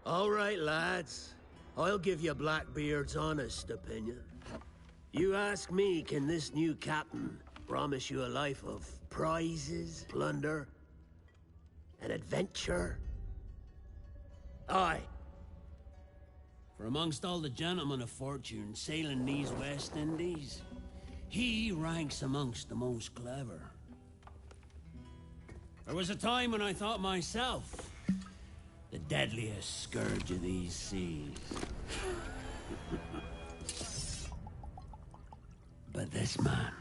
All right, lads. I'll give you Blackbeard's honest opinion. You ask me, can this new captain promise you a life of prizes, plunder, and adventure? Aye. For amongst all the gentlemen of fortune sailing these West Indies, he ranks amongst the most clever. There was a time when I thought myself the deadliest scourge of these seas. But this man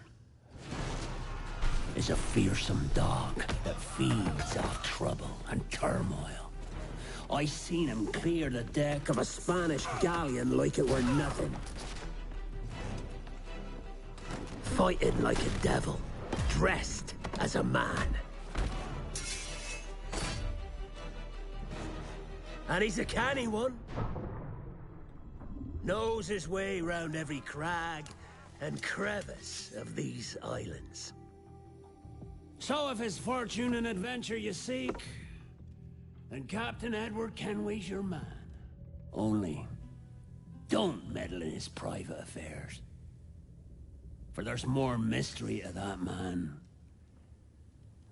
is a fearsome dog that feeds off trouble and turmoil. I seen him clear the deck of a Spanish galleon like it were nothing. Fighting like a devil, dressed as a man. And he's a canny one. Knows his way round every crag and crevice of these islands. So if it's fortune and adventure you seek, then Captain Edward Kenway's your man. Only, don't meddle in his private affairs. For there's more mystery to that man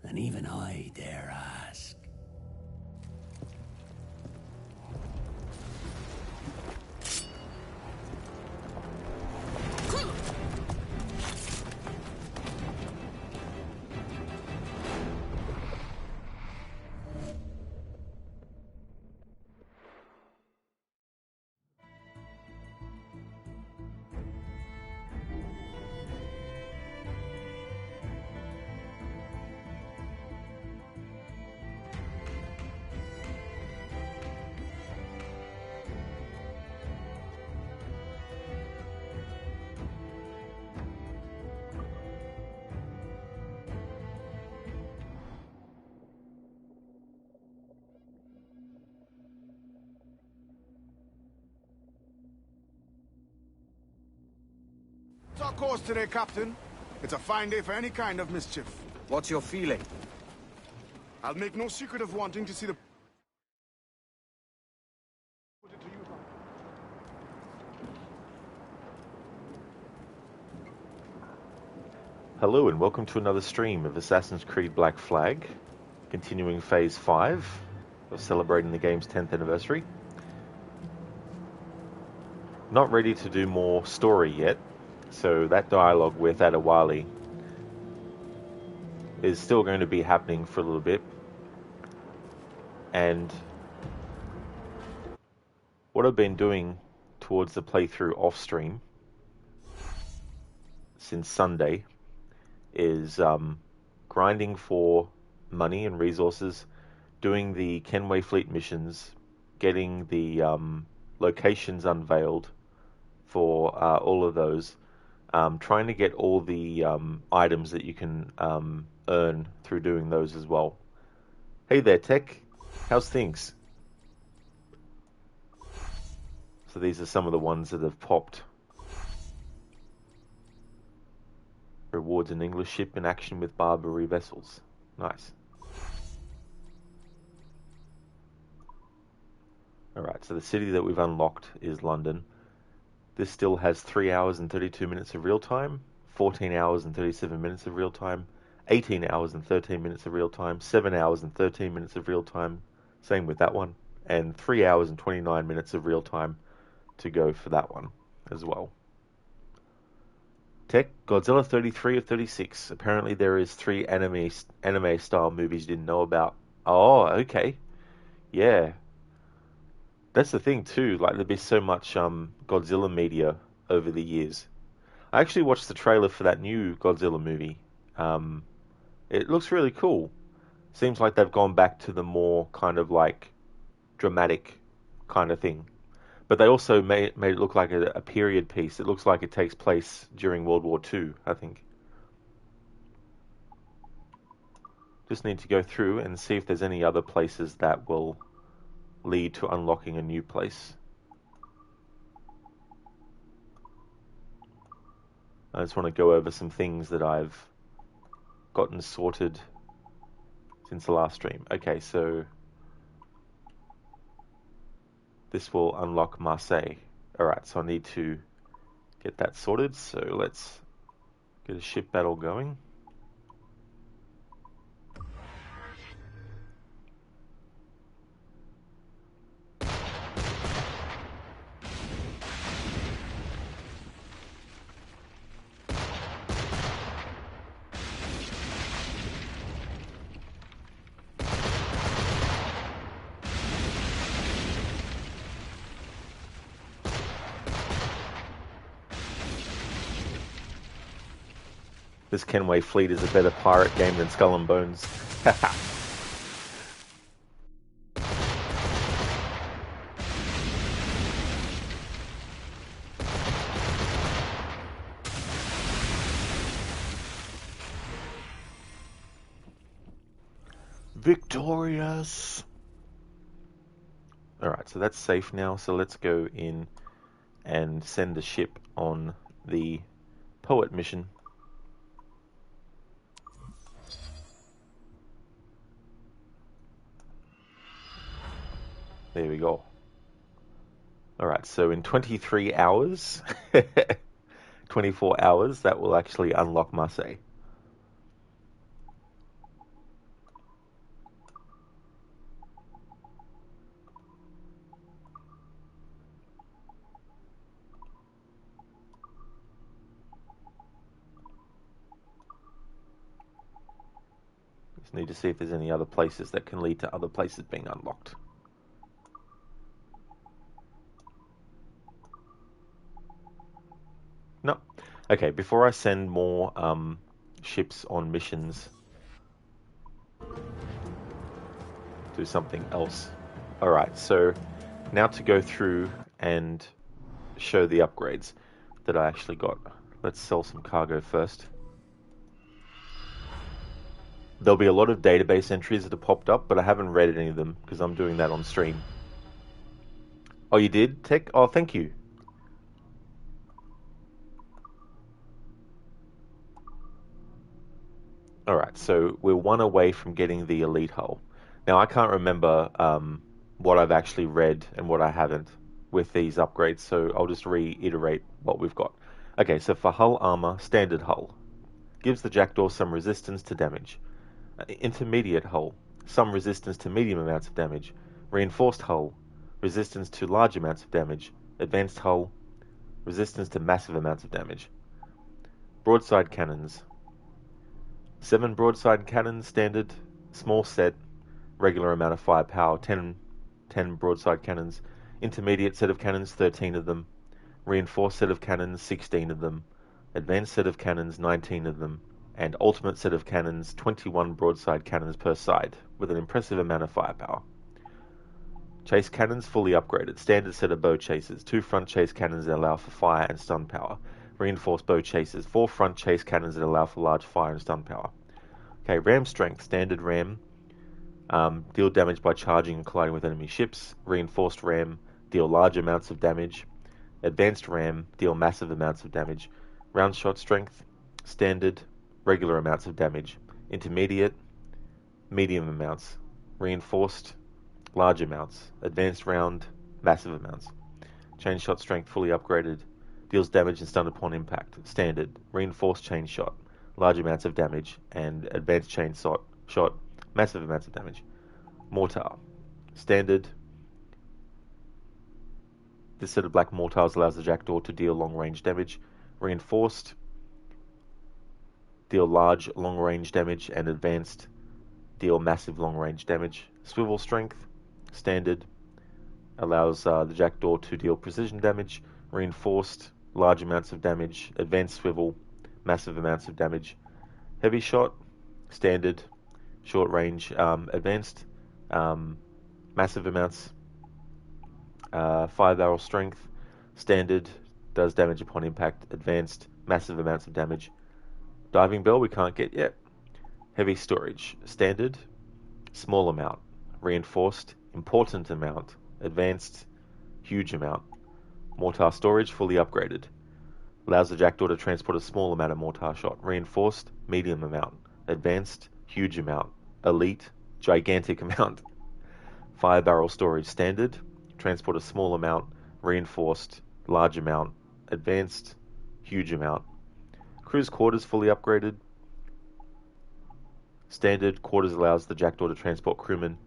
than even I dare ask. It's our course today, Captain. It's a fine day for any kind of mischief. What's your feeling? I'll make no secret of wanting to see the... Put it to you, Captain. Hello and welcome to another stream of Assassin's Creed Black Flag, continuing Phase 5 of celebrating the game's 10th anniversary. Not ready to do more story yet, so that dialogue with Adewale is still going to be happening for a little bit. And what I've been doing towards the playthrough off stream since Sunday is grinding for money and resources, doing the Kenway Fleet missions, getting the locations unveiled for all of those, trying to get all the items that you can earn through doing those as well. Hey there, Tech. How's things? So these are some of the ones that have popped. Rewards an English ship in action with Barbary vessels. Nice. Alright, so the city that we've unlocked is London. This still has 3 hours and 32 minutes of real time, 14 hours and 37 minutes of real time, 18 hours and 13 minutes of real time, 7 hours and 13 minutes of real time, same with that one, and 3 hours and 29 minutes of real time to go for that one as well. Tech, Godzilla 33 of 36. Apparently there is 3 anime style movies you didn't know about. Oh, okay. Yeah. That's the thing too, like there'd be so much Godzilla media over the years. I actually watched the trailer for that new Godzilla movie. It looks really cool. Seems like they've gone back to the more kind of like dramatic kind of thing. But they also made it look like a period piece. It looks like it takes place during World War II, I think. Just need to go through and see if there's any other places that will lead to unlocking a new place. I just want to go over some things that I've gotten sorted since the last stream. Okay, so this will unlock Marseille. Alright, so I need to get that sorted, so let's get a ship battle going. This Kenway fleet is a better pirate game than Skull and Bones. Victorious! Alright, so that's safe now, so let's go in and send the ship on the Poet mission. There we go. Alright, so in 23 hours, 24 hours, that will actually unlock Marseille. Just need to see if there's any other places that can lead to other places being unlocked. No. Okay, before I send more ships on missions, do something else. Alright, so now to go through and show the upgrades that I actually got. Let's sell some cargo first. There'll be a lot of database entries that have popped up, but I haven't read any of them because I'm doing that on stream. Oh, you did? Tech? Oh, thank you. Alright, so we're one away from getting the elite hull. Now, I can't remember what I've actually read and what I haven't with these upgrades, so I'll just reiterate what we've got. Okay, so for hull armor, standard hull. Gives the Jackdaw some resistance to damage. Intermediate hull, some resistance to medium amounts of damage. Reinforced hull, resistance to large amounts of damage. Advanced hull, resistance to massive amounts of damage. Broadside cannons. 7 broadside cannons, standard, small set, regular amount of firepower, 10 broadside cannons. Intermediate set of cannons, 13 of them. Reinforced set of cannons, 16 of them. Advanced set of cannons, 19 of them. And ultimate set of cannons, 21 broadside cannons per side, with an impressive amount of firepower. Chase cannons, fully upgraded. Standard set of bow chasers, 2 front chase cannons that allow for fire and stun power. Reinforced bow chasers, 4 front chase cannons that allow for large fire and stun power. Okay, ram strength, standard ram, deal damage by charging and colliding with enemy ships. Reinforced ram, deal large amounts of damage. Advanced ram, deal massive amounts of damage. Round shot strength, standard, regular amounts of damage. Intermediate, medium amounts. Reinforced, large amounts. Advanced round, massive amounts. Chain shot strength, fully upgraded. Deals damage and stun upon impact. Standard. Reinforced chain shot. Large amounts of damage. And advanced chain shot. Massive amounts of damage. Mortar. Standard. This set of black mortars allows the Jackdaw to deal long-range damage. Reinforced. Deal large long-range damage. And advanced. Deal massive long-range damage. Swivel strength. Standard. Allows the Jackdaw to deal precision damage. Reinforced. Large amounts of damage. Advanced swivel. Massive amounts of damage. Heavy shot. Standard. Short range. Advanced. Massive amounts. Fire barrel strength. Standard. Does damage upon impact. Advanced. Massive amounts of damage. Diving bell we can't get yet. Heavy storage. Standard. Small amount. Reinforced. Important amount. Advanced. Huge amount. Mortar storage fully upgraded. Allows the Jackdaw to transport a small amount of mortar shot. Reinforced, medium amount. Advanced, huge amount. Elite, gigantic amount. Fire barrel storage standard. transport a small amount, reinforced, large amount, advanced, huge amount. Crew's quarters fully upgraded. Standard quarters allows the jackdaw to transport crewmen.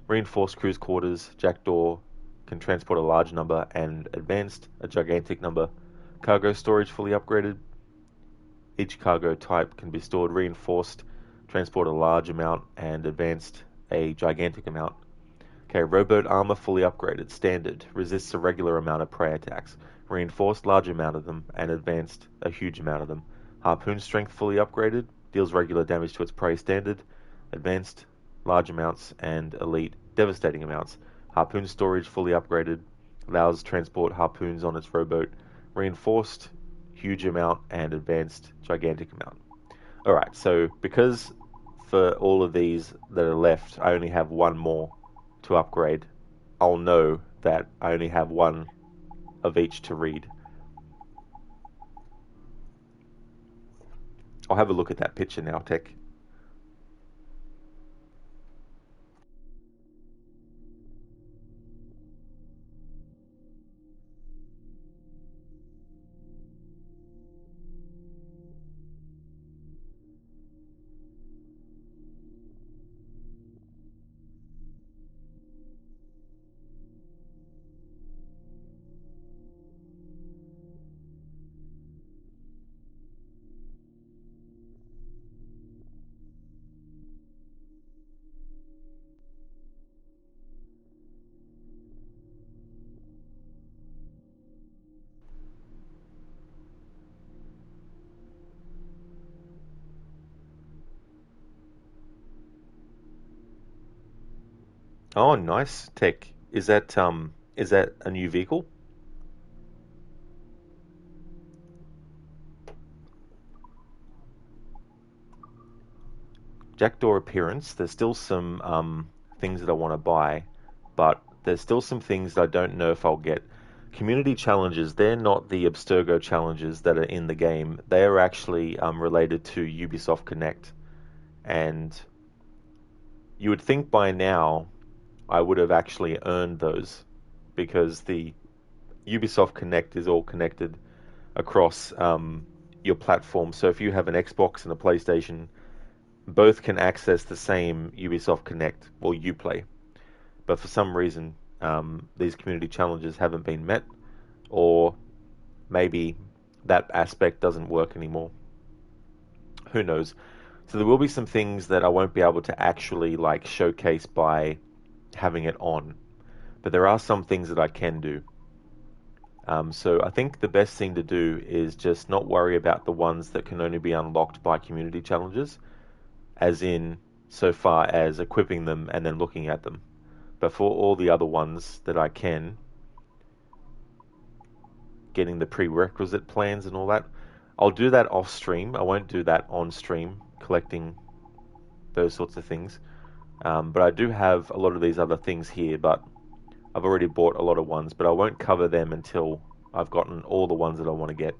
Reinforced crew's quarters, jackdaw can transport a large number, and advanced, a gigantic number. Cargo storage fully upgraded. Each cargo type can be stored. Reinforced, transport a large amount, and advanced, a gigantic amount. Okay, rowboat armor fully upgraded. Standard, resists a regular amount of prey attacks. Reinforced, large amount of them, and advanced, a huge amount of them. Harpoon strength fully upgraded. Deals regular damage to its prey. Standard, advanced, large amounts, and elite, devastating amounts. Harpoon storage fully upgraded. Allows transport harpoons on its rowboat. Reinforced, huge amount, and advanced, gigantic amount. Alright, so because for all of these that are left, I only have one more to upgrade, I'll know that I only have one of each to read. I'll have a look at that picture now, Tech. Oh, nice, Tech. Is that a new vehicle? Jackdaw appearance. There's still some things that I want to buy, but there's still some things that I don't know if I'll get. Community challenges, they're not the Abstergo challenges that are in the game. They are actually related to Ubisoft Connect. And you would think by now I would have actually earned those, because the Ubisoft Connect is all connected across your platform. So if you have an Xbox and a PlayStation, both can access the same Ubisoft Connect or Uplay. But for some reason, these community challenges haven't been met, or maybe that aspect doesn't work anymore. Who knows? So there will be some things that I won't be able to actually like showcase by having it on, but there are some things that I can do. So I think the best thing to do is just not worry about the ones that can only be unlocked by community challenges, as in so far as equipping them and then looking at them. But for all the other ones that I can, getting the prerequisite plans and all that, I'll do that off stream. I won't do that on stream, collecting those sorts of things. But I do have a lot of these other things here, but I've already bought a lot of ones, but I won't cover them until I've gotten all the ones that I want to get.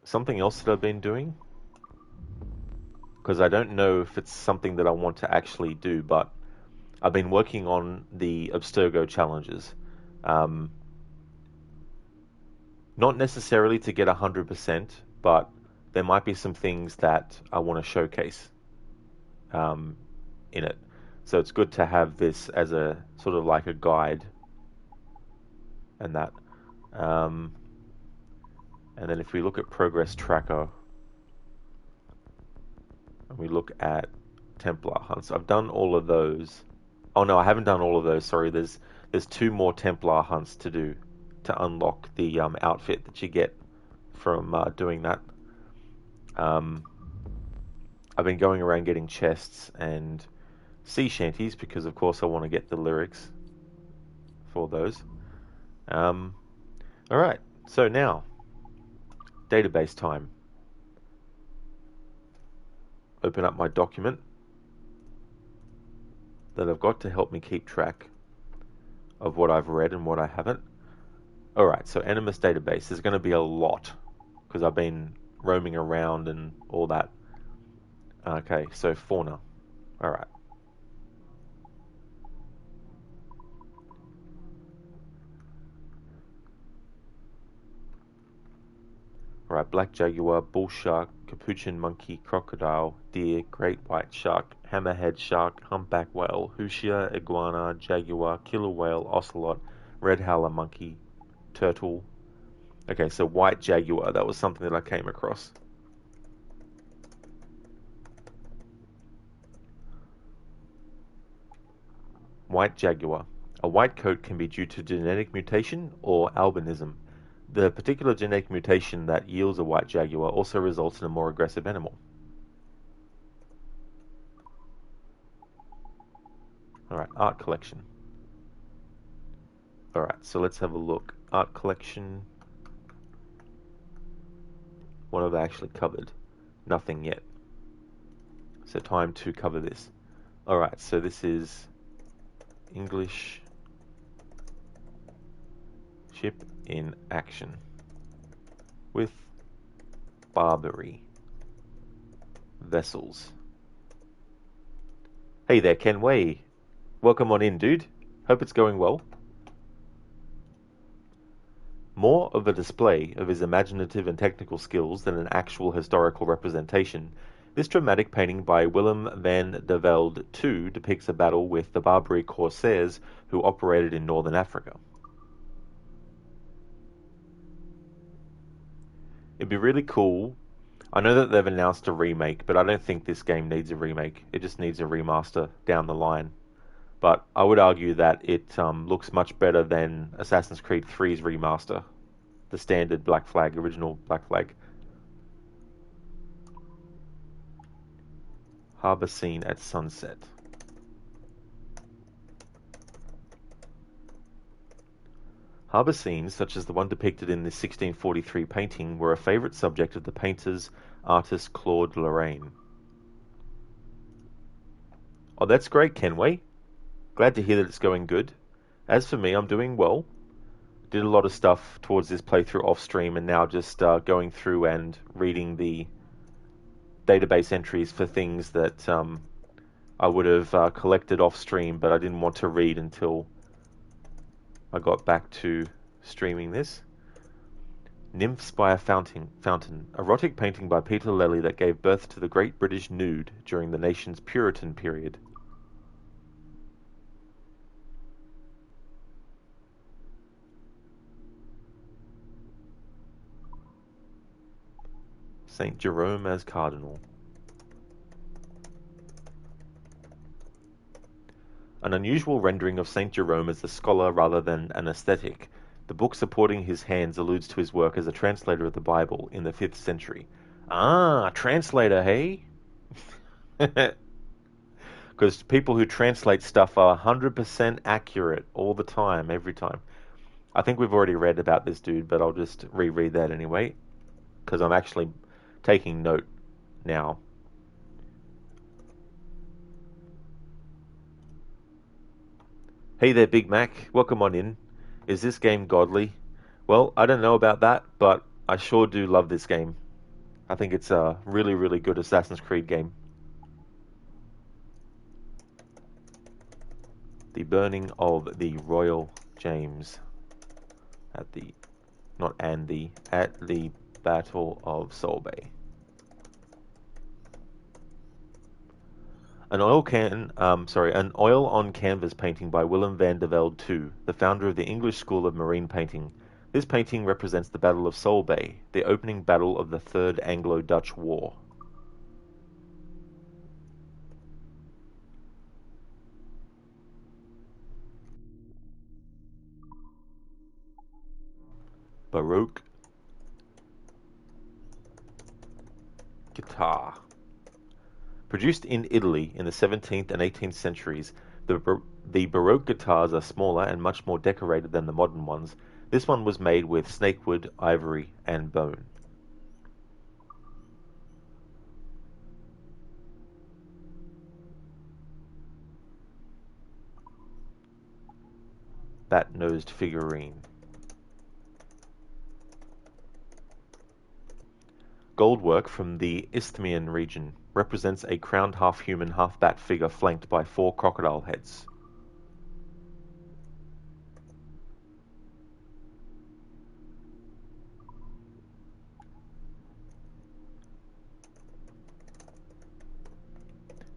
Something else that I've been doing, because I don't know if it's something that I want to actually do, but I've been working on the Abstergo challenges. Not necessarily to get 100%, but there might be some things that I want to showcase in it. So it's good to have this as a sort of like a guide and that. And then if we look at progress tracker and we look at Templar hunts, I've done all of those. Oh no, I haven't done all of those. Sorry, there's 2 more Templar hunts to do to unlock the outfit that you get from doing that. I've been going around getting chests and sea shanties because, of course, I want to get the lyrics for those. Alright, so now, database time. Open up my document that I've got to help me keep track of what I've read and what I haven't. Alright, so Animus database. There's going to be a lot because I've been roaming around and all that. Okay, so fauna. Alright. Alright, black jaguar, bull shark, capuchin monkey, crocodile, deer, great white shark, hammerhead shark, humpback whale, husia, iguana, jaguar, killer whale, ocelot, red howler monkey, turtle. Okay, so white jaguar, that was something that I came across. White jaguar. A white coat can be due to genetic mutation or albinism. The particular genetic mutation that yields a white jaguar also results in a more aggressive animal. Alright, art collection. Alright, so let's have a look. Art collection. What have I actually covered? Nothing yet. So time to cover this. Alright, so this is English ship in action with Barbary vessels. Hey there, Ken Way. Welcome on in, dude. Hope it's going well. More of a display of his imaginative and technical skills than an actual historical representation, this dramatic painting by Willem van der Velde II depicts a battle with the Barbary corsairs who operated in northern Africa. It'd be really cool. I know that they've announced a remake, but I don't think this game needs a remake. It just needs a remaster down the line. But I would argue that it looks much better than Assassin's Creed 3's remaster. The standard Black Flag, original Black Flag. Harbour scene at sunset. Harbour scenes, such as the one depicted in this 1643 painting, were a favourite subject of the painter's artist Claude Lorraine. Oh, that's great, Kenway. Glad to hear that it's going good. As for me, I'm doing well. Did a lot of stuff towards this playthrough off stream, and now just going through and reading the database entries for things that I would have collected off stream, but I didn't want to read until I got back to streaming this. Nymphs by a Fountain. Erotic painting by Peter Lely that gave birth to the Great British Nude during the nation's Puritan period. Saint Jerome as Cardinal. An unusual rendering of Saint Jerome as a scholar rather than an ascetic. The book supporting his hands alludes to his work as a translator of the Bible in the 5th century. Ah, translator, hey? Because people who translate stuff are 100% accurate all the time, every time. I think we've already read about this dude, but I'll just reread that anyway, because I'm actually taking note now. Hey there, Big Mac. Welcome on in. Is this game godly? Well, I don't know about that, but I sure do love this game. I think it's a really, really good Assassin's Creed game. The burning of the Royal James at the Battle of Solbay. An oil on canvas painting by Willem van der Velde II, the founder of the English school of marine painting. This painting represents the Battle of Solbay, the opening battle of the Third Anglo-Dutch War. Baroque guitar. Produced in Italy in the 17th and 18th centuries, the Baroque guitars are smaller and much more decorated than the modern ones. This one was made with snakewood, ivory, and bone. Bat-nosed figurine. goldwork from the Isthmian region represents a crowned half-human, half-bat figure flanked by 4 crocodile heads.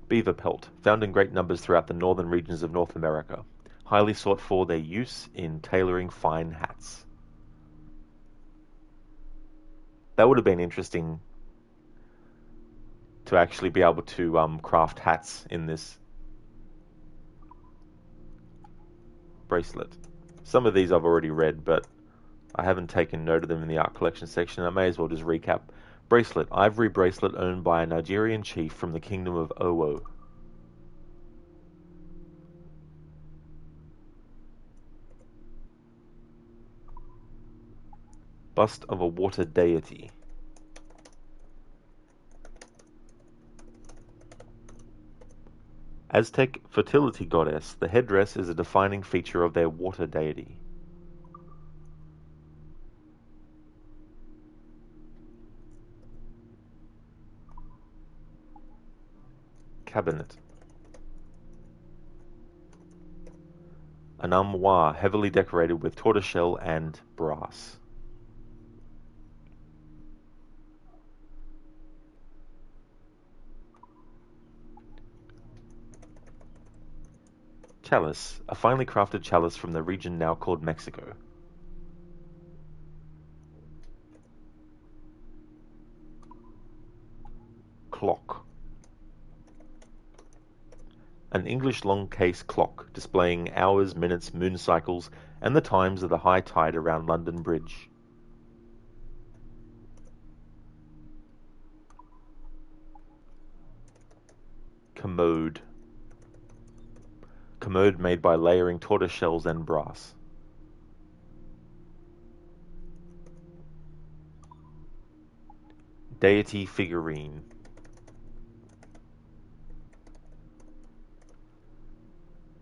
Beaver pelt, found in great numbers throughout the northern regions of North America. Highly sought for their use in tailoring fine hats. That would have been interesting to actually be able to craft hats in this bracelet. Some of these I've already read, but I haven't taken note of them in the art collection section. I may as well just recap. Bracelet, ivory bracelet owned by a Nigerian chief from the kingdom of Owo. Bust of a water deity. Aztec fertility goddess, the headdress is a defining feature of their water deity. Cabinet. An armoire heavily decorated with tortoiseshell and brass. Chalice, a finely crafted chalice from the region now called Mexico. Clock. An English long case clock displaying hours, minutes, moon cycles, and the times of the high tide around London Bridge. Commode. Commode made by layering tortoiseshells and brass. Deity figurine.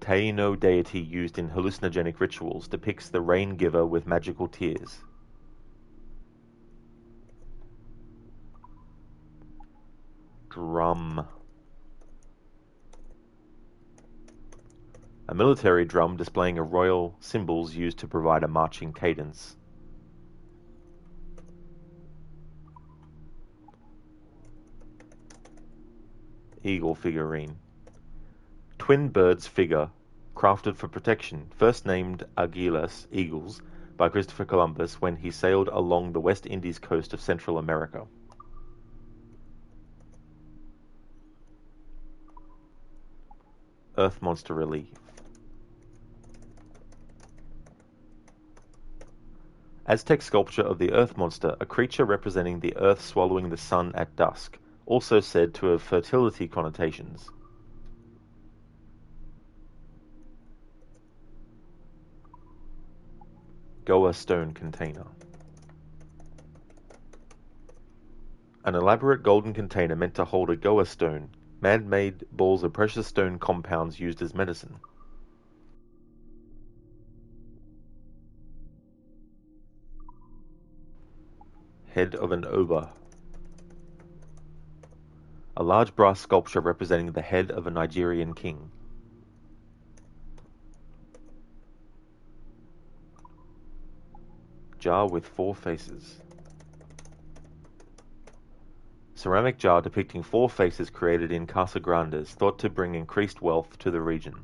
Taino deity used in hallucinogenic rituals, depicts the rain giver with magical tears. Drum. A military drum displaying a royal symbols used to provide a marching cadence. Eagle figurine. Twin birds figure, crafted for protection, first named Aguilas, eagles, by Christopher Columbus when he sailed along the West Indies coast of Central America. Earth monster relief. Aztec sculpture of the earth monster, a creature representing the earth swallowing the sun at dusk, also said to have fertility connotations. Goa stone container. An elaborate golden container meant to hold a Goa stone, man-made balls of precious stone compounds used as medicine. Head of an oba. A large brass sculpture representing the head of a Nigerian king. Jar with 4 faces. Ceramic jar depicting 4 faces created in Casa Grandes, thought to bring increased wealth to the region.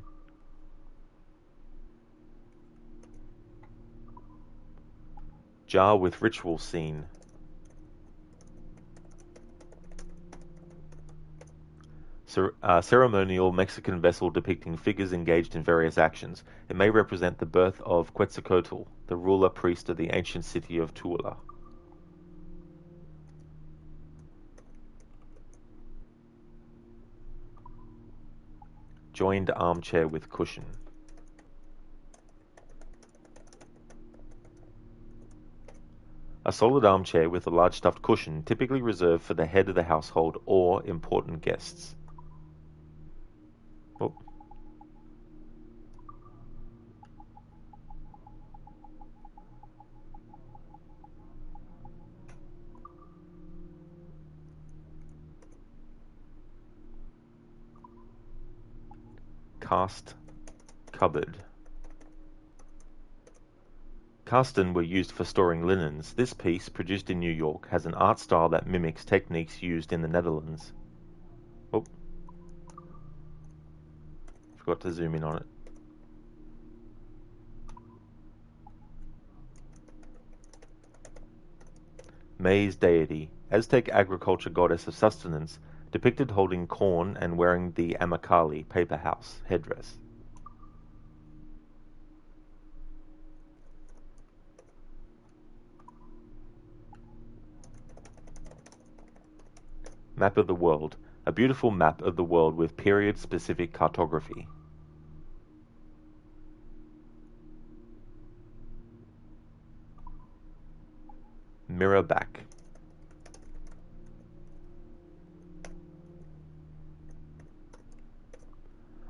Jar with ritual scene. Ceremonial Mexican vessel depicting figures engaged in various actions. It may represent the birth of Quetzalcoatl, the ruler priest of the ancient city of Tula. Joined armchair with cushion. A solid armchair with a large stuffed cushion, typically reserved for the head of the household or important guests. Oh. cast cupboard. Caston were used for storing linens. This piece, produced in New York, has an art style that mimics techniques used in the Netherlands. Oh, forgot to zoom in on it. Maize deity, Aztec agriculture goddess of sustenance, depicted holding corn and wearing the amacali paper house headdress. Map of the world, a beautiful map of the world with period-specific cartography. Mirror back.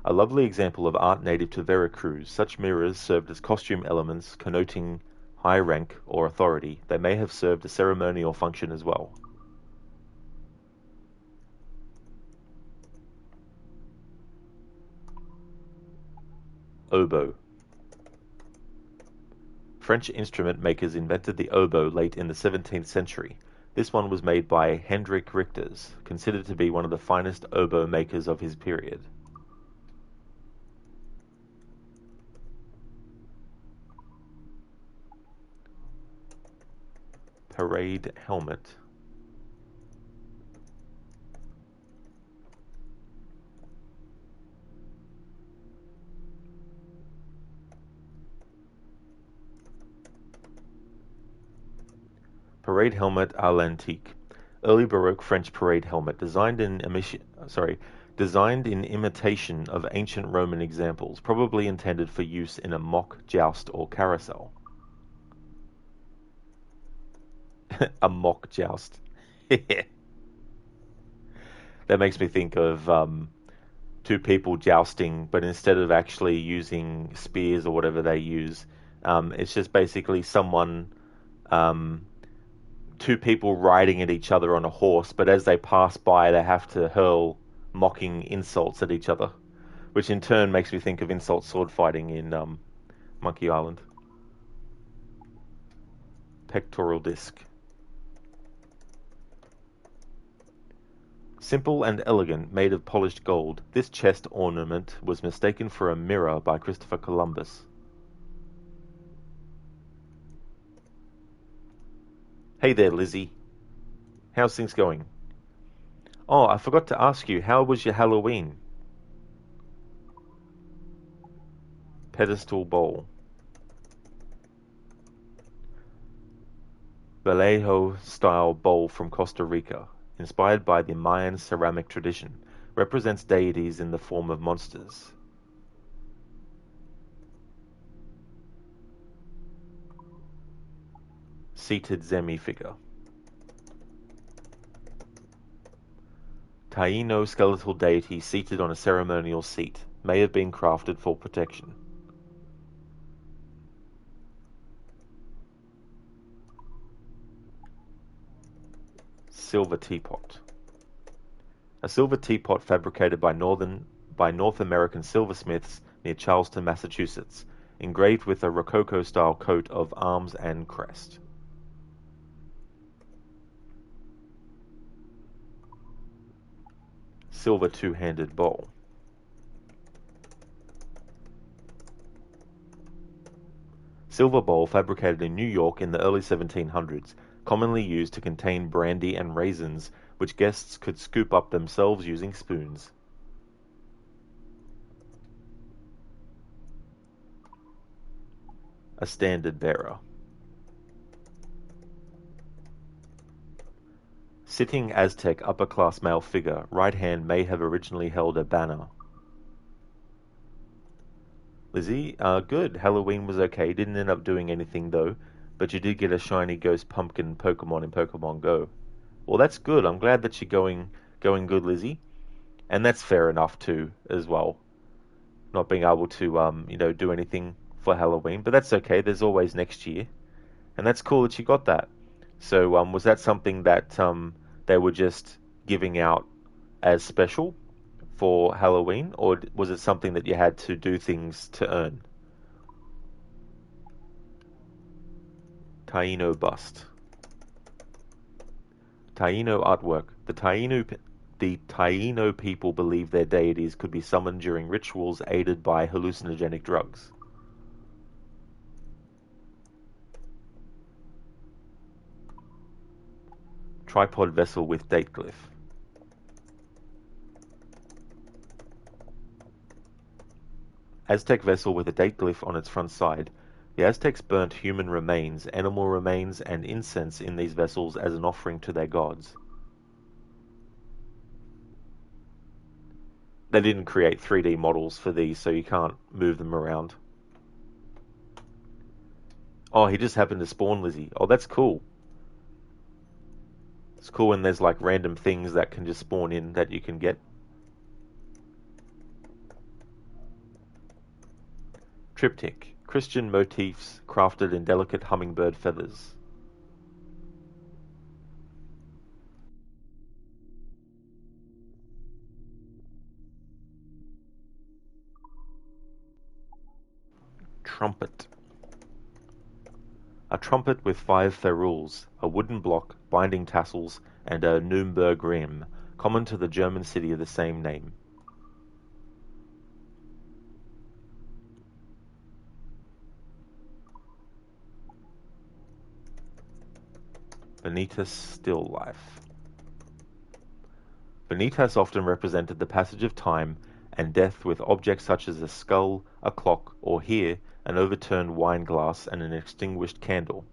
A lovely example of art native to Veracruz, such mirrors served as costume elements connoting high rank or authority. They may have served a ceremonial function as well. Oboe. French instrument makers invented the oboe late in the 17th century. This one was made by Hendrik Richters, considered to be one of the finest oboe makers of his period. Parade helmet. Parade helmet à l'antique. Early Baroque French parade helmet designed in imitation of ancient Roman examples, probably intended for use in a mock joust or carousel. A mock joust. That makes me think of two people jousting, but instead of actually using spears or whatever they use, it's just basically two people riding at each other on a horse, but as they pass by, they have to hurl mocking insults at each other, which in turn makes me think of insult sword fighting in Monkey Island. Pectoral disc. Simple and elegant, made of polished gold, this chest ornament was mistaken for a mirror by Christopher Columbus. Hey there, Lizzie. How's things going? Oh, I forgot to ask you, how was your Halloween? Pedestal bowl. Vallejo-style bowl from Costa Rica, inspired by the Mayan ceramic tradition, represents deities in the form of monsters. Seated Zemi figure. Taino skeletal deity seated on a ceremonial seat, may have been crafted for protection. Silver teapot. A silver teapot fabricated by North American silversmiths near Charleston, Massachusetts, engraved with a Rococo-style coat of arms and crest. Silver two-handed bowl. Silver bowl fabricated in New York in the early 1700s, commonly used to contain brandy and raisins, which guests could scoop up themselves using spoons. A standard bearer. Sitting Aztec upper-class male figure, right hand may have originally held a banner. Lizzie, good. Halloween was okay. Didn't end up doing anything though, but you did get a shiny ghost pumpkin Pokemon in Pokemon Go. Well, that's good. I'm glad that you're going good, Lizzie. And that's fair enough too, as well. Not being able to, do anything for Halloween, but that's okay. There's always next year, and that's cool that you got that. So, was that something that they were just giving out as special for Halloween, or was it something that you had to do things to earn? Taino bust. Taino artwork. The Taino people believe their deities could be summoned during rituals aided by hallucinogenic drugs. Tripod vessel with date glyph. Aztec vessel with a date glyph on its front side. The Aztecs burnt human remains, animal remains, and incense in these vessels as an offering to their gods. They didn't create 3D models for these, so you can't move them around. Oh, he just happened to spawn Lizzie. Oh, that's cool. It's cool when there's like random things that can just spawn in that you can get. Triptych. Christian motifs crafted in delicate hummingbird feathers. Trumpet. A trumpet with 5 ferules, a wooden block, binding tassels, and a Nürnberg rim, common to the German city of the same name. Vanitas still life. Vanitas often represented the passage of time and death with objects such as a skull, a clock, or here, an overturned wine glass and an extinguished candle.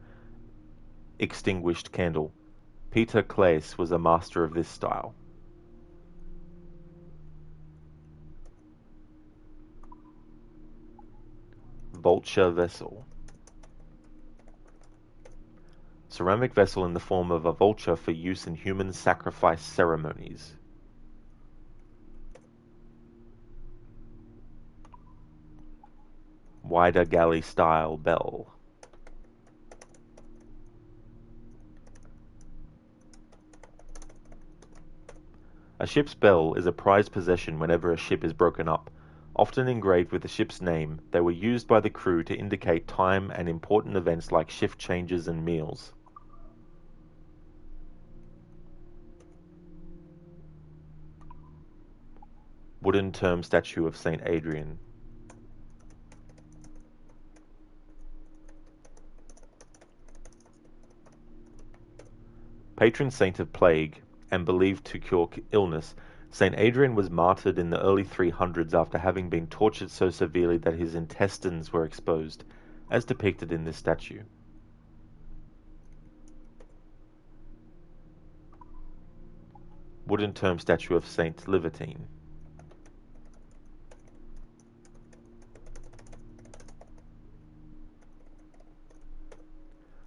Peter Claes was a master of this style. Vulture vessel. Ceramic vessel in the form of a vulture for use in human sacrifice ceremonies. Wider galley style bell. A ship's bell is a prized possession whenever a ship is broken up. Often engraved with the ship's name, they were used by the crew to indicate time and important events like shift changes and meals. Wooden term statue of Saint Adrian. Patron saint of plague, and believed to cure illness, Saint Adrian was martyred in the early 300s after having been tortured so severely that his intestines were exposed, as depicted in this statue. Wooden term statue of Saint Libertine.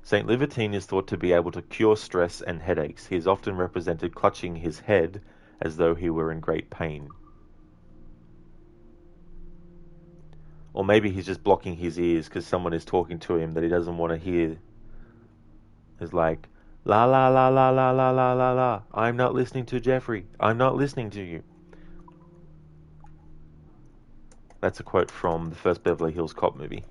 Saint Libertine is thought to be able to cure stress and headaches. He is often represented clutching his head as though he were in great pain. Or maybe he's just blocking his ears because someone is talking to him that he doesn't want to hear. It's like, la la la la la la la la la. I'm not listening to Jeffrey. I'm not listening to you. That's a quote from the first Beverly Hills Cop movie.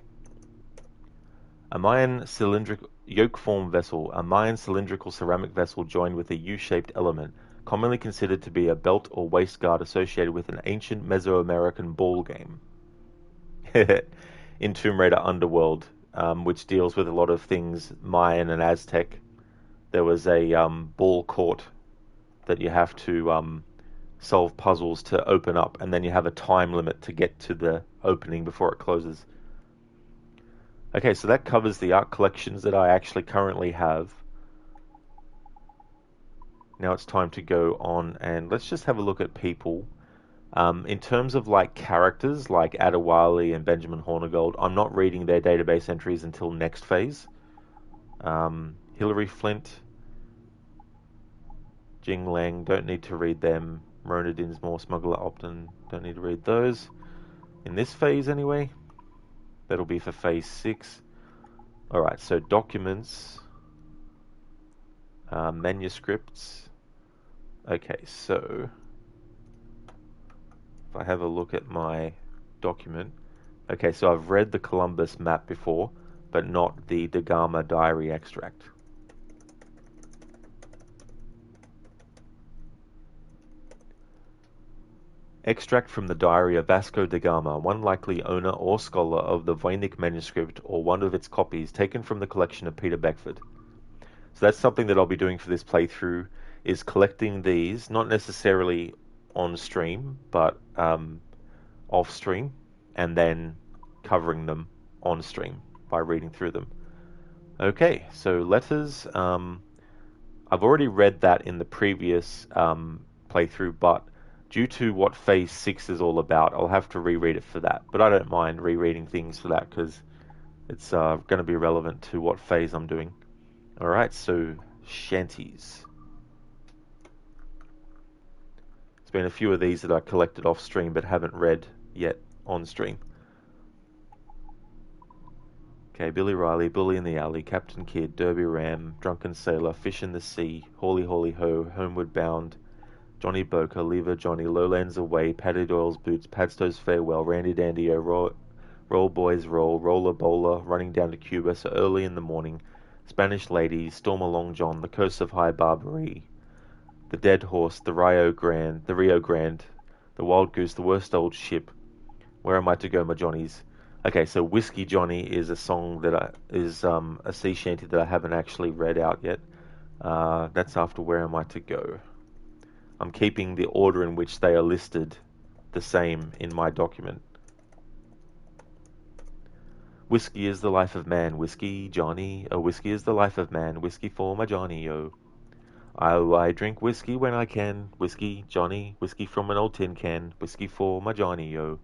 A Mayan cylindrical yoke-form vessel, a Mayan cylindrical ceramic vessel joined with a U-shaped element, commonly considered to be a belt or waist guard associated with an ancient Mesoamerican ball game. In Tomb Raider Underworld, which deals with a lot of things Mayan and Aztec, there was a ball court that you have to solve puzzles to open up, and then you have a time limit to get to the opening before it closes. Okay, so that covers the art collections that I actually currently have. Now it's time to go on and let's just have a look at people. In terms of like characters like Adewale and Benjamin Hornigold, I'm not reading their database entries until next phase. Hilary Flint, Jing Lang, don't need to read them. Myrna Dinsmore, Smuggler Opton, don't need to read those. In this phase anyway. That'll be for phase 6. Alright, so documents, manuscripts. Okay, so if I have a look at my document. Okay, so I've read the Columbus map before, but not the Da Gama diary extract. Extract from the diary of Vasco da Gama, one likely owner or scholar of the Voynich manuscript or one of its copies taken from the collection of Peter Beckford. So that's something that I'll be doing for this playthrough, is collecting these, not necessarily on stream, but off stream, and then covering them on stream by reading through them. Okay, so letters, I've already read that in the previous playthrough, but due to what Phase 6 is all about, I'll have to reread it for that. But I don't mind rereading things for that, because it's going to be relevant to what phase I'm doing. Alright, so shanties. There's been a few of these that I collected off stream but haven't read yet on stream. Okay, Billy Riley, Bully in the Alley, Captain Kidd, Derby Ram, Drunken Sailor, Fish in the Sea, Hawley Hawley Ho, Homeward Bound, Johnny Boker, Lever Johnny, Lowlands Away, Paddy Doyle's Boots, Padstow's Farewell, Randy Dandy, Roll Boys Roll, Roller Bowler, Running Down to Cuba, So Early in the Morning, Spanish Lady, Storm Along John, The Coast of High Barbary, The Dead Horse, The Rio Grande, The Wild Goose, The Worst Old Ship, Where Am I to Go, My Johnnies? Okay, so Whiskey Johnny is a song that is a sea shanty that I haven't actually read out yet. That's after Where Am I to Go? I'm keeping the order in which they are listed the same in my document. Whiskey is the life of man, whiskey, Johnny. Oh, whiskey is the life of man, whiskey for my Johnny, oh. I drink whiskey when I can, whiskey, Johnny, whiskey from an old tin can, whiskey for my Johnny, oh.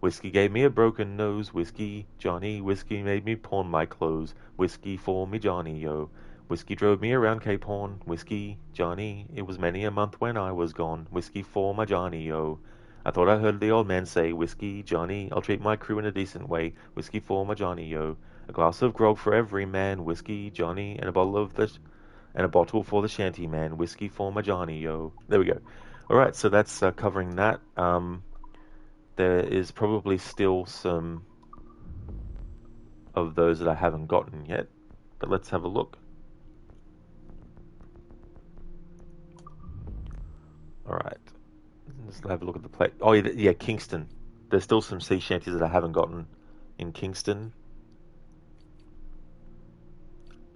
Whiskey gave me a broken nose, whiskey, Johnny, whiskey made me pawn my clothes, whiskey for me Johnny, yo. Whiskey drove me around Cape Horn, whiskey, Johnny, it was many a month when I was gone, whiskey for my Johnny, yo. I thought I heard the old man say, whiskey, Johnny, I'll treat my crew in a decent way, whiskey for my Johnny, yo. A glass of grog for every man, whiskey, Johnny, and a bottle for the shanty man, whiskey for my Johnny, yo. There we go. Alright, so that's covering that. There is probably still some of those that I haven't gotten yet, but let's have a look. Alright, let's have a look at the plate. Oh yeah, Kingston. There's still some sea shanties that I haven't gotten in Kingston.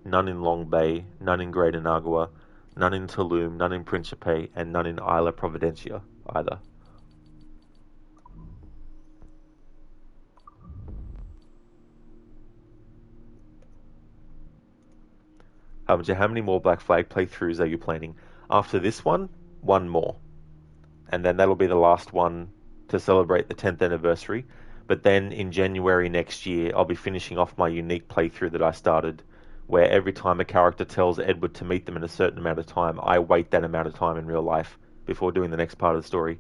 None in Long Bay, none in Great Anagua, none in Tulum, none in Principe, and none in Isla Providencia either. How many more Black Flag playthroughs are you planning? After this one more. And then that'll be the last one to celebrate the 10th anniversary. But then in January next year, I'll be finishing off my unique playthrough that I started, where every time a character tells Edward to meet them in a certain amount of time, I wait that amount of time in real life before doing the next part of the story.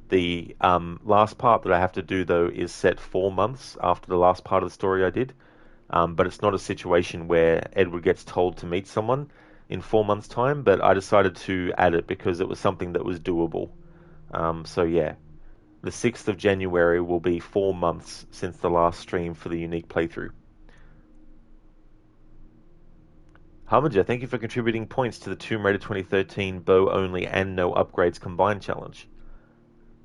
The last part that I have to do, though, is set 4 months after the last part of the story I did. But it's not a situation where Edward gets told to meet someone in 4 months' time, but I decided to add it because it was something that was doable. So yeah, the 6th of January will be 4 months since the last stream for the unique playthrough. Harmager, thank you for contributing points to the Tomb Raider 2013 bow only and no upgrades combined challenge.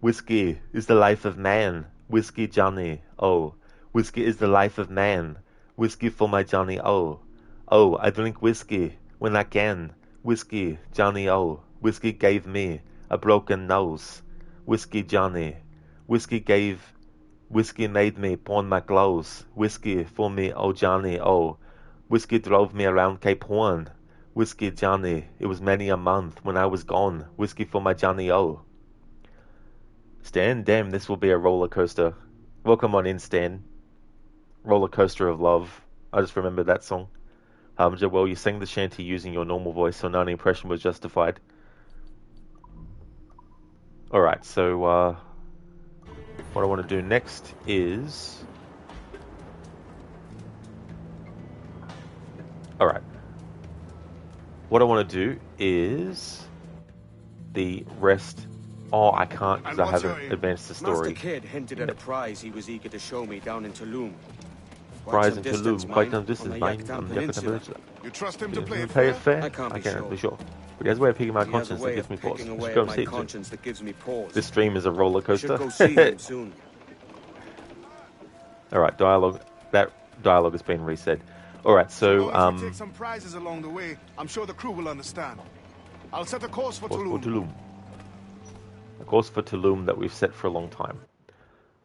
Whiskey is the life of man. Whiskey Johnny, oh. Whiskey is the life of man. Whiskey for my Johnny, oh. Oh, I drink whiskey when I can. Whiskey, Johnny, oh. Whiskey gave me a broken nose. Whiskey, Johnny. Whiskey made me pawn my clothes. Whiskey for me, oh Johnny, oh. Whiskey drove me around Cape Horn. Whiskey, Johnny, it was many a month when I was gone. Whiskey for my Johnny, oh. Stan, damn, this will be a roller coaster. Welcome on in, Stan. Roller Coaster of Love. I just remembered that song. Well, you sang the shanty using your normal voice, so none impression was justified. Alright, so what I want to do next is... Alright. What I want to do is the rest Oh, I can't because And I what's your haven't aim? advanced the Master story. Kidd hinted at a prize he was eager to show me down in Tulum. Quite Prize some in distance, Tulum, quite mind, some distance, on the mine, Yucatan on the Yucatan Peninsula. Peninsula. You trust him to Didn't play even it pay it fair? fair? I can't be be sure. sure. But he has a way of picking my He has a conscience that way gives of me pause. picking I away should go at and my see it too. conscience that gives me pause. This stream is a roller I should coaster. go see him soon. Alright, dialogue. That dialogue has been reset. Alright, So so, long as we take some prizes along the way, I'm sure the crew will understand. I'll set a course for Tulum. A course for Tulum that we've set for a long time.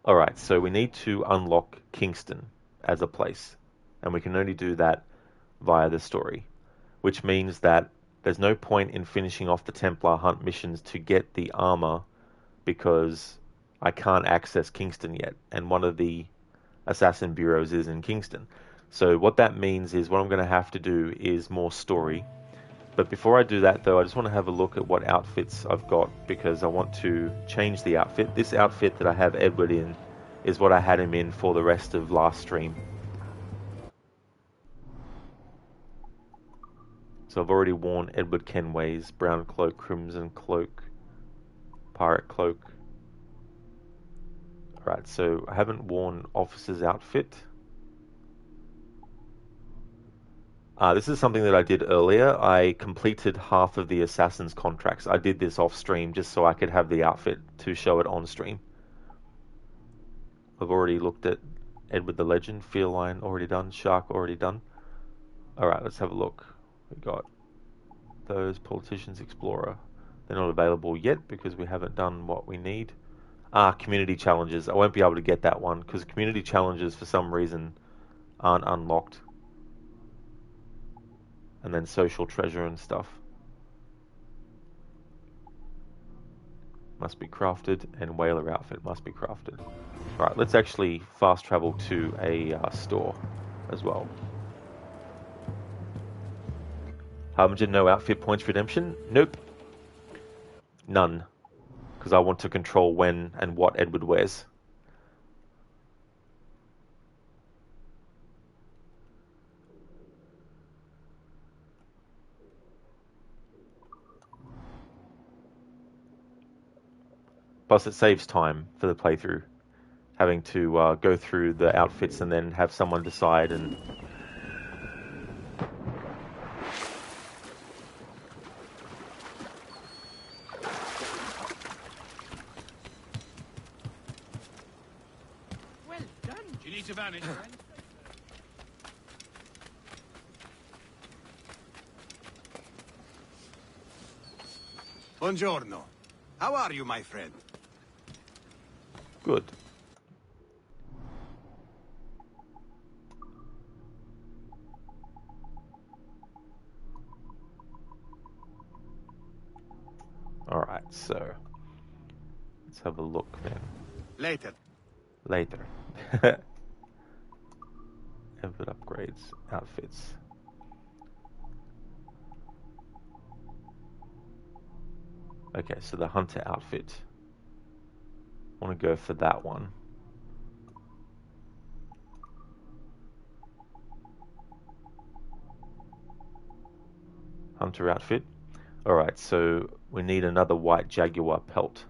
Alright, so we need to unlock Kingston as a place. And we can only do that via the story. Which means that there's no point in finishing off the Templar hunt missions to get the armor because I can't access Kingston yet. And one of the assassin bureaus is in Kingston. So what that means is what I'm going to have to do is more story. But before I do that though, I just want to have a look at what outfits I've got because I want to change the outfit. This outfit that I have Edward in is what I had him in for the rest of last stream. So I've already worn Edward Kenway's brown cloak, crimson cloak, pirate cloak. Alright, so I haven't worn officer's outfit. This is something that I did earlier. I completed half of the assassin's contracts. I did this off stream just so I could have the outfit to show it on stream. I've already looked at Edward the Legend, Feline already done, Shark already done. Alright, let's have a look. We got those, Politicians, Explorer. They're not available yet because we haven't done what we need. Community challenges. I won't be able to get that one because community challenges for some reason aren't unlocked. And then social treasure and stuff. Must be crafted, and whaler outfit must be crafted. Alright, let's actually fast travel to a store as well. Harbinger, no outfit points redemption? Nope. None. Because I want to control when and what Edward wears. Plus it saves time for the playthrough. Having to go through the outfits and then have someone decide and... Well done. Do you need to vanish, friend? Buongiorno. How are you, my friend? Good. Alright, so... let's have a look then. Later. Later. Outfit upgrades, outfits. Okay, so the hunter outfit. I want to go for that one. Hunter outfit. Alright, so we need another white Jaguar pelt.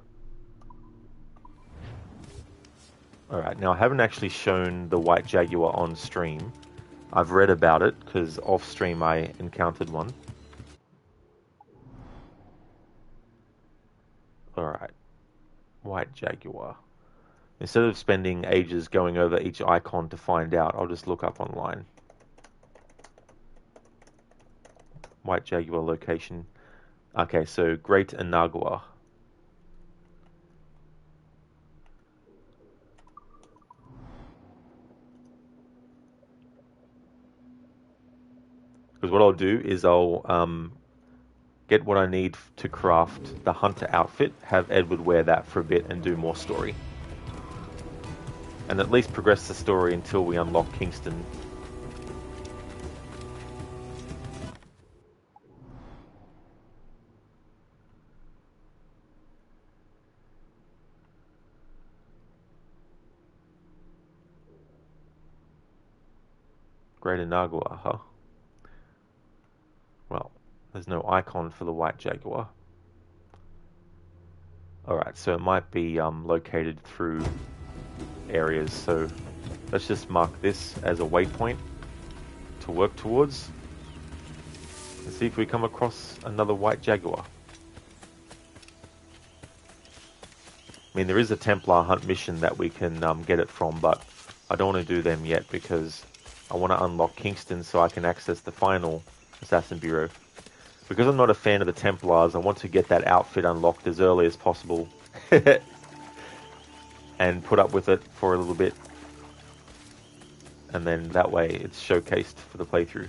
Alright, now I haven't actually shown the white Jaguar on stream. I've read about it, because off stream I encountered one. Alright, white Jaguar. Instead of spending ages going over each icon to find out, I'll just look up online. White Jaguar location. Okay, so Great Inagua. Because what I'll do is I'll get what I need to craft the hunter outfit, have Edward wear that for a bit and do more story. And at least progress the story until we unlock Kingston. Great Inagua, huh? Well, there's no icon for the white Jaguar. Alright, so it might be located through areas, so let's just mark this as a waypoint to work towards and see if we come across another white jaguar. I mean, there is a Templar hunt mission that we can get it from, but I don't want to do them yet because I want to unlock Kingston so I can access the final Assassin Bureau. Because I'm not a fan of the Templars, I want to get that outfit unlocked as early as possible and put up with it for a little bit. And then that way it's showcased for the playthrough.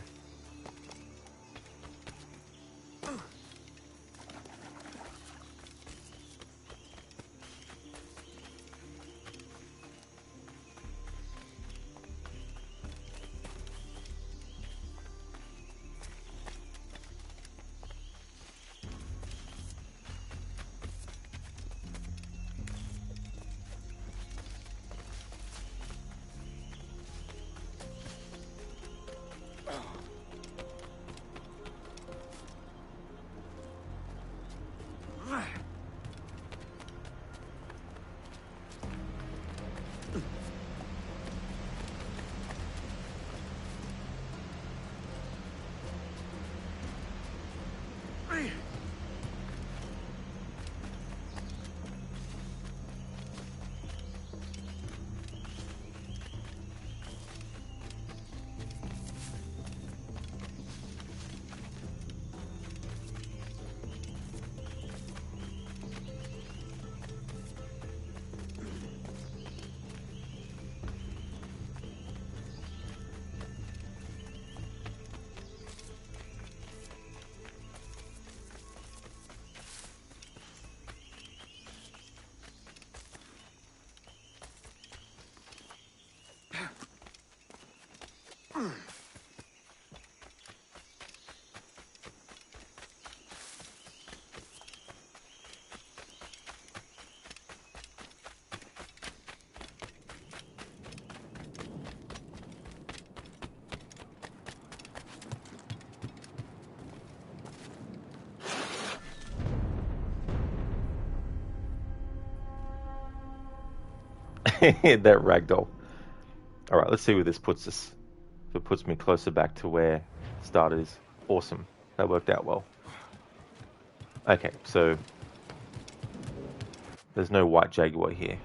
That ragdoll. Alright, let's see where this puts us. If it puts me closer back to where the start is. Awesome. That worked out well. Okay, so there's no white jaguar here.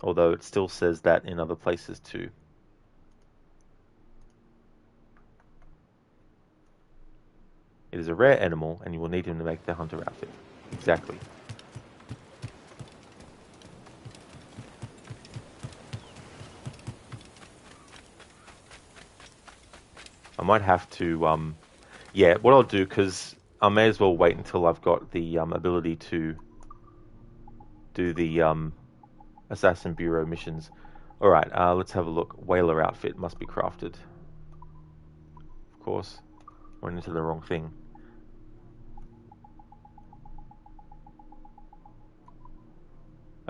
Although it still says that in other places too. It is a rare animal, and you will need him to make the hunter outfit. Exactly. I might have to, yeah, what I'll do, because I may as well wait until I've got the ability to do the Assassin Bureau missions. Alright, let's have a look. Whaler outfit must be crafted. Of course. Went into the wrong thing.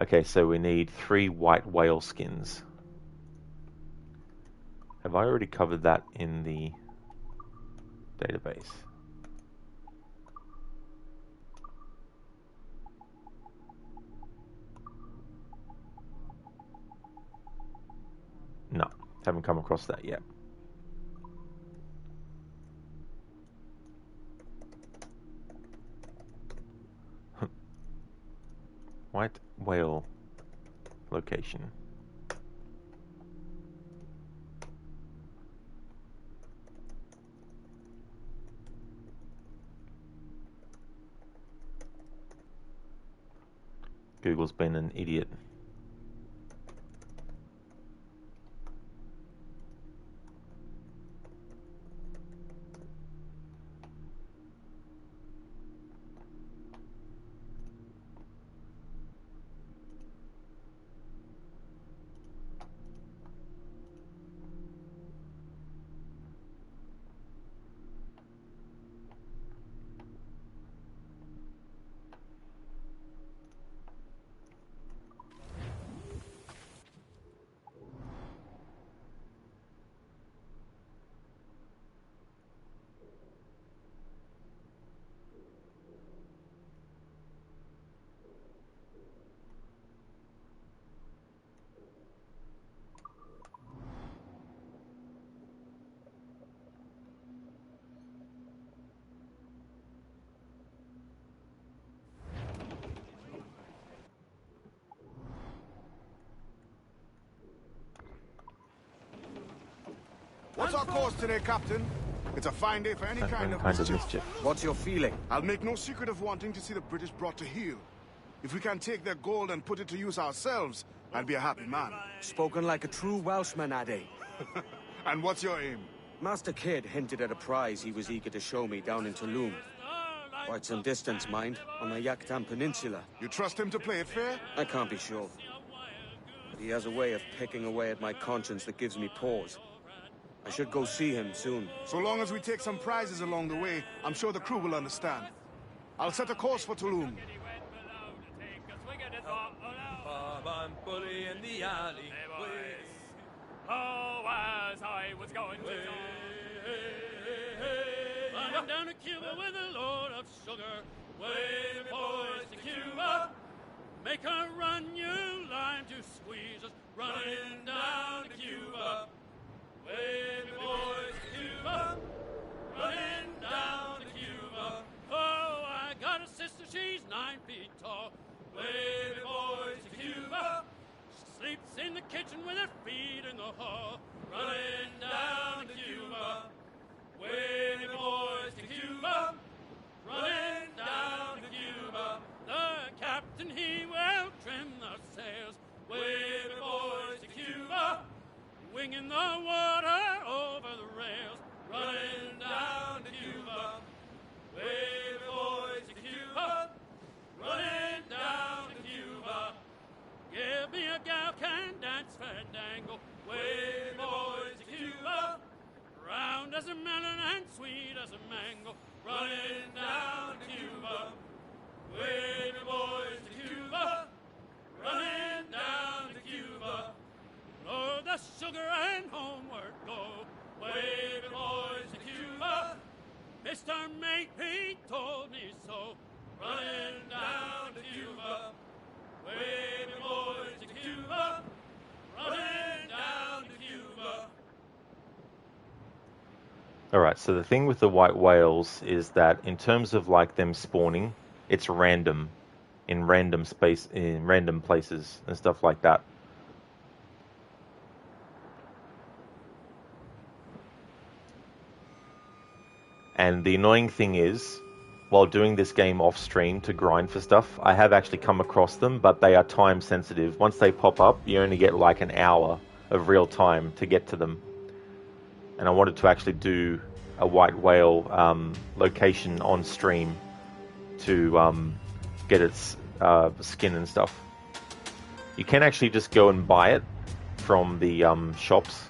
Okay, so we need 3 white whale skins. Have I already covered that in the database? No, haven't come across that yet. White whale location. Google's been an idiot. What's our course today, Captain? It's a fine day for any kind of mischief. What's your feeling? I'll make no secret of wanting to see the British brought to heel. If we can take their gold and put it to use ourselves, I'll be a happy man. Spoken like a true Welshman, Addy. And what's your aim? Master Kidd hinted at a prize he was eager to show me down in Tulum. Quite some distance, mind, on the Yaktan Peninsula. You trust him to play it fair? I can't be sure. But he has a way of picking away at my conscience that gives me pause. I should go see him soon. So long as we take some prizes along the way, I'm sure the crew will understand. I'll set a course for Tulum. In the alley. Oh, as I was going to running down to Cuba with a load of sugar. Way boys to Cuba. Make her run, you lime to squeeze us. Running down to Cuba. Way boys to Cuba. Running down to Cuba. Oh, I got a sister, she's 9 feet tall. Way boys to Cuba. She sleeps in the kitchen with her feet in the hall. Running down to Cuba. Way boys to Cuba. Running down to Cuba. The captain, he will trim the sails. Way boys to Cuba. Winging the water over the rails. Running down to Cuba. Way boys to Cuba. Running down to Cuba. Give me a gal can dance fandango. Way boys to Cuba. Round as a melon and sweet as a mango. Running down to Cuba. Way boys to Cuba. Running down to Cuba. Load the sugar and homeward go. Way boys to Cuba. Mr. Makepeace told me so. Running down to Cuba. Way boys to Cuba. Running down to Cuba. Alright, so the thing with the white whales is that in terms of like them spawning, it's random in random space, in random places and stuff like that. And the annoying thing is, while doing this game off stream to grind for stuff, I have actually come across them, but they are time sensitive. Once they pop up, you only get like an hour of real time to get to them. And I wanted to actually do a white whale location on stream to get its skin and stuff. You can actually just go and buy it from the shops,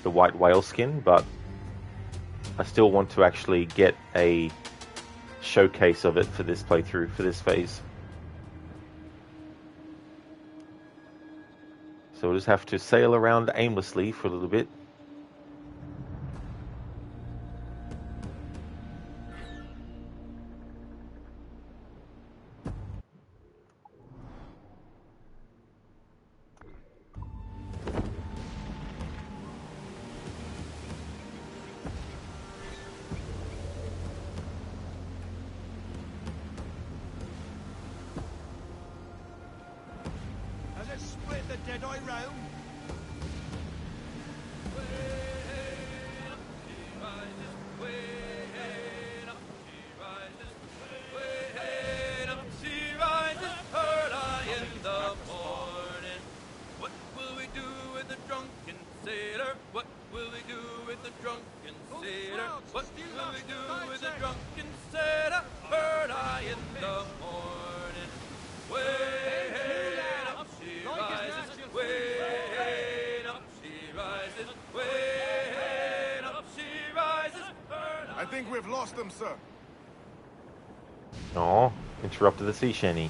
the white whale skin, but I still want to actually get a showcase of it for this playthrough, for this phase. So we'll just have to sail around aimlessly for a little bit. I think we've lost them, sir. Oh, interrupted the sea shanty.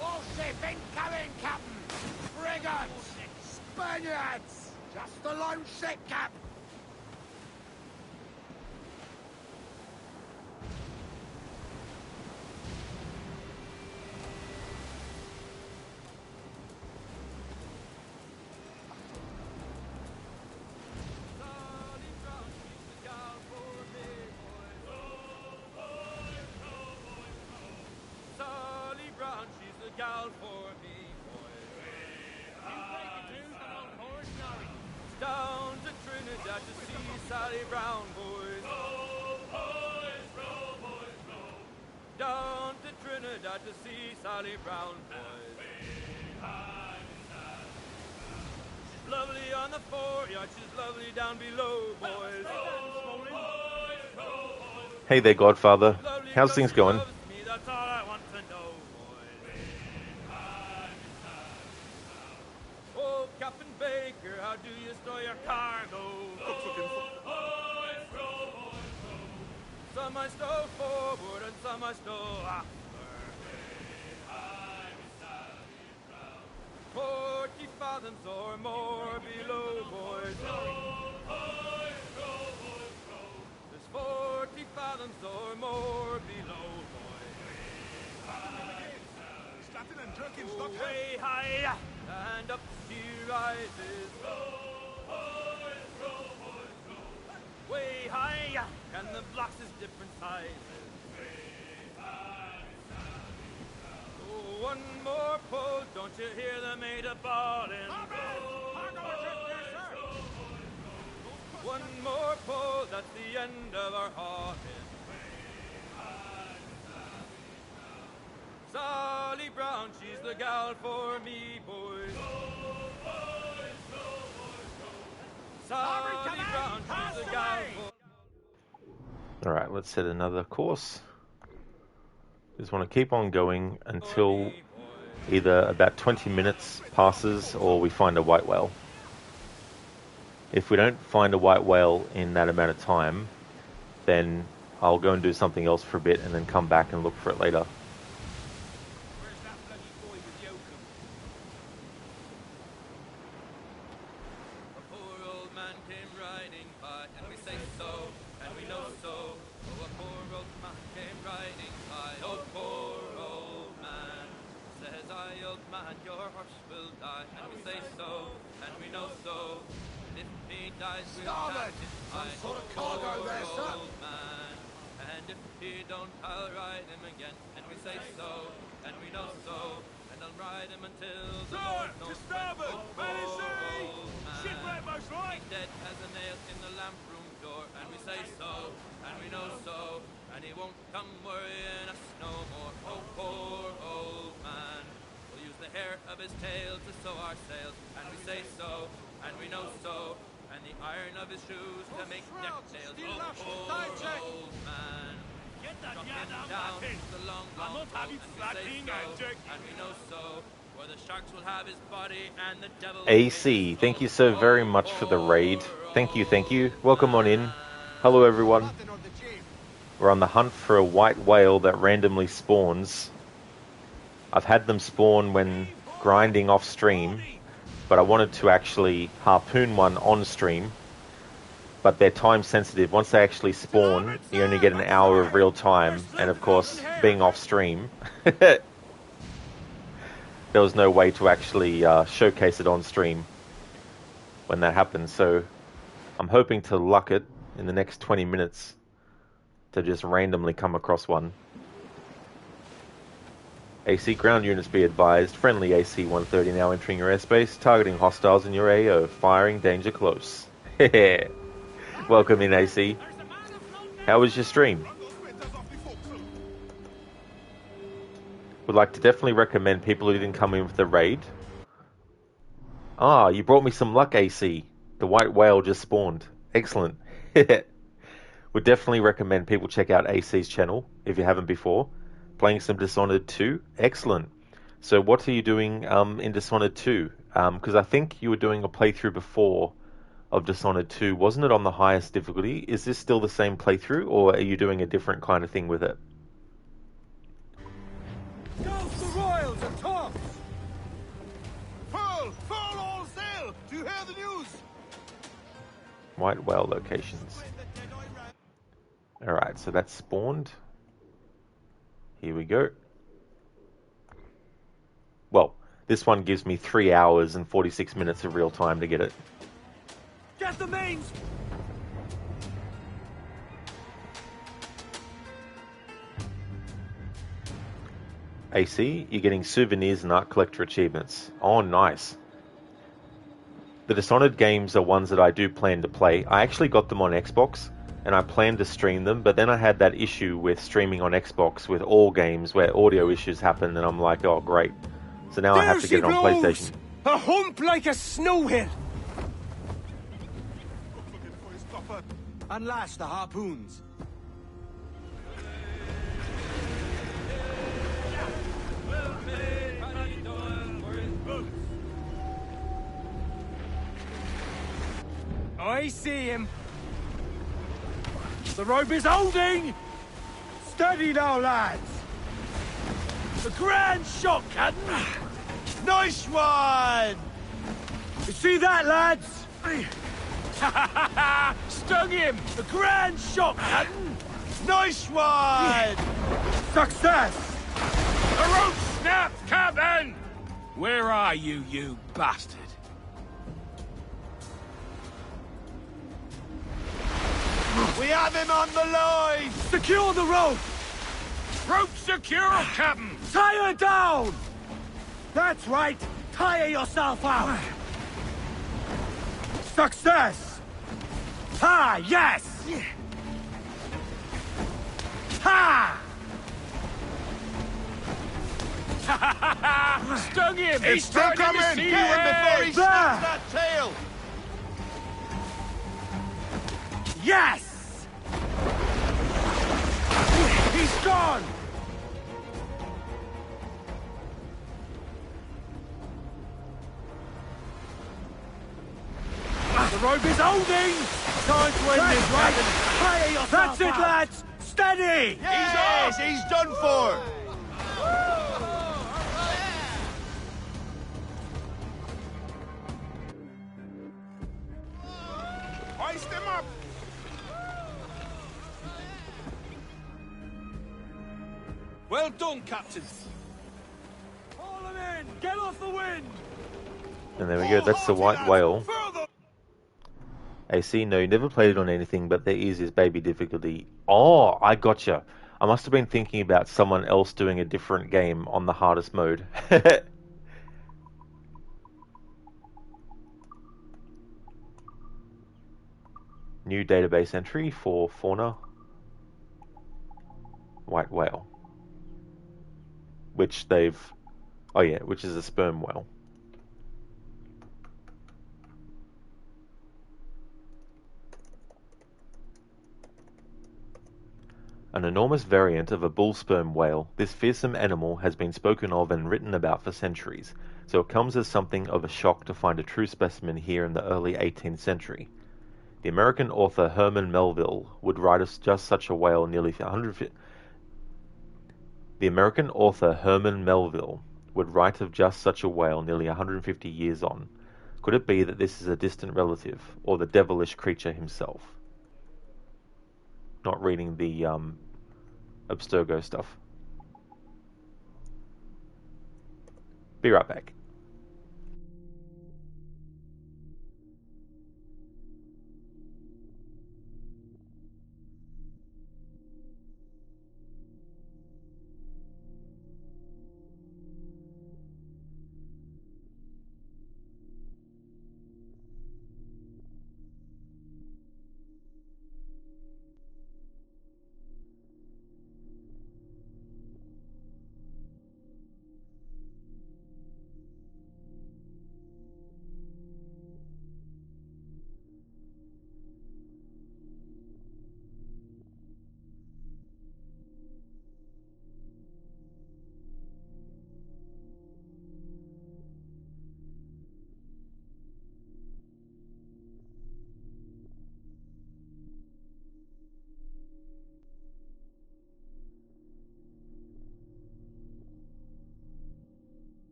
Warship incoming, Captain! Frigates! Spaniards! Just a lone ship, Cap! gal for me, boys. Down to Trinidad to see Sally Brown, boys. Row, boys, row, boys, row. Down to Trinidad to see Sally Brown, boys. She's lovely on the foreyard, she's lovely down below, boys. Hey there, Godfather. How's things going? That's all I want to know, boys. Oh, Captain Baker, how do you store your cargo? Some I stow forward and some I stow after. 40 fathoms or more below, boys. There's 40 fathoms or more below, boys. Slapping and jerking, Oh, way high and up she rises. Way high and the blocks is different sizes. Oh, one more pull, don't you hear the mate a bawling? One more pull, that's the end of our hauling. Sally Brown, she's the gal for me, boys. Sally Brown, she's the gal for... Alright, let's set another course. Just want to keep on going until either about 20 minutes passes or we find a white whale. If we don't find a white whale in that amount of time, then I'll go and do something else for a bit and then come back and look for it later. Where's that bloody boy with Yoakum? A poor old man came riding by, and we say so, and we know so. Oh, a poor old man came riding by. Oh, poor old man. Says I, old man, your horse will die. And we say so, and we know so. And if he dies, we'll Starboard! cast his Some eye. sort of Oh, cargo poor there, sir. old man. And if he don't, I'll ride him again. And we say so, and we know so. And I'll ride him until the Lord knows when. starboard! Oh, Man in poor sea! old man. Shipwreck most right! He's dead as a nail in the lamp room door, and we say so, and we know so, and he won't come worrying us no more. Oh, poor old man. We'll use the hair of his tail to sew our sails, and we say so, and we know so, and the iron of his shoes to make neck nails. Oh, poor old man. Drop him down the long, long boat, and we say so, and we know so, where the sharks will have his body and the devil will AC, take his thank you soul. so very much for the raid. Thank you, thank you. Welcome on in. Hello everyone. We're on the hunt for a white whale that randomly spawns. I've had them spawn when grinding off stream, but I wanted to actually harpoon one on stream. But they're time sensitive. Once they actually spawn, you only get an hour of real time, and of course, being off stream, there was no way to actually showcase it on stream when that happens. So I'm hoping to luck it in the next 20 minutes to just randomly come across one. AC ground units be advised. Friendly AC 130 now entering your airspace, targeting hostiles in your AO, firing danger close. Welcome in, AC. How was your stream? Would like to definitely recommend people who didn't come in with the raid. Ah, you brought me some luck, AC. The white whale just spawned. Excellent. Would definitely recommend people check out AC's channel if you haven't before. Playing some Dishonored 2. Excellent. So what are you doing in Dishonored 2? Because I think you were doing a playthrough before of Dishonored 2. Wasn't it on the highest difficulty? Is this still the same playthrough, or are you doing a different kind of thing with it? Go the Royals at tops! Furl! Furl all sail! Do you hear the news? White whale locations. Alright, so that's spawned. Here we go. Well, this one gives me 3 hours and 46 minutes of real time to get it. Get the mains! AC, you're getting souvenirs and art collector achievements. Oh, nice. The Dishonored games are ones that I do plan to play. I actually got them on Xbox, and I planned to stream them, but then I had that issue with streaming on Xbox with all games where audio issues happen, and I'm like, oh, great. So now I have to get it on PlayStation. A hump like a snow hill! And last, the harpoons. I see him. The rope is holding! Steady now, lads! The grand shot, Captain! Nice one! You see that, lads? Stung him! The grand shot, Captain! Nice one! Success! The rope snapped, Captain! Where are you, you bastard? We have him on the line! Secure the rope! Rope secure, Captain! Tie her down! That's right! Tire yourself out! Success! Ha! Yes! Ha! Stung him! He's still coming! Get him before he snaps that tail! Yes! He's gone! The rope is holding! Time to end this, right? Tire yourself That's it, lads! Steady! Yes, he's done for! Hoist him up! Well done, Captain. Haul him in! Get off the wind! And there we go, that's the white whale. AC, no, you never played it on anything, but there is baby difficulty. Oh, I gotcha. I must have been thinking about someone else doing a different game on the hardest mode. New database entry for fauna. White whale. Which they've... Oh yeah, which is a sperm whale. An enormous variant of a bull sperm whale, this fearsome animal has been spoken of and written about for centuries, so it comes as something of a shock to find a true specimen here in the early 18th century. The American author Herman Melville would write us just such a whale nearly 150... The American author Herman Melville would write of just such a whale nearly 150 years on. Could it be that this is a distant relative, or the devilish creature himself? Not reading the Abstergo stuff. Be right back.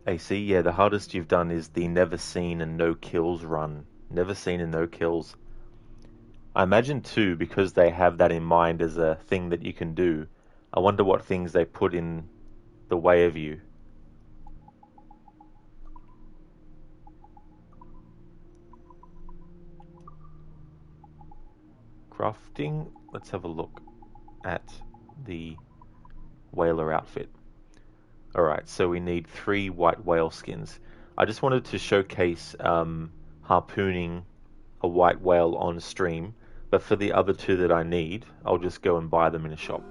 AC, yeah, the hardest you've done is the never seen and no kills run. Never seen and no kills. I imagine too, because they have that in mind as a thing that you can do, I wonder what things they put in the way of you. Crafting. Let's have a look at the whaler outfit. Alright, so we need 3 white whale skins. I just wanted to showcase harpooning a white whale on stream, but for the other 2 that I need, I'll just go and buy them in a shop.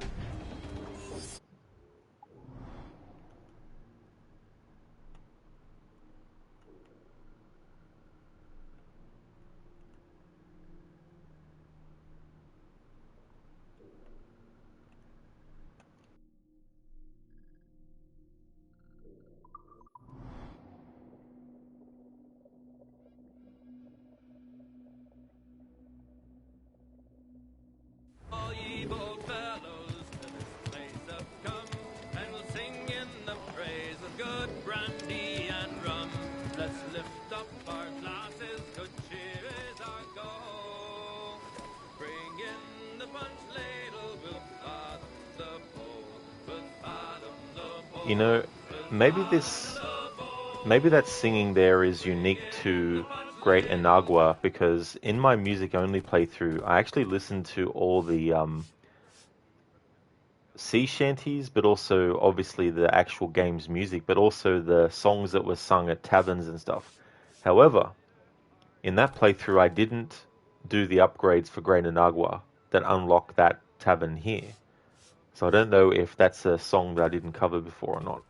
All ye bold fellows to this place have come, and we'll sing in the praise of good brandy and rum. Let's lift up our glasses, good cheer is our goal. Bring in the punch ladle, we'll fathom the pole, we'll fathom the pole. You know, maybe that singing there is unique to Great Inagua, because in my music only playthrough, I actually listened to all the sea shanties, but also obviously the actual game's music, but also the songs that were sung at taverns and stuff. However, in that playthrough, I didn't do the upgrades for Great Inagua that unlock that tavern here. So I don't know if that's a song that I didn't cover before or not.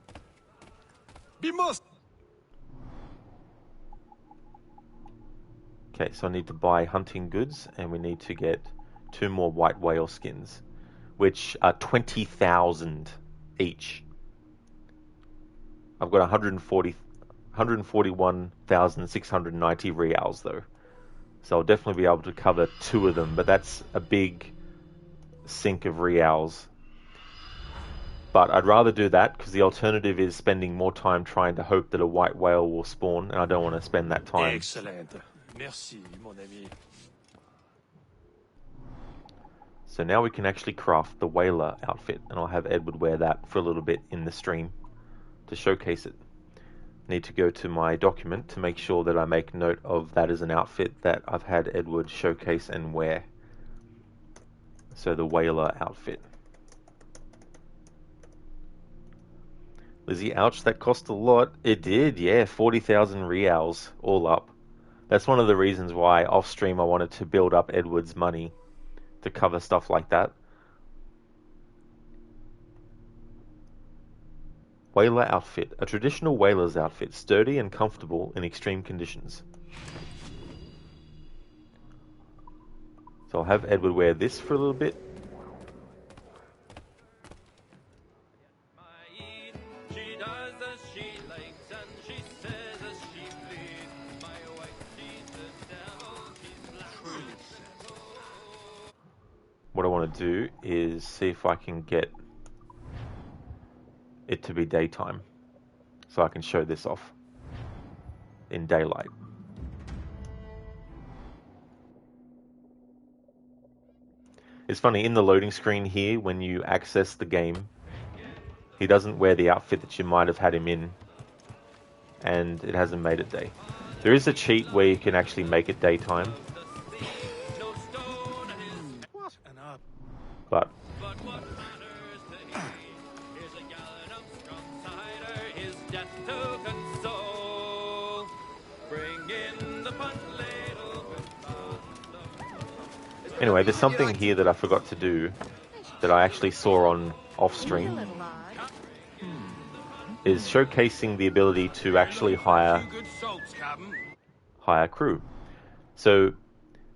Okay, so I need to buy hunting goods, and we need to get 2 more white whale skins, which are 20,000 each. I've got 141,690 reals though, so I'll definitely be able to cover 2 of them, but that's a big sink of reals. But I'd rather do that, because the alternative is spending more time trying to hope that a white whale will spawn, and I don't want to spend that time. Excellent. Merci, mon ami. So now we can actually craft the whaler outfit, and I'll have Edward wear that for a little bit in the stream to showcase it. Need to go to my document to make sure that I make note of that as an outfit that I've had Edward showcase and wear. So the whaler outfit. Lizzie, ouch, that cost a lot. It did, yeah, 40,000 reals all up. That's one of the reasons why off stream I wanted to build up Edward's money to cover stuff like that. Whaler outfit. A traditional whaler's outfit, sturdy and comfortable in extreme conditions. So I'll have Edward wear this for a little bit. She does as she likes and she says as she please. My wife, she's the devil, she's black. What I want to do is see if I can get it to be daytime, so I can show this off in daylight. It's funny, in the loading screen here, when you access the game, he doesn't wear the outfit that you might have had him in, and it hasn't made it day. There is a cheat where you can actually make it daytime, but But what matters to he is a gallon of strong cider, his death to console. Bring in the punch ladle with anyway, there's something here that I forgot to do that I actually saw on off stream, is showcasing the ability to actually hire crew. So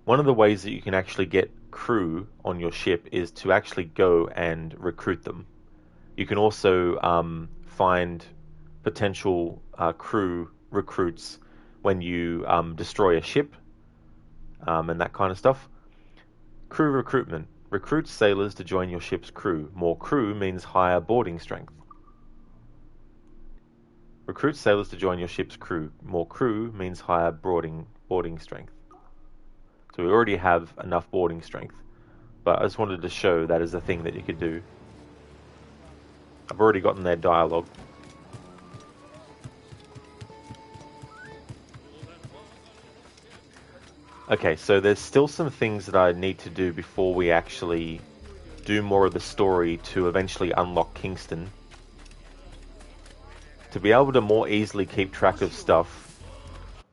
one of the ways that you can actually get crew on your ship is to actually go and recruit them. You can also find potential crew recruits when you destroy a ship and that kind of stuff. Crew recruitment. Recruit sailors to join your ship's crew. More crew means higher boarding strength. Recruit sailors to join your ship's crew. More crew means higher boarding strength. So we already have enough boarding strength, but I just wanted to show that as a thing that you could do. I've already gotten their dialogue. Okay, so there's still some things that I need to do before we actually do more of the story to eventually unlock Kingston. To be able to more easily keep track of stuff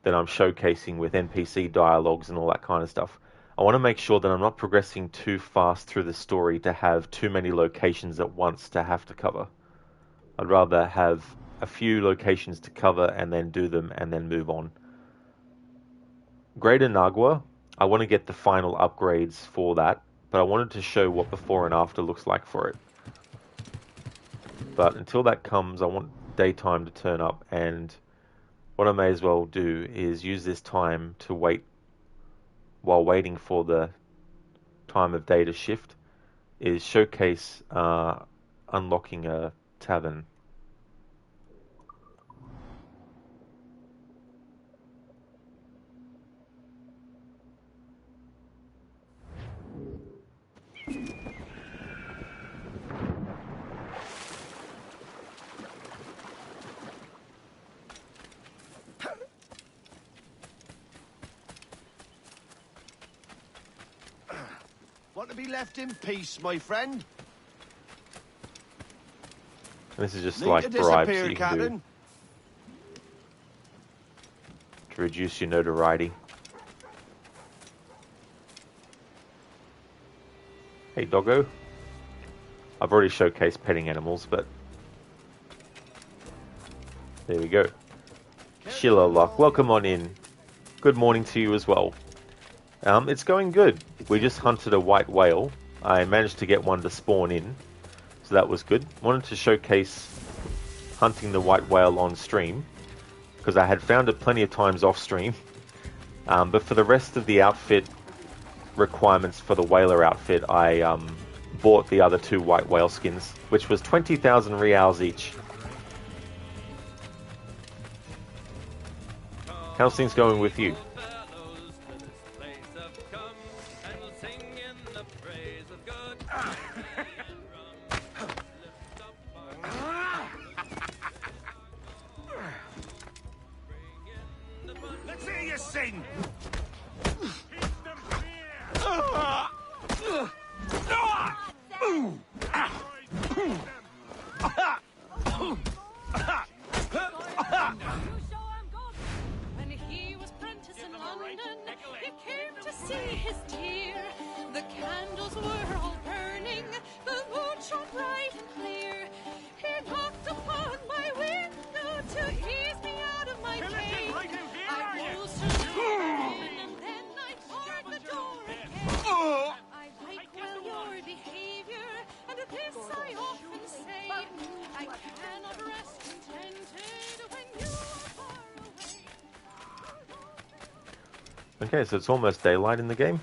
that I'm showcasing with NPC dialogues and all that kind of stuff, I want to make sure that I'm not progressing too fast through the story to have too many locations at once to have to cover. I'd rather have a few locations to cover and then do them and then move on. Greater Nagua, I want to get the final upgrades for that, but I wanted to show what before and after looks like for it. But until that comes, I want daytime to turn up, and what I may as well do is use this time to wait, while waiting for the time of day to shift, is showcase unlocking a tavern. Want to be left in peace, my friend? This is just Need like to bribes disappear, that you can do Captain. to reduce your notoriety. Hey, doggo. I've already showcased petting animals, but there we go. Sheila Locke, welcome on in. Good morning to you as well. It's going good. We just hunted a white whale. I managed to get one to spawn in, so that was good. Wanted to showcase hunting the white whale on stream, because I had found it plenty of times off stream. But for the rest of the outfit requirements for the whaler outfit, I bought the other 2 white whale skins, which was 20,000 reals each. How's things going with you? Let's hear you sing! When he was prentice in London, he came to see his dear. The candles were all burning, the moon shone bright and clear. He knocked upon my window to ease me out of my pain. I rose to let him in, and then I barred the door again. I like well your behavior, and this I often say. I cannot rest contented when you are far away. Okay, so it's almost daylight in the game.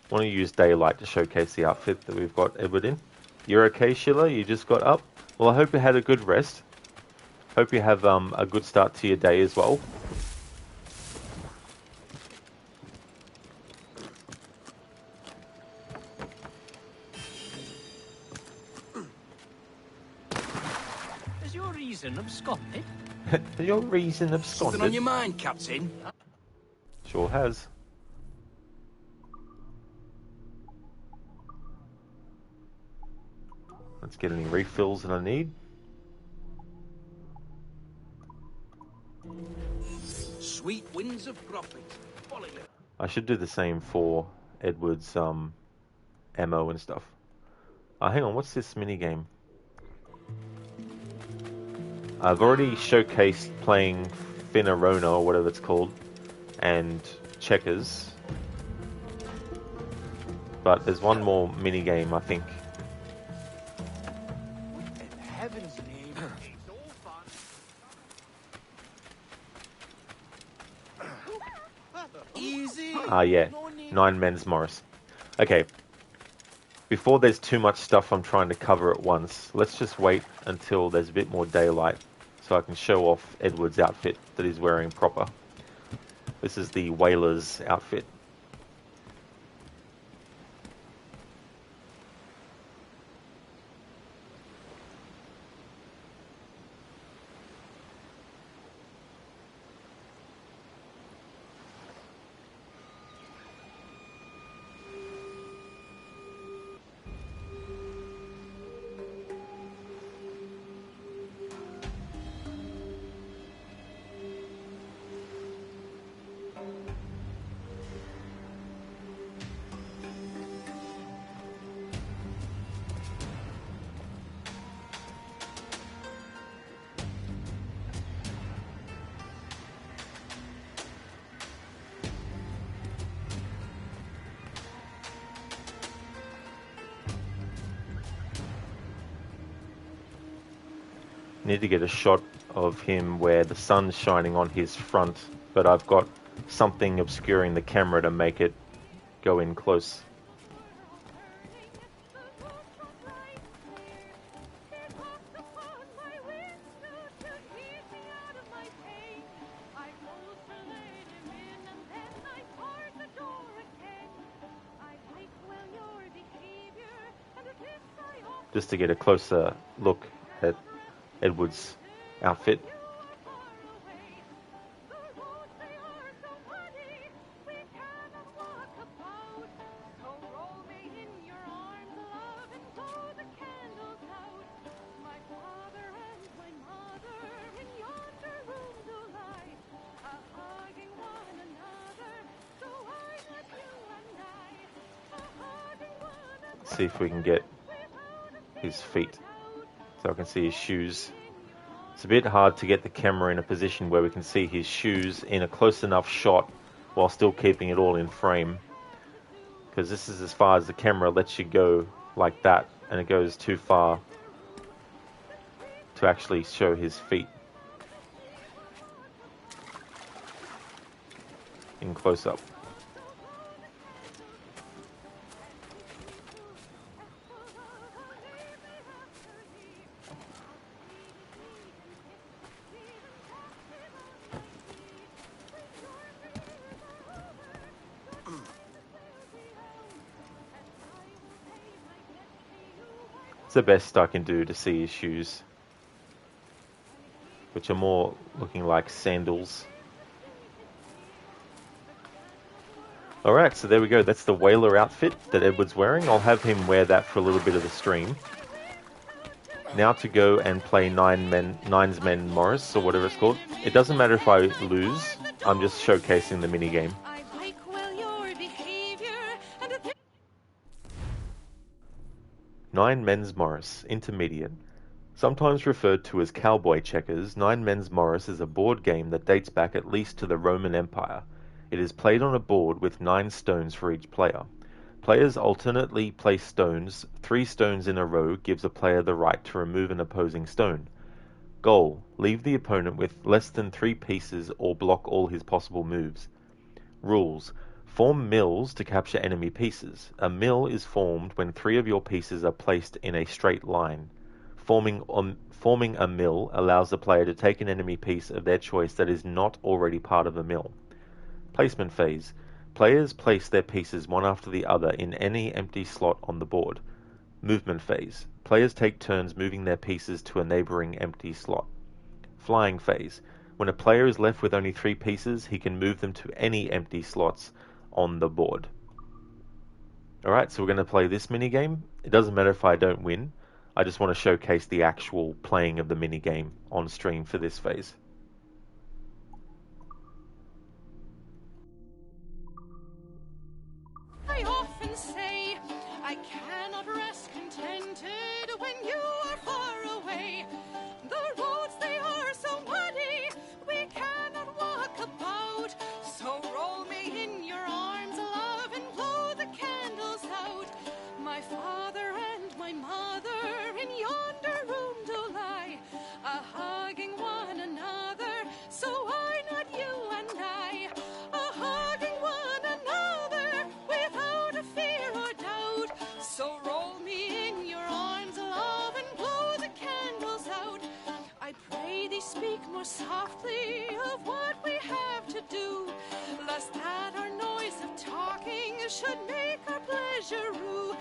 Want to use daylight to showcase the outfit that we've got Edward in. You're okay, Sheila? You just got up? Well, I hope you had a good rest. Hope you have a good start to your day as well. Has your reason absconded? Your reason absconded? Something on your mind, Captain? Sure has. Let's get any refills that I need. Sweet winds of profit. Follow you. I should do the same for Edward's ammo and stuff. Hang on, what's this minigame? I've already showcased playing Finarona or whatever it's called, and checkers. But there's one more minigame, I think. In heaven's name, it's all fun. Easy. Yeah, 9 Men's Morris. Okay, before there's too much stuff I'm trying to cover at once, let's just wait until there's a bit more daylight so I can show off Edward's outfit that he's wearing proper. This is the whaler's outfit. Need to get a shot of him where the sun's shining on his front, but I've got something obscuring the camera to make it go in close. Just to get a closer look at Edward's outfit. See if we can get his feet so I can see his shoes. It's a bit hard to get the camera in a position where we can see his shoes in a close enough shot while still keeping it all in frame, because this is as far as the camera lets you go like that, and it goes too far to actually show his feet in close up. It's the best I can do to see his shoes, which are more looking like sandals. Alright, so there we go. That's the whaler outfit that Edward's wearing. I'll have him wear that for a little bit of the stream. Now to go and play Nines Men Morris, or whatever it's called. It doesn't matter if I lose, I'm just showcasing the minigame. Nine Men's Morris, Intermediate. Sometimes referred to as cowboy checkers, Nine Men's Morris is a board game that dates back at least to the Roman Empire. It is played on a board with 9 stones for each player. Players alternately place stones. 3 stones in a row gives a player the right to remove an opposing stone. Goal: leave the opponent with less than 3 pieces or block all his possible moves. Rules: form mills to capture enemy pieces. A mill is formed when 3 of your pieces are placed in a straight line. Forming a mill allows the player to take an enemy piece of their choice that is not already part of the mill. Placement phase. Players place their pieces one after the other in any empty slot on the board. Movement phase. Players take turns moving their pieces to a neighboring empty slot. Flying phase. When a player is left with only 3 pieces, he can move them to any empty slots on the board. Alright, so we're going to play this minigame. It doesn't matter if I don't win. I just want to showcase the actual playing of the minigame on stream for this phase. I often say I cannot rest contented when you are far away. The roads, they are so muddy, we cannot walk about. So roll me in your arms, love, and blow the candles out. My father and my mother in yonder room do lie, a-hugging one another, so why not you and I? A-hugging one another without a fear or doubt. So roll me in your arms, love, and blow the candles out. I pray thee speak more softly of what we have to do, lest that our noise of talking should make our pleasure rue.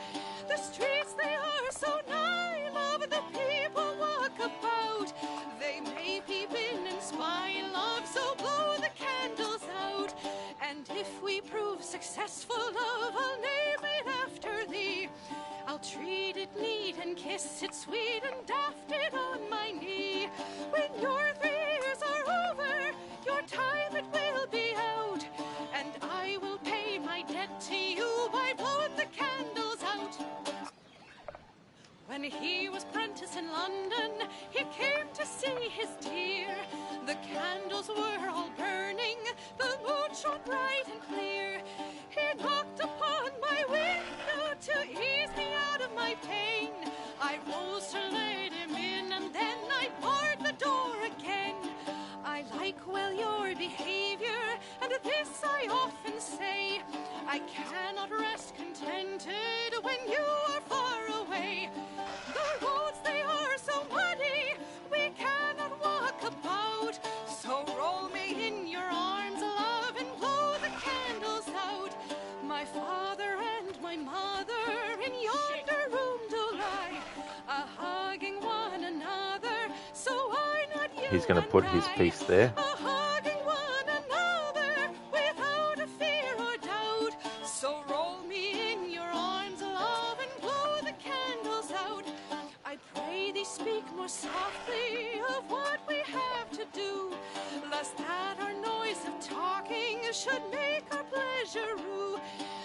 The streets, they are so nigh, love, the people walk about. They may peep in and spy, love, so blow the candles out. And if we prove successful, love, I'll name it after thee. I'll treat it neat and kiss it sweet and daft it on my knee. When your 3 years are over, your time it will be out, and I will pay my debt to you by blowing the candles out. When he was prentice in London, he came to see his dear. The candles were all burning, the moon shone bright and clear. He knocked upon my window to ease me out of my pain. I rose to let him in, and then I poured he's going to put his piece there. Hugging one another without a fear or doubt. So roll me in your arms, love, and blow the candles out. I pray thee speak more softly of what we have to do, lest that our noise of talking should make our pleasure rue.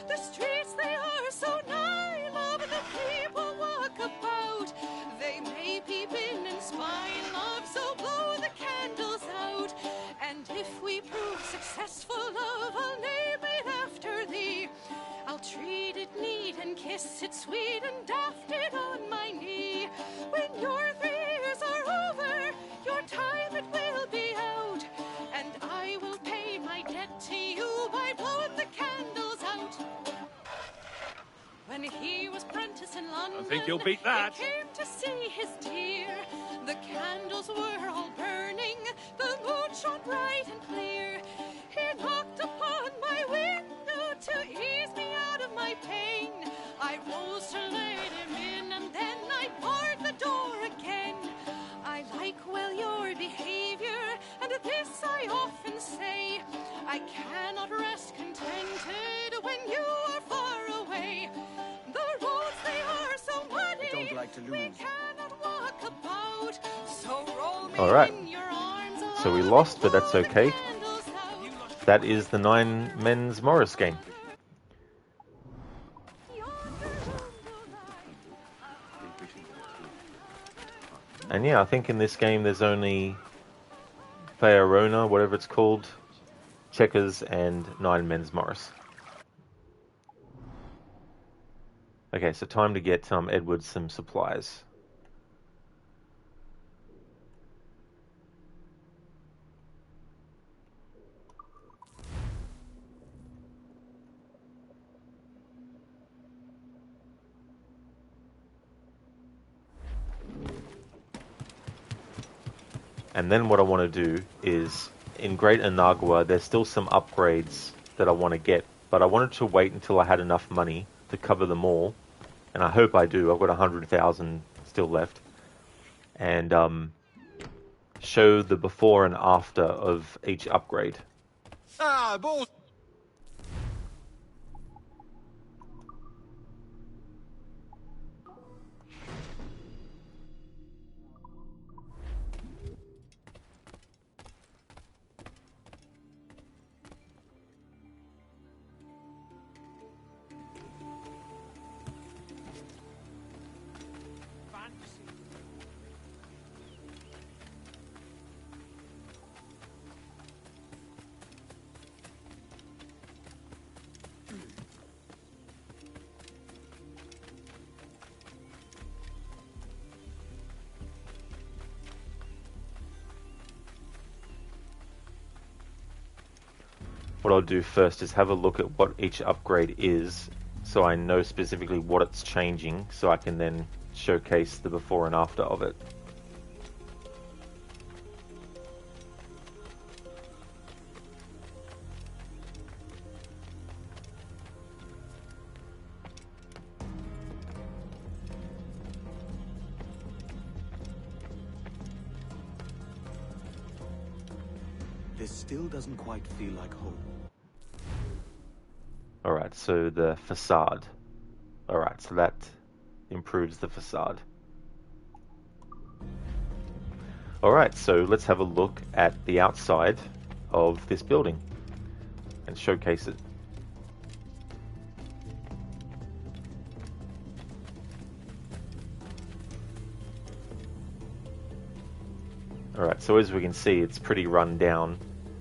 The streets, they are so nigh, love, the people walk about. They may peep in and spy, love, so blow the candles out. And if we prove successful, love, I'll name it after thee. I'll treat it neat and kiss it sweet and daft it on my knee. When your 3 years are over, your time it will be out, and I will pay my debt to you by blowing the candles out. When he was prentice in London, I think you'll beat that. He came to see his dear. The candles were all burning, the moon shone bright and clear. He knocked upon my window to ease me out of my pain. I rose to let him in, and then I barred the door again. I like well your behavior, and this I often say. I cannot rest contented when you are far away. The roads, they are so muddy, I don't like to lose. we cannot walk about. So roll me All right. in your arms, So we love, lost, but blow that's the okay. candles out. That is the 9 men's Morris game. And yeah, I think in this game there's only Faerona, whatever it's called, checkers, and 9 men's Morris. Okay, so time to get Edward some supplies. And then what I want to do is, in Great Inagua, there's still some upgrades that I want to get, but I wanted to wait until I had enough money to cover them all, and I hope I do. I've got 100,000 still left, and show the before and after of each upgrade. Ah, balls. What I'll do first is have a look at what each upgrade is, so I know specifically what it's changing, so I can then showcase the before and after of it. This still doesn't quite feel like home. Alright, so the facade. Alright, so that improves the facade. Alright, so let's have a look at the outside of this building and showcase it. Alright, so as we can see, it's pretty run down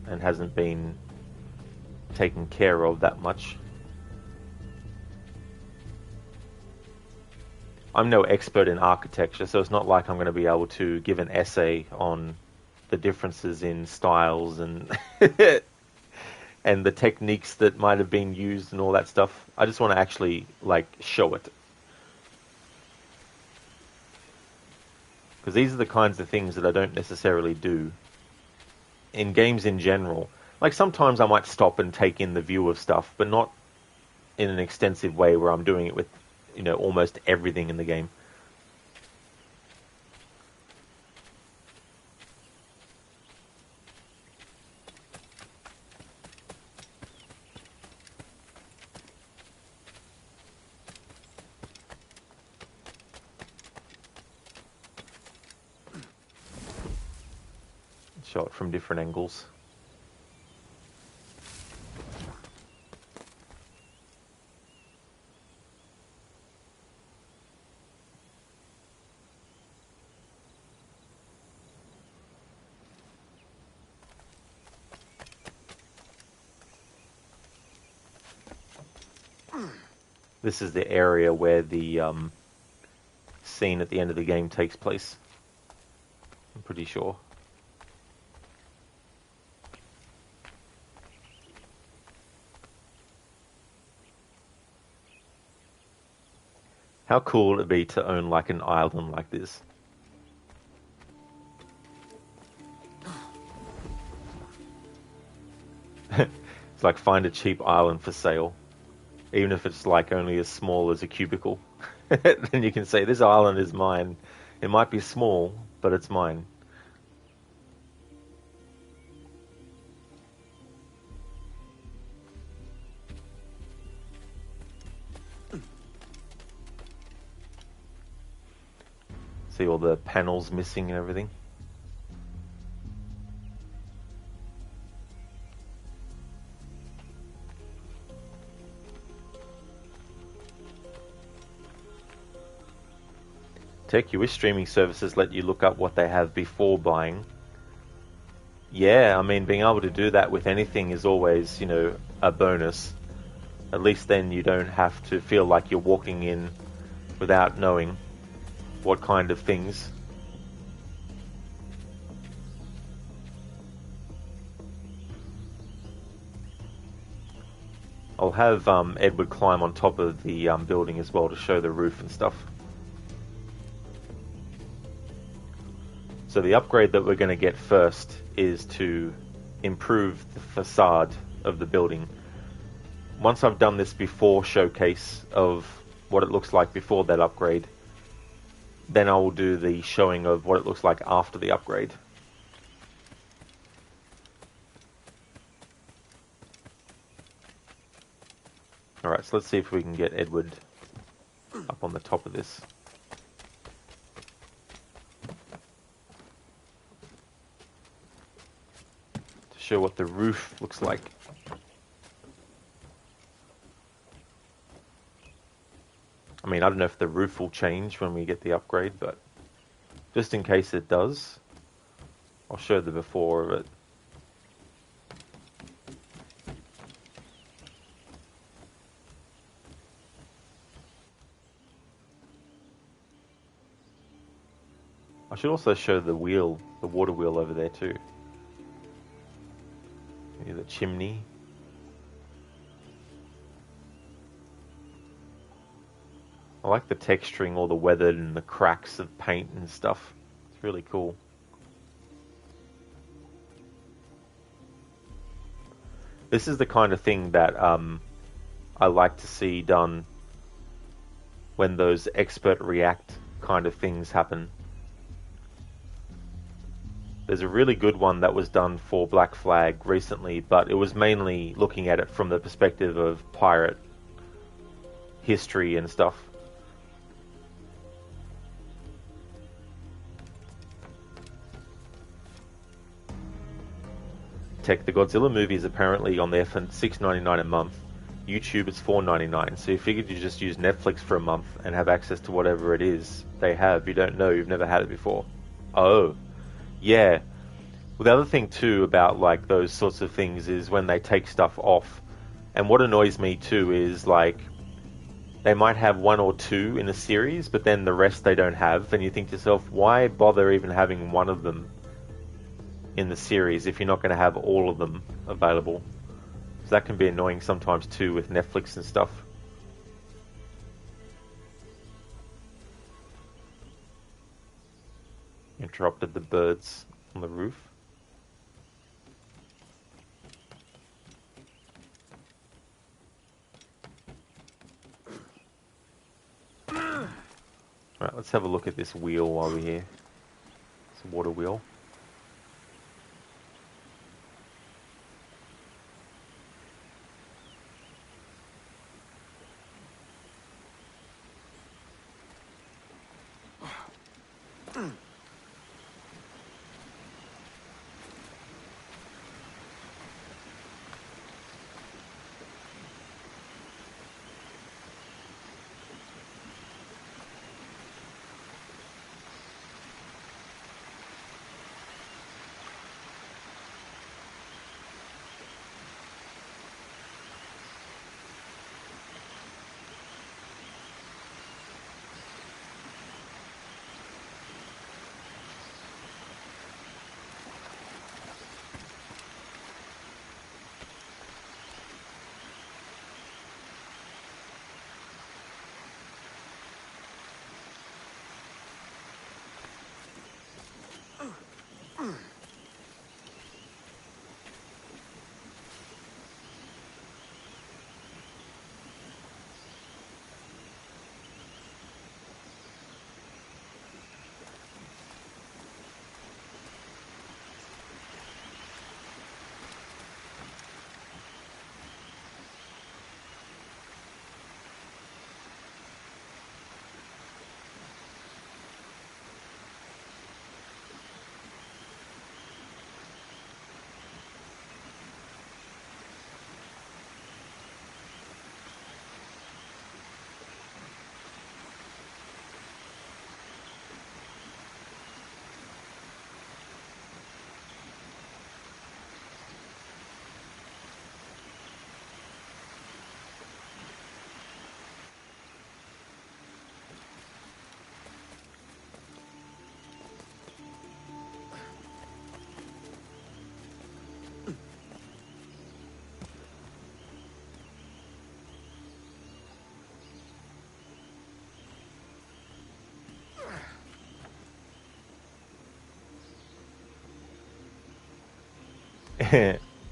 and hasn't been taken care of that much. I'm no expert in architecture, so it's not like I'm going to be able to give an essay on the differences in styles and and the techniques that might have been used and all that stuff. I just want to actually show it. Because these are the kinds of things that I don't necessarily do in games in general. Like, sometimes I might stop and take in the view of stuff, but not in an extensive way where I'm doing it with, almost everything in the game. show it from different angles. This is the area where the scene at the end of the game takes place. I'm pretty sure. How cool would it be to own like an island like this? It's like find a cheap island for sale. Even if it's like only as small as a cubicle. Then you can say, this island is mine. It might be small, but it's mine. See all the panels missing and everything. Tech, you wish streaming services let you look up what they have before buying. Yeah, I mean, being able to do that with anything is always, you know, a bonus. At least then you don't have to feel like you're walking in without knowing what kind of things. I'll have Edward climb on top of the building as well to show the roof and stuff. So the upgrade that we're going to get first is to improve the facade of the building. Once I've done this before showcase of what it looks like before that upgrade, then I will do the showing of what it looks like after the upgrade. Alright, so let's see if we can get Edward up on the top of this. Show what the roof looks like. I mean, I don't know if the roof will change when we get the upgrade, but just in case it does, I'll show the before of it. I should also show the wheel, the water wheel over there too. The chimney. I like the texturing, all the weathered and the cracks of paint and stuff. It's really cool. This is the kind of thing that I like to see done when those expert react kind of things happen. There's a really good one that was done for Black Flag recently, but it was mainly looking at it from the perspective of pirate history and stuff. Tech, the Godzilla movie is apparently on there for $6.99 a month. YouTube is $4.99, so you figured you just use Netflix for a month and have access to whatever it is they have. You don't know, you've never had it before. Oh. Yeah. Well, the other thing too about like those sorts of things is when they take stuff off. And what annoys me too is like they might have one or two in a series, but then the rest they don't have. And you think to yourself, why bother even having one of them in the series if you're not going to have all of them available? So that can be annoying sometimes too with Netflix and stuff. Interrupted the birds on the roof. Right, let's have a look at this wheel while we're here. It's a water wheel.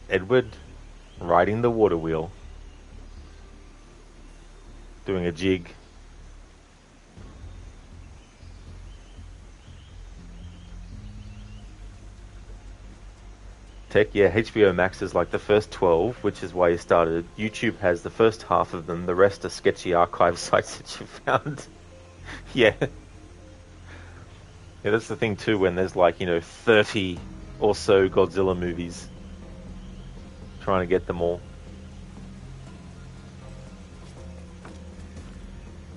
Edward riding the water wheel, doing a jig. Tech, yeah, HBO Max is like the first 12, which is why you started. YouTube has the first half of them, the rest are sketchy archive sites that you found. Yeah. Yeah, that's the thing too, when there's like, 30 or so Godzilla movies. Trying to get them all.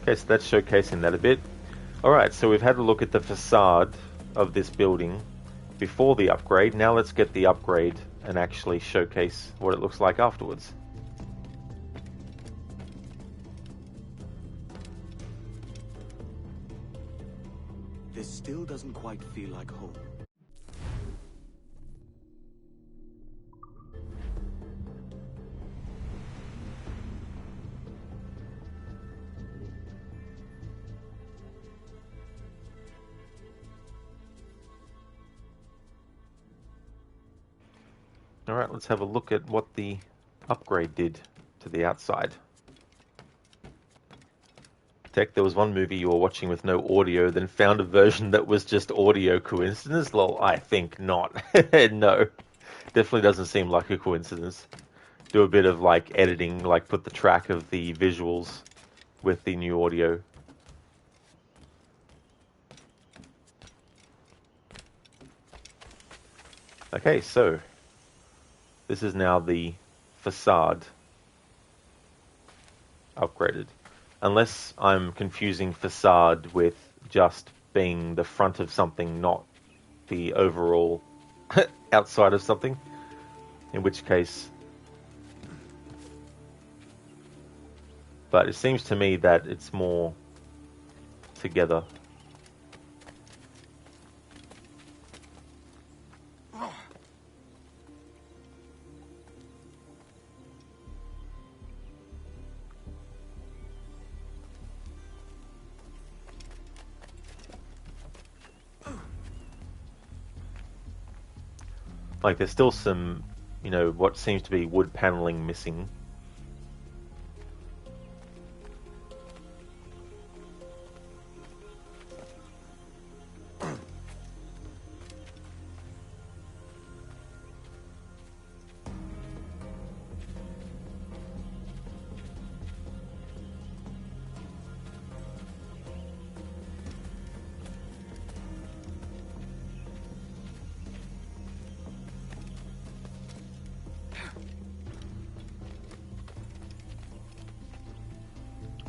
Okay, so that's showcasing that a bit. Alright, so we've had a look at the facade of this building before the upgrade. Now let's get the upgrade and actually showcase what it looks like afterwards. This still doesn't quite feel like home. Alright, let's have a look at what the upgrade did to the outside. Tech, there was one movie you were watching with no audio, then found a version that was just audio. Coincidence? Lol, I think not. No, definitely doesn't seem like a coincidence. Do a bit of like editing, like put the track of the visuals with the new audio. Okay, so this is now the facade upgraded. Unless I'm confusing facade with just being the front of something, not the overall outside of something. In which case... But it seems to me that it's more together. Like, there's still some, what seems to be wood paneling missing.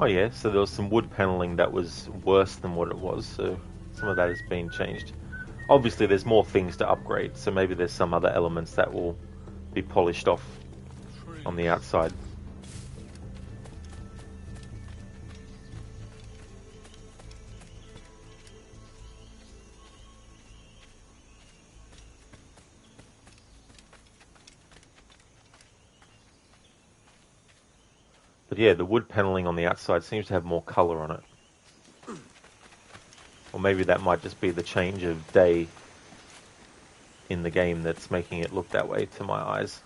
Oh yeah, so there was some wood paneling that was worse than what it was, so some of that has been changed. Obviously there's more things to upgrade, so maybe there's some other elements that will be polished off on the outside. But yeah, the wood paneling on the outside seems to have more colour on it. Or maybe that might just be the change of day in the game that's making it look that way to my eyes.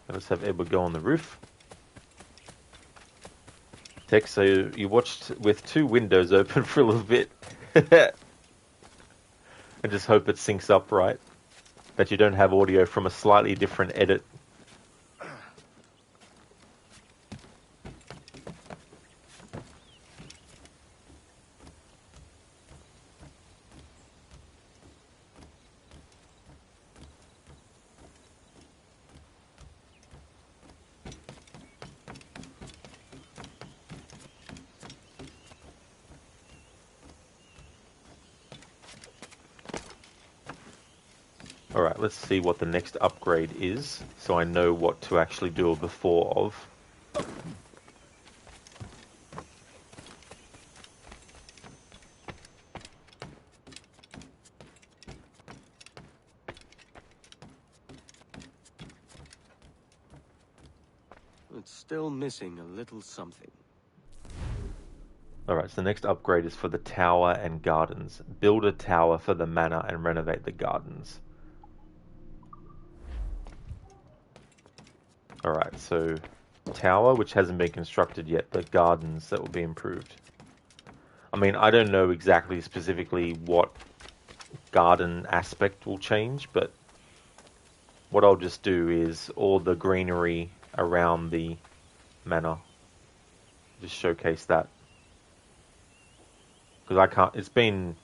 Let's have Edward go on the roof. Tech, so you watched with 2 windows open for a little bit. And just hope it syncs up right. That you don't have audio from a slightly different edit. Alright, let's see what the next upgrade is, so I know what to actually do a before of. It's still missing a little something. Alright, so the next upgrade is for the tower and gardens. Build a tower for the manor and renovate the gardens. Alright, so tower, which hasn't been constructed yet, but gardens that will be improved. I mean, I don't know exactly specifically what garden aspect will change, but what I'll just do is all the greenery around the manor. Just showcase that. Because I can't, it's been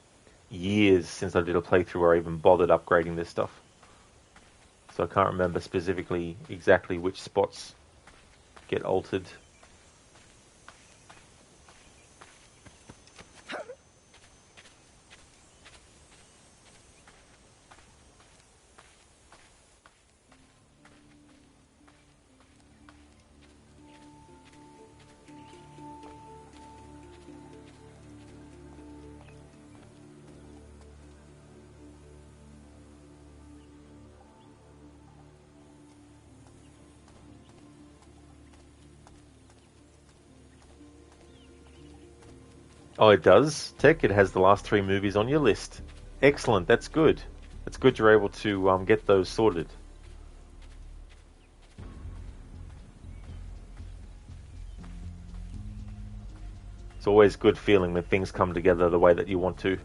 years since I did a playthrough where I even bothered upgrading this stuff. So I can't remember specifically exactly which spots get altered. Oh, it does, Tech. It has the last 3 movies on your list. Excellent. That's good. It's good you're able to get those sorted. It's always good feeling when things come together the way that you want to.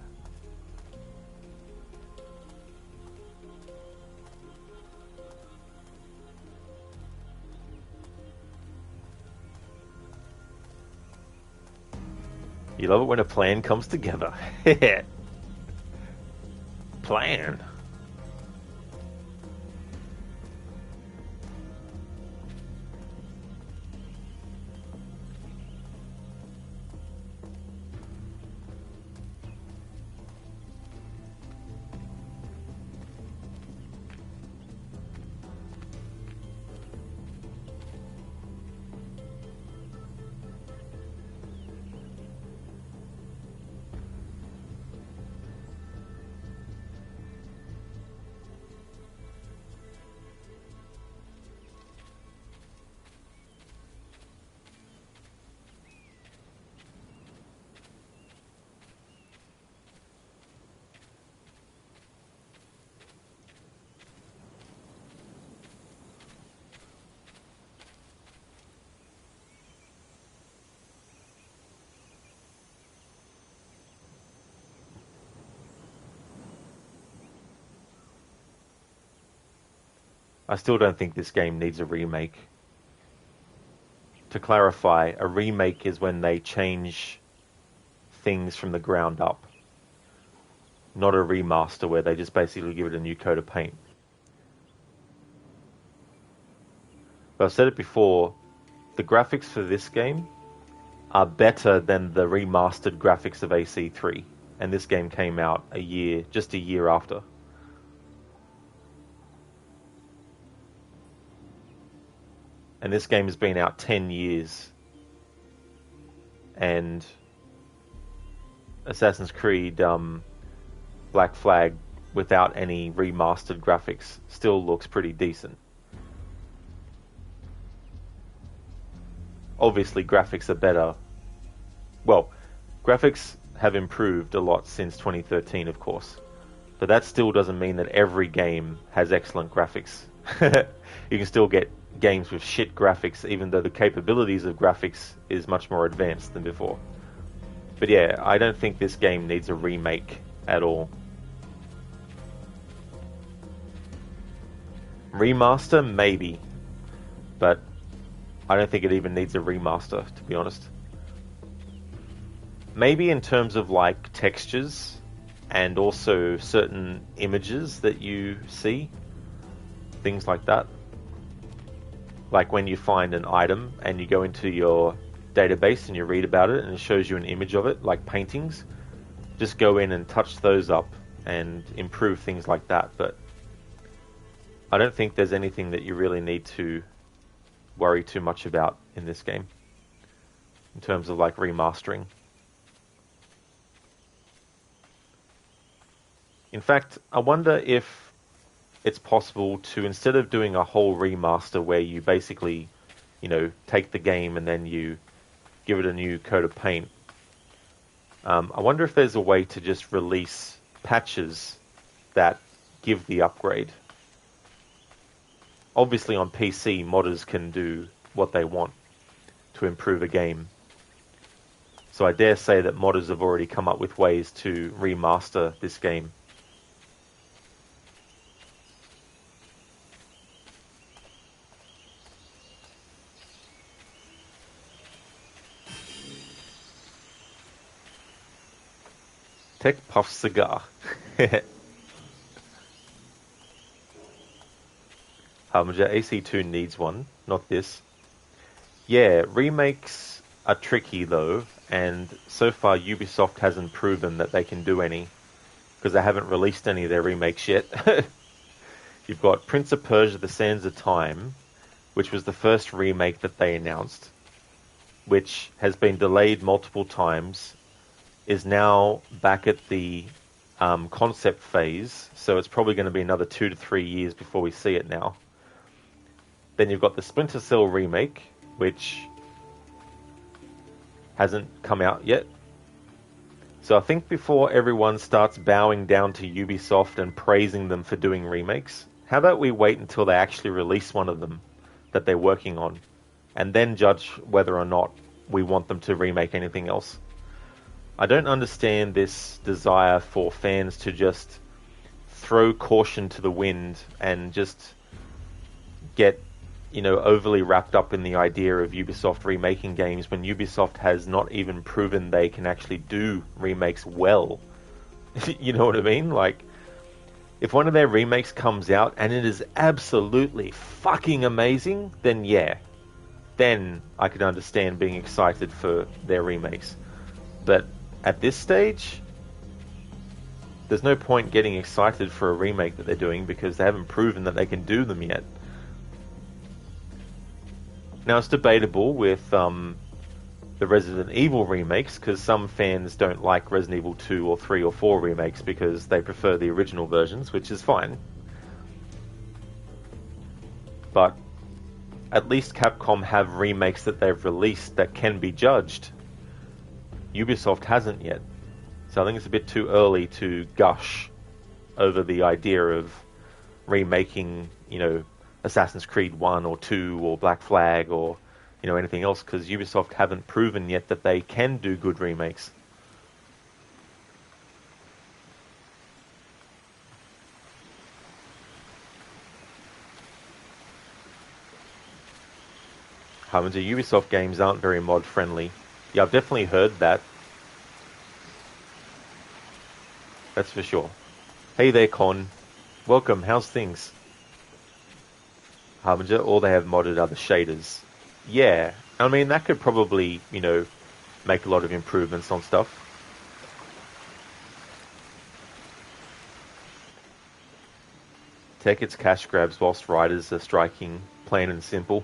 You love it when a plan comes together. Plan. I still don't think this game needs a remake. To clarify, a remake is when they change things from the ground up. Not a remaster where they just basically give it a new coat of paint. But I've said it before, the graphics for this game are better than the remastered graphics of AC3. And this game came out just a year after. And this game has been out 10 years. And Assassin's Creed Black Flag, without any remastered graphics, still looks pretty decent. Obviously, graphics are better. Well, graphics have improved a lot since 2013, of course. But that still doesn't mean that every game has excellent graphics. You can still get games with shit graphics, even though the capabilities of graphics is much more advanced than before. But yeah, I don't think this game needs a remake at all. Remaster, maybe. But I don't think it even needs a remaster, to be honest. Maybe in terms of like textures and also certain images that you see. Things like that. Like when you find an item and you go into your database and you read about it and it shows you an image of it, like paintings, just go in and touch those up and improve things like that. But I don't think there's anything that you really need to worry too much about in this game in terms of like remastering. In fact, I wonder if it's possible to, instead of doing a whole remaster where you basically, take the game and then you give it a new coat of paint, I wonder if there's a way to just release patches that give the upgrade. Obviously on PC, modders can do what they want to improve a game. So I dare say that modders have already come up with ways to remaster this game. Tech Puff Cigar. Harbinger, AC2 needs one, not this. Yeah, remakes are tricky though, and so far Ubisoft hasn't proven that they can do any, because they haven't released any of their remakes yet. You've got Prince of Persia: The Sands of Time, which was the first remake that they announced, which has been delayed multiple times, is now back at the concept phase, so it's probably going to be another 2 to 3 years before we see it now. Then you've got the Splinter Cell remake, which hasn't come out yet. So I think before everyone starts bowing down to Ubisoft and praising them for doing remakes, how about we wait until they actually release one of them that they're working on, and then judge whether or not we want them to remake anything else. I don't understand this desire for fans to just throw caution to the wind and just get, overly wrapped up in the idea of Ubisoft remaking games when Ubisoft has not even proven they can actually do remakes well. You know what I mean? Like, if one of their remakes comes out and it is absolutely fucking amazing, then yeah. Then I could understand being excited for their remakes. But at this stage, there's no point getting excited for a remake that they're doing because they haven't proven that they can do them yet. Now, it's debatable with the Resident Evil remakes, because some fans don't like Resident Evil 2 or 3 or 4 remakes because they prefer the original versions, which is fine. But at least Capcom have remakes that they've released that can be judged. Ubisoft hasn't yet. So I think it's a bit too early to gush over the idea of remaking, Assassin's Creed 1 or 2 or Black Flag or, anything else, because Ubisoft haven't proven yet that they can do good remakes. Harbinger, Ubisoft games aren't very mod friendly. Yeah, I've definitely heard that. That's for sure. Hey there, Con. Welcome, how's things? Harbinger, all they have modded are the shaders. Yeah, I mean, that could probably, make a lot of improvements on stuff. Tech, it's cash grabs whilst writers are striking, plain and simple.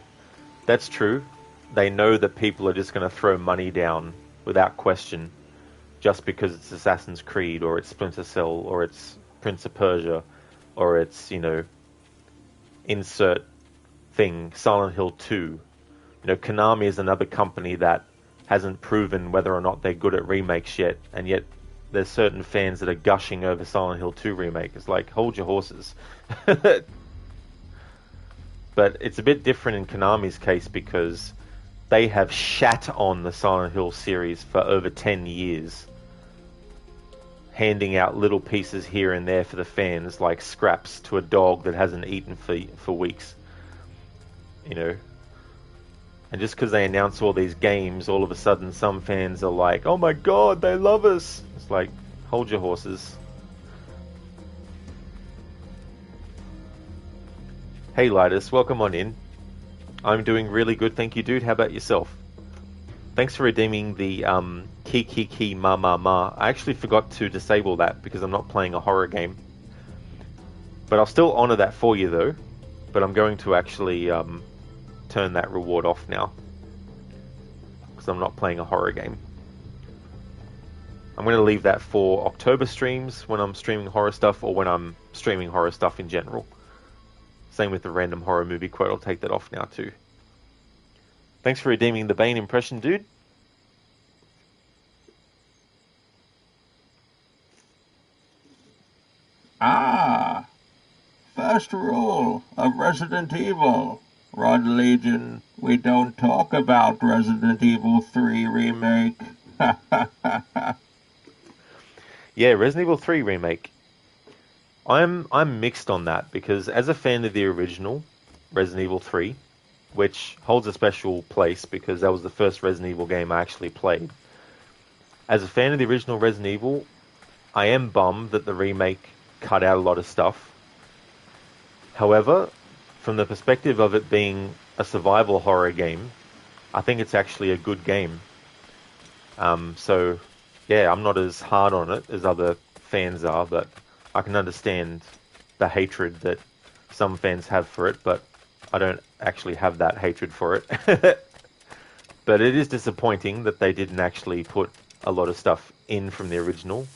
That's true. They know that people are just going to throw money down without question just because it's Assassin's Creed or it's Splinter Cell or it's Prince of Persia or it's, insert thing, Silent Hill 2. Konami is another company that hasn't proven whether or not they're good at remakes yet, and yet there's certain fans that are gushing over Silent Hill 2 remake. It's like, hold your horses. But it's a bit different in Konami's case because they have shat on the Silent Hill series for over 10 years, handing out little pieces here and there for the fans, like scraps to a dog that hasn't eaten for weeks. And just because they announce all these games, all of a sudden some fans are like, oh my god, they love us. It's like, hold your horses. Hey Lidus, welcome on in. I'm doing really good, thank you, dude. How about yourself? Thanks for redeeming the ki ma ma ma. I actually forgot to disable that because I'm not playing a horror game. But I'll still honor that for you though. But I'm going to actually turn that reward off now because I'm not playing a horror game. I'm going to leave that for October streams when I'm streaming horror stuff or when I'm streaming horror stuff in general. Same with the random horror movie quote, I'll take that off now too. Thanks for redeeming the Bane impression, dude. Ah, first rule of Resident Evil. Rod Legion, we don't talk about Resident Evil 3 Remake. Yeah, Resident Evil 3 Remake. I'm mixed on that because as a fan of the original Resident Evil 3, which holds a special place because that was the first Resident Evil game I actually played. As a fan of the original Resident Evil, I am bummed that the remake cut out a lot of stuff. However, from the perspective of it being a survival horror game, I think it's actually a good game. So, yeah, I'm not as hard on it as other fans are, but I can understand the hatred that some fans have for it, but I don't actually have that hatred for it. But it is disappointing that they didn't actually put a lot of stuff in from the original.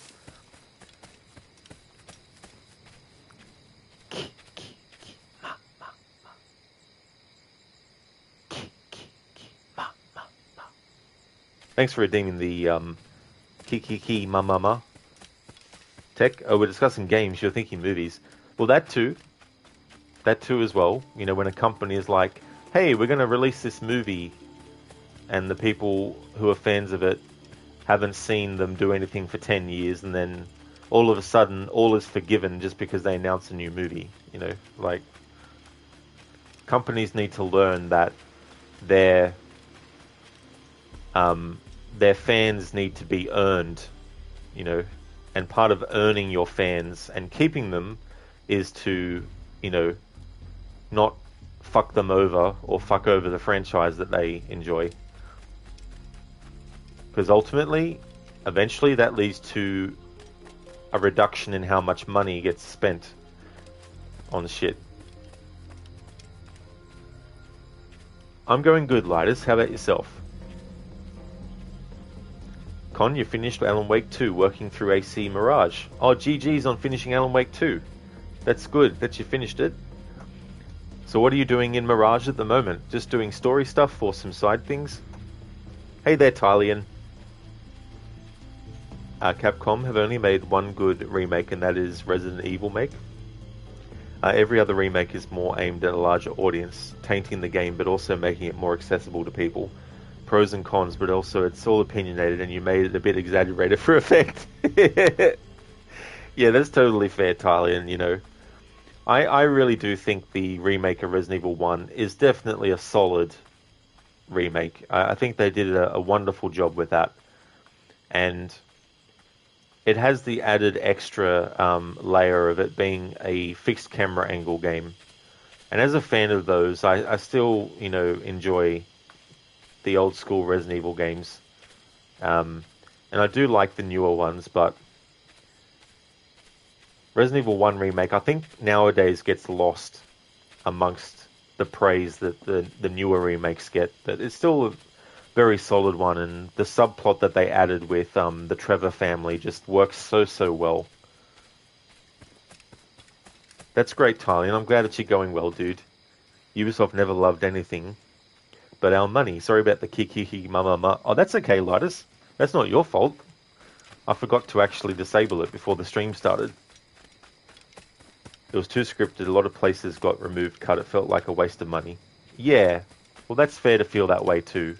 Thanks for redeeming the Kiki Mama Tech. Oh, we're discussing games, you're thinking movies. Well, that too as well. You know, when a company is like, hey, we're going to release this movie, and the people who are fans of it haven't seen them do anything for 10 years, and then all of a sudden, all is forgiven just because they announce a new movie. You know, like, companies need to learn that their fans need to be earned, you know, and part of earning your fans and keeping them is to, you know, not fuck them over or fuck over the franchise that they enjoy. Because ultimately, eventually that leads to a reduction in how much money gets spent on shit. I'm going good, Lighters. How about yourself? Con, you finished Alan Wake 2, working through AC Mirage. Oh, GG's on finishing Alan Wake 2. That's good that you finished it. So what are you doing in Mirage at the moment? Just doing story stuff or some side things? Hey there, Tylian. Capcom have only made one good remake, and that is Resident Evil Make. Every other remake is more aimed at a larger audience, tainting the game but also making it more accessible to people. Pros and cons, but also it's all opinionated and you made it a bit exaggerated for effect. Yeah, that's totally fair, Tylian, you know. I really do think the remake of Resident Evil 1 is definitely a solid remake. I think they did a wonderful job with that. And it has the added extra layer of it being a fixed camera angle game. And as a fan of those, I still, you know, enjoy the old school Resident Evil games. And I do like the newer ones, but Resident Evil 1 Remake, I think nowadays gets lost amongst the praise that the newer remakes get. But it's still a very solid one, and the subplot that they added with the Trevor family just works so well. That's great, Tyler, and I'm glad that you're going well, dude. Ubisoft never loved anything but our money. Sorry about the kiki mama. Oh, that's okay, Lidus. That's not your fault. I forgot to actually disable it before the stream started. It was too scripted. A lot of places got removed, cut. It felt like a waste of money. Yeah, well, that's fair to feel that way too.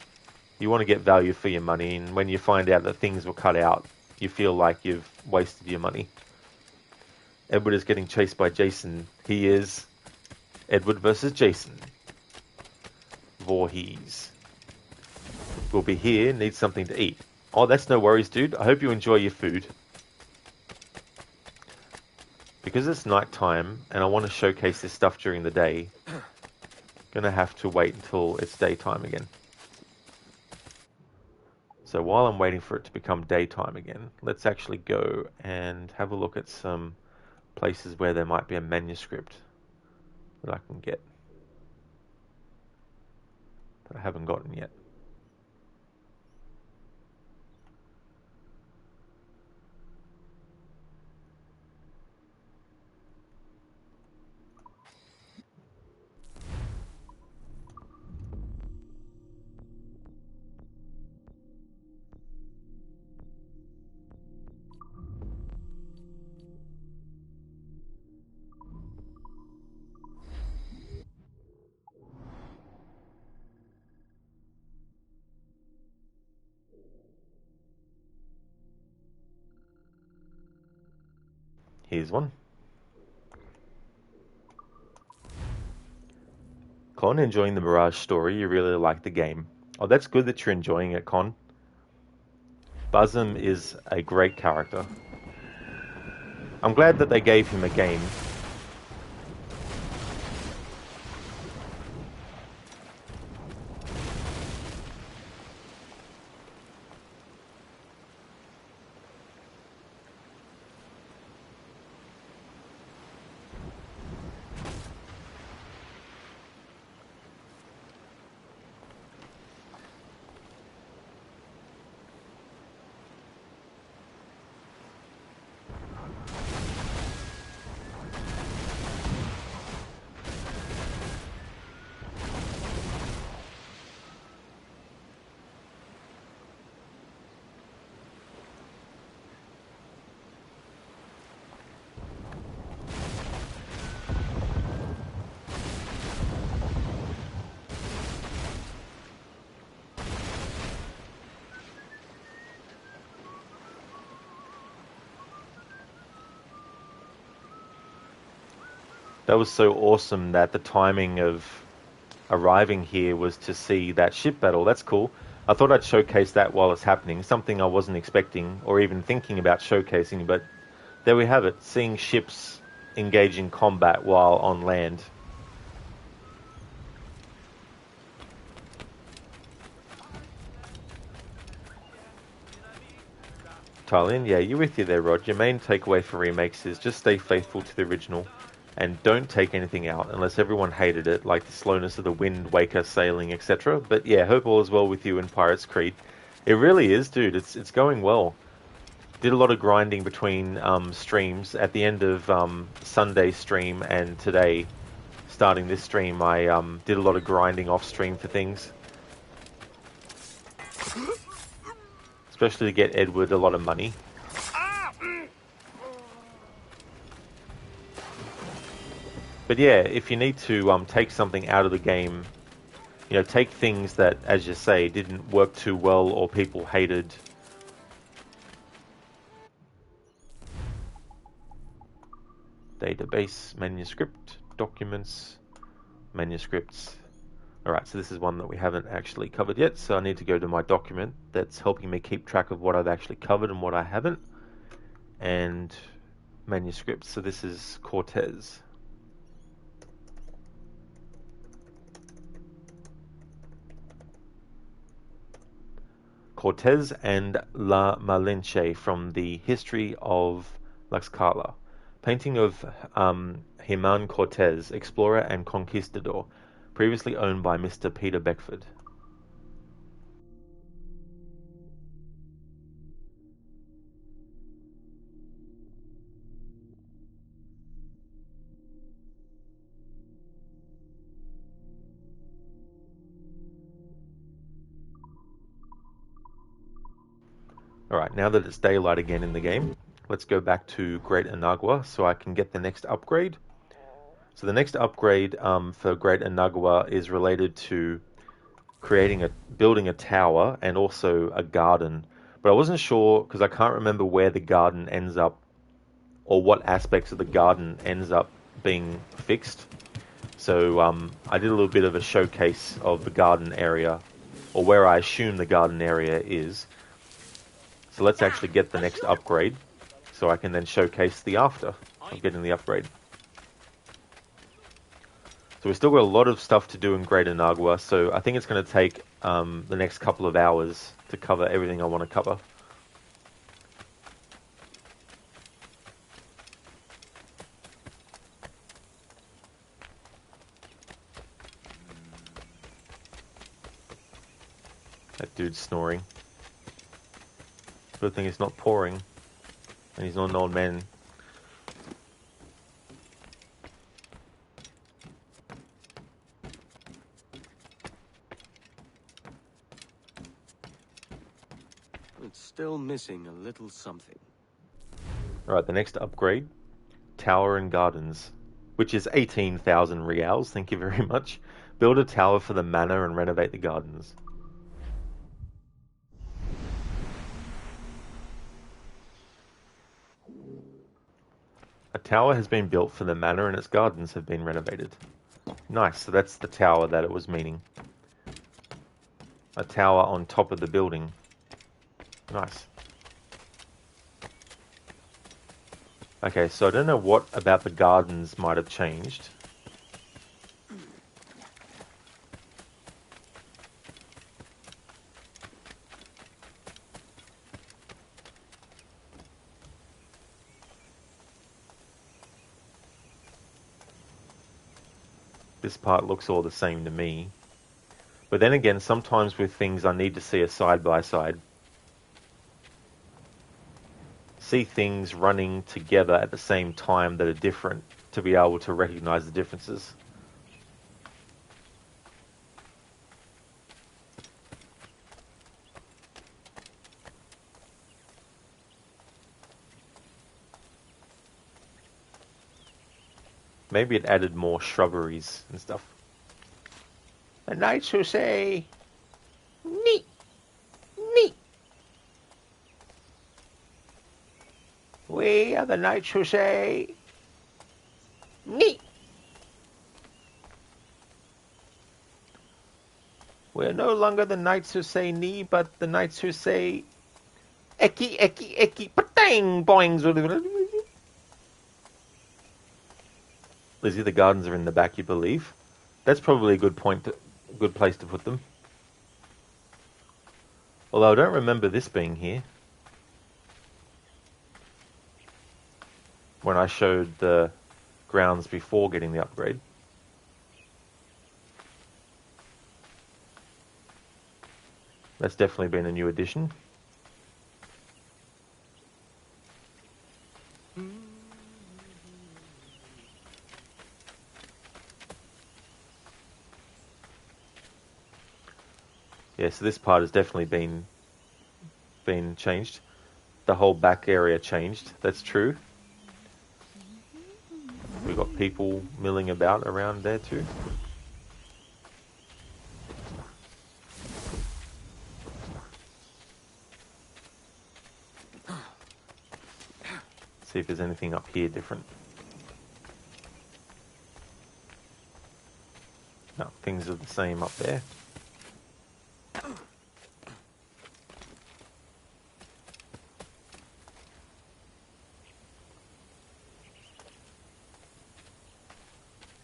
You want to get value for your money, and when you find out that things were cut out, you feel like you've wasted your money. Edward is getting chased by Jason. He is. Edward versus Jason. Voorhees. We'll be here, need something to eat. Oh, that's no worries, dude. I hope you enjoy your food. Because it's night time, and I want to showcase this stuff during the day, gonna have to wait until it's daytime again. So while I'm waiting for it to become daytime again, let's actually go and have a look at some places where there might be a manuscript that I can get. That I haven't gotten yet. Here's one. Con, enjoying the Mirage story. You really like the game. Oh, that's good that you're enjoying it, Con. Buzzum is a great character. I'm glad that they gave him a game. That was so awesome that the timing of arriving here was to see that ship battle. That's cool. I thought I'd showcase that while it's happening, something I wasn't expecting or even thinking about showcasing, but there we have it, seeing ships engage in combat while on land. Thailand, yeah, you're with you there, Rod. Your main takeaway for remakes is just stay faithful to the original and don't take anything out unless everyone hated it, like the slowness of the wind, Waker, sailing, etc. But yeah, hope all is well with you in Pirates Creed. It really is, dude. It's going well. Did a lot of grinding between streams. At the end of Sunday stream and today, starting this stream, I did a lot of grinding off stream for things. Especially to get Edward a lot of money. But yeah, if you need to take something out of the game, you know, take things that, as you say, didn't work too well or people hated. Database, manuscript, documents, manuscripts. Alright, so this is one that we haven't actually covered yet, so I need to go to my document that's helping me keep track of what I've actually covered and what I haven't. And manuscripts, so this is Cortez. Cortez and La Malinche from the History of Tlaxcala. Painting of Herman Cortez, explorer and conquistador, previously owned by Mr. Peter Beckford. Alright, now that it's daylight again in the game, let's go back to Great Anagua so I can get the next upgrade. So the next upgrade for Great Anagua is related to building a tower and also a garden. But I wasn't sure because I can't remember where the garden ends up or what aspects of the garden ends up being fixed. So I did a little bit of a showcase of the garden area, or where I assume the garden area is. So let's actually get the next upgrade, so I can then showcase the after of getting the upgrade. So we've still got a lot of stuff to do in Great Anagua, so I think it's going to take the next couple of hours to cover everything I want to cover. That dude's snoring. Good thing it's not pouring, and he's not an old man. It's still missing a little something. Alright, the next upgrade, Tower and Gardens, which is 18,000 reals, thank you very much. Build a tower for the manor and renovate the gardens. tower has been built for the manor and its gardens have been renovated. Nice, so that's the tower that it was meaning. A tower on top of the building. Nice. Okay, so I don't know what about the gardens might have changed. This part looks all the same to me. But then again, sometimes with things I need to see a side by side. See things running together at the same time that are different to be able to recognize the differences. Maybe it added more shrubberies and stuff. The knights who say, "Neat, neat." We are the knights who say, "Neat." We're no longer the knights who say "nee," but the knights who say, "Eki, eki, eki, patang, boings." Lizzie, the gardens are in the back, you believe? That's probably a good good place to put them. Although I don't remember this being here. When I showed the grounds before getting the upgrade. That's definitely been a new addition. Yeah, so this part has definitely been changed. The whole back area changed. That's true. We've got people milling about around there too. See if there's anything up here different. No, things are the same up there.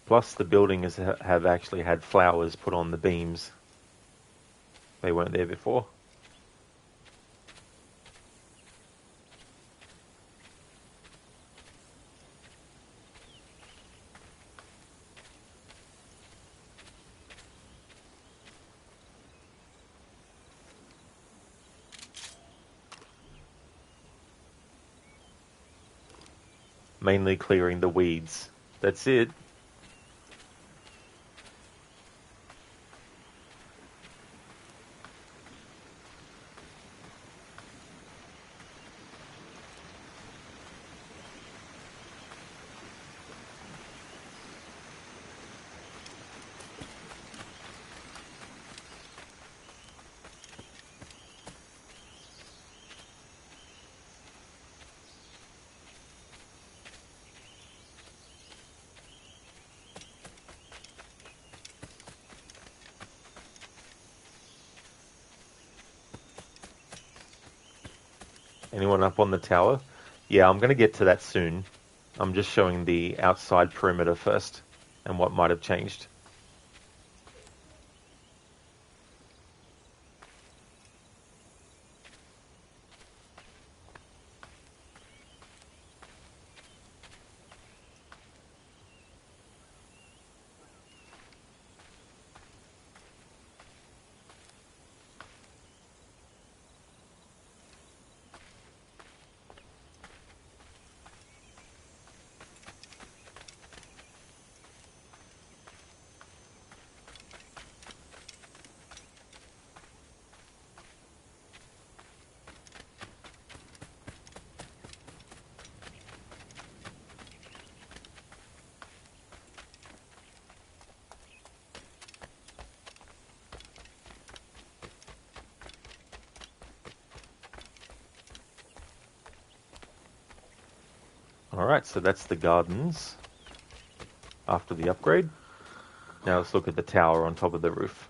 Plus the buildings have actually had flowers put on the beams. They weren't there before. Mainly clearing the weeds. That's it. Anyone up on the tower? Yeah, I'm going to get to that soon. I'm just showing the outside perimeter first and what might have changed. Alright, so that's the gardens after the upgrade. Now let's look at the tower on top of the roof.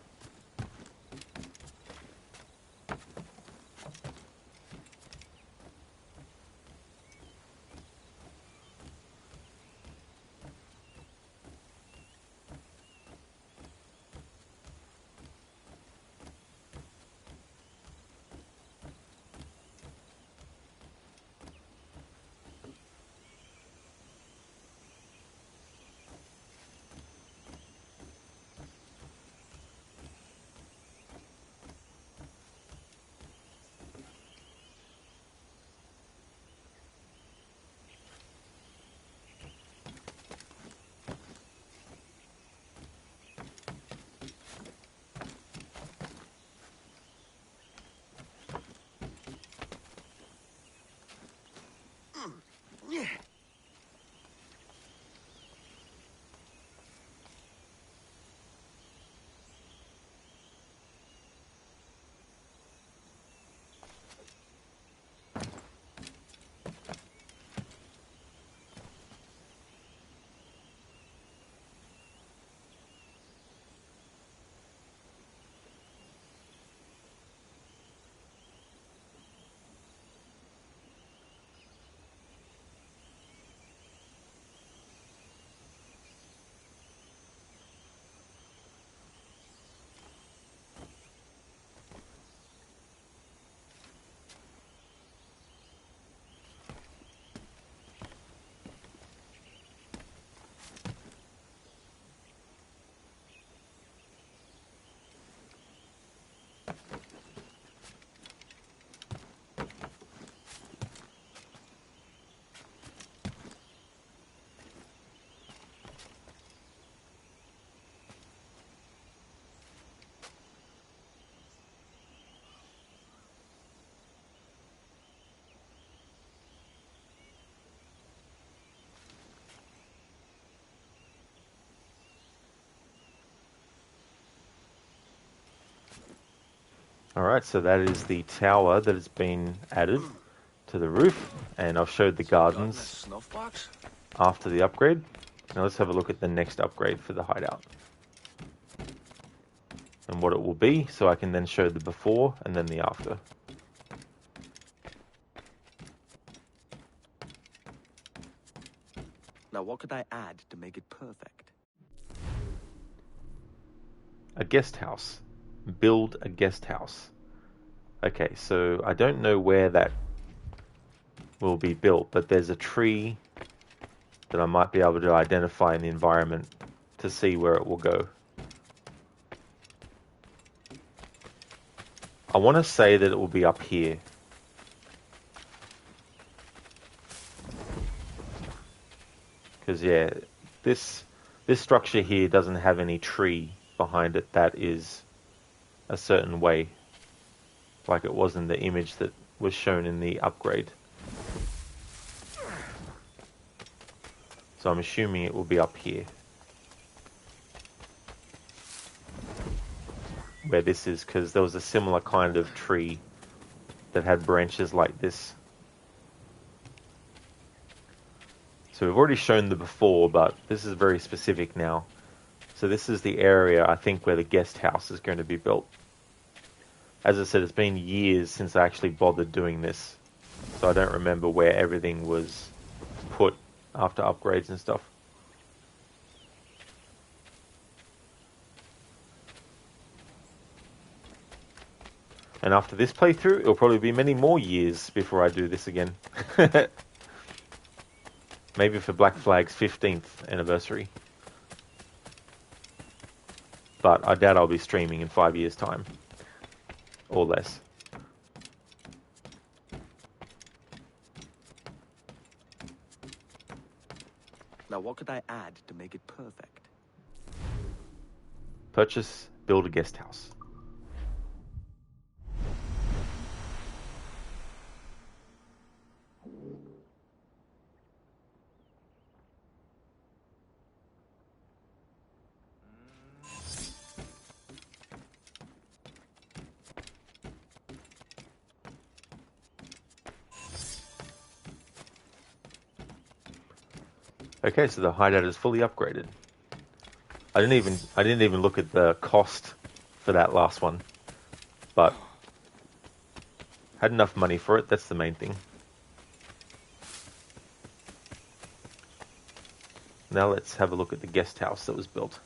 Alright, so that is the tower that has been added to the roof, and I've showed the gardens after the upgrade. Now let's have a look at the next upgrade for the hideout and what it will be, so I can then show the before and then the after. Now what could I add to make it perfect? A guest house. Build a guest house. Okay, so I don't know where that will be built, but there's a tree that I might be able to identify in the environment to see where it will go. I want to say that it will be up here. Because yeah, this structure here doesn't have any tree behind it that is a certain way, like it was in the image that was shown in the upgrade. So I'm assuming it will be up here, where this is, because there was a similar kind of tree that had branches like this. So we've already shown the before, but this is very specific now. So this is the area, I think, where the guest house is going to be built. As I said, it's been years since I actually bothered doing this, so I don't remember where everything was put after upgrades and stuff. And after this playthrough, it'll probably be many more years before I do this again. Maybe for Black Flag's 15th anniversary. But I doubt I'll be streaming in 5 years' time. Or less. Now what could I add to make it perfect? Purchase, build a guest house. Okay, so the hideout is fully upgraded. I didn't even look at the cost for that last one, but had enough money for it. That's the main thing. Now let's have a look at the guest house that was built.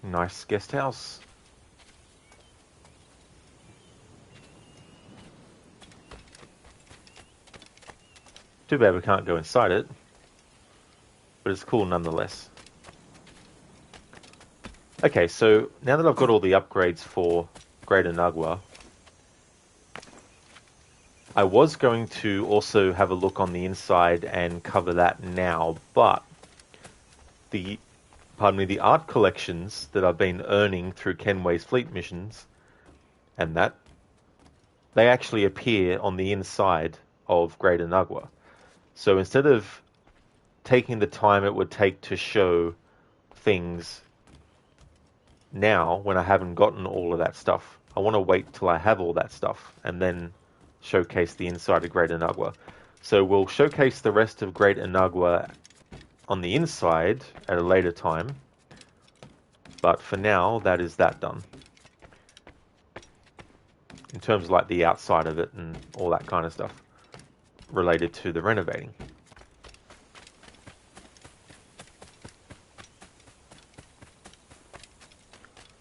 Nice guest house. Too bad we can't go inside it, but it's cool nonetheless. Okay, so now that I've got all the upgrades for Greater Nagua, I was going to also have a look on the inside and cover that now, but the art collections that I've been earning through Kenway's fleet missions, and that, they actually appear on the inside of Greater Nagua. So instead of taking the time it would take to show things now, when I haven't gotten all of that stuff, I want to wait till I have all that stuff and then showcase the inside of Greater Nagua. So we'll showcase the rest of Greater Nagua on the inside at a later time, but for now that is that done in terms of like the outside of it and all that kind of stuff related to the renovating.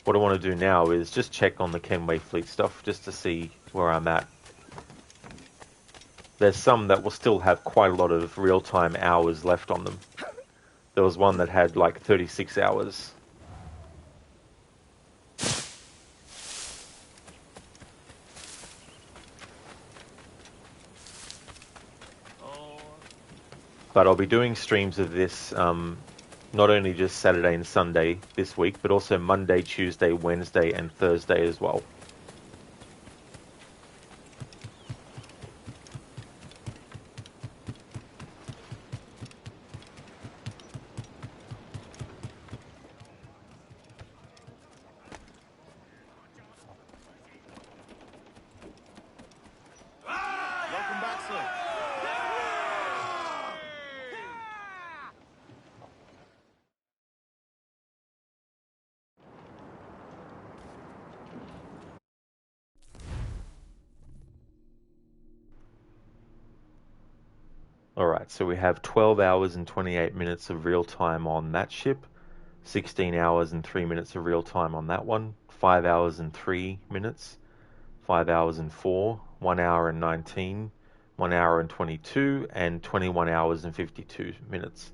What I want to do now is just check on the Kenway fleet stuff just to see where I'm at. There's some that will still have quite a lot of real-time hours left on them. There was one that had like 36 hours. But I'll be doing streams of this not only just Saturday and Sunday this week, but also Monday, Tuesday, Wednesday, and Thursday as well. Welcome back, sir. Alright, so we have 12 hours and 28 minutes of real time on that ship, 16 hours and 3 minutes of real time on that one, 5 hours and 3 minutes, 5 hours and 4, 1 hour and 19, 1 hour and 22, and 21 hours and 52 minutes.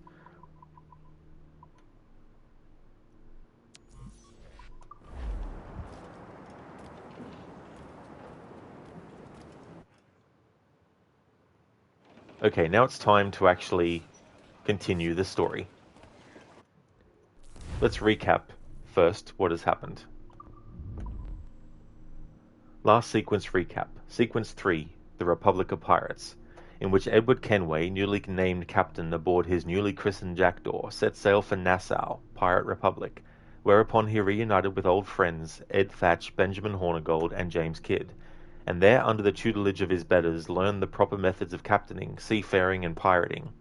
Okay, now it's time to actually continue the story. Let's recap first what has happened. Last sequence recap. Sequence 3, the Republic of Pirates, in which Edward Kenway, newly named captain aboard his newly christened Jackdaw, set sail for Nassau, Pirate Republic, whereupon he reunited with old friends Ed Thatch, Benjamin Hornigold, and James Kidd, and there, under the tutelage of his betters, learned the proper methods of captaining, seafaring, and pirating,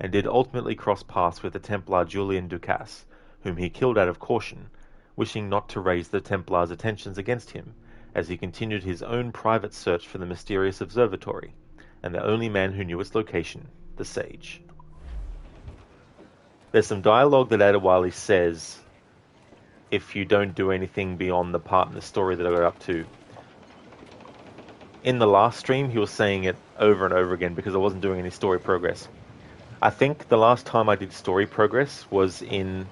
and did ultimately cross paths with the Templar Julian Ducasse, whom he killed out of caution, wishing not to raise the Templars' attentions against him, as he continued his own private search for the mysterious observatory, and the only man who knew its location, the Sage. There's some dialogue that Adewale says if you don't do anything beyond the part in the story that I got up to. In the last stream, he was saying it over and over again because I wasn't doing any story progress. I think the last time I did story progress was in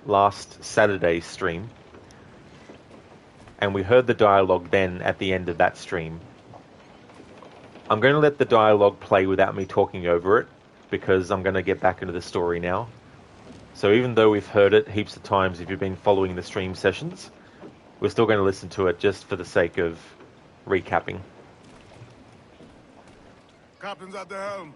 last Saturday's stream, and we heard the dialogue then at the end of that stream. I'm going to let the dialogue play without me talking over it, because I'm going to get back into the story now. So even though we've heard it heaps of times if you've been following the stream sessions, we're still going to listen to it just for the sake of recapping. Captain's at the helm.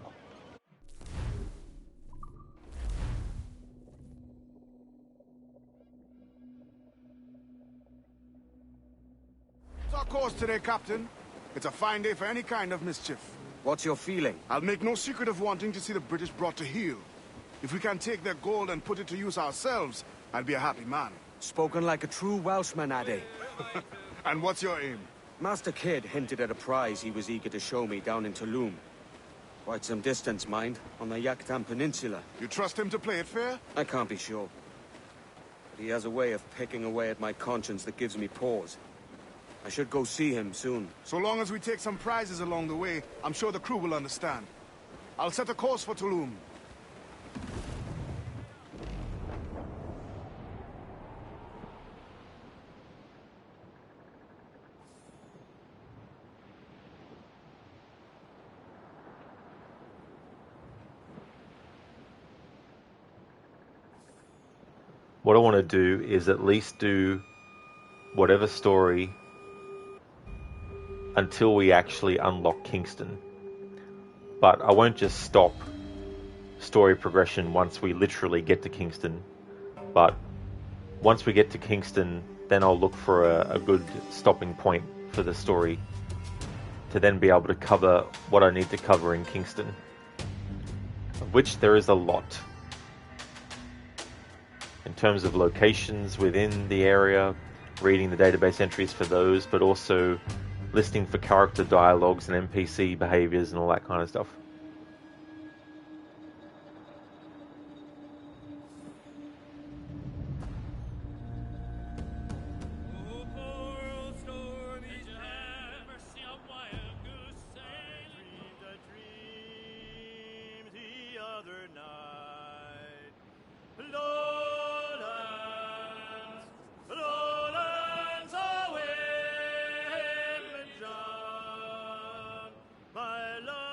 What's our course today, Captain? It's a fine day for any kind of mischief. What's your feeling? I'll make no secret of wanting to see the British brought to heel. If we can take their gold and put it to use ourselves, I'll be a happy man. Spoken like a true Welshman, Ade. And what's your aim? Master Kidd hinted at a prize he was eager to show me down in Tulum. Quite some distance, mind, on the Yucatan Peninsula. You trust him to play it fair? I can't be sure. But he has a way of picking away at my conscience that gives me pause. I should go see him soon. So long as we take some prizes along the way, I'm sure the crew will understand. I'll set a course for Tulum. What I want to do is at least do whatever story until we actually unlock Kingston. But I won't just stop story progression once we literally get to Kingston. But once we get to Kingston, then I'll look for a good stopping point for the story to then be able to cover what I need to cover in Kingston, of which there is a lot. In terms of locations within the area, reading the database entries for those, but also listening for character dialogues and NPC behaviors and all that kind of stuff.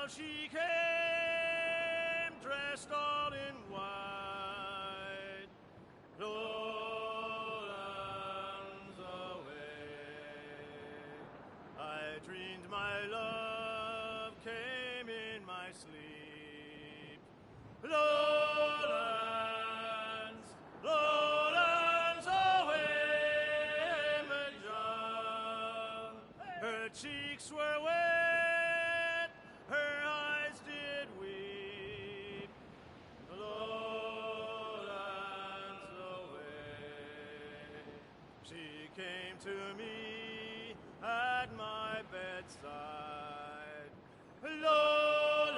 She came dressed all in white, lowlands away. I dreamed my love came in my sleep. Lowlands, lowlands away, John. Her cheeks were wet, her eyes did weep, lowlands away. She came to me at my bedside. Lowlands,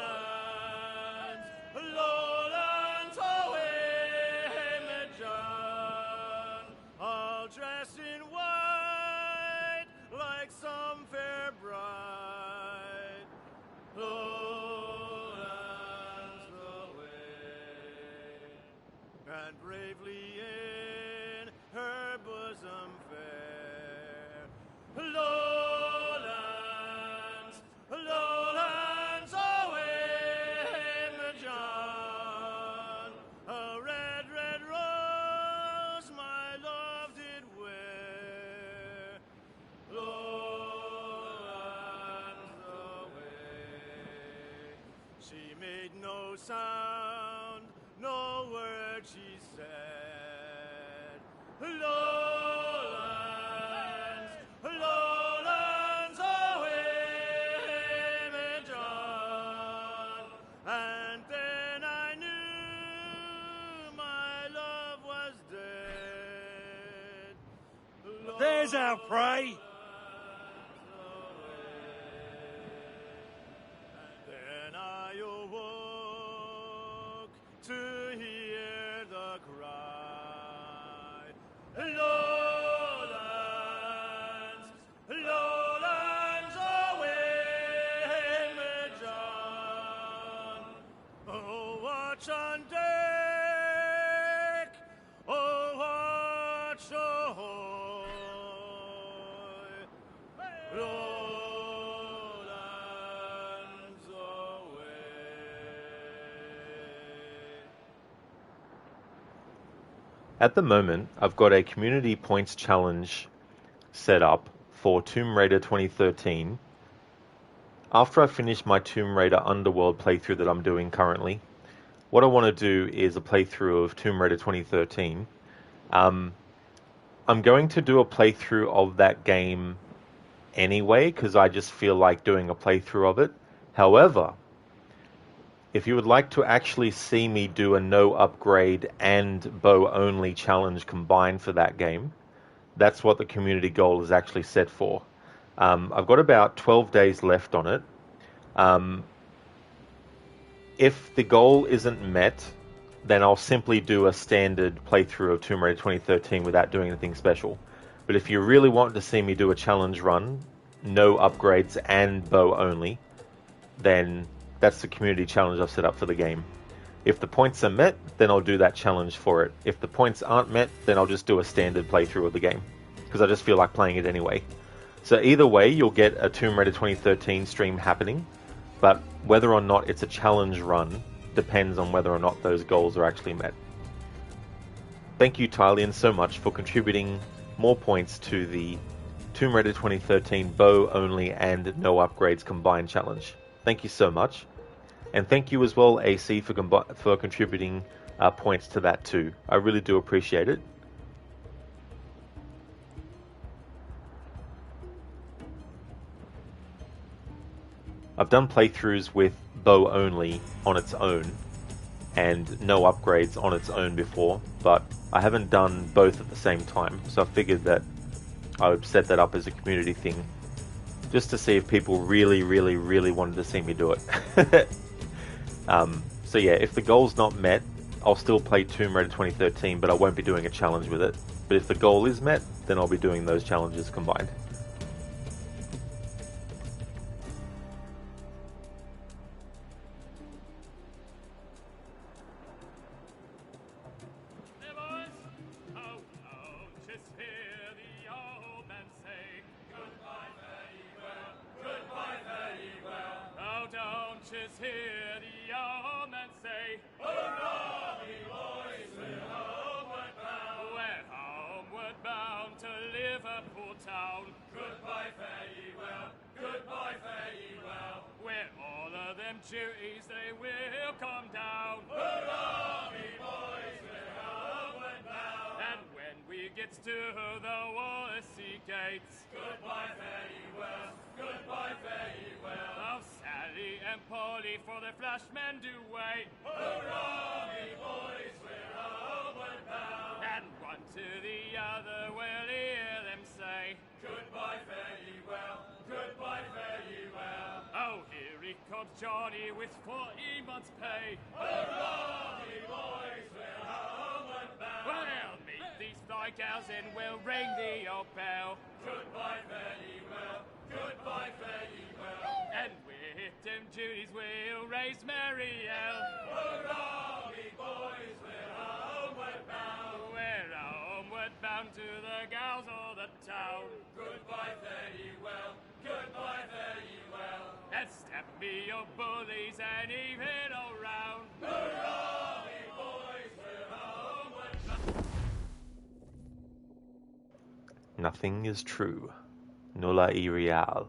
lowlands away, John, all dressed in white like some fair bride. Lowlands away, and bravely in her bosom fair. Lowlands, lowlands away, John, a red, red rose my love did wear. Lowlands no sound, no word she said. Lowlands, lowlands, away me John. And then I knew my love was dead. There's our prey. Then I awoke to hear the cry. Lowlands, lowlands, away me John. Oh, watch on deck, oh, watch ahoy. Lowlands away. At the moment, I've got a community points challenge set up for Tomb Raider 2013. After I finish my Tomb Raider Underworld playthrough that I'm doing currently, what I want to do is a playthrough of Tomb Raider 2013. I'm going to do a playthrough of that game anyway, because I just feel like doing a playthrough of it. However, if you would like to actually see me do a no upgrade and bow only challenge combined for that game, that's what the community goal is actually set for. I've got about 12 days left on it. If the goal isn't met, then I'll simply do a standard playthrough of Tomb Raider 2013 without doing anything special. But if you really want to see me do a challenge run, no upgrades and bow only, then that's the community challenge I've set up for the game. If the points are met, then I'll do that challenge for it. If the points aren't met, then I'll just do a standard playthrough of the game, because I just feel like playing it anyway. So either way, you'll get a Tomb Raider 2013 stream happening, but whether or not it's a challenge run depends on whether or not those goals are actually met. Thank you, Tylian, so much for contributing more points to the Tomb Raider 2013 bow only and no upgrades combined challenge. Thank you so much. And thank you as well, AC, for contributing points to that too. I really do appreciate it. I've done playthroughs with bow only on its own and no upgrades on its own before, but I haven't done both at the same time, so I figured that I would set that up as a community thing, just to see if people really, really, really wanted to see me do it. So yeah, if the goal's not met, I'll still play Tomb Raider 2013, but I won't be doing a challenge with it. But if the goal is met, then I'll be doing those challenges combined. Duties they will come down. Hurrah, me boys, we're homeward bound. And when we get to the Wallasey gates, goodbye, fare ye well, goodbye, fare ye well. Oh, Sally and Polly for the flashmen do wait. Hurrah, me boys, we're homeward bound. And one to the other will hear them say, goodbye, fare ye well, goodbye, fare ye well. Oh, here comes Johnny with 40 months' pay. Hurrah, me boys, we're homeward bound. Well, meet these fly gals and we'll ring the old bell. Goodbye, fare ye well, goodbye, fare ye well. And with them duties we'll raise Marielle. Hurrah, me boys, we're homeward bound. We're homeward bound to the gals of the town. Goodbye, fare ye well, goodbye, fare ye well. And step me your bullies and even around. Hurrah, me boys, we're homeward bound. Nothing is true. Nulla y real.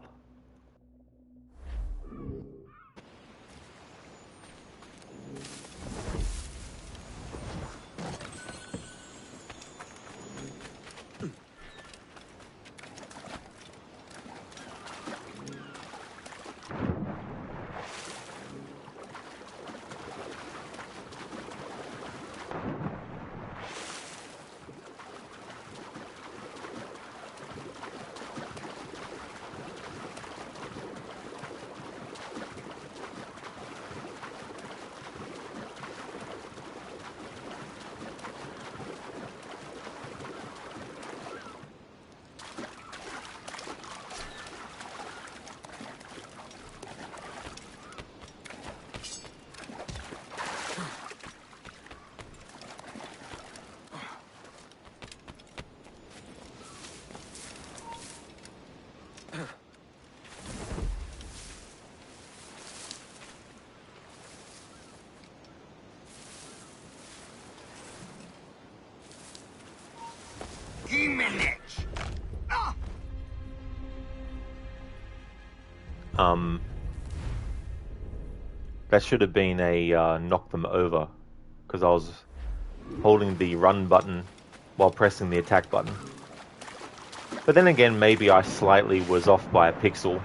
that should have been a knock them over, because I was holding the run button while pressing the attack button. But then again, maybe I slightly was off by a pixel.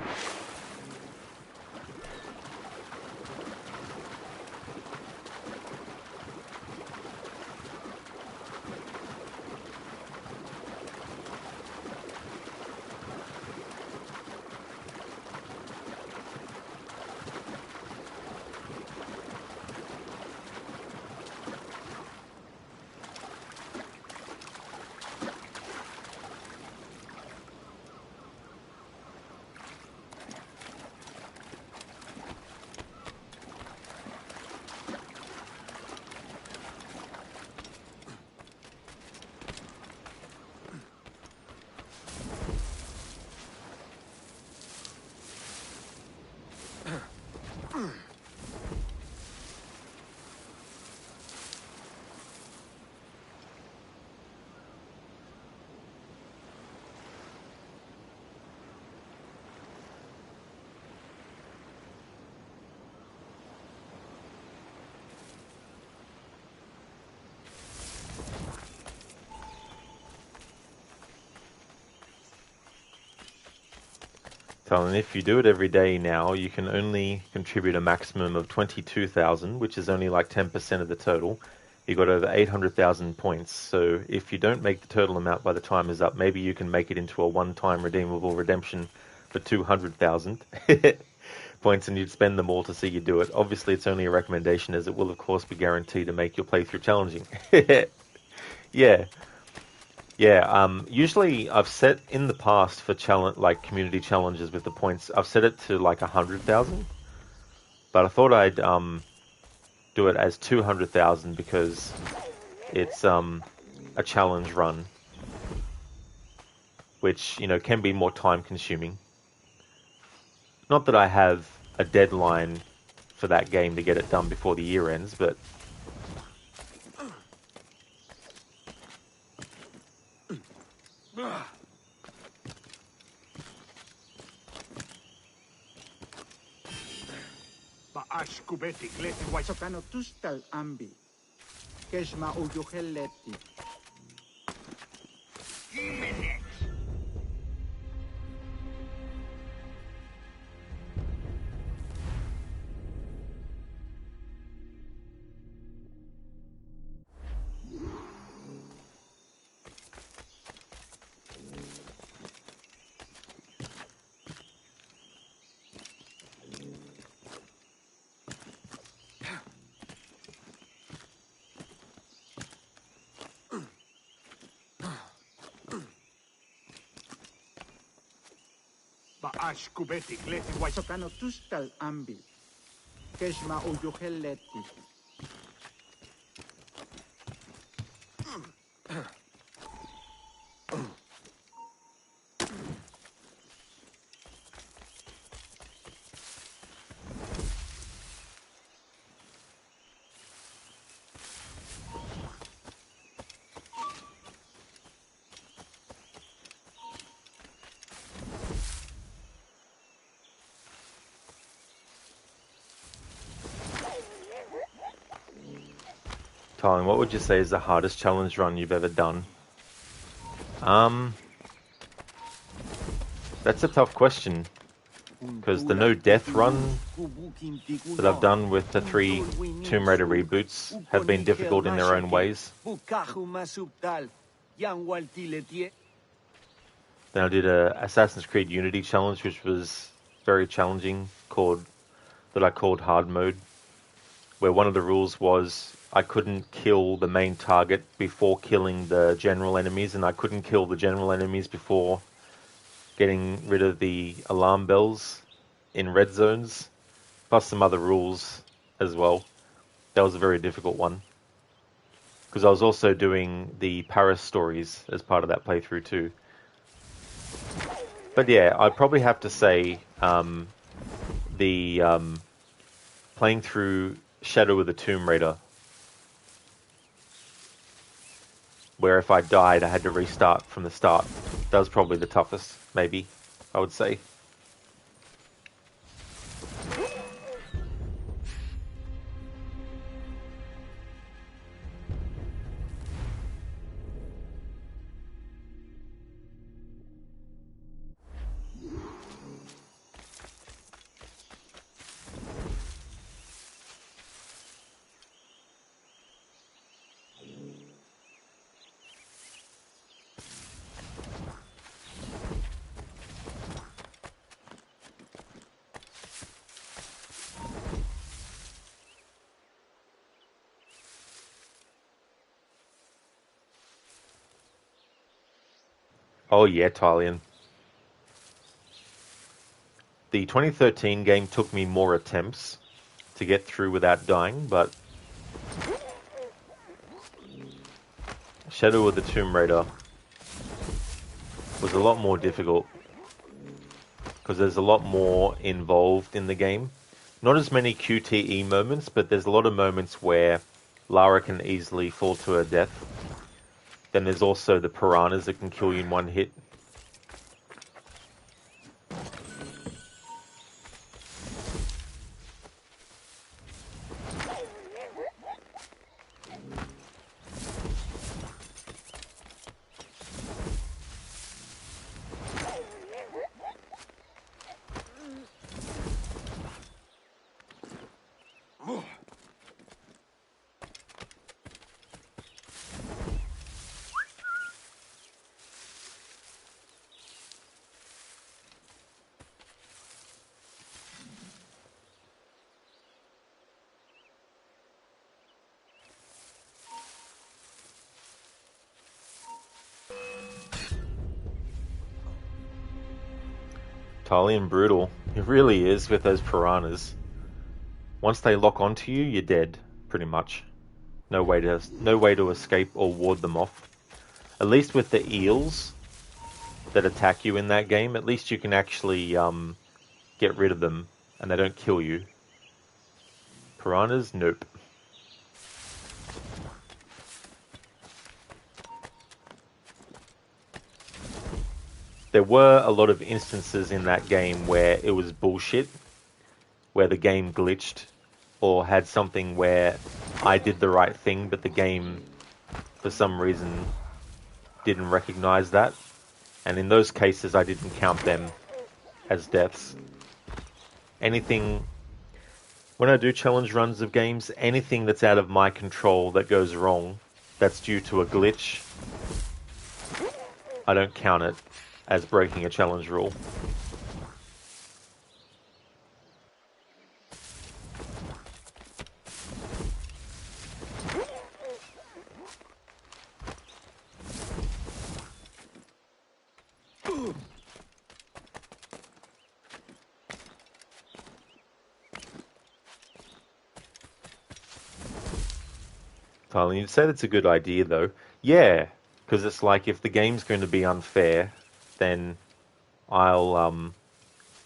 So, and if you do it every day now, you can only contribute a maximum of 22,000, which is only like 10% of the total. You got over 800,000 points. So if you don't make the total amount by the time is up, maybe you can make it into a one-time redeemable redemption for 200,000 points, and you'd spend them all to see you do it. Obviously, it's only a recommendation, as it will, of course, be guaranteed to make your playthrough challenging. Yeah. Yeah, usually I've set in the past for like community challenges with the points, I've set it to like 100,000, but I thought I'd do it as 200,000 because it's a challenge run, which, you know, can be more time consuming. Not that I have a deadline for that game to get it done before the year ends, but Ashkubeti gleti wai sokano tustal ambi. Keshma ujuheleti. Ashkubeti gleti wai sokano tustal ambi. Keshma ujuheleti. Colin, what would you say is the hardest challenge run you've ever done? That's a tough question, because the no death run that I've done with the 3 Tomb Raider reboots have been difficult in their own ways. Then I did a Assassin's Creed Unity challenge, which was very challenging, that I called hard mode, where one of the rules was I couldn't kill the main target before killing the general enemies, and I couldn't kill the general enemies before getting rid of the alarm bells in red zones, plus some other rules as well. That was a very difficult one, because I was also doing the Paris stories as part of that playthrough too. But yeah, I'd probably have to say playing through Shadow of the Tomb Raider, where if I died, I had to restart from the start. That was probably the toughest, maybe, I would say. Oh yeah, Talion. The 2013 game took me more attempts to get through without dying, but Shadow of the Tomb Raider was a lot more difficult because there's a lot more involved in the game. Not as many QTE moments, but there's a lot of moments where Lara can easily fall to her death. Then there's also the piranhas that can kill you in one hit. Talion brutal. It really is with those piranhas. Once they lock onto you, you're dead, pretty much. No way to escape or ward them off. At least with the eels that attack you in that game, at least you can actually get rid of them and they don't kill you. Piranhas, nope. There were a lot of instances in that game where it was bullshit, where the game glitched, or had something where I did the right thing, but the game, for some reason, didn't recognize that. And in those cases, I didn't count them as deaths. Anything, when I do challenge runs of games, anything that's out of my control that goes wrong, that's due to a glitch, I don't count it as breaking a challenge rule. Tyler, you said it's a good idea though. Yeah, because it's like if the game's going to be unfair, then I'll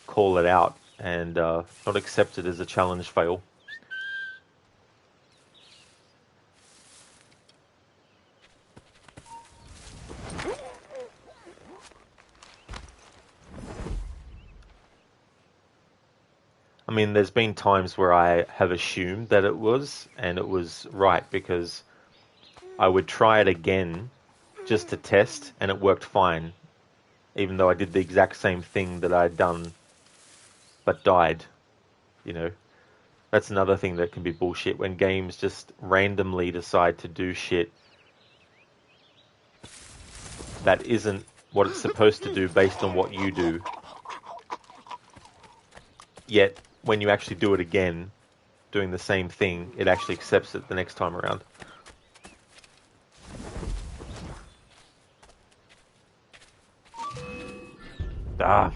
call it out and not accept it as a challenge fail. I mean, there's been times where I have assumed that it was, and it was right, because I would try it again just to test, and it worked fine, even though I did the exact same thing that I'd done, but died, you know. That's another thing that can be bullshit, when games just randomly decide to do shit that isn't what it's supposed to do based on what you do. Yet, when you actually do it again, doing the same thing, it actually accepts it the next time around. Ah,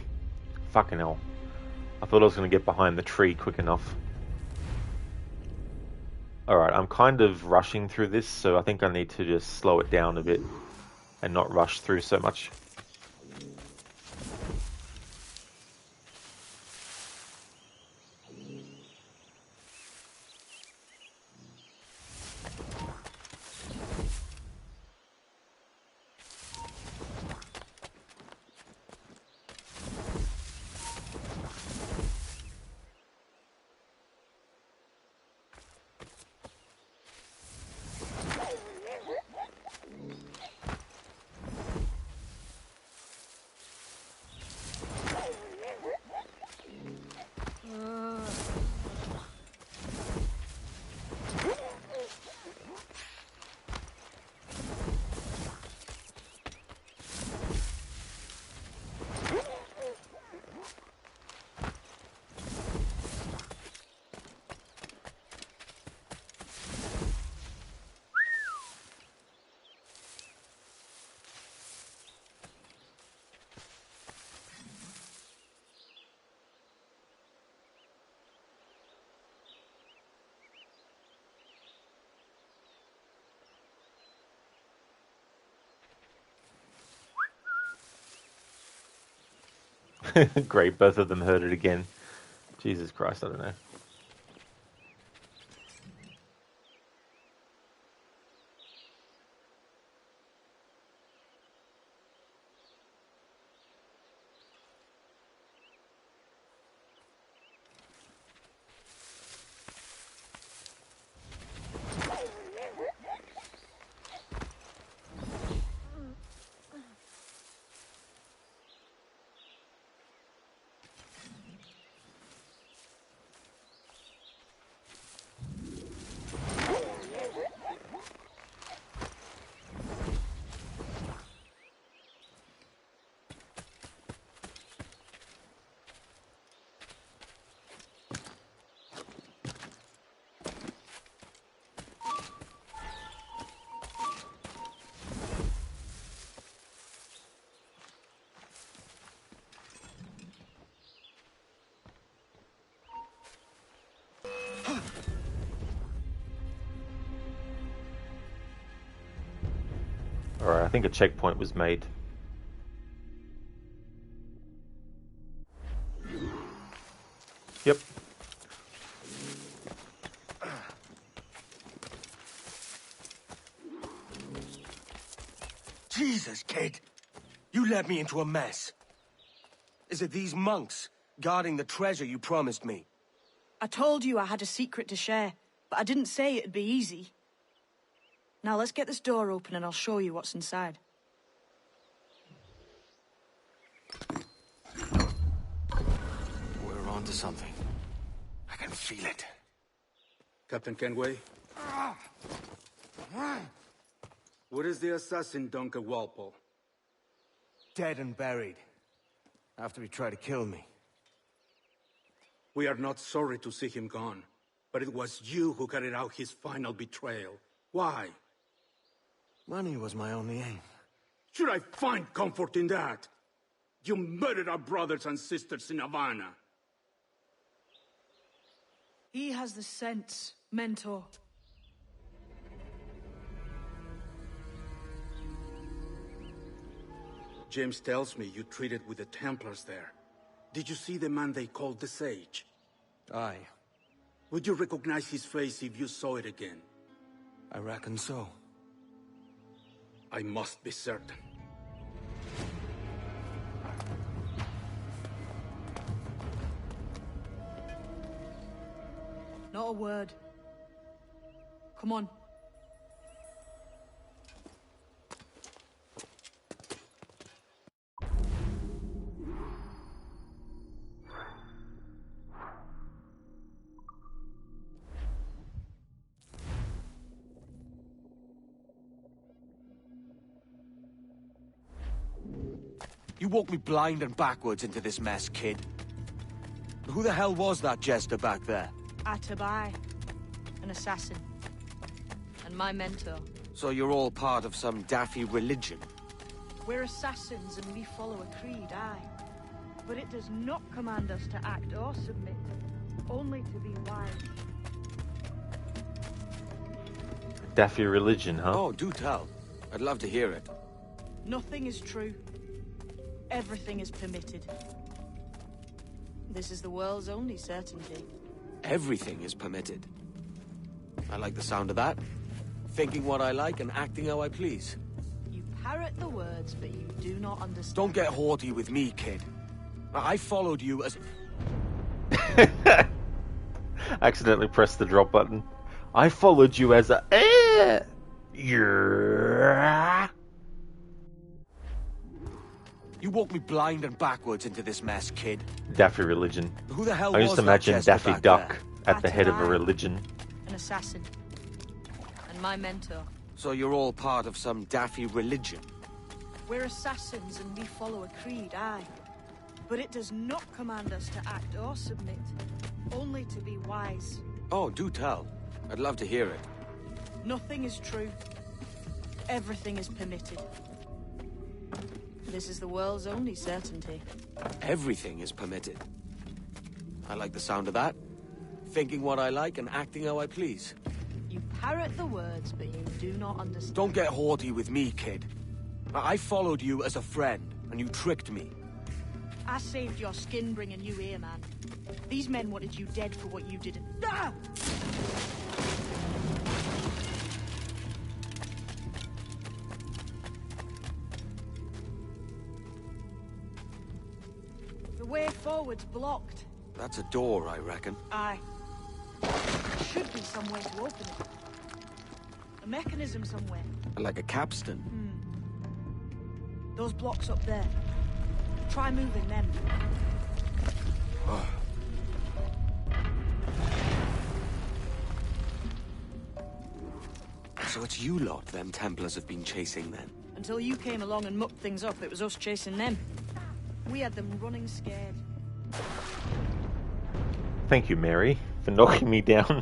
fucking hell. I thought I was going to get behind the tree quick enough. Alright, I'm kind of rushing through this, so I think I need to just slow it down a bit and not rush through so much. Great, both of them heard it again. Jesus Christ, I don't know. Alright, I think a checkpoint was made. Yep. Jesus, kid. You led me into a mess. Is it these monks guarding the treasure you promised me? I told you I had a secret to share, but I didn't say it'd be easy. Now let's get this door open and I'll show you what's inside. We're on to something. I can feel it. Captain Kenway? Where is the assassin, Duncan Walpole? Dead and buried. After he tried to kill me. We are not sorry to see him gone, but it was you who carried out his final betrayal. Why? Money was my only aim. Should I find comfort in that? You murdered our brothers and sisters in Havana. He has the sense, Mentor. James tells me you treated with the Templars there. Did you see the man they called the Sage? Aye. Would you recognize his face if you saw it again? I reckon so. I must be certain. Not a word. Come on. You walked me blind and backwards into this mess, kid. Who the hell was that jester back there? Atabai, an assassin, and my mentor. So you're all part of some daffy religion? We're assassins and we follow a creed, aye. But it does not command us to act or submit, only to be wise. Daffy religion, huh? Oh, do tell. I'd love to hear it. Nothing is true. Everything is permitted. This is the world's only certainty. Everything is permitted. I like the sound of that. Thinking what I like and acting how I please. You parrot the words, but you do not understand. Don't get haughty with me, kid. I followed you as... Accidentally pressed the drop button. I followed you as a... Yeah. You walked me blind and backwards into this mess, kid. Daffy religion. Who the hell I was used to that imagine jester Daffy back Duck there? at the head of a religion. An assassin. And my mentor. So you're all part of some daffy religion? We're assassins and we follow a creed, aye. But it does not command us to act or submit, only to be wise. Oh, do tell. I'd love to hear it. Nothing is true. Everything is permitted. This is the world's only certainty. Everything is permitted. I like the sound of that. Thinking what I like and acting how I please. You parrot the words, but you do not understand. Don't get haughty with me, kid. I followed you as a friend, and you tricked me. I saved your skin bringing you here, man. These men wanted you dead for what you did. Ah! The way forward's blocked. That's a door, I reckon. Aye. There should be some way to open it. A mechanism somewhere. Like a capstan. Those blocks up there. Try moving them. So it's you lot them Templars have been chasing then? Until you came along and mucked things up, it was us chasing them. We had them running scared. Thank you, Mary, for knocking me down.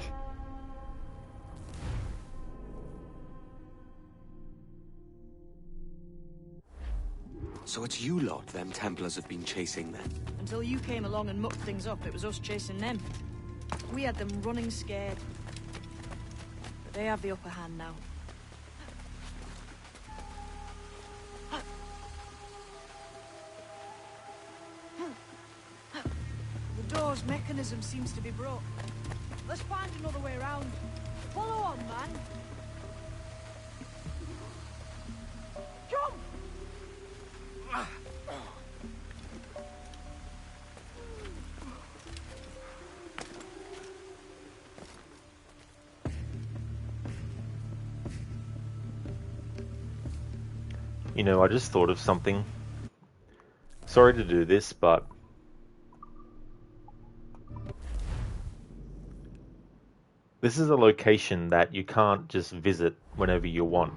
So it's you lot them Templars have been chasing then? Until you came along and mucked things up, it was us chasing them. We had them running scared. But they have the upper hand now. The door's mechanism seems to be broke. Let's find another way around. Follow on, man. Jump! You know, I just thought of something. Sorry to do this, but this is a location that you can't just visit whenever you want.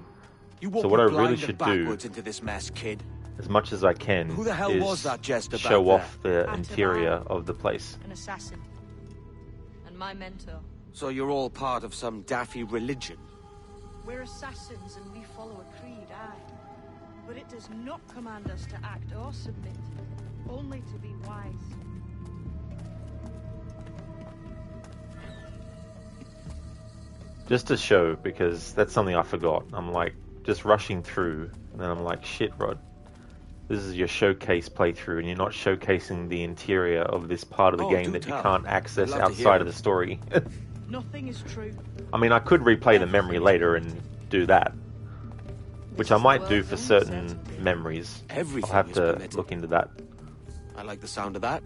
So what I really should do, into this mess, kid. as much as I can, Who the hell is was that jester show back off the interior of the place. An assassin. And my mentor. So you're all part of some daffy religion? We're assassins and we follow a creed, aye. But it does not command us to act or submit, only to be wise. Just to show, because that's something I forgot. I'm like, just rushing through, and then I'm like, shit, Rod. This is your showcase playthrough, and you're not showcasing the interior of this part of the game that you can't access outside of the story. Nothing is true. I mean, I could replay the memory later and do that, which I might do for certain memories. Everything I'll have is to permitted. look into that. I like the sound of that.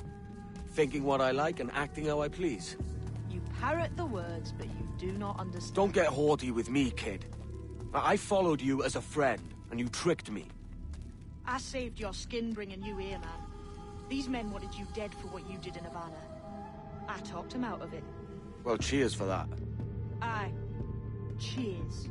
Thinking what I like and acting how I please. You parrot the words, but you do not understand. Don't get haughty with me, kid. I followed you as a friend, and you tricked me. I saved your skin bringing you here, man. These men wanted you dead for what you did in Havana. I talked them out of it. Well, cheers for that. Aye. Cheers.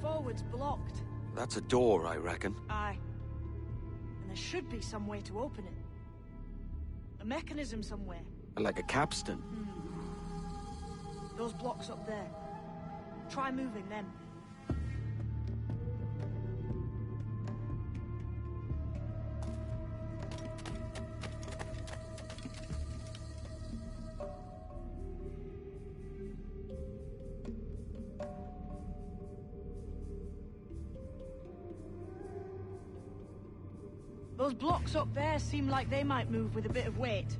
forward's blocked. That's a door, I reckon. Aye. And there should be some way to open it. A mechanism somewhere. Like a capstan. Those blocks up there. Try moving them. Those blocks up there seem like they might move with a bit of weight.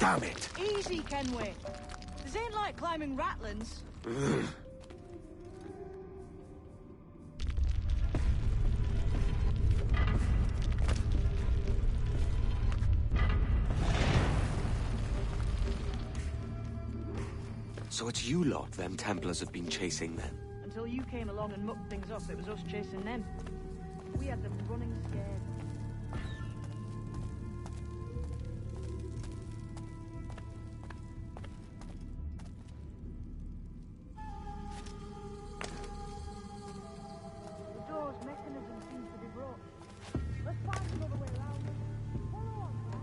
Damn it! Easy, Kenway. This ain't like climbing Ratlins. So it's you lot them Templars have been chasing then? Until you came along and mucked things up, it was us chasing them. We had them running scared. The door's mechanism seems to be broke. Let's find another way around. Follow on, man.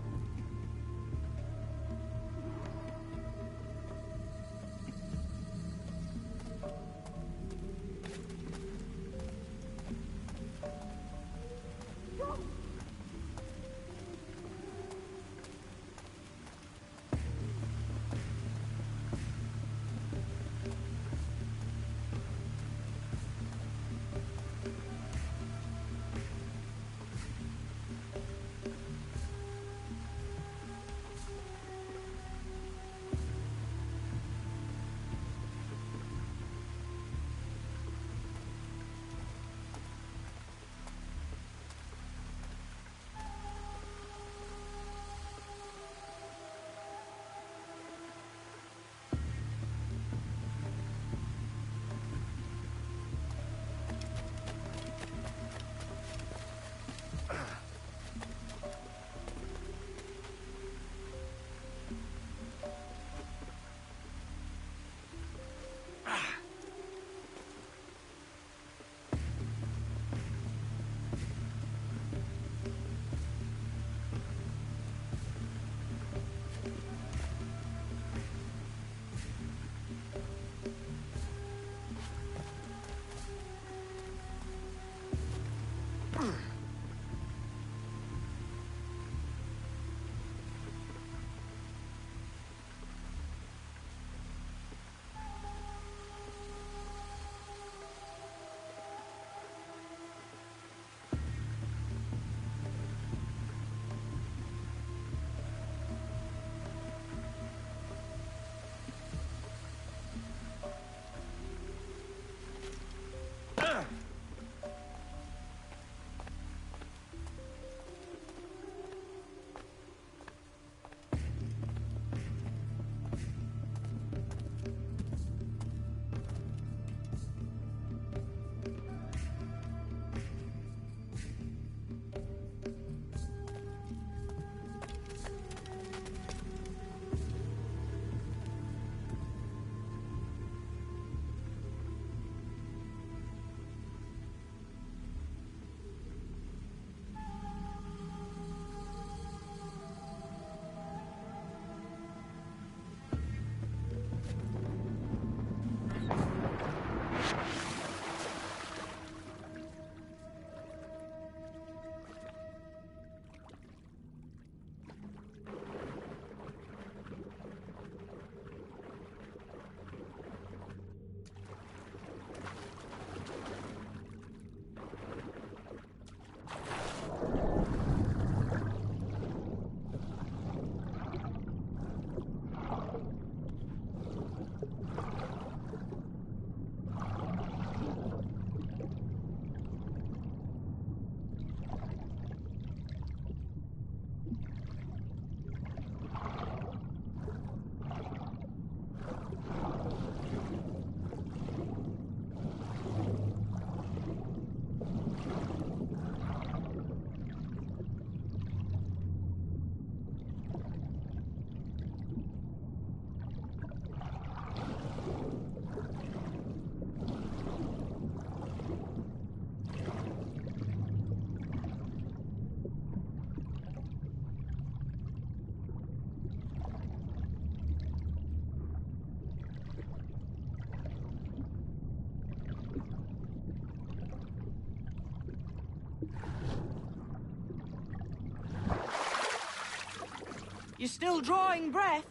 You still drawing breath?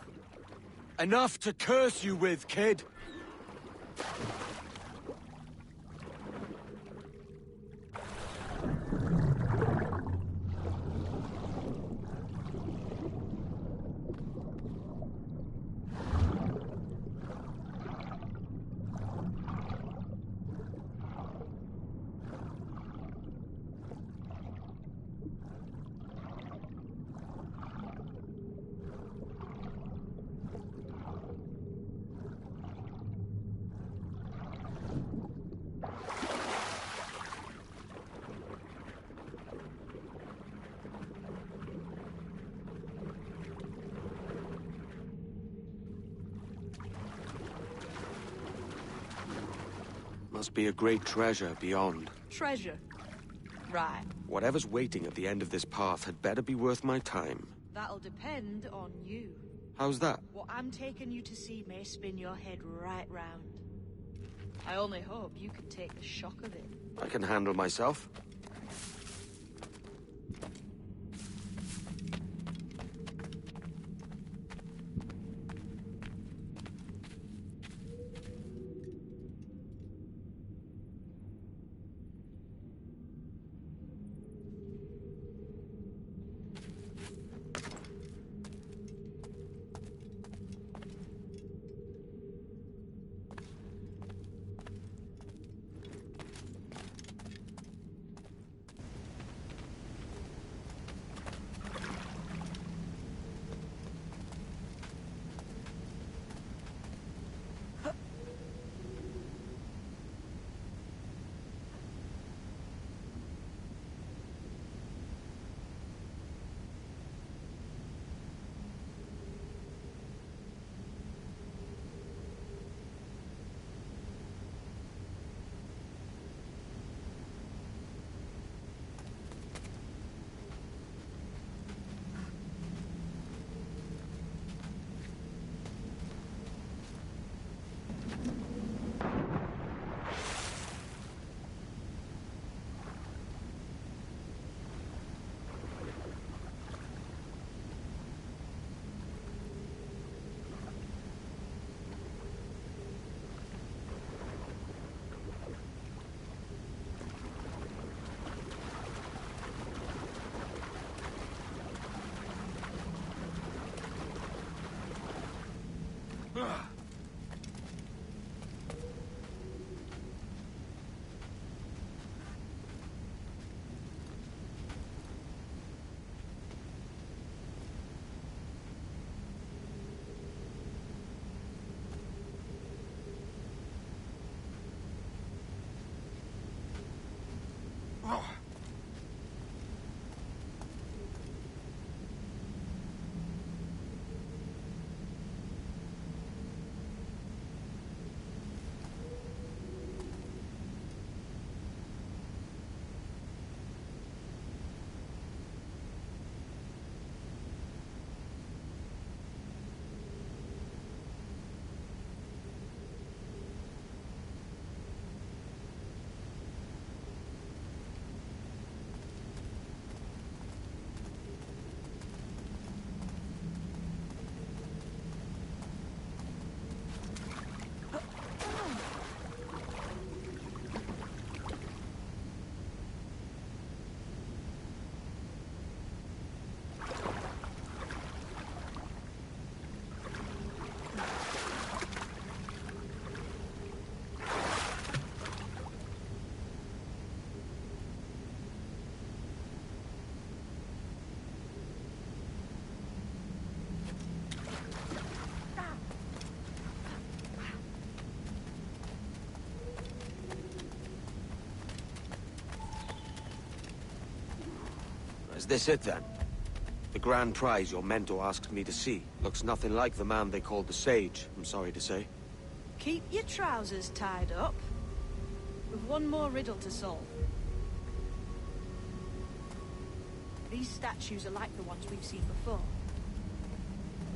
Enough to curse you with, kid. Must be a great treasure beyond. Treasure. Right. Whatever's waiting at the end of this path had better be worth my time. That'll depend on you. How's that? What I'm taking you to see may spin your head right round. I only hope you can take the shock of it. I can handle myself. Is this it, then? The grand prize your mentor asked me to see. Looks nothing like the man they called the Sage, I'm sorry to say. Keep your trousers tied up. We've one more riddle to solve. These statues are like the ones we've seen before.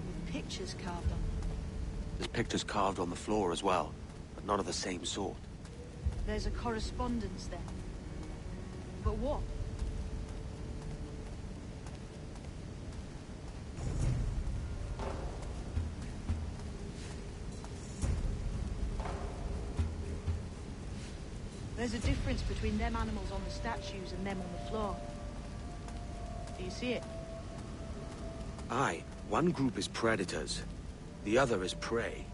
With pictures carved on them. There's pictures carved on the floor as well, but none of the same sort. There's a correspondence then. But what? There's a difference between them animals on the statues and them on the floor. Do you see it? Aye, one group is predators, the other is prey.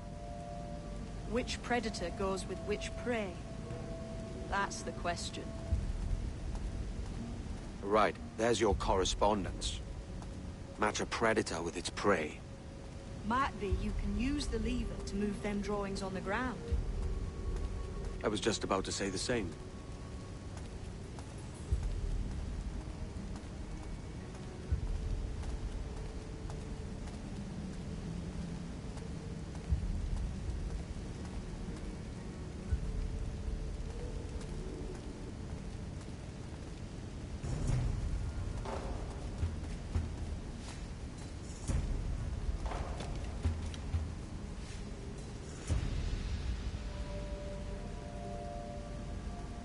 Which predator goes with which prey? That's the question. Right, there's your correspondence. Match a predator with its prey. Might be you can use the lever to move them drawings on the ground. I was just about to say the same.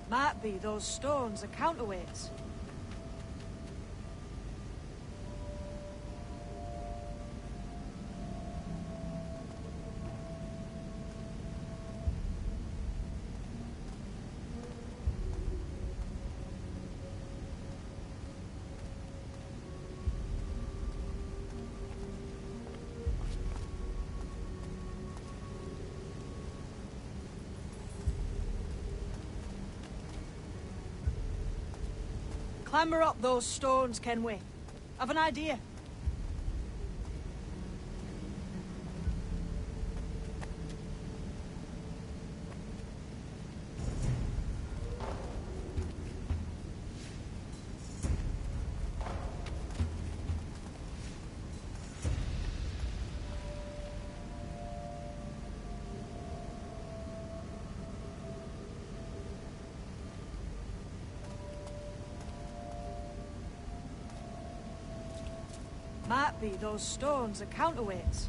Might be those stones are counterweights. Clamber up those stones, can we? I've an idea. Might be those stones are counterweights.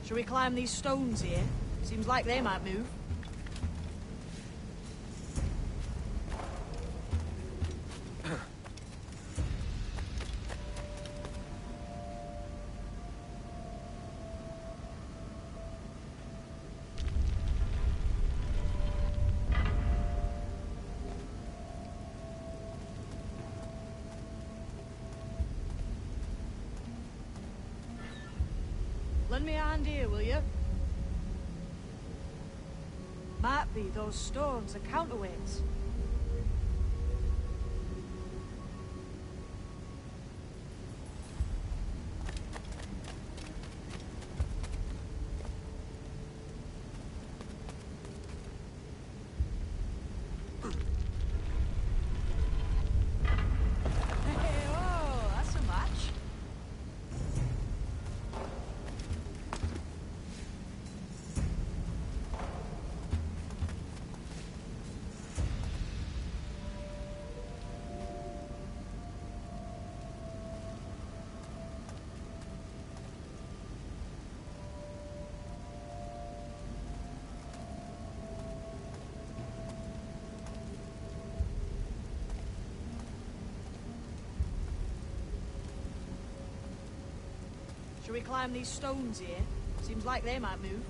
Shall we climb these stones here? Seems like they might move. Lend me a hand here, will you? Might be those stones are counterweights. Hey, oh, that's a match. Shall we climb these stones here? Seems like they might move.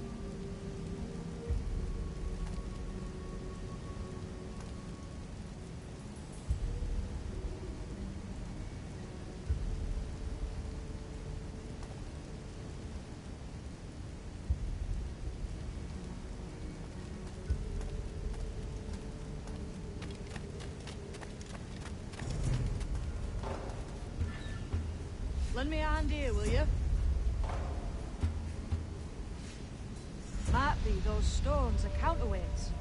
Lend me a hand here, will you? Might be those stones are counterweights.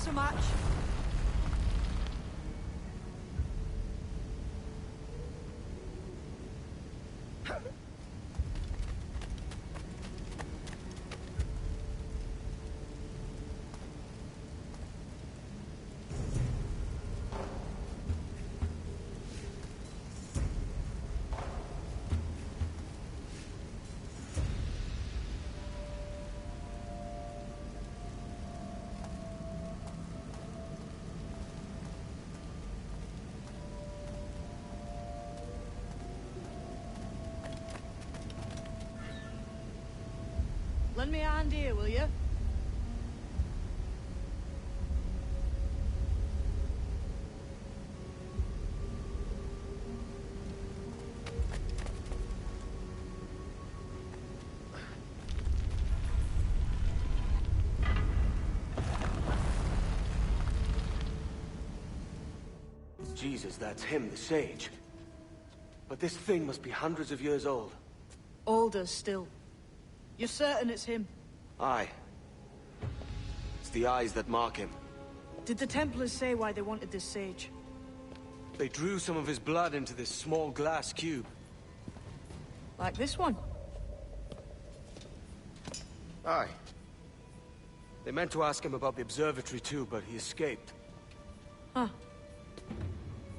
so much. Lend me a hand here, will you? Jesus, that's him, the sage. But this thing must be hundreds of years old. Older still. You're certain it's him? Aye. It's the eyes that mark him. Did the Templars say why they wanted this sage? They drew some of his blood into this small glass cube. Like this one? Aye. They meant to ask him about the observatory too, but he escaped. Huh.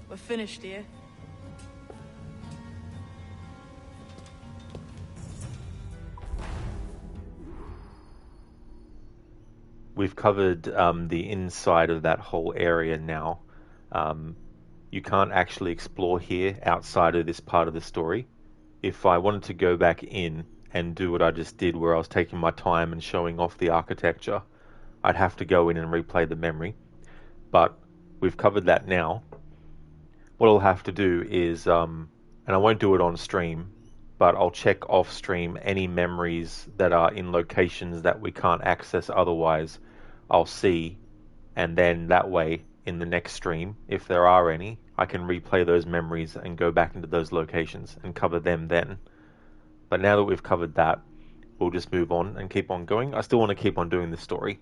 We're finished here. We've covered the inside of that whole area now. You can't actually explore here outside of this part of the story. If I wanted to go back in and do what I just did, where I was taking my time and showing off the architecture, I'd have to go in and replay the memory. But we've covered that now. What I'll have to do is, and I won't do it on stream, but I'll check off stream any memories that are in locations that we can't access otherwise. I'll see, and then that way in the next stream, if there are any, I can replay those memories and go back into those locations and cover them then. But now that we've covered that, we'll just move on and keep on going. I still want to keep on doing this story.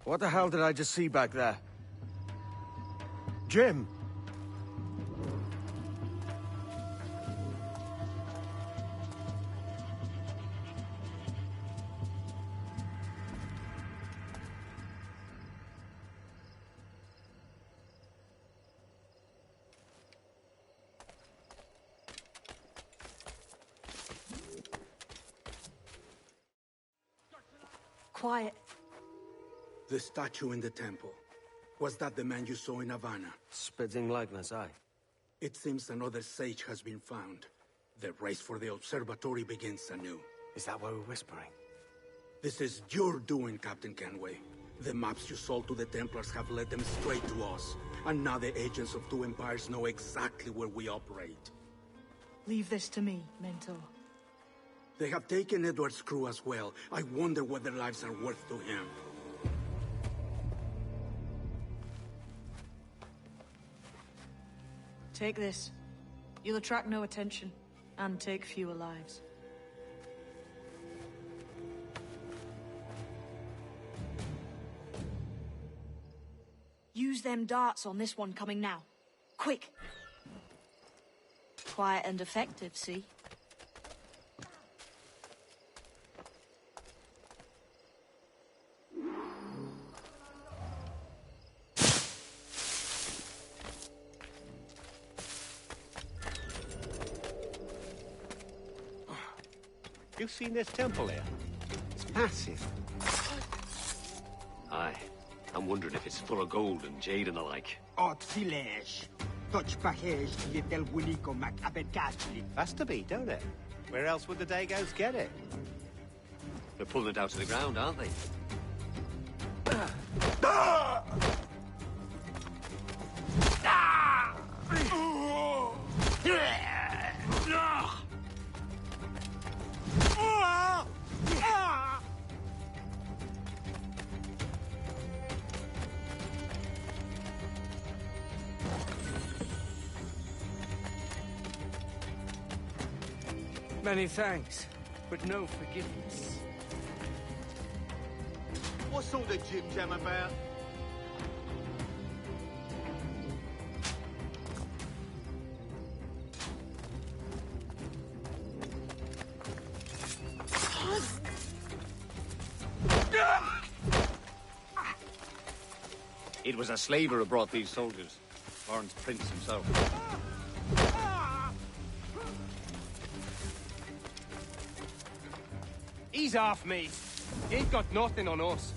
What the hell did I just see back there? Jim! Quiet. The statue in the temple. Was that the man you saw in Havana? Spitting likeness, aye. It seems another sage has been found. The race for the observatory begins anew. Is that why we're whispering? This is your doing, Captain Kenway. The maps you sold to the Templars have led them straight to us. And now the agents of two empires know exactly where we operate. Leave this to me, Mentor. They have taken Edward's crew as well. I wonder what their lives are worth to him. Take this. You'll attract no attention, and take fewer lives. Use them darts on this one coming now. Quick! Quiet and effective, see? You've seen this temple here? It's massive. Aye. I'm wondering if it's full of gold and jade and the like. Has to be, don't it? Where else would the Dagos get it? They're pulling it out of the ground, aren't they? Many thanks, but no forgiveness. What's all the jim jam about? It was a slaver who brought these soldiers. Lawrence Prince himself. Ease off, mate. You ain't got nothing on us.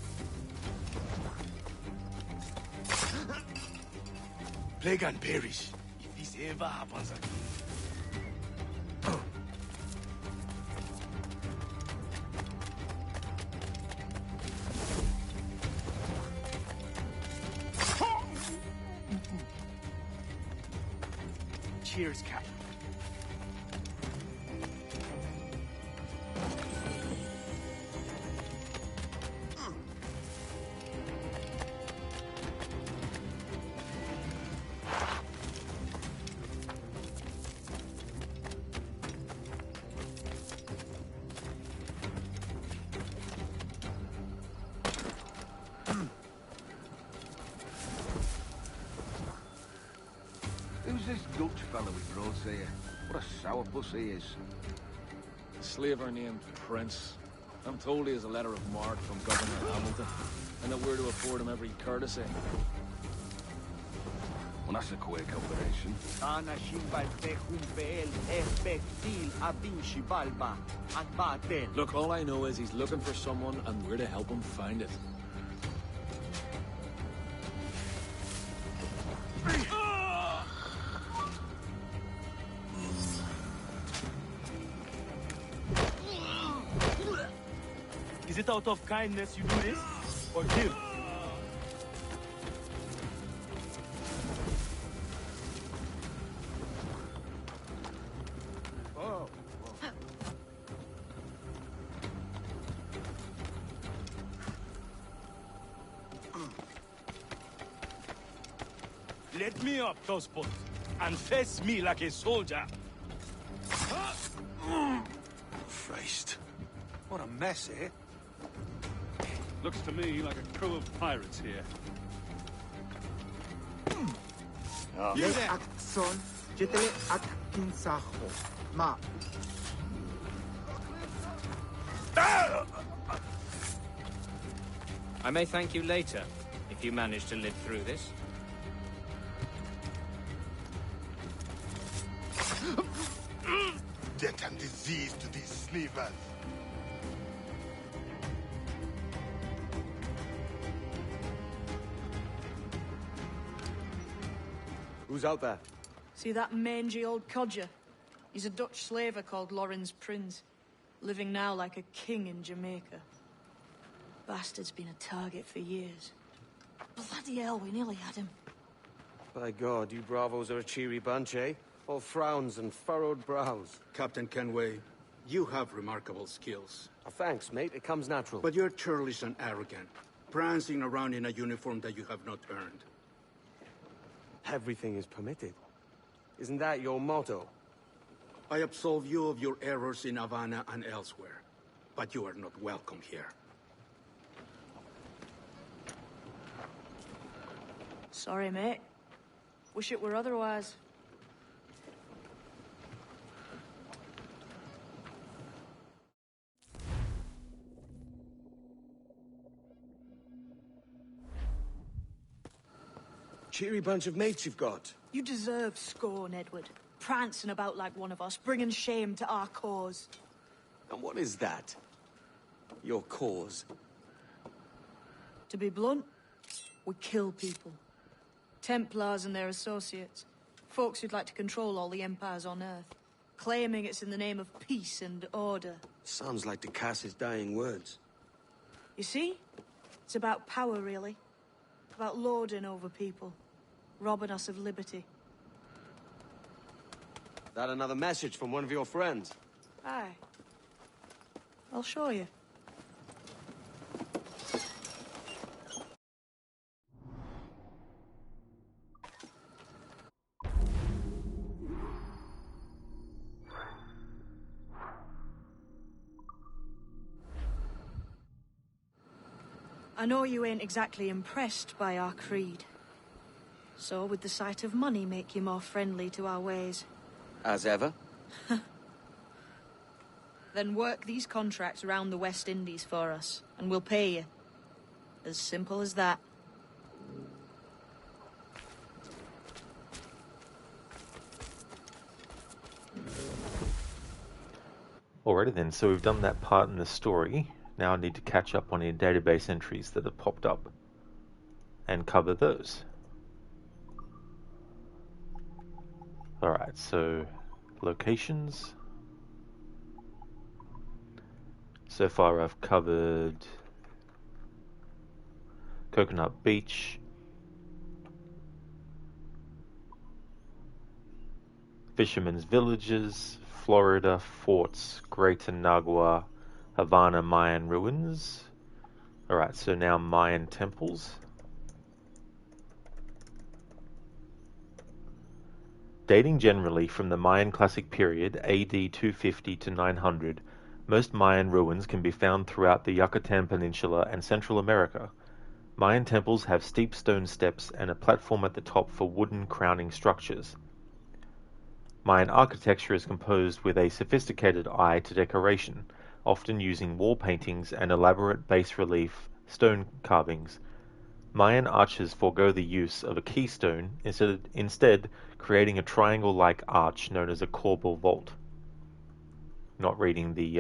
Plague and perish, if this ever happens again. Cheers, Cap. Who's this Dutch fellow we brought here? What a sourpuss he is. A slaver named Prince. I'm told he has a letter of marque from Governor Hamilton, and that we're to afford him every courtesy. Well, that's a quick operation. Look, all I know is he's looking for someone, and we're to help him find it. Is it out of kindness you do this? Or kill? Oh. Let me up, Tosspot, and face me like a soldier. Christ. What a mess, eh? Looks to me like a crew of pirates here. I may thank you later, if you manage to live through this. Death and disease to these slavers. Who's out there? See that mangy old codger? He's a Dutch slaver called Lawrence Prince, living now like a king in Jamaica. Bastard's been a target for years. Bloody hell, we nearly had him. By God, you bravos are a cheery bunch, eh? All frowns and furrowed brows. Captain Kenway, you have remarkable skills. Thanks, mate. It comes natural. But you're churlish and arrogant, prancing around in a uniform that you have not earned. Everything is permitted. Isn't that your motto? I absolve you of your errors in Havana and elsewhere, but you are not welcome here. Sorry, mate. Wish it were otherwise. Cheery bunch of mates you've got. You deserve scorn, Edward. Prancing about like one of us, bringing shame to our cause. And what is that? Your cause? To be blunt, we kill people. Templars and their associates. Folks who'd like to control all the empires on Earth. Claiming it's in the name of peace and order. Sounds like to cast his dying words. You see? It's about power, really. About lording over people. Robbing us of liberty. That another message from one of your friends? Aye. I'll show you. I know you ain't exactly impressed by our creed. So would the sight of money make you more friendly to our ways? As ever? Then work these contracts around the West Indies for us, and we'll pay you. As simple as that. Alrighty then, so we've done that part in the story. Now I need to catch up on any database entries that have popped up and cover those. Alright, so locations. So far I've covered Coconut Beach, Fishermen's Villages, Florida, Forts, Greater Nagua, Havana Mayan Ruins. Alright, so now Mayan Temples. Dating generally from the Mayan Classic period, AD 250 to 900, most Mayan ruins can be found throughout the Yucatan Peninsula and Central America. Mayan temples have steep stone steps and a platform at the top for wooden crowning structures. Mayan architecture is composed with a sophisticated eye to decoration, often using wall paintings and elaborate bas-relief stone carvings. Mayan arches forego the use of a keystone, instead creating a triangle-like arch known as a corbel vault. Not reading the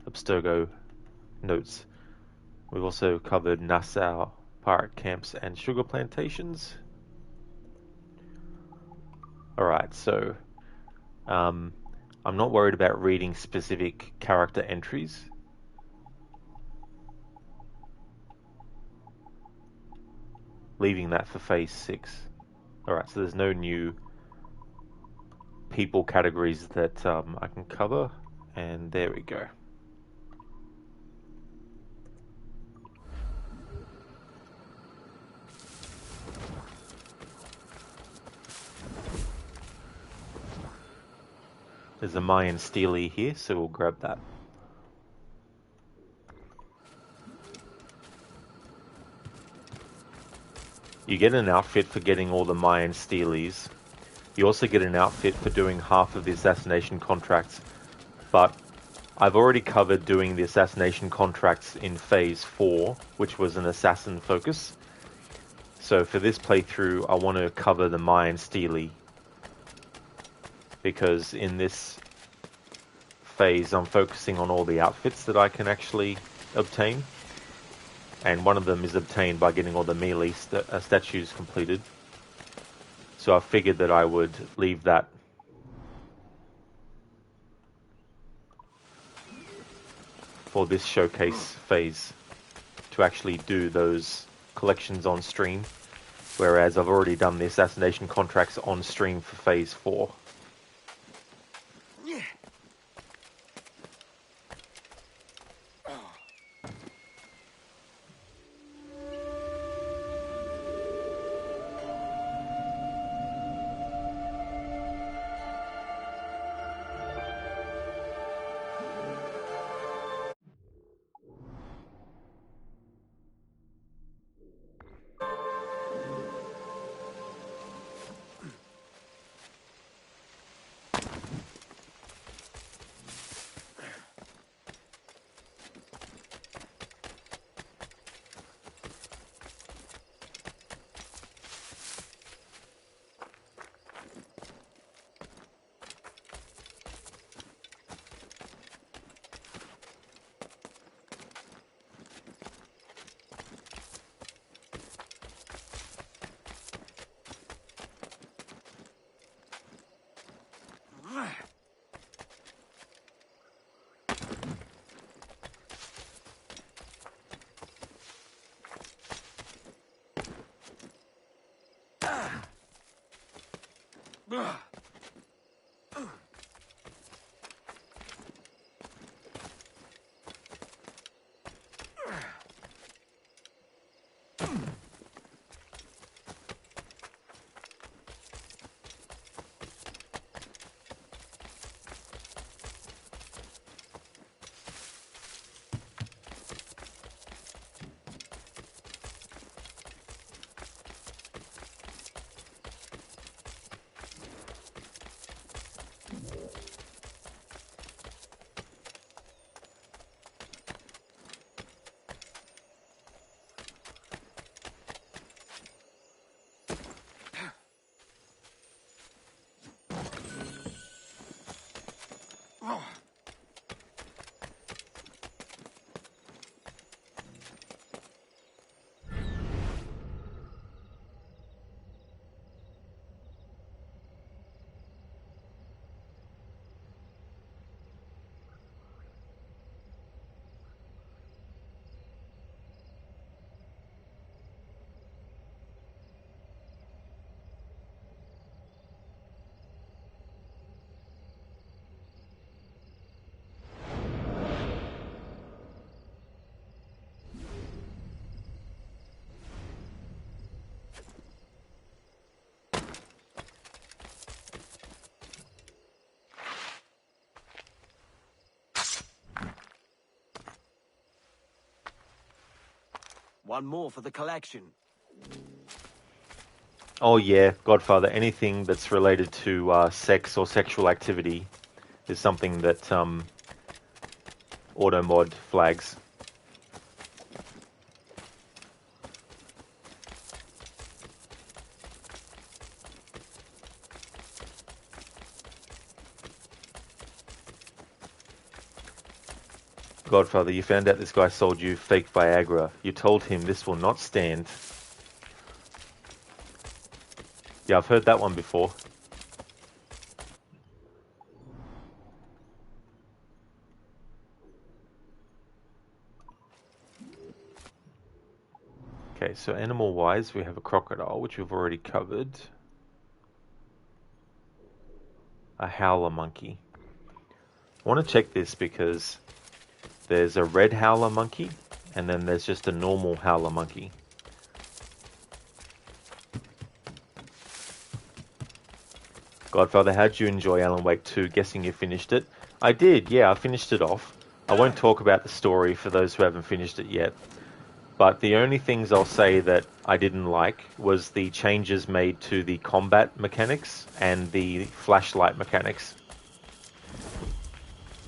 Abstergo notes. We've also covered Nassau, pirate camps, and sugar plantations. Alright, so I'm not worried about reading specific character entries. Leaving that for phase 6. Alright, so there's no new people categories that I can cover, and there we go. There's a Mayan Steely here, so we'll grab that. You get an outfit for getting all the Mayan Steelies. You also get an outfit for doing half of the assassination contracts, but I've already covered doing the assassination contracts in phase 4, which was an assassin focus. So for this playthrough, I want to cover the Mayan Steely, because in this phase I'm focusing on all the outfits that I can actually obtain, and one of them is obtained by getting all the melee statues completed. So I figured that I would leave that for this showcase phase to actually do those collections on stream, whereas I've already done the assassination contracts on stream for phase 4. One more for the collection. Oh yeah, Godfather. Anything that's related to sex or sexual activity is something that automod flags. Godfather, you found out this guy sold you fake Viagra. You told him this will not stand. Yeah, I've heard that one before. Okay, so animal-wise, we have a crocodile, which we've already covered. A howler monkey. I want to check this because there's a red howler monkey, and then there's just a normal howler monkey. Godfather, how'd you enjoy Alan Wake 2? Guessing you finished it. I did, yeah, I finished it off. I won't talk about the story for those who haven't finished it yet. But the only things I'll say that I didn't like was the changes made to the combat mechanics and the flashlight mechanics.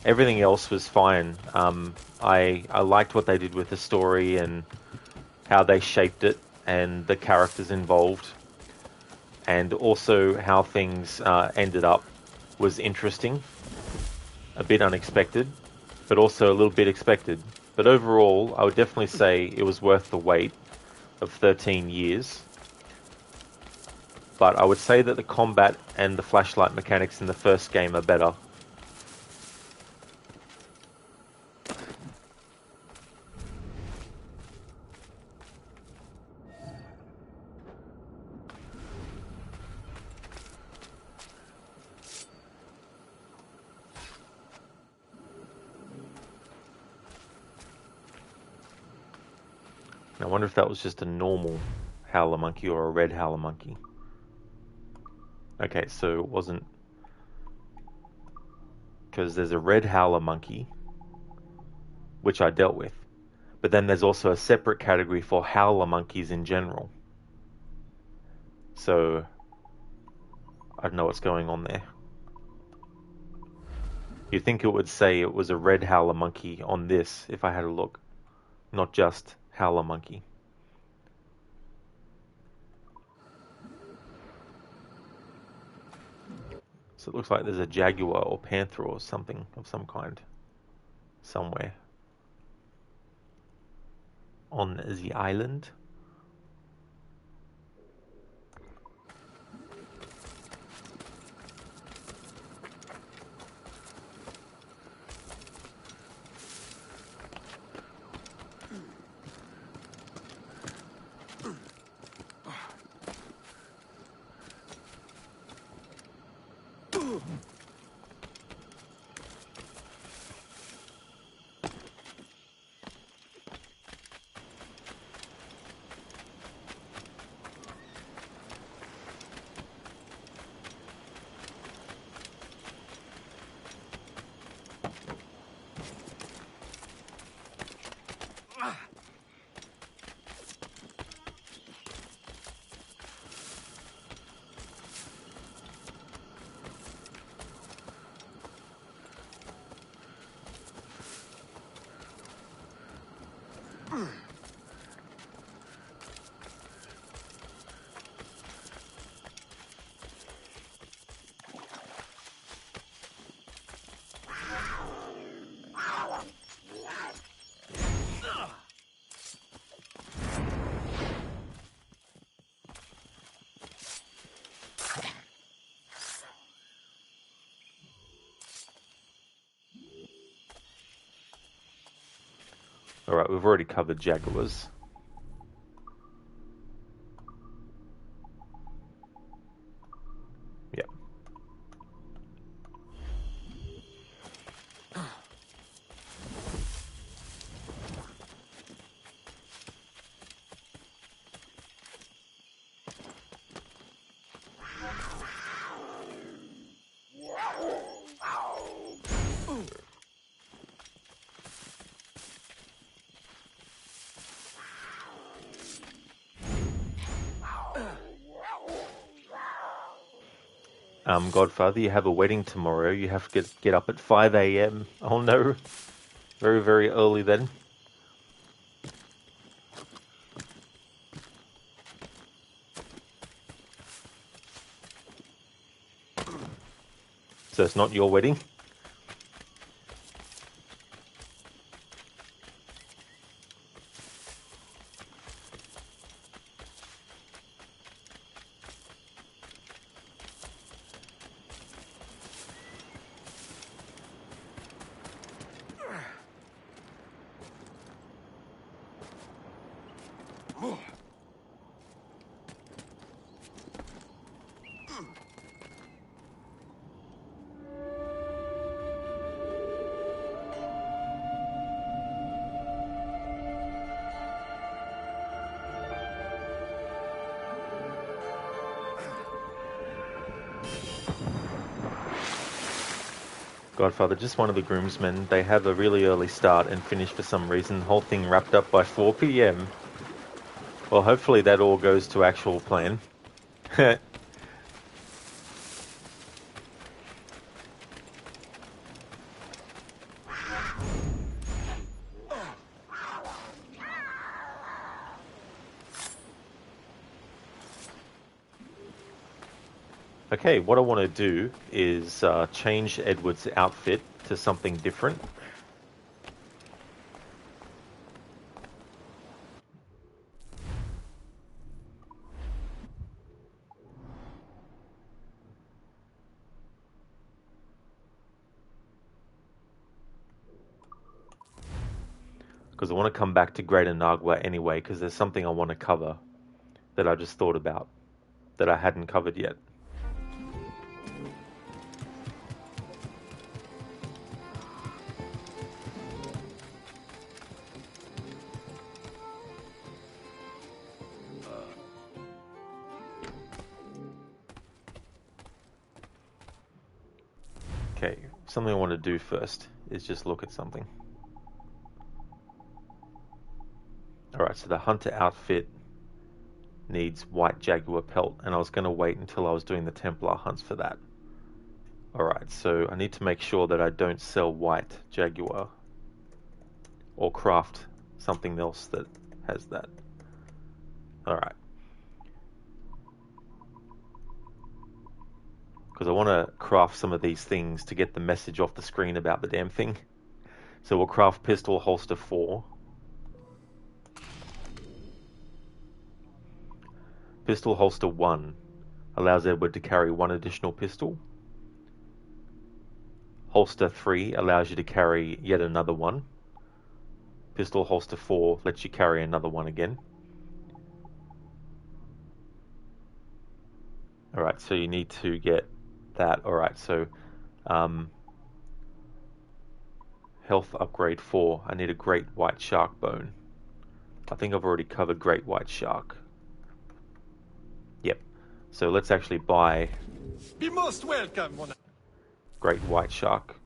Everything else was fine. I liked what they did with the story and how they shaped it and the characters involved. And also how things ended up was interesting. A bit unexpected, but also a little bit expected. But overall, I would definitely say it was worth the wait of 13 years. But I would say that the combat and the flashlight mechanics in the first game are better. I wonder if that was just a normal howler monkey or a red howler monkey. Okay, so it wasn't... Because there's a red howler monkey, which I dealt with. But then there's also a separate category for howler monkeys in general. So, I don't know what's going on there. You'd think it would say it was a red howler monkey on this if I had a look. Not just howler monkey. So it looks like there's a jaguar or panther or something of some kind somewhere on the island. Alright, we've already covered jaguars. Yep. Godfather, you have a wedding tomorrow. You have to get up at 5 a.m. Oh no. Very, very early then. So it's not your wedding? Godfather, just one of the groomsmen. They have a really early start and finish for some reason. The whole thing wrapped up by 4 p.m. Well, hopefully that all goes to actual plan. Okay, what I want to do is change Edward's outfit to something different. Because I want to come back to Greater Nagua anyway, because there's something I want to cover that I just thought about that I hadn't covered yet. Okay, something I want to do first is just look at something. Alright, so the hunter outfit needs white jaguar pelt, and I was going to wait until I was doing the Templar hunts for that. Alright, so I need to make sure that I don't sell white jaguar or craft something else that has that. Alright. Because I want to craft some of these things to get the message off the screen about the damn thing. So we'll craft pistol holster 4. Pistol holster 1 allows Edward to carry 1 additional pistol. Holster 3 allows you to carry yet another one. Pistol holster 4 lets you carry another one again. Alright, so you need to get that. Alright, so health upgrade 4. I need a great white shark bone. I think I've already covered great white shark. Yep. So let's actually buy Be most welcome, mon great white shark.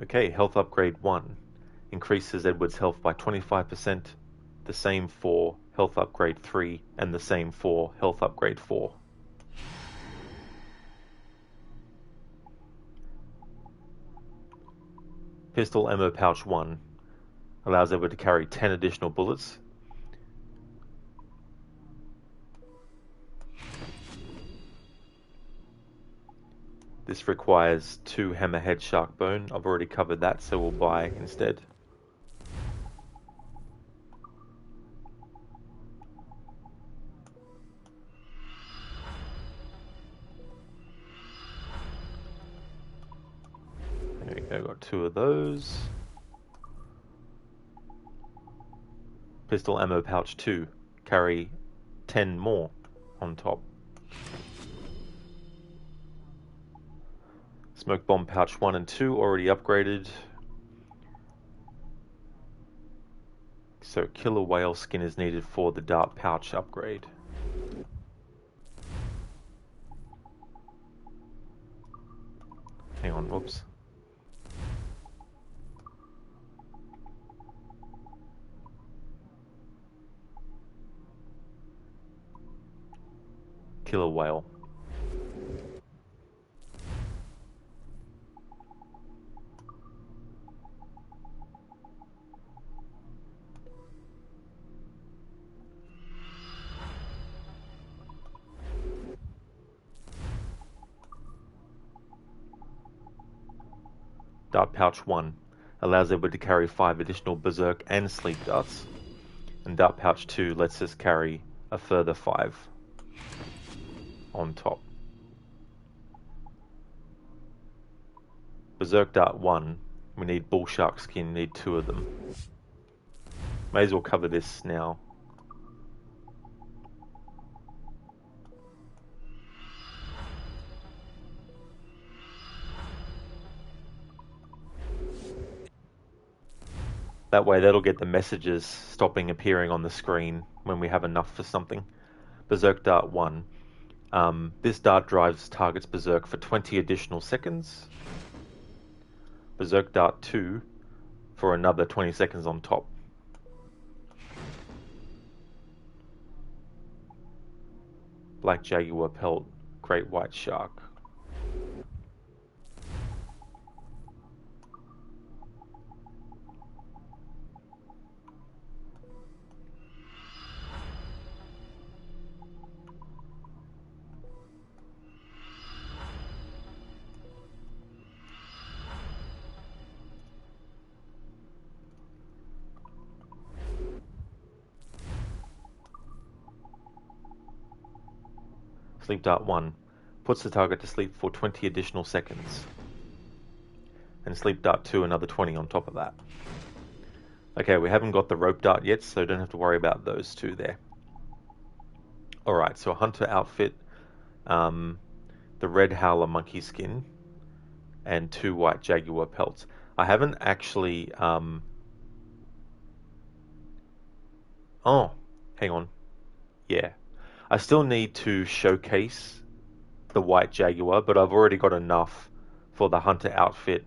Okay, health upgrade 1 increases Edward's health by 25%, the same for health upgrade 3, and the same for health upgrade 4. Pistol ammo pouch 1 allows Edward to carry 10 additional bullets. This requires 2 hammerhead shark bone. I've already covered that, so we'll buy instead. There we go, got 2 of those. Pistol ammo pouch 2. Carry 10 more on top. Smoke bomb pouch 1 and 2 already upgraded. So killer whale skin is needed for the dart pouch upgrade. Hang on, whoops. Killer whale. Dart pouch 1 allows everybody to carry 5 additional berserk and sleep darts, and dart pouch 2 lets us carry a further 5 on top. Berserk dart 1, we need bull shark skin, need 2 of them. May as well cover this now. That way that'll get the messages stopping appearing on the screen when we have enough for something. Berserk Dart 1. This dart drives target's berserk for 20 additional seconds. Berserk Dart 2 for another 20 seconds on top. Black Jaguar Pelt, Great White Shark. Sleep Dart 1 puts the target to sleep for 20 additional seconds. And Sleep Dart 2 another 20 on top of that. Okay, we haven't got the Rope Dart yet, so don't have to worry about those 2 there. Alright, so a Hunter outfit, the Red Howler monkey skin, and 2 White Jaguar pelts. I haven't actually... Oh, hang on. Yeah. I still need to showcase the White Jaguar, but I've already got enough for the Hunter outfit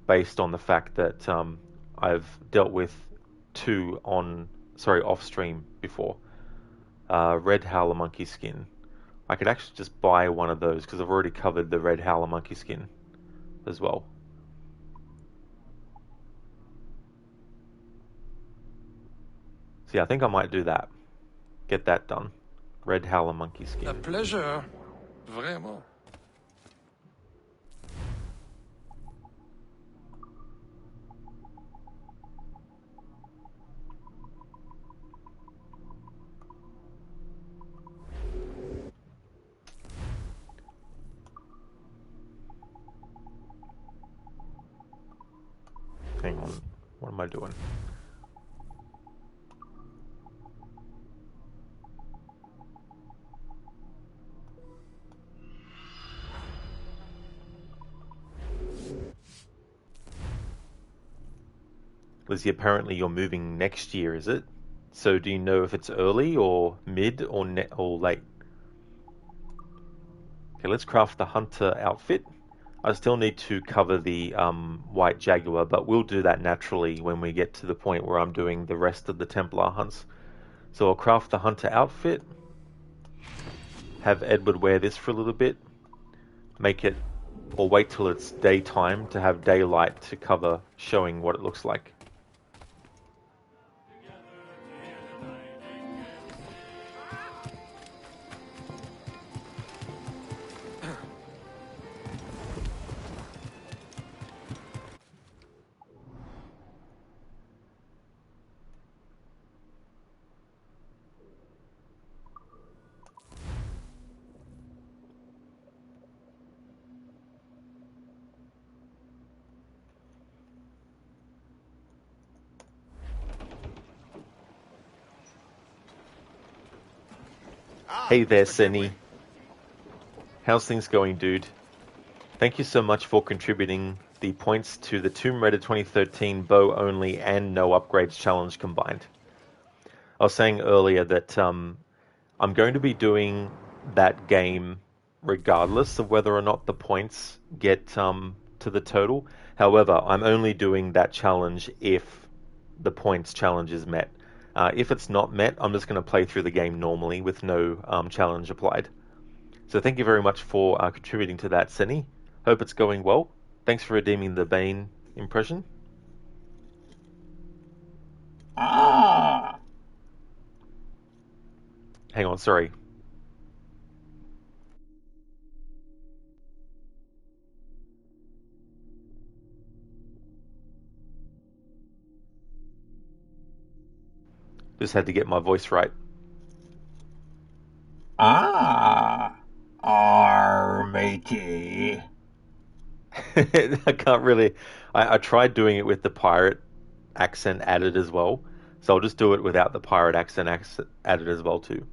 based on the fact that I've dealt with 2 off stream before. Red Howler monkey skin. I could actually just buy one of those because I've already covered the Red Howler monkey skin as well. So yeah, I think I might do that. Get that done. Red Howler monkey skin. A pleasure. Vraiment. Hang on. What am I doing? Lizzie, apparently you're moving next year, is it? So do you know if it's early or mid or late? Okay, let's craft the Hunter outfit. I still need to cover the White Jaguar, but we'll do that naturally when we get to the point where I'm doing the rest of the Templar hunts. So I'll craft the Hunter outfit, have Edward wear this for a little bit, make it, or wait till it's daytime to have daylight to cover showing what it looks like. Hey there, Senny. How's things going, dude? Thank you so much for contributing the points to the Tomb Raider 2013 bow only and no upgrades challenge combined. I was saying earlier that I'm going to be doing that game regardless of whether or not the points get to the total. However, I'm only doing that challenge if the points challenge is met. If it's not met, I'm just going to play through the game normally with no challenge applied. So thank you very much for contributing to that, Senny. Hope it's going well. Thanks for redeeming the Bane impression. Ah! Hang on, sorry. Just had to get my voice right. Matey. I can't really... I tried doing it with the pirate accent added as well, so I'll just do it without the pirate accent added as well too.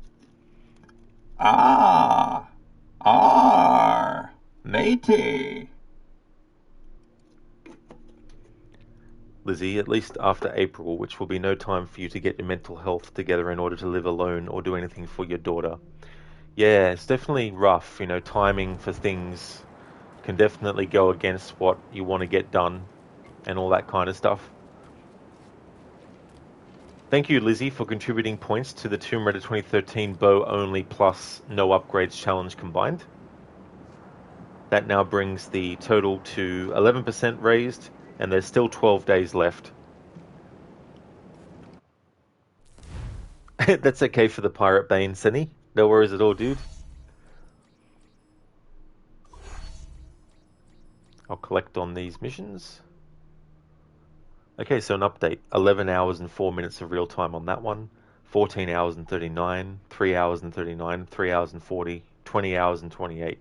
Matey. Lizzie, at least after April, which will be no time for you to get your mental health together in order to live alone or do anything for your daughter. Yeah, it's definitely rough, you know, timing for things can definitely go against what you want to get done and all that kind of stuff. Thank you, Lizzie, for contributing points to the Tomb Raider 2013 bow only plus no upgrades challenge combined. That now brings the total to 11% raised, and there's still 12 days left. That's okay for the Pirate Bane, Senny. No worries at all, dude. I'll collect on these missions. Okay, so an update. 11 hours and 4 minutes of real time on that one. 14 hours and 39, 3 hours and 39, 3 hours and 40, 20 hours and 28.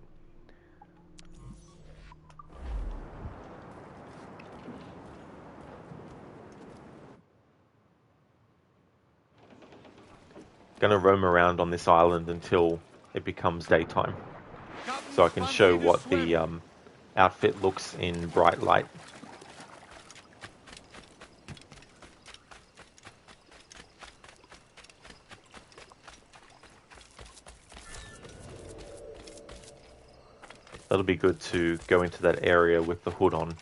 Gonna roam around on this island until it becomes daytime, so I can show what the outfit looks in bright light. That'll be good to go into that area with the hood on,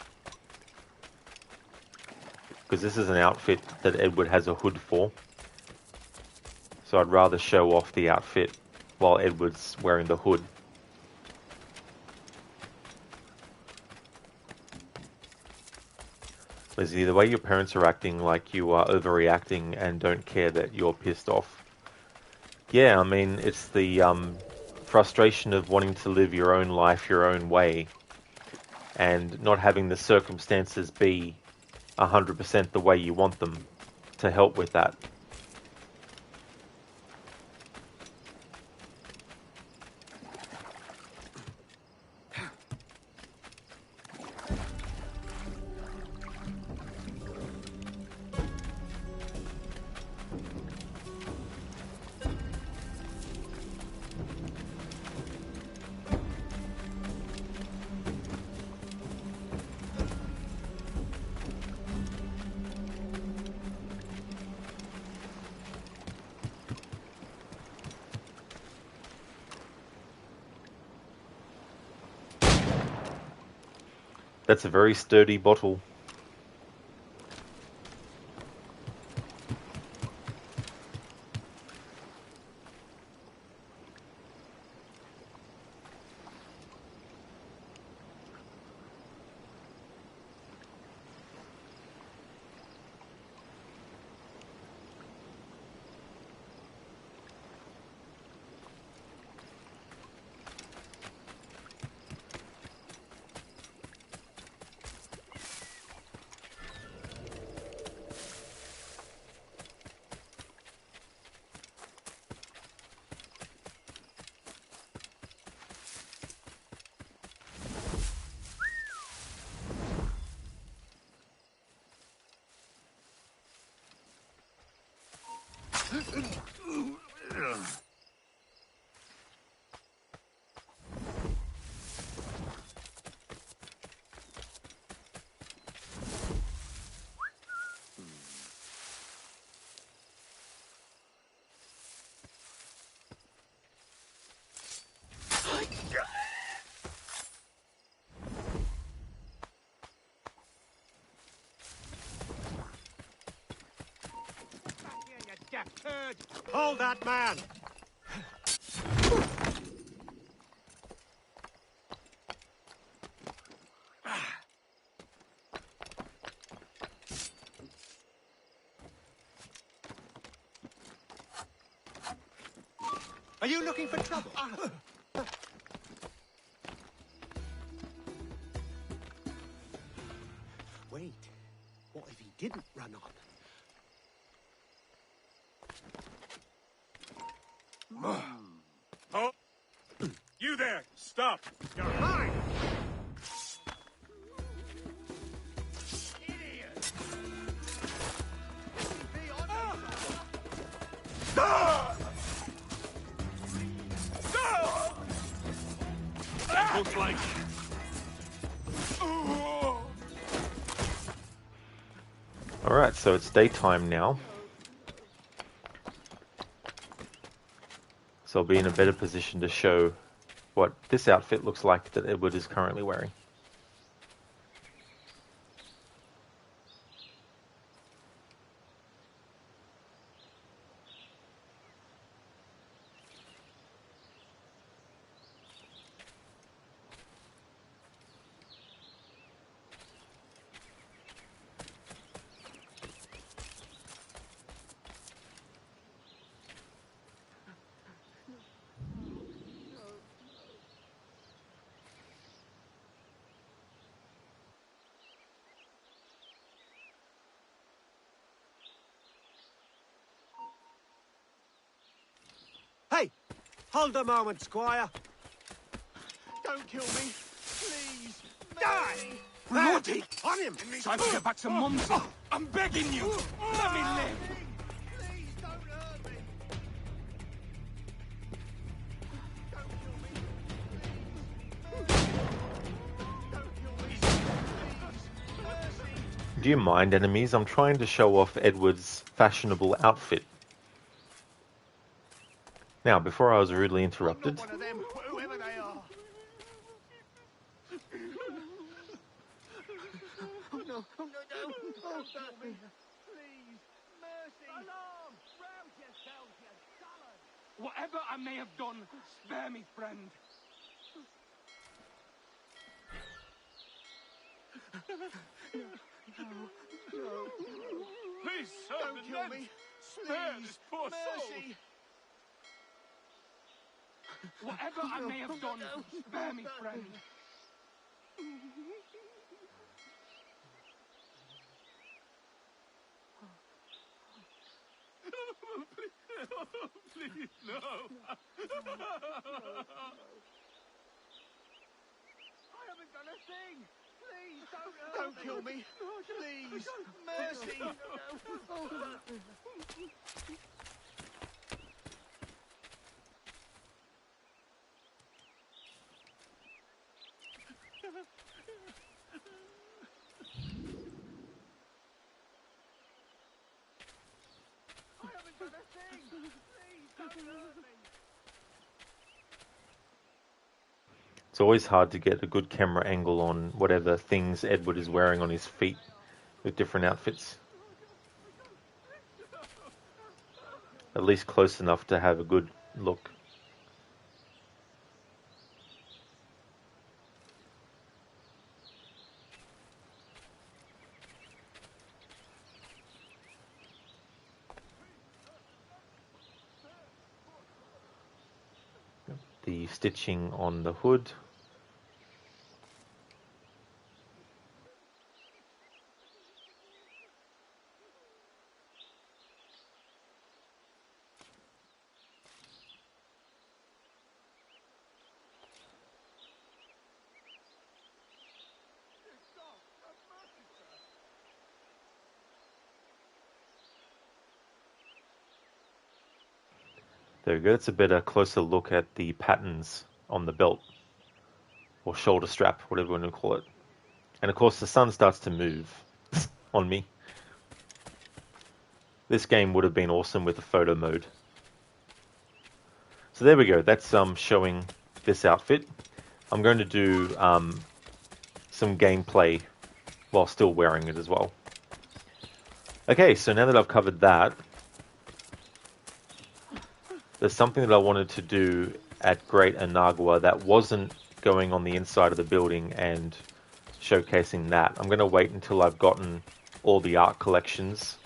because this is an outfit that Edward has a hood for. So I'd rather show off the outfit while Edward's wearing the hood. Lizzie, the way your parents are acting like you are overreacting and don't care that you're pissed off. Yeah, I mean, it's the frustration of wanting to live your own life your own way and not having the circumstances be 100% the way you want them to help with that. That's a very sturdy bottle. turd! Hold that man! Are you looking for trouble? Wait, what if he didn't run on? Oh! You there! Stop! You're mine! Looks like... Alright, so it's daytime now. So I'll be in a better position to show what this outfit looks like that Edward is currently wearing. Hey! Hold a moment, Squire. Don't kill me. Please. Die! Bloody! On him! Time to get back some mumsy. I'm begging you. Let me live. Please don't hurt me. Don't kill me. Don't kill me. Please. Mercy. Do you mind, enemies? I'm trying to show off Edward's fashionable outfit. Now, before I was rudely interrupted. One of them, whoever they are. Oh no! Oh no! No! Oh, please, mercy! Alarm! Rouse yourselves, you dullard! Whatever I may have done, spare me, friend. No! Please, sir, Don't kill me! Spare this poor soul! Mercy! Whatever I may have done, spare me, friend. Please, no! I haven't done a thing! Please, don't kill me! Please! Mercy! I haven't done a thing! Please, don't hurt me! It's always hard to get a good camera angle on whatever things Edward is wearing on his feet with different outfits. At least close enough to have a good look. The stitching on the hood. There we go. It's a better, closer look at the patterns on the belt, or shoulder strap, whatever you want to call it. And of course, the sun starts to move on me. This game would have been awesome with the photo mode. So there we go. That's showing this outfit. I'm going to do some gameplay while still wearing it as well. Okay, so now that I've covered that, there's something that I wanted to do at Great Anagua that wasn't going on the inside of the building and showcasing that. I'm going to wait until I've gotten all the art collections,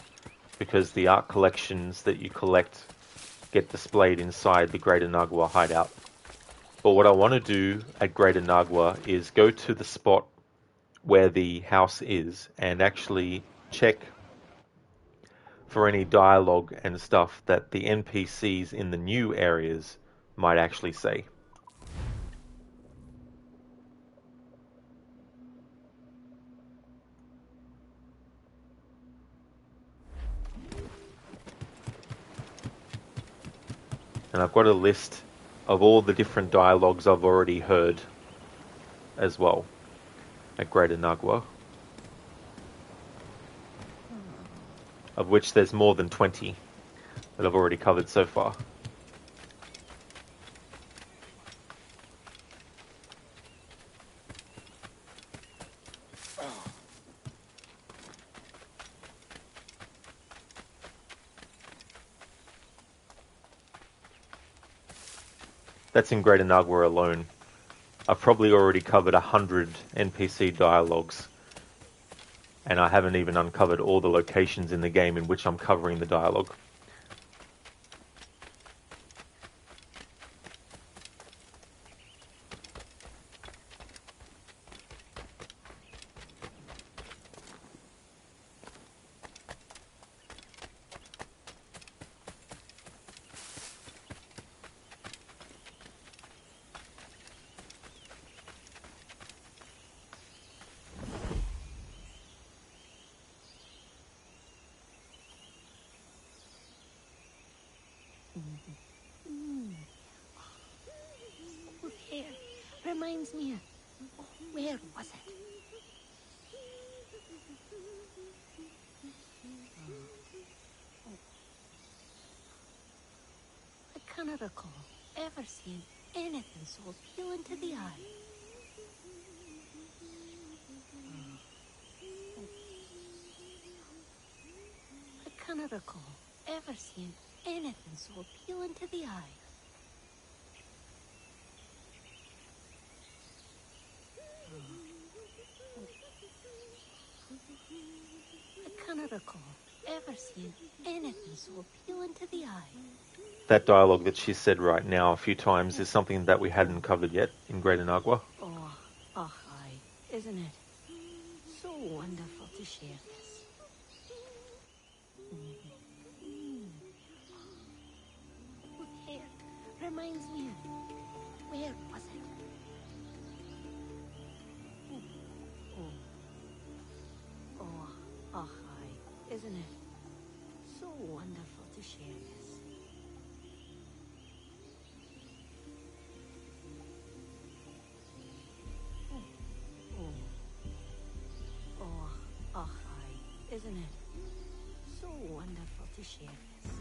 because the art collections that you collect get displayed inside the Great Anagua hideout. But what I want to do at Great Anagua is go to the spot where the house is and actually check for any dialogue and stuff that the NPCs in the new areas might actually say. And I've got a list of all the different dialogues I've already heard as well at Great Anagua, of which there's more than 20 that I've already covered so far. That's in Great Anagua alone. I've probably already covered 100 NPC dialogues, and I haven't even uncovered all the locations in the game in which I'm covering the dialogue. Here, reminds me of... Where was it? I cannot recall ever seeing anything so appealing to the eye. I cannot recall ever seeing anything so appealing to the eye. I cannot recall ever seeing anything so appealing to the eye. That dialogue that she said right now a few times is something that we hadn't covered yet in Great Anagua. Oh, aye, isn't it? So wonderful to share this. Here, reminds me of... Where was it? Aye, isn't it? So wonderful to share this. Aye, isn't it? So wonderful to share this.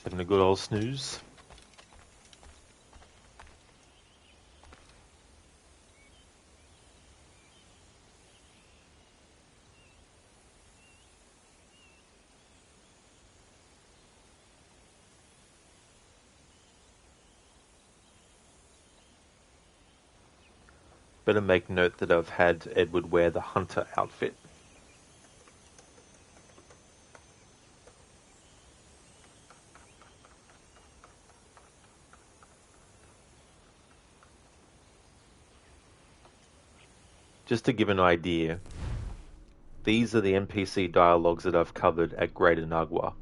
Having a good old snooze. Better make note that I've had Edward wear the hunter outfit. Just to give an idea, these are the NPC dialogues that I've covered at Great Inagua.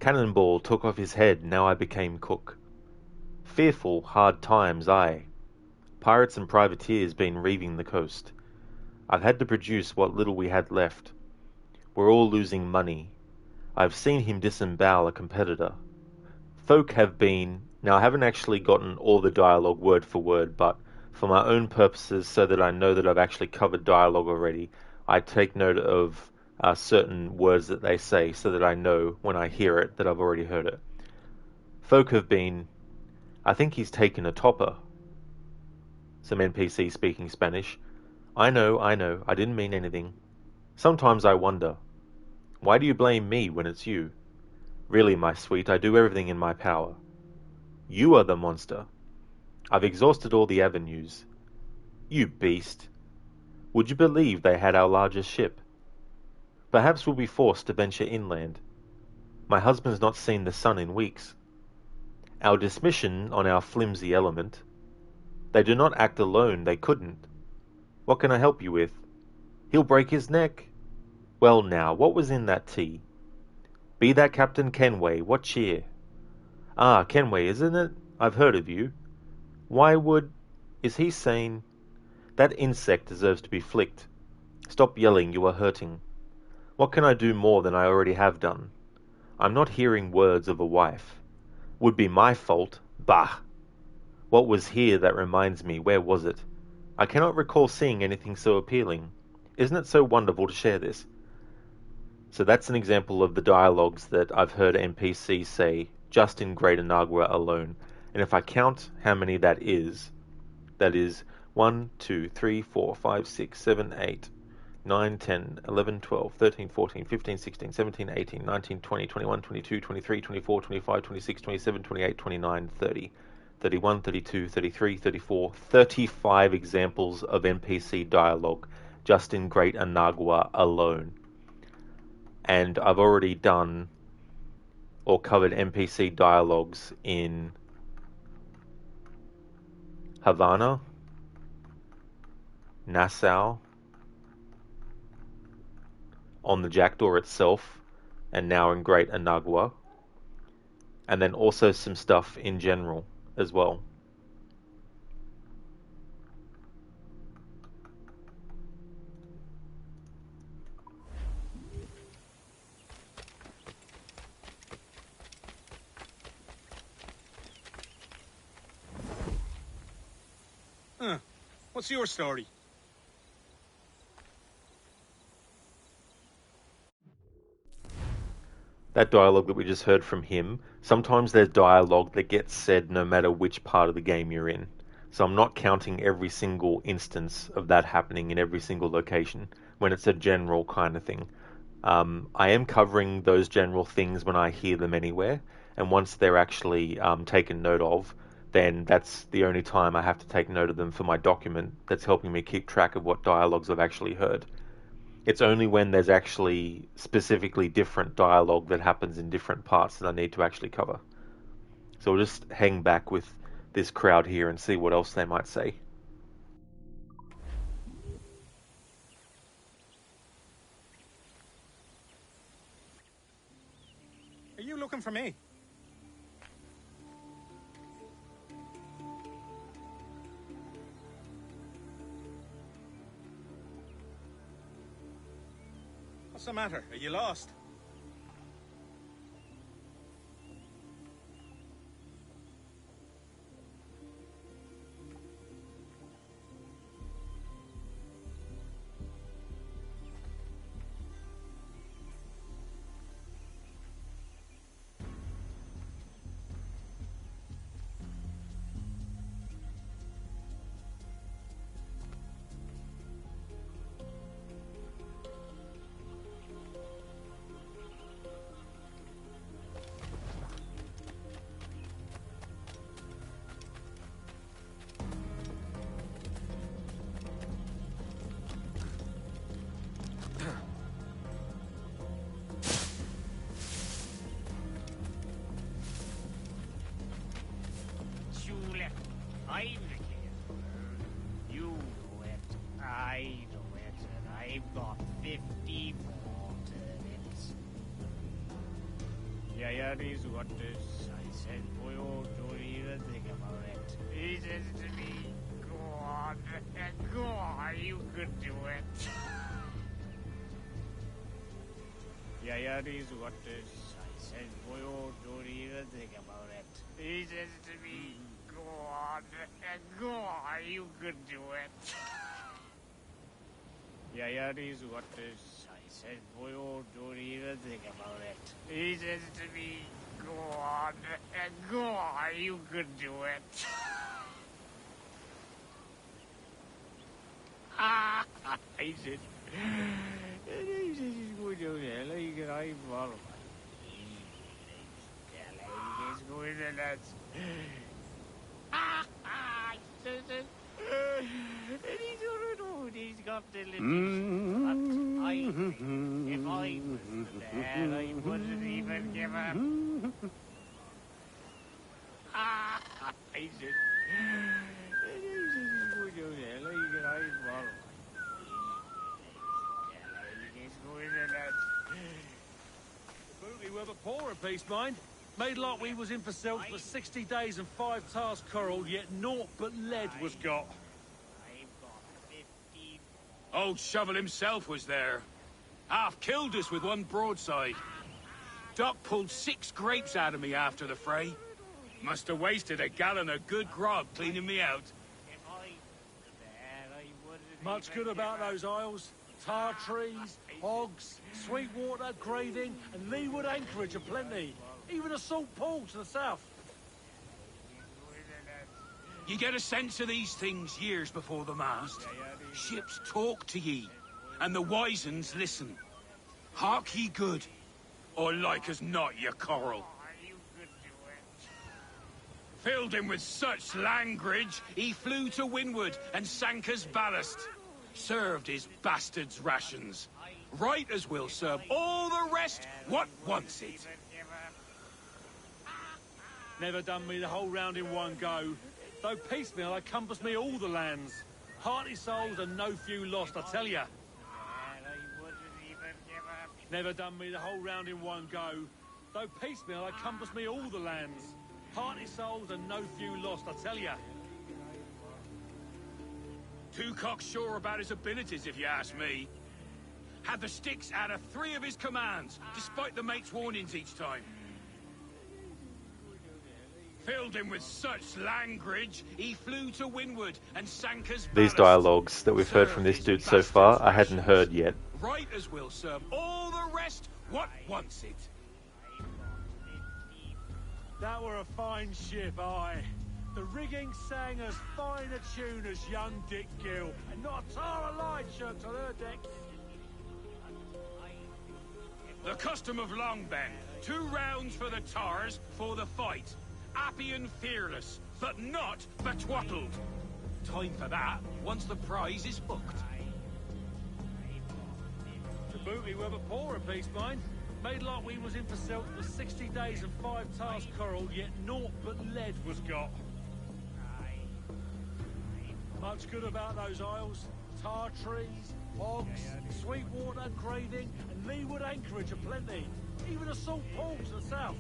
Cannonball took off his head, now I became cook. Fearful, hard times, aye. Pirates and privateers been reaving the coast. I've had to produce what little we had left. We're all losing money. I've seen him disembowel a competitor. Folk have been... Now, I haven't actually gotten all the dialogue word for word, but for my own purposes, so that I know that I've actually covered dialogue already, I take note of certain words that they say, so that I know when I hear it that I've already heard it. Folk have been... I think he's taken a topper. Some NPC speaking Spanish. I know, I didn't mean anything. Sometimes I wonder, why do you blame me when it's you? Really, my sweet, I do everything in my power. You are the monster. I've exhausted all the avenues. You beast. Would you believe they had our largest ship? Perhaps we'll be forced to venture inland. My husband's not seen the sun in weeks. Our dismission on our flimsy element. They do not act alone, they couldn't. What can I help you with? He'll break his neck. Well now, what was in that tea? Be that Captain Kenway, what cheer? Ah, Kenway, isn't it? I've heard of you. Why would... Is he sane? That insect deserves to be flicked. Stop yelling, you are hurting. What can I do more than I already have done? I'm not hearing words of a wife. Would be my fault. Bah! What was here that reminds me, where was it? I cannot recall seeing anything so appealing. Isn't it so wonderful to share this? So that's an example of the dialogues that I've heard NPCs say just in Great Inagua alone. And if I count how many that is 1, 2, 3, 4, 5, 6, 7, 8, 9, 10, 11, 12, 13, 14, 15, 16, 17, 18, 19, 20, 21, 22, 23, 24, 25, 26, 27, 28, 29, 30, 31, 32, 33, 34, 35 examples of NPC dialogue just in Great Inagua alone. And I've already done or covered NPC dialogues in Havana, Nassau, on the Jackdaw itself, and now in Great Inagua, and then also some stuff in general as well. What's your story? That dialogue that we just heard from him, sometimes there's dialogue that gets said no matter which part of the game you're in. So I'm not counting every single instance of that happening in every single location when it's a general kind of thing. I am covering those general things when I hear them anywhere, and once they're actually taken note of, then that's the only time I have to take note of them for my document that's helping me keep track of what dialogues I've actually heard. It's only when there's actually specifically different dialogue that happens in different parts that I need to actually cover. So we'll just hang back with this crowd here and see what else they might say. Are you looking for me? What's the matter? Are you lost? I'm the king of the world. You do it. I do it. And I've got 50 more turnips. Yeah, these what this. I said, boy, oh, don't even think about it. He says to me, go on, you could do it. Yeah, these what this. I said, boy, oh, don't even think about it. He says to me, go on, you could do it. Yeah, these what this. I said, boy, oh, don't even think about it. He says to me, go on, you could do it. I said, he's got the little I think if I was the bear, I wouldn't even give up. I said, We were but poor a piece, mind. Made like we was in for silk for 60 days and 5 tars coral, yet naught but lead was got. Old Shovel himself was there. Half killed us with one broadside. Doc pulled 6 grapes out of me after the fray. Must have wasted a gallon of good grog cleaning me out. Much good about those isles. Tar trees, hogs, sweet water, grazing, and leeward anchorage aplenty. Even a salt pool to the south. You get a sense of these things years before the mast. Ships talk to ye, and the wise uns listen. Hark ye good, or like as not ye coral. Filled him with such language, he flew to windward and sank as ballast. Served his bastards' rations. Right as will serve all the rest what wants it. Never done me the whole round in one go. Though piecemeal, I compass me all the lands. Hearty souls and no few lost, I tell ya. Never done me the whole round in one go. Though piecemeal, I compass me all the lands. Hearty souls and no few lost, I tell ya. Too cocksure about his abilities, if you ask me. Had the sticks out of 3 of his commands, despite the mate's warnings each time. Filled him with such language, he flew to windward and sank as ballast. These dialogues that we've heard from this dude so far, I hadn't heard yet. Right as will serve all the rest what wants it. That were a fine ship, aye. The rigging sang as fine a tune as young Dick Gill, and not a tar alive shirked on her deck. The custom of Long Ben. 2 rounds for the tars for the fight. Happy and fearless, but not betwaddled. Time for that, once the prize is booked. The booty were but poor a piece, mind. Made like we was in for silk for 60 days and 5 tars coral, yet naught but lead was got. Much good about those isles. Tar trees, hogs, sweet water, grazing, and leeward anchorage aplenty. Even a salt pool to the south.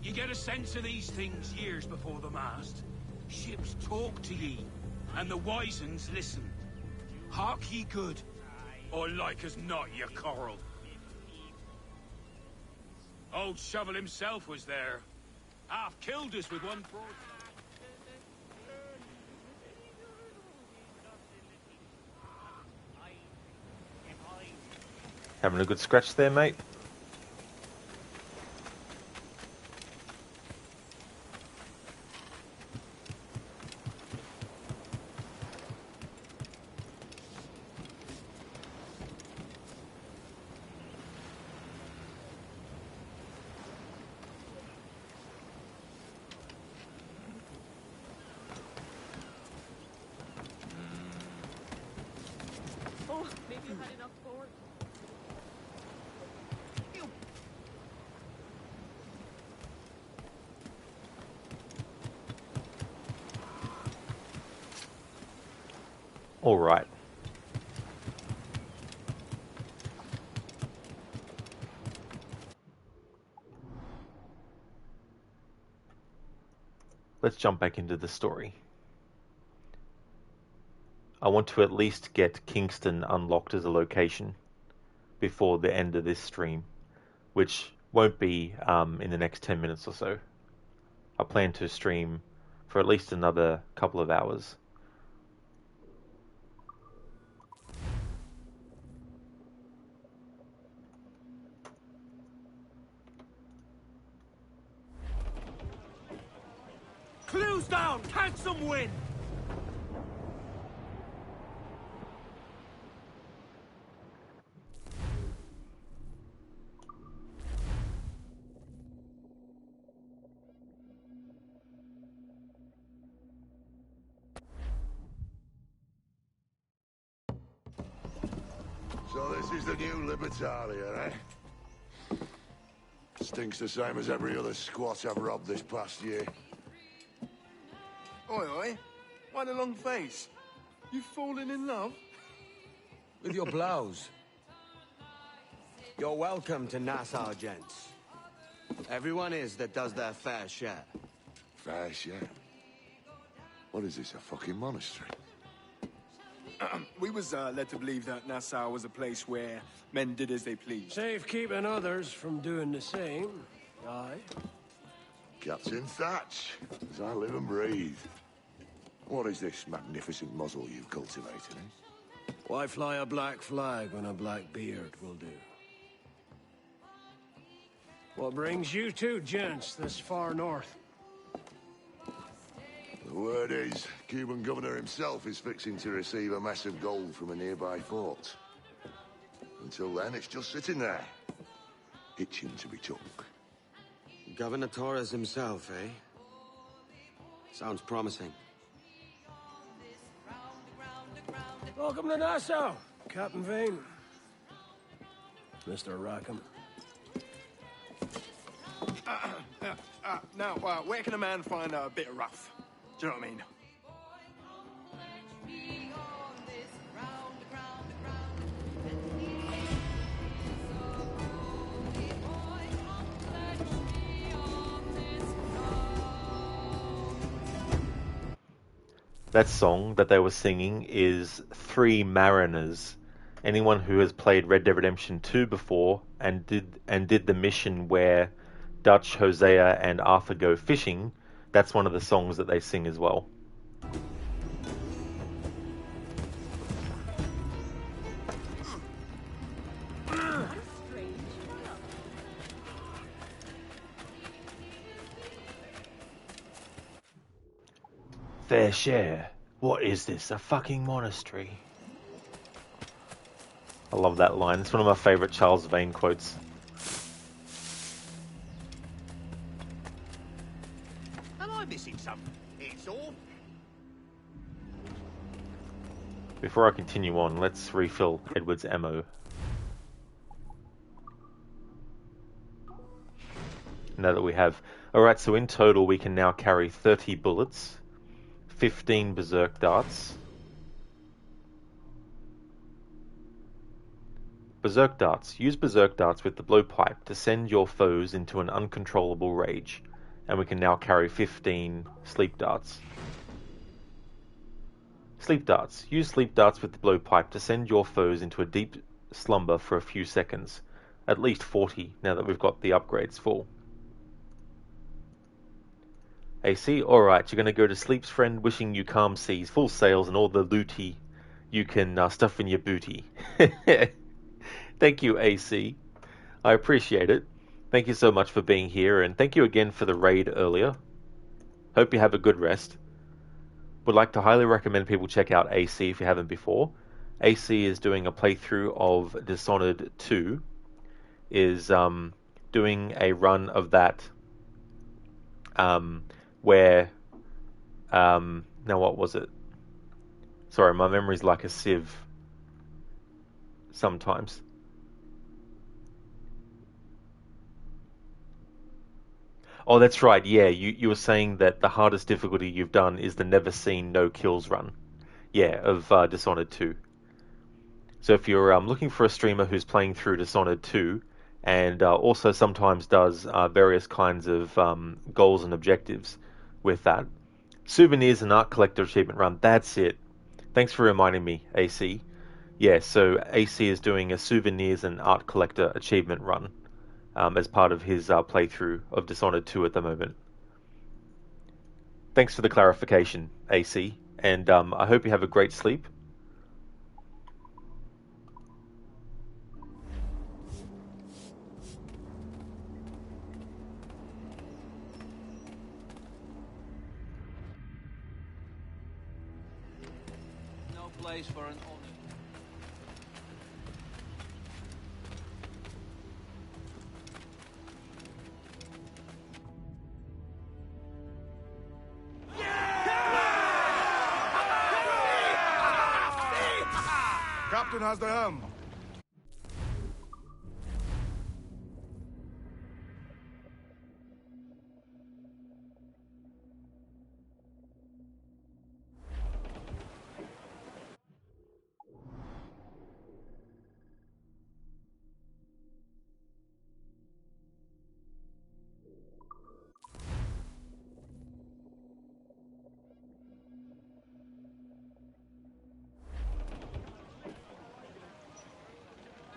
You get a sense of these things years before the mast. Ships talk to ye, and the wise uns listen. Hark ye good, or like as not ye coral. Old Shovel himself was there. Half killed us with one broad... Having a good scratch there, mate? Oh, maybe you had enough forward. All right. Let's jump back into the story. I want to at least get Kingston unlocked as a location before the end of this stream, which won't be in the next 10 minutes or so. I plan to stream for at least another couple of hours. Clues down! Catch some wind! So this is the new Libertalia, eh? Stinks the same as every other squat I've robbed this past year. Oi, oi. Why the long face? You fallen in love? With your blouse. You're welcome to Nassau, gents. Everyone is that does their fair share. Fair share? What is this, a fucking monastery? We was led to believe that Nassau was a place where men did as they pleased. Safe keeping others from doing the same. Aye. Captain Thatch, as I live and breathe. What is this magnificent muzzle you've cultivated, eh? Why fly a black flag when a black beard will do? What brings you two gents this far north? The word is, Cuban governor himself is fixing to receive a mess of gold from a nearby fort. Until then, it's just sitting there, itching to be took. Governor Torres himself, eh? Sounds promising. Welcome to Nassau, Captain Vane. Mr. Rackham. Now, where can a man find a bit of rough? Do you know what I mean? That song that they were singing is Three Mariners. Anyone who has played Red Dead Redemption 2 before and did the mission where Dutch, Hosea, and Arthur go fishing, that's one of the songs that they sing as well. Fair share. What is this? A fucking monastery? I love that line. It's one of my favourite Charles Vane quotes. Am I missing something? It's all. Before I continue on, let's refill Edward's ammo. Now that we have... Alright, so in total we can now carry 30 bullets, 15 berserk darts. Berserk darts. Use berserk darts with the blowpipe to send your foes into an uncontrollable rage. And we can now carry 15 sleep darts. Sleep darts. Use sleep darts with the blowpipe to send your foes into a deep slumber for a few seconds. At least 40 now that we've got the upgrades full. AC, alright, you're going to go to sleep's friend, wishing you calm seas, full sails, and all the looty you can stuff in your booty. Thank you, AC. I appreciate it. Thank you so much for being here, and thank you again for the raid earlier. Hope you have a good rest. Would like to highly recommend people check out AC if you haven't before. AC is doing a playthrough of Dishonored 2. Is doing a run of that where now what was it? Sorry, my memory's like a sieve sometimes. Oh, that's right. Yeah, you were saying that the hardest difficulty you've done is the never seen no kills run. Yeah, of Dishonored 2. So if you're looking for a streamer who's playing through Dishonored 2 and also sometimes does various kinds of goals and objectives with that, Souvenirs and Art Collector Achievement Run, that's it. Thanks for reminding me, AC. Yeah, so AC is doing a Souvenirs and Art Collector Achievement Run as part of his playthrough of Dishonored 2 at the moment. Thanks for the clarification, AC, and I hope you have a great sleep. No place for an honest. Captain has the helm.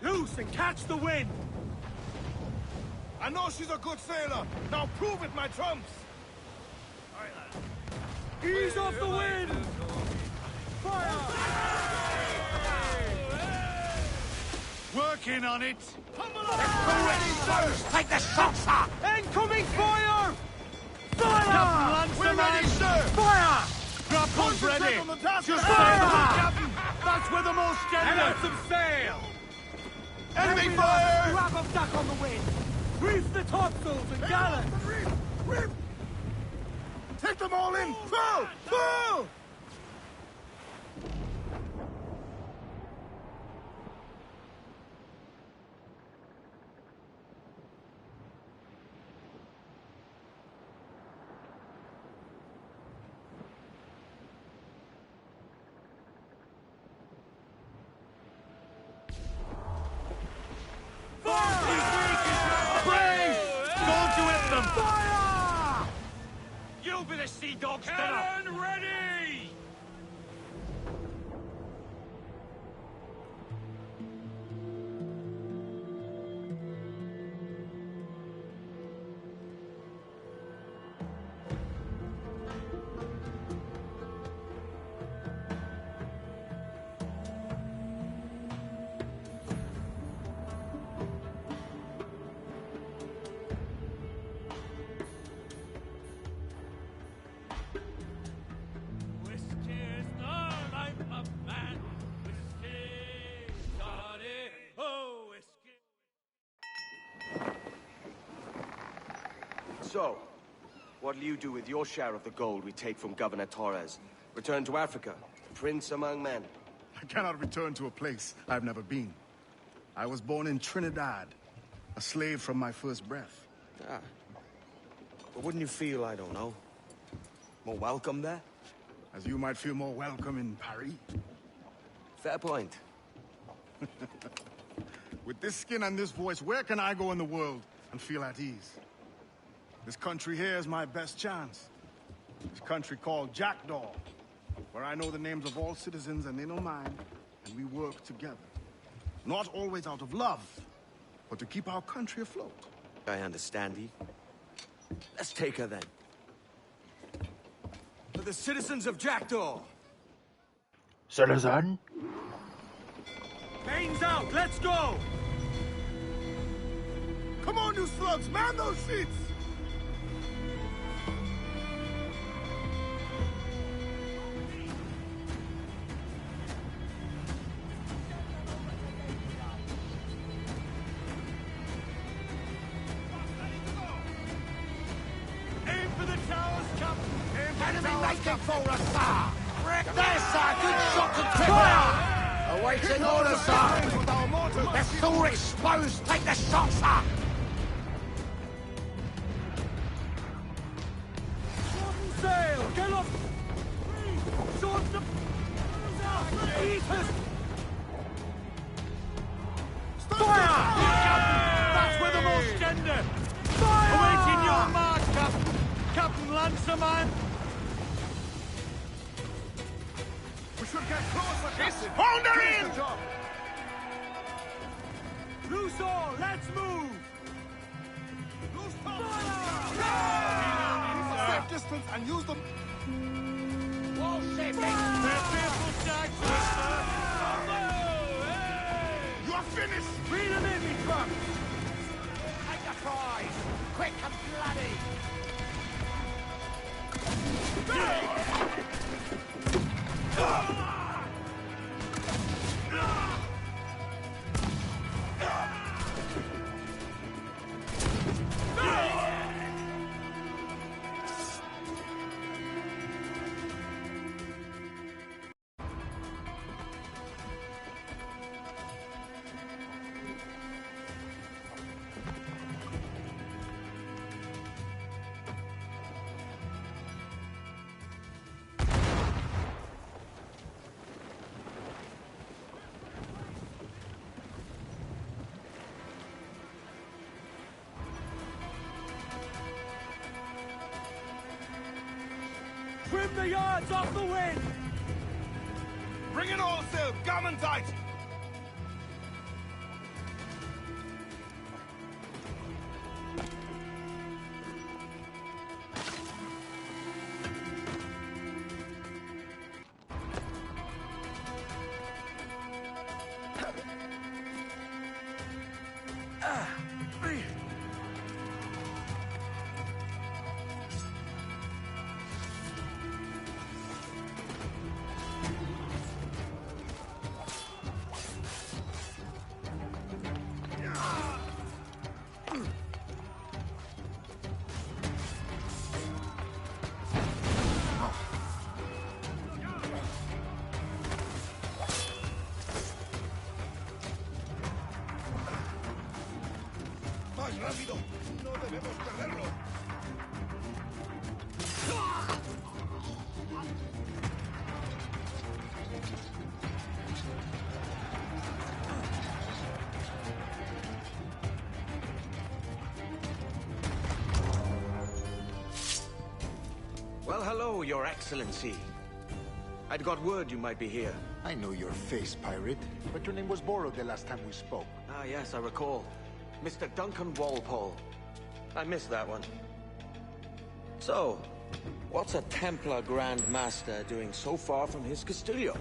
Loose and catch the wind! I know she's a good sailor. Now prove it, my trumps. Ease off the wind! Fire! Working on it. Take the shot, sir! Incoming fire! Fire! We're ready, sir! Fire! Grapples ready. On the task. Just Fire! sail, Captain. That's where the most And get out some sail! Enemy fire! Grab them back on the wind! Reef the topsails and gallant! Reef! Take them all in! Pull! Pull! You'll be the sea dogs, Cannon ready! So, what'll you do with your share of the gold we take from Governor Torres? Return to Africa, prince among men? I cannot return to a place I've never been. I was born in Trinidad, a slave from my first breath. Ah. But wouldn't you feel, I don't know, more welcome there? As you might feel more welcome in Paris. Fair point. With this skin and this voice, where can I go in the world and feel at ease? This country here is my best chance. This country called Jackdaw, where I know the names of all citizens and they know mine, and we work together. Not always out of love, but to keep our country afloat. I understand ye. Let's take her then. For the citizens of Jackdaw! Citizen? Mains out, let's go! Come on, you slugs, man those seats! Aim for the towers, Captain. Enemy making for us, sir! There, sir! Good shot to fire! Awaiting orders, sir! They're all exposed! Take the shot, sir! Sail! Get up! Swords to... Fire! That's where the most gender! Fire! Awaiting your mark, Captain! Captain Lancerman! We should get closer, Captain. Hold her Finish in! the job. Loose all, let's move! Loose top! Keep a safe distance and use them. Wall shaping! They're fearful stags, mister! You are finished! Bring them in, me truck! Take the prize! Quick and bloody! Trim the yards off the wind! Bring it all sail, gammon tight! ¡Más rápido! ¡No debemos perderlo! Well, hello, Your Excellency. I'd got word you might be here. I know your face, pirate, but your name was borrowed the last time we spoke. Ah, yes, I recall. Mr. Duncan Walpole. I missed that one. So, what's a Templar Grand Master doing so far from his Castillo?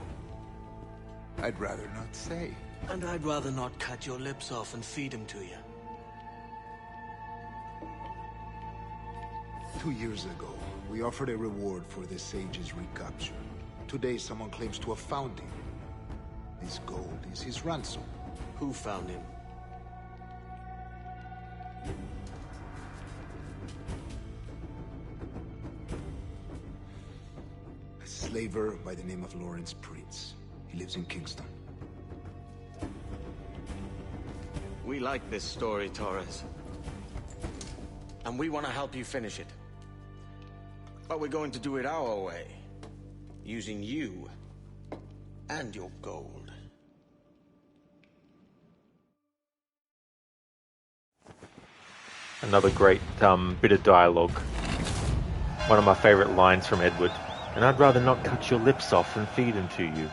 I'd rather not say. And I'd rather not cut your lips off and feed him to you. 2 years ago, we offered a reward for the sage's recapture. Today, someone claims to have found him. This gold is his ransom. Who found him? A slaver by the name of Lawrence Prince. He lives in Kingston. We like this story, Torres. And we want to help you finish it. But we're going to do it our way. Using you and your gold. Another great bit of dialogue. One of my favourite lines from Edward. And I'd rather not cut your lips off and feed them to you.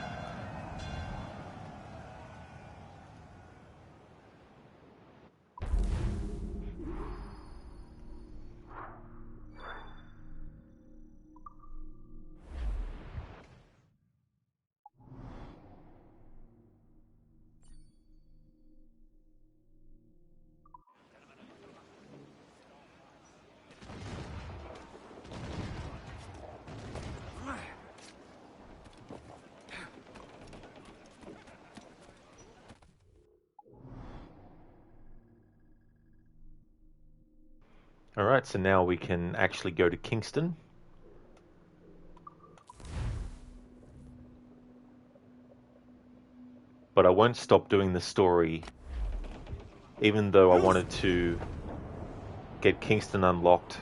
Alright, so now we can actually go to Kingston. But I won't stop doing the story, even though I wanted to get Kingston unlocked.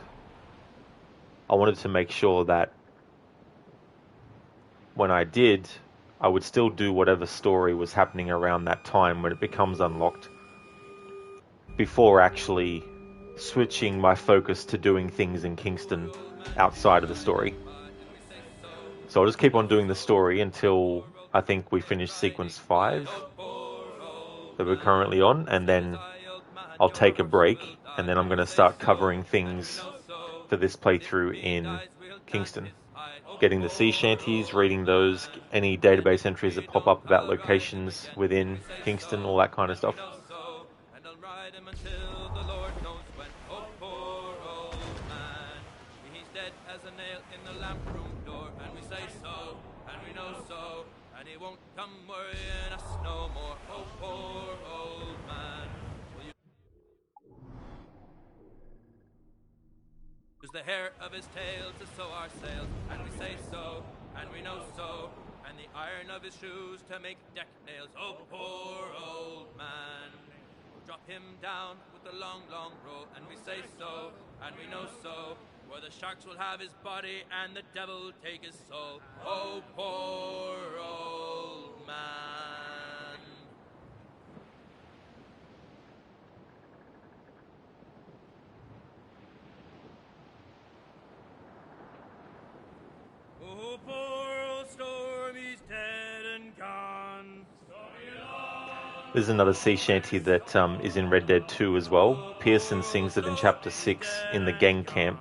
I wanted to make sure that when I did, I would still do whatever story was happening around that time when it becomes unlocked, before actually switching my focus to doing things in Kingston outside of the story. So I'll just keep on doing the story until I think we finish sequence 5 that we're currently on, and then I'll take a break, and then I'm going to start covering things for this playthrough in Kingston. Getting the sea shanties, reading those, any database entries that pop up about locations within Kingston, all that kind of stuff. Use the hair of his tail to sew our sails, and we say so, and we know so, and the iron of his shoes to make deck nails. Oh, poor old man. We'll drop him down with the long, long row, and we say so, and we know so, where the sharks will have his body and the devil take his soul. Oh, poor old man. Oh, poor old Storm, he's dead and gone. There's another sea shanty that is in Red Dead 2 as well. Pearson sings it in Chapter 6 in the gang camp.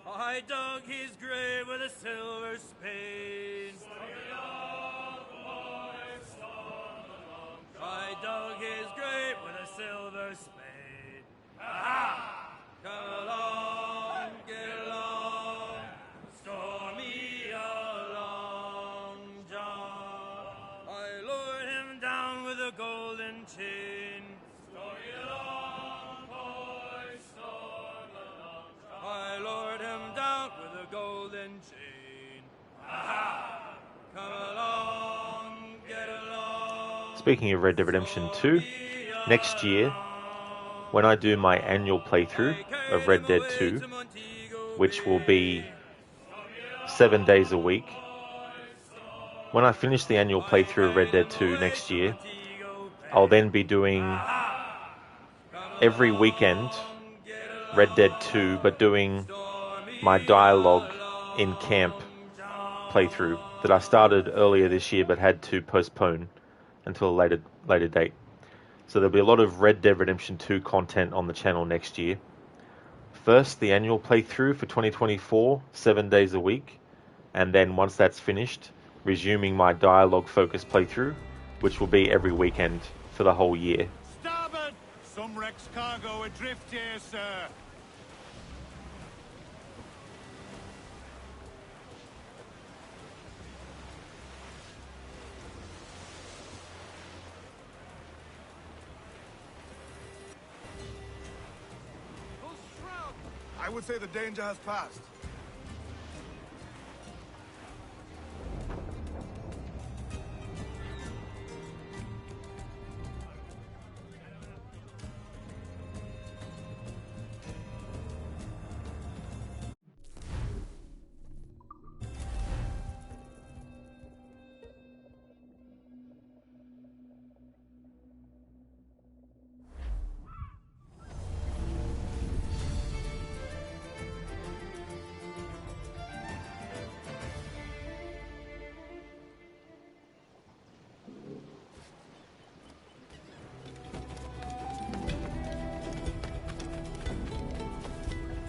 I dug his grave with a silver spade. I dug his grave with a silver spade. Aha! Come along, get along, stormy along, John. I lured him down with a golden chain. Story along, boys, storm along, John. I lured him down with a golden chain. Aha! Come along, get along. Speaking of Red Dead Redemption 2, next year, when I do my annual playthrough of Red Dead 2, which will be 7 days a week, when I finish the annual playthrough of Red Dead 2 next year, I'll then be doing every weekend Red Dead 2, but doing my dialogue in camp playthrough that I started earlier this year but had to postpone until a later date. So there'll be a lot of Red Dead Redemption 2 content on the channel next year. First, the annual playthrough for 2024, 7 days a week, and then once that's finished, resuming my dialogue-focused playthrough, which will be every weekend for the whole year. Starboard! Some wreck's cargo adrift here, sir. I would say the danger has passed.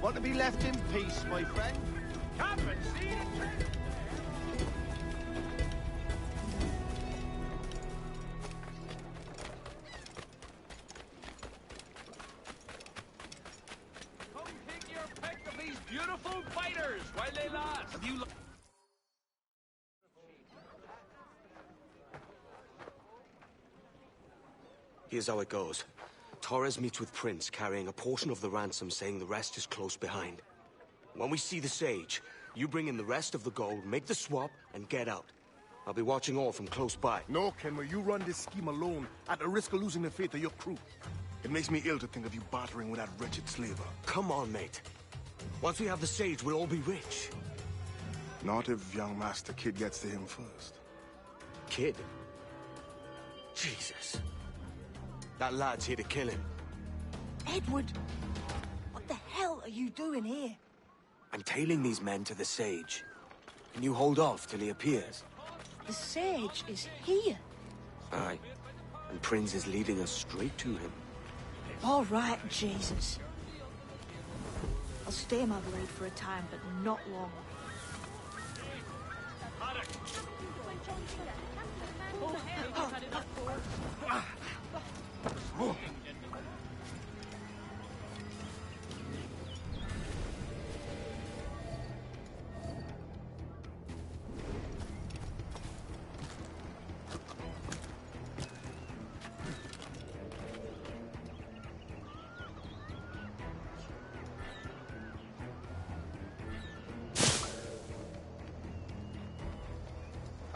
Want to be left in peace, my friend? Come and see it. Come take your peck of these beautiful fighters while they last. Have you Here's how it goes. Torres meets with Prince, carrying a portion of the ransom, saying the rest is close behind. When we see the Sage, you bring in the rest of the gold, make the swap, and get out. I'll be watching all from close by. No, Kenway, you run this scheme alone, at the risk of losing the faith of your crew. It makes me ill to think of you bartering with that wretched slaver. Come on, mate. Once we have the sage, we'll all be rich. Not if young Master Kid gets to him first. Kid? Jesus. That lad's here to kill him. Edward! What the hell are you doing here? I'm tailing these men to the sage. Can you hold off till he appears? The sage is here. Aye. And Prince is leading us straight to him. All right, Jesus. I'll stay my blade for a time, but not long.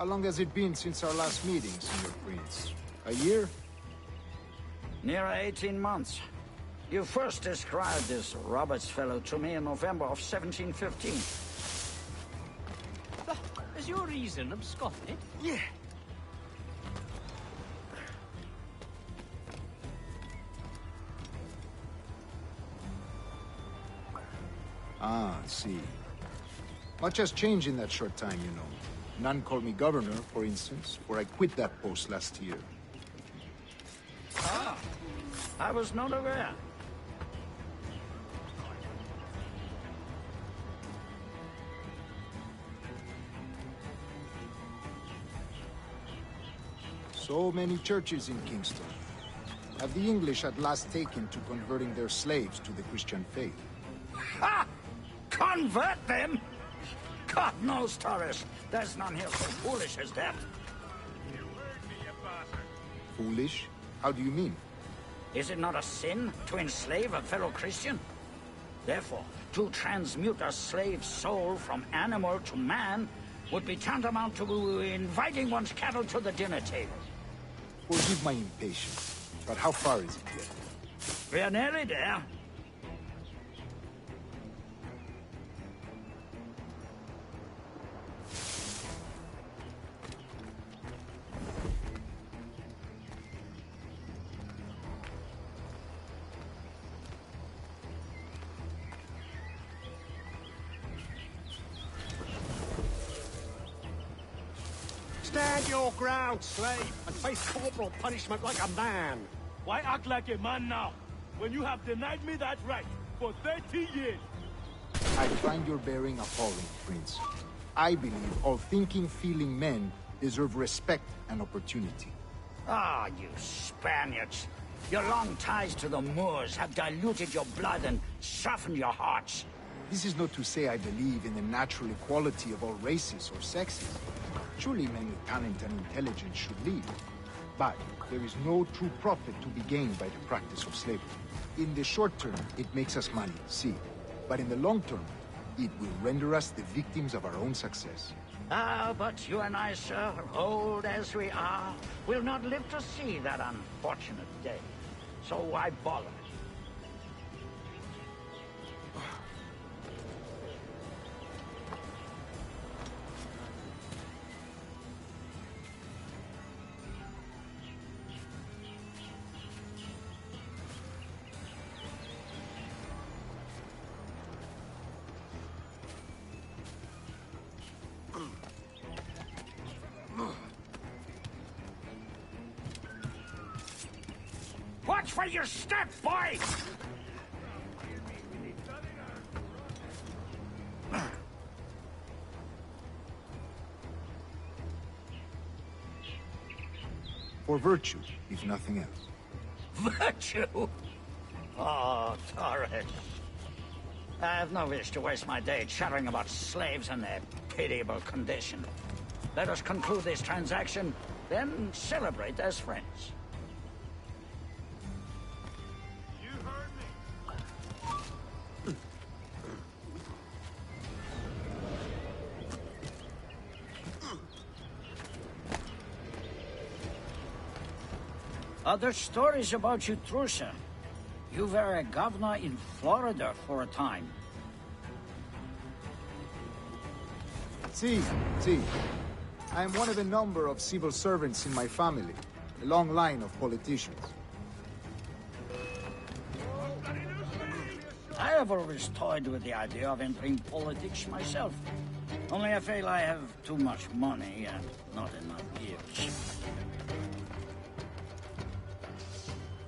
How long has it been since our last meeting, Senior Prince? A year? Near 18 months. You first described this Roberts fellow to me in November of 1715. Is your reason absconded? Yeah. Ah, I see. Much has changed in that short time, you know. None called me governor, for instance, for I quit that post last year. Ah, I was not aware. So many churches in Kingston. Have the English at last taken to converting their slaves to the Christian faith? Ha! Convert them? God knows, Torres. There's none here so foolish as that. Foolish? How do you mean? Is it not a sin to enslave a fellow Christian? Therefore, to transmute a slave's soul from animal to man would be tantamount to inviting one's cattle to the dinner table. Forgive my impatience, but how far is it yet? We are nearly there. Stand your ground, slave, and face corporal punishment like a man. Why act like a man now, when you have denied me that right for 30 years? I find your bearing appalling, Prince. I believe all thinking, feeling men deserve respect and opportunity. Ah, you Spaniards. Your long ties to the Moors have diluted your blood and softened your hearts. This is not to say I believe in the natural equality of all races or sexes. Surely men with talent and intelligence should lead. But there is no true profit to be gained by the practice of slavery. In the short term, it makes us money, see. But in the long term, it will render us the victims of our own success. Ah, but you and I, sir, old as we are, will not live to see that unfortunate day. So why bother? Watch for your step, boy! For virtue, if nothing else. Virtue? Oh, Torres. I have no wish to waste my day chattering about slaves and their pitiable condition. Let us conclude this transaction, then celebrate as friends. Other stories about you, Trusa. You were a governor in Florida for a time. See. I am one of a number of civil servants in my family. A long line of politicians. I have always toyed with the idea of entering politics myself. Only I feel I have too much money and not enough years.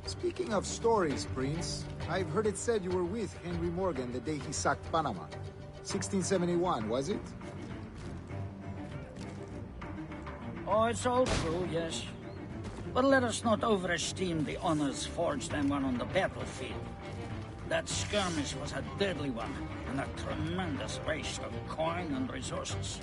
Speaking of stories, Prince, I've heard it said you were with Henry Morgan the day he sacked Panama. 1671, was it? Oh, it's all true, yes. But let us not overesteem the honors forged and won on the battlefield. That skirmish was a deadly one, and a tremendous waste of coin and resources.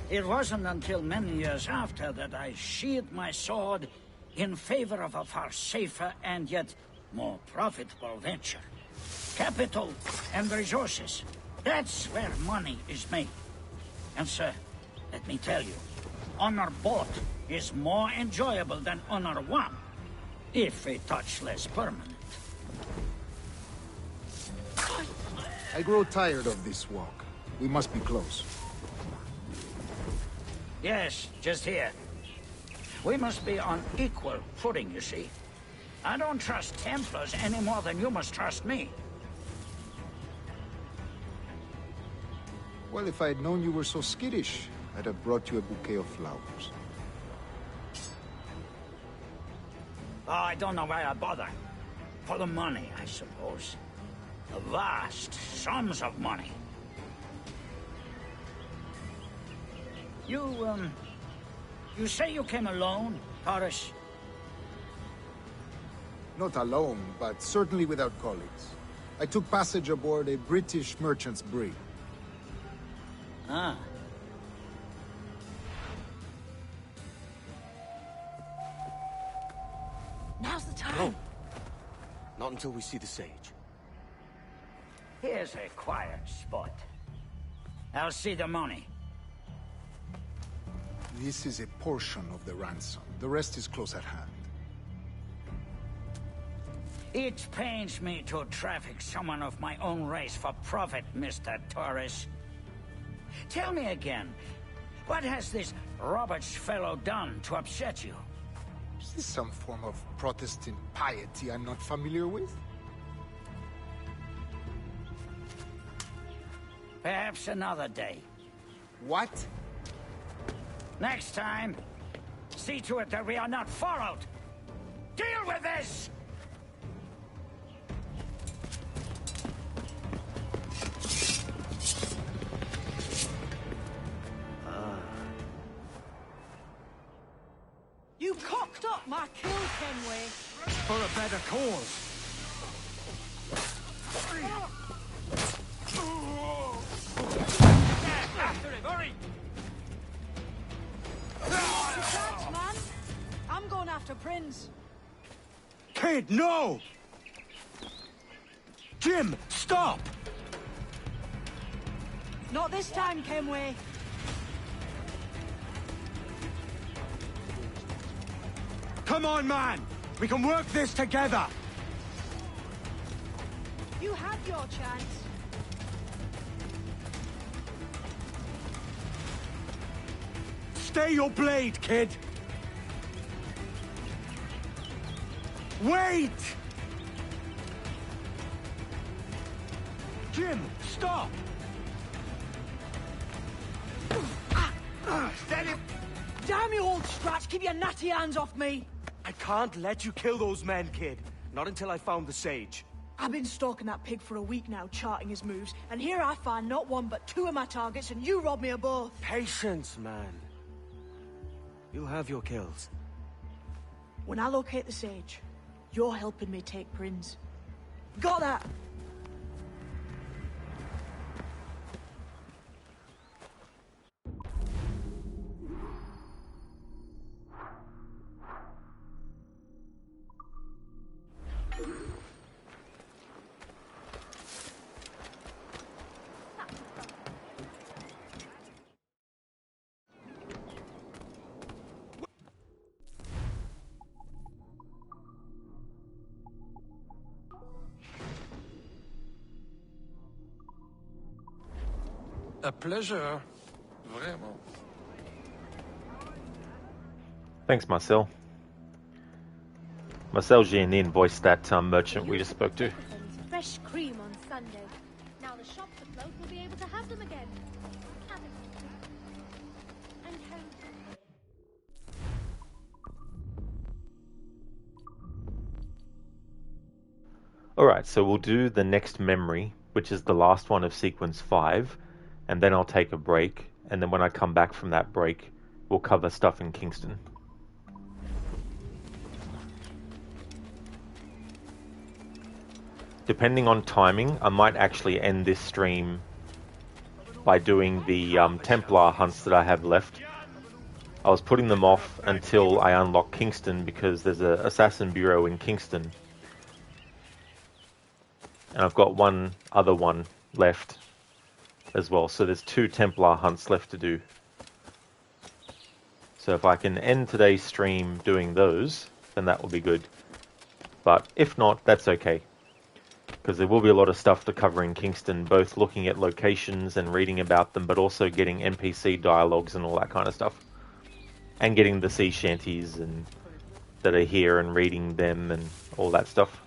It wasn't until many years after that I sheathed my sword in favor of a far safer and yet more profitable venture. Capital and resources. That's where money is made. And sir, let me tell you, honor bought is more enjoyable than honor won, if a touch less permanent. I grow tired of this walk. We must be close. Yes, just here. We must be on equal footing, you see. I don't trust Templars any more than you must trust me. Well, if I had known you were so skittish, I'd have brought you a bouquet of flowers. Oh, I don't know why I bother. For the money, I suppose. The vast sums of money. You say you came alone, Taurus? Not alone, but certainly without colleagues. I took passage aboard a British merchant's brig. Ah. Now's the time. No. Not until we see the sage. Here's a quiet spot. I'll see the money. This is a portion of the ransom. The rest is close at hand. It pains me to traffic someone of my own race for profit, Mr. Torres. Tell me again, what has this Roberts fellow done to upset you? Is this some form of Protestant piety I'm not familiar with? Perhaps another day. What? Next time, see to it that we are not followed. Deal with this! You cocked up my kill, Kenway. For a better cause. After him, hurry! Thanks, man. I'm going after Prince. Kid, no! Jim, stop! Not this time, Kenway. Come on, man! We can work this together! You had your chance. Stay your blade, kid! Wait! Jim, stop! Steady! Damn you, old scratch! Keep your natty hands off me! I can't let you kill those men, kid. Not until I found the sage. I've been stalking that pig for a week now, charting his moves, and here I find not one but two of my targets, and you robbed me of both. Patience, man. You'll have your kills. When I locate the sage, you're helping me take Prince. Got that? A pleasure. Vraiment. Thanks, Marcel. Marcel Gianin voiced that merchant we just spoke to. Fresh cream on Sunday. Now the shops afloat will be able to have them again. And Alright, so we'll do the next memory, which is the last one of sequence 5, and then I'll take a break, and then when I come back from that break, we'll cover stuff in Kingston. Depending on timing, I might actually end this stream by doing the Templar hunts that I have left. I was putting them off until I unlock Kingston because there's an assassin bureau in Kingston. And I've got one other one left as well. So there's 2 Templar hunts left to do. So if I can end today's stream doing those, then that will be good. But if not, that's okay. Because there will be a lot of stuff to cover in Kingston, both looking at locations and reading about them, but also getting NPC dialogues and all that kind of stuff. And getting the sea shanties and that are here and reading them and all that stuff.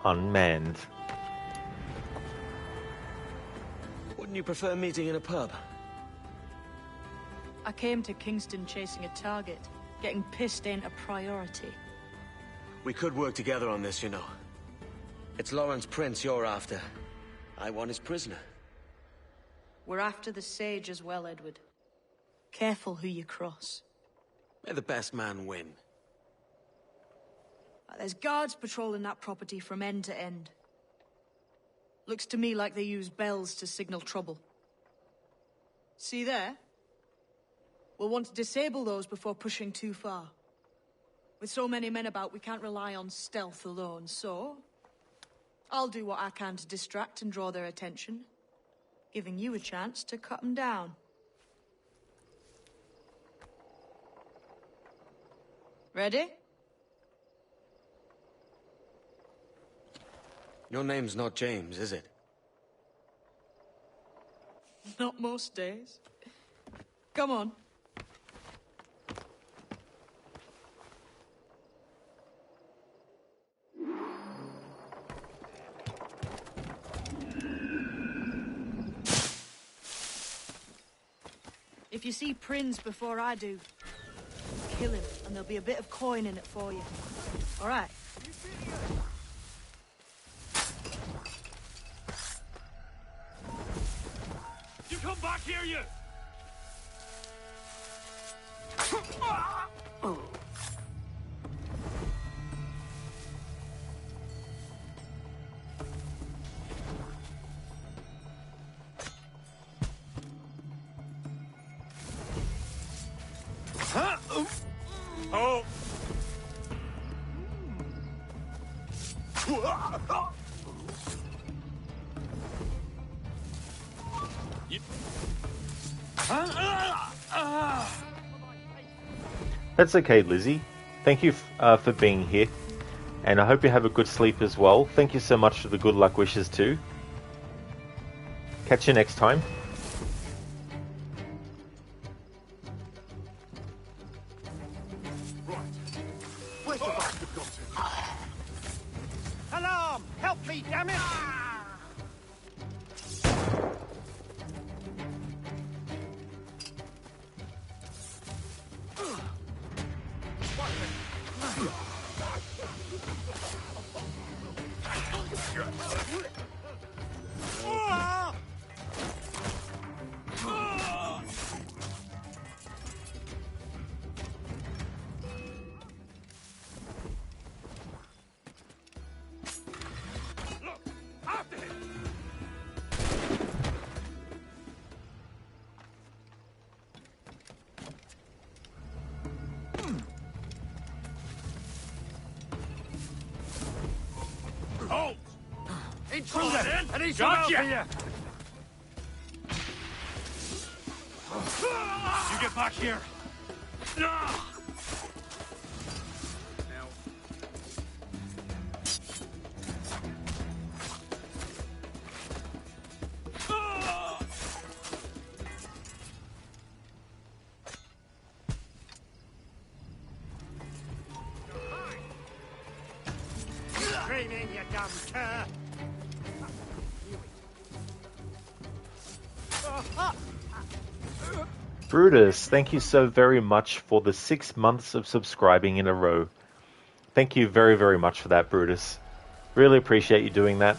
Unmanned. Wouldn't you prefer meeting in a pub? I came to Kingston chasing a target. Getting pissed ain't a priority. We could work together on this, you know. It's Lawrence Prince you're after. I want his prisoner. We're after the Sage as well, Edward. Careful who you cross. May the best man win. There's guards patrolling that property from end to end. Looks to me like they use bells to signal trouble. See there? We'll want to disable those before pushing too far. With so many men about, we can't rely on stealth alone, so... I'll do what I can to distract and draw their attention, giving you a chance to cut them down. Ready? Your name's not James, is it? Not most days. Come on. If you see Prince before I do, kill him, and there'll be a bit of coin in it for you. All right? You come back here, you! Oh! That's okay, Lizzie. Thank you for being here. And I hope you have a good sleep as well. Thank you so much for the good luck wishes too. Catch you next time. Where's the bastard got to? Alarm! Help me, damn it! Halt! Intruder! I need some Gotcha! help here! You get back here! Screaming, you dumb cur! Brutus, thank you so very much for the 6 months of subscribing in a row. Thank you very, very much for that, Brutus. Really appreciate you doing that.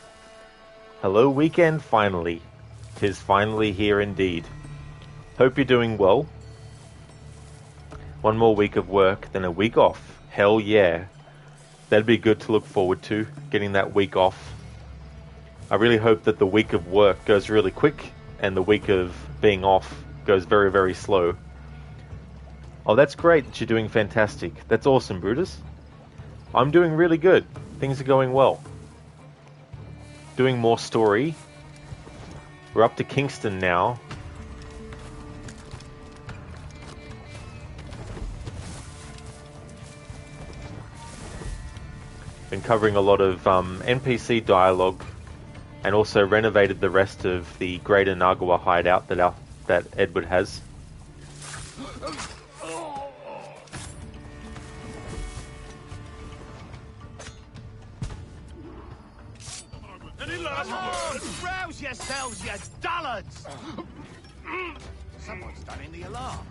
Hello, weekend, finally. 'Tis finally here indeed. Hope you're doing well. One more week of work, then a week off. Hell yeah. That'd be good to look forward to, getting that week off. I really hope that the week of work goes really quick, and the week of being off goes very, very slow. Oh, that's great that you're doing fantastic. That's awesome, Brutus. I'm doing really good. Things are going well. Doing more story. We're up to Kingston now. Been covering a lot of NPC dialogue, and also renovated the rest of the Greater Nagawa hideout that Edward has. Any last words? Rouse yourselves, you dullards! Someone's done in the alarm.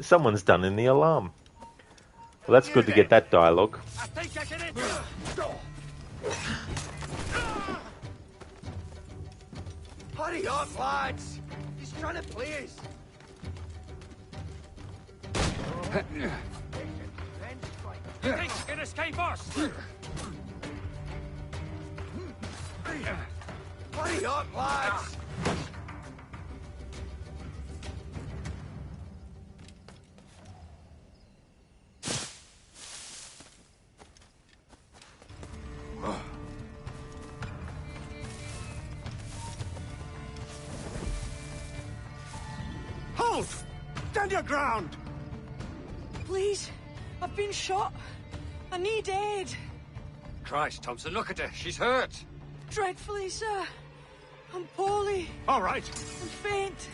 Someone's done in the alarm. Well, that's good to get that dialogue. I think I can hit you! Hurry up, lads! He's trying to play us! You think you can escape us? Hurry up, lads! Halt! Stand your ground! Please, I've been shot. I need aid. Christ, Thompson, look at her. She's hurt. Dreadfully, sir. I'm poorly. All right. I'm faint.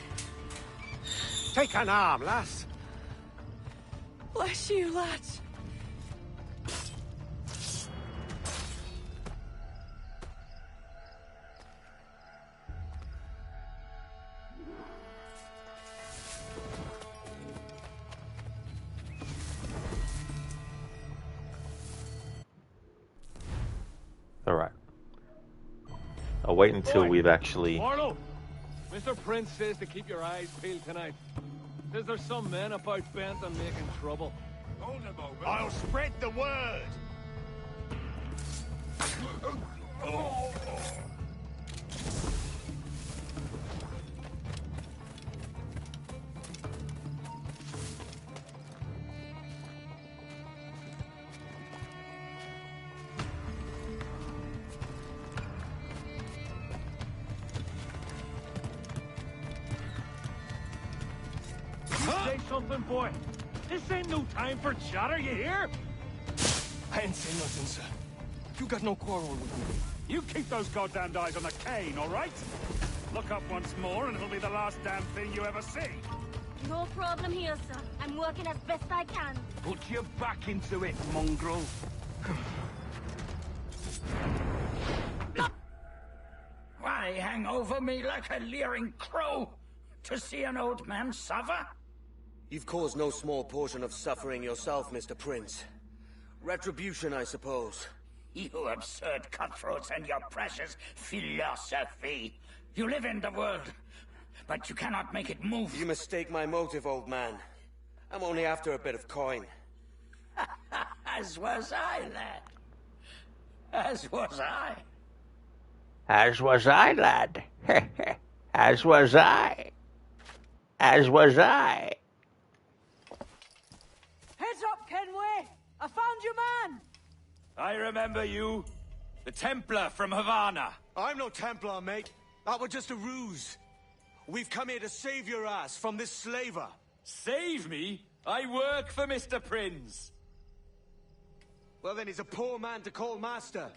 Take an arm, lass. Bless you, lads. Alright. I'll wait until we've actually... Marlowe, Mr. Prince says to keep your eyes peeled tonight. Says there's some men about bent on making trouble. Hold him over. I'll spread the word. Say something, boy. This ain't no time for chatter, you hear? I ain't saying nothing, sir. You got no quarrel with me. You keep those goddamned eyes on the cane, all right? Look up once more and it'll be the last damn thing you ever see. No problem here, sir. I'm working as best I can. Put your back into it, mongrel. Why hang over me like a leering crow? To see an old man suffer? You've caused no small portion of suffering yourself, Mr. Prince. Retribution, I suppose. You absurd cutthroats and your precious philosophy. You live in the world, but you cannot make it move. You mistake my motive, old man. I'm only after a bit of coin. As was I, lad. As was I. As was I, lad. As was I. As was I. Heads up, Kenway! I found your man! I remember you. The Templar from Havana. I'm no Templar, mate. That was just a ruse. We've come here to save your ass from this slaver. Save me? I work for Mr. Prince. Well, then he's a poor man to call master.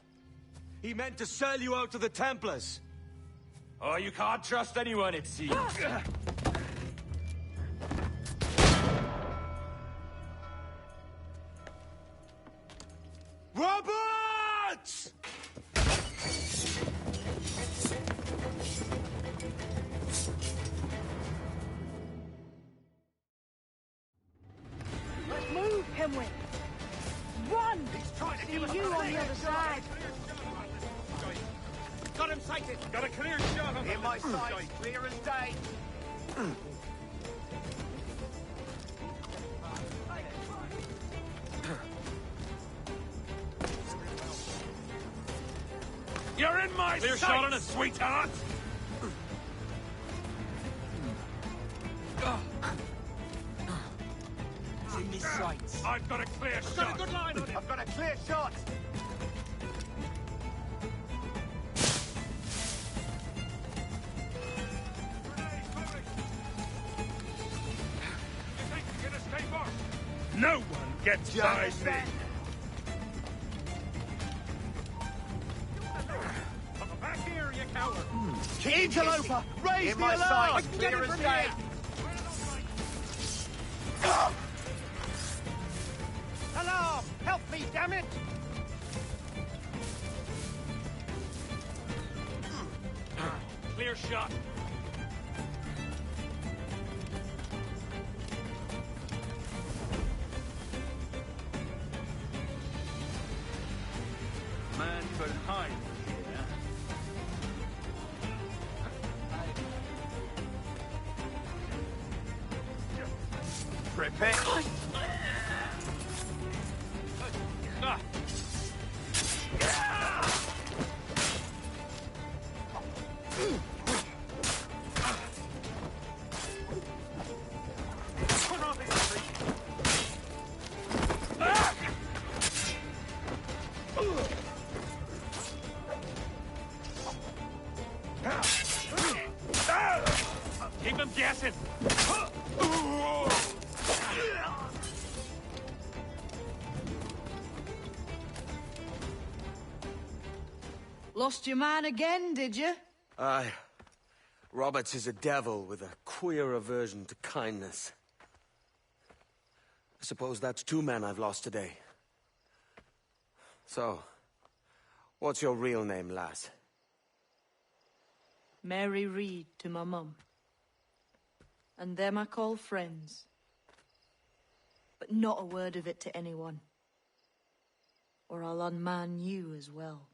He meant to sell you out to the Templars. Oh, you can't trust anyone, it seems. Roberts! Let's move, Kenway! Run! He's trying to kill you on the other side! Got him sighted. Got a clear shot on In my sight, clear as day. You're in my clear sights. Shot on it, sweetheart! It's in his sights. I've got a clear shot. Got a good line on him. I've got a clear shot. No one gets by me! Back here, you coward! Interloper! Raise the alarm! I can get him from here! Alarm! Help me, damn it! Clear shot. Man behind here. Prepare. Keep them guessing. Lost your man again, did you? Aye. Roberts is a devil with a queer aversion to kindness. I suppose that's 2 men I've lost today. So, what's your real name, lass? Mary Reed to my mum. And them I call friends. But not a word of it to anyone. Or I'll unman you as well.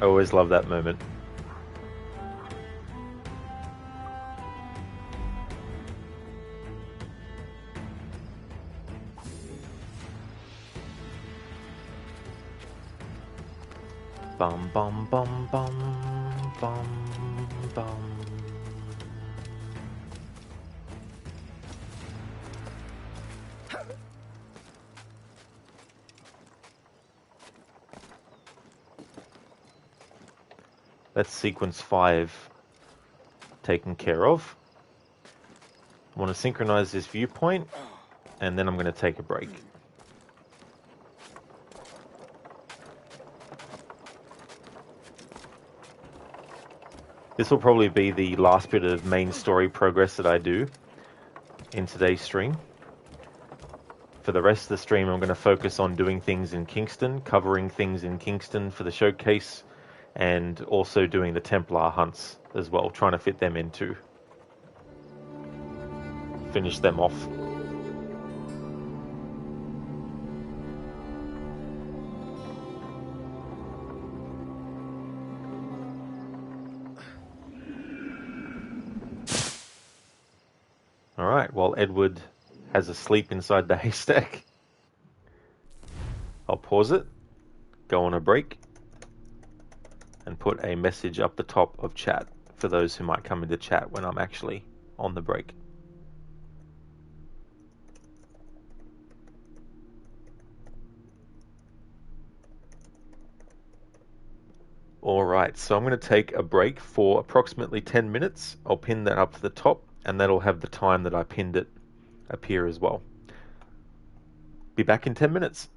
I always love that moment. Bum bum bum bum bum bum. That's sequence 5 taken care of. I want to synchronize this viewpoint and then I'm going to take a break. This will probably be the last bit of main story progress that I do in today's stream. For the rest of the stream, I'm going to focus on doing things in Kingston, covering things in Kingston for the showcase, and also doing the Templar hunts as well, trying to fit them in too. Finish them off. Alright, while Edward has a sleep inside the haystack, I'll pause it, go on a break, and put a message up the top of chat for those who might come into chat when I'm actually on the break. Alright, so I'm going to take a break for approximately 10 minutes. I'll pin that up to the top, and that'll have the time that I pinned it appear as well. Be back in 10 minutes.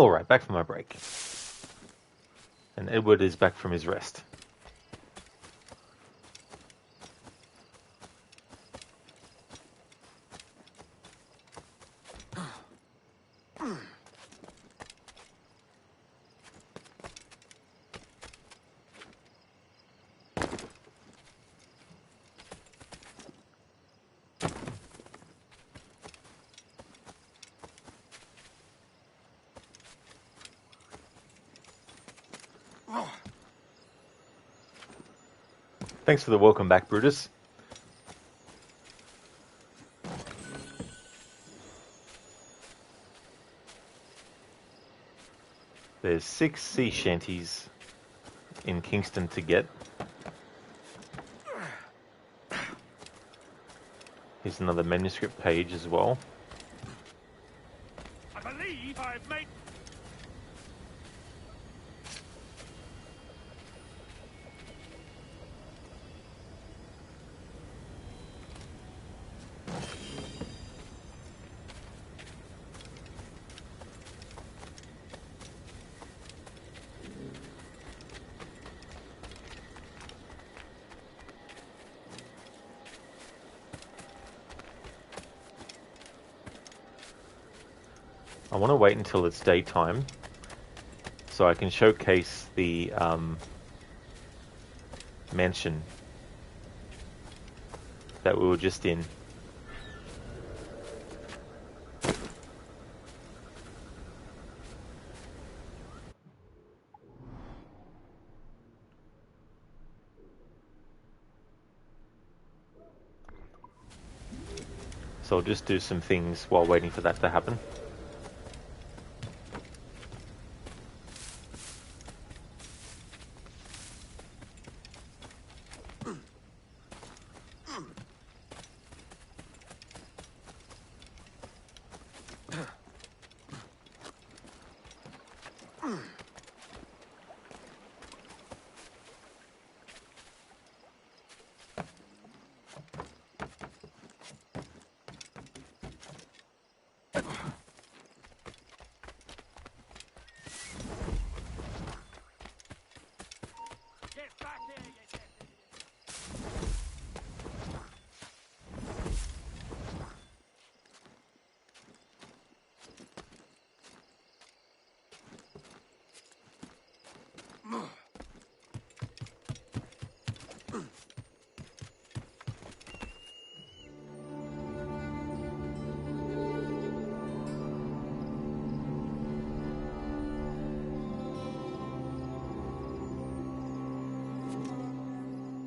Alright, back from my break. And Edward is back from his rest. Thanks for the welcome back, Brutus. There's 6 sea shanties in Kingston to get. Here's another manuscript page as well. I believe I've made... I want to wait until it's daytime so I can showcase the mansion that we were just in. So I'll just do some things while waiting for that to happen.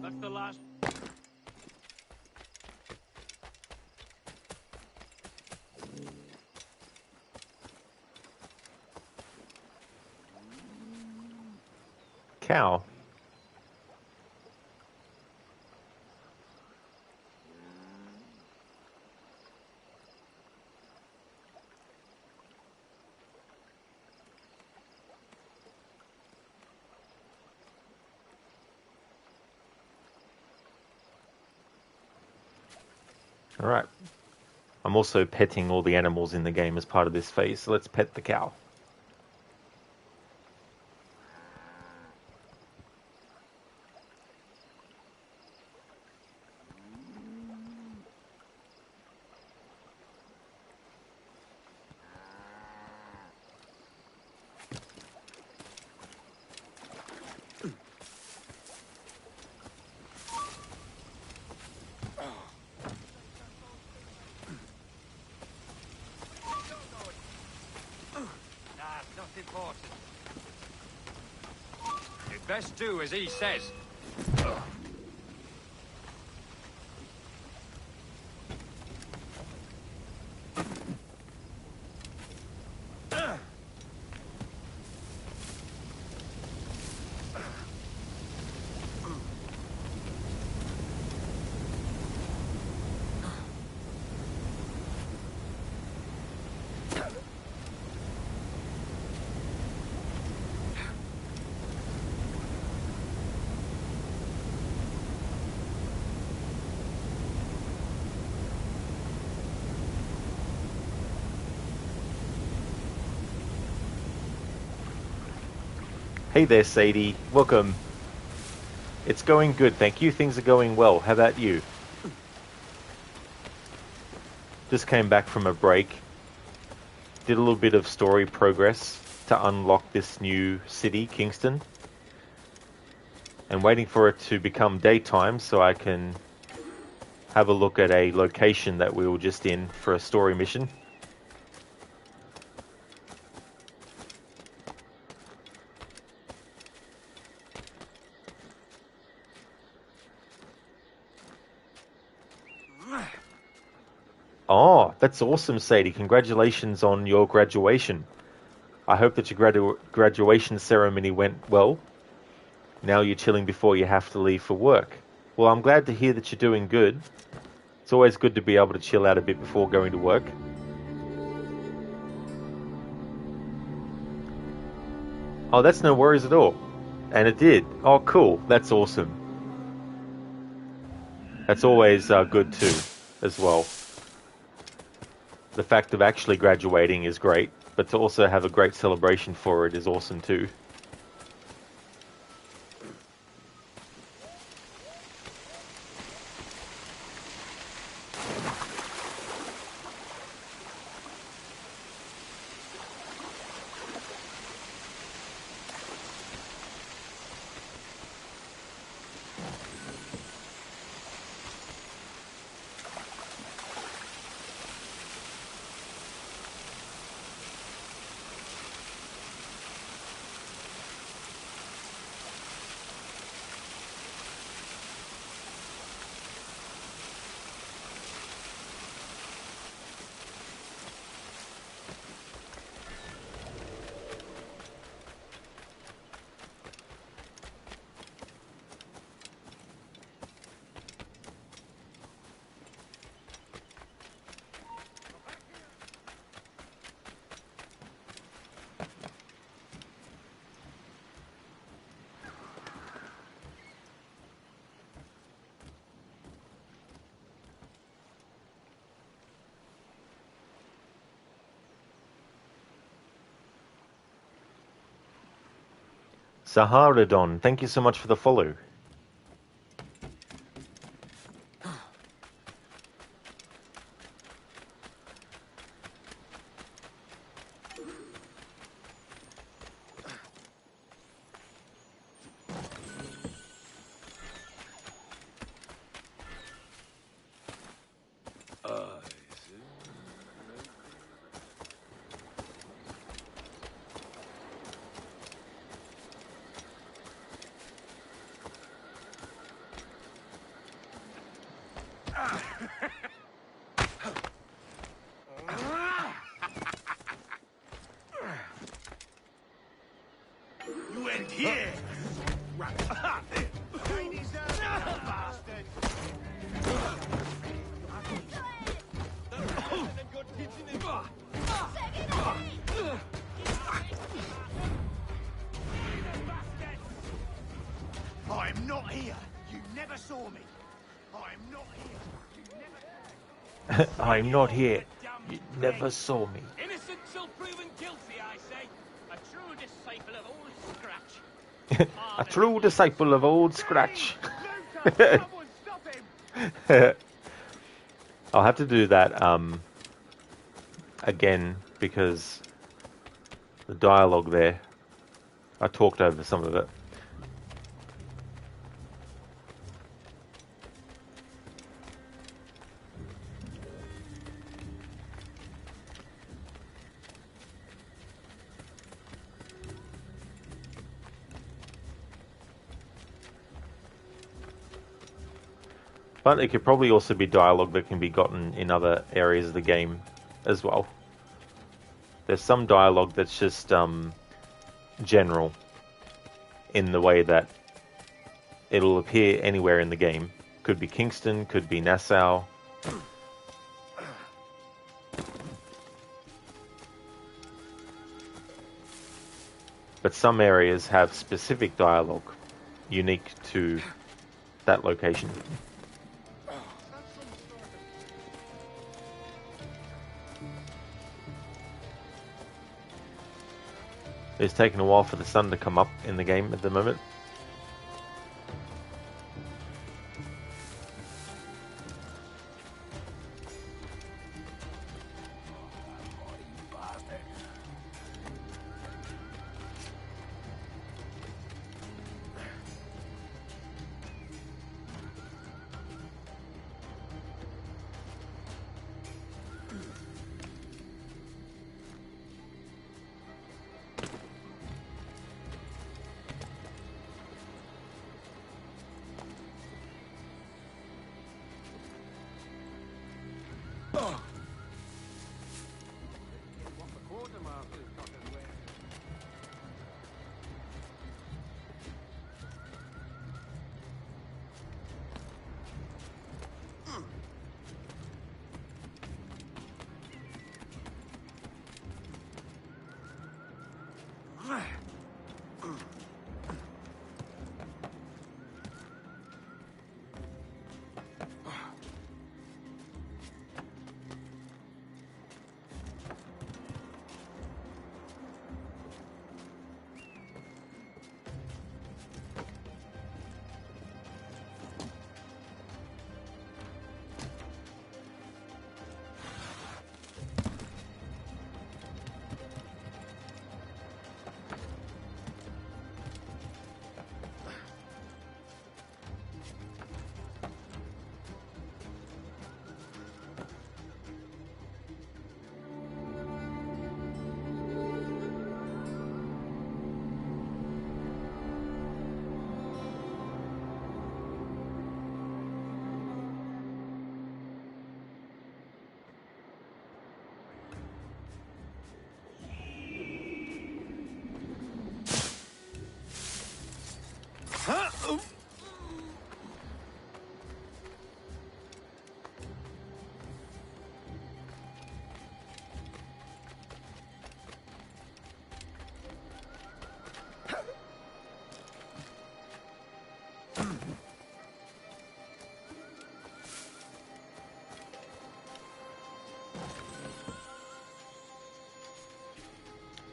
That's the last... Cow. Alright. I'm also petting all the animals in the game as part of this phase, so let's pet the cow. Important. You'd best do as he says. Hey there, Sadie. Welcome. It's going good, thank you. Things are going well. How about you? Just came back from a break. Did a little bit of story progress to unlock this new city, Kingston. And waiting for it to become daytime so I can have a look at a location that we were just in for a story mission. Oh, that's awesome, Sadie. Congratulations on your graduation. I hope that your graduation ceremony went well. Now you're chilling before you have to leave for work. Well, I'm glad to hear that you're doing good. It's always good to be able to chill out a bit before going to work. Oh, that's no worries at all. And it did. Oh, cool. That's awesome. That's always good too, as well. The fact of actually graduating is great, but to also have a great celebration for it is awesome too. Saharadon, thank you so much for the follow. You end here! Right. They deserve it, bastard! I'm not here! You never saw me! I'm not here! I'm not here. You never saw me. Innocent till proven guilty, I say. A true disciple of old Scratch. A true disciple of old Scratch. I'll have to do that again because the dialogue there, I talked over some of it. But it could probably also be dialogue that can be gotten in other areas of the game as well. There's some dialogue that's just general in the way that it'll appear anywhere in the game. Could be Kingston, could be Nassau. But some areas have specific dialogue unique to that location. It's taking a while for the sun to come up in the game at the moment.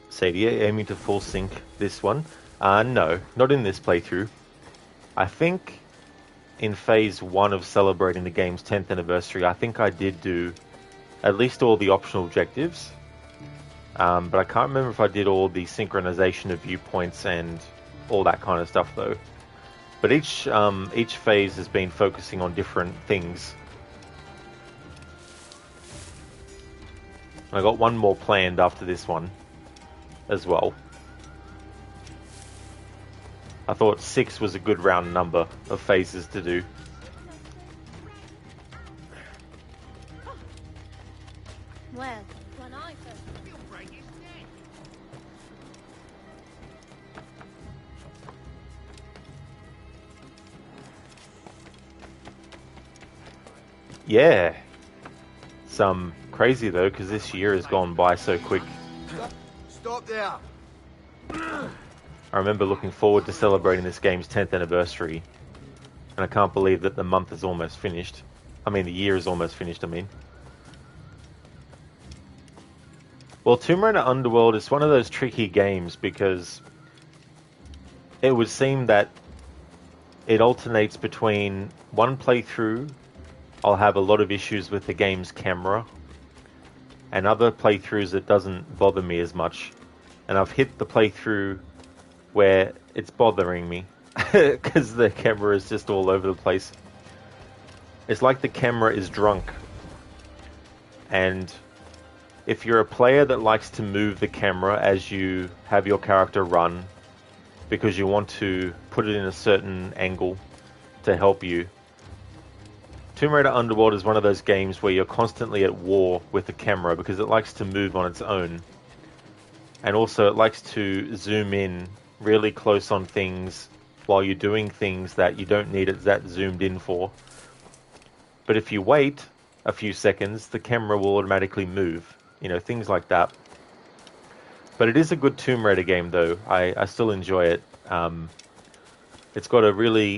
Sadie, aiming to full sync this one? No, not in this playthrough. I think in phase 1 of celebrating the game's 10th anniversary, I think I did do at least all the optional objectives. But I can't remember if I did all the synchronization of viewpoints and all that kind of stuff though. But each phase has been focusing on different things. And I got one more planned after this one as well. I thought 6 was a good round number of phases to do. Well, when I first... You'll break his neck. Yeah. Some crazy though, because this year has gone by so quick. Stop there. I remember looking forward to celebrating this game's 10th anniversary, and I can't believe that the month is almost finished. I mean, the year is almost finished, I mean. Well, Tomb Raider Underworld is one of those tricky games because it would seem that it alternates between one playthrough, I'll have a lot of issues with the game's camera, and other playthroughs it doesn't bother me as much. And I've hit the playthrough where it's bothering me because the camera is just all over the place. It's like the camera is drunk. And if you're a player that likes to move the camera as you have your character run because you want to put it in a certain angle to help you, Tomb Raider Underworld is one of those games where you're constantly at war with the camera because it likes to move on its own. And also it likes to zoom in really close on things while you're doing things that you don't need it that zoomed in for. But if you wait a few seconds, the camera will automatically move. You know, things like that. But it is a good Tomb Raider game though. I still enjoy it. It's got a really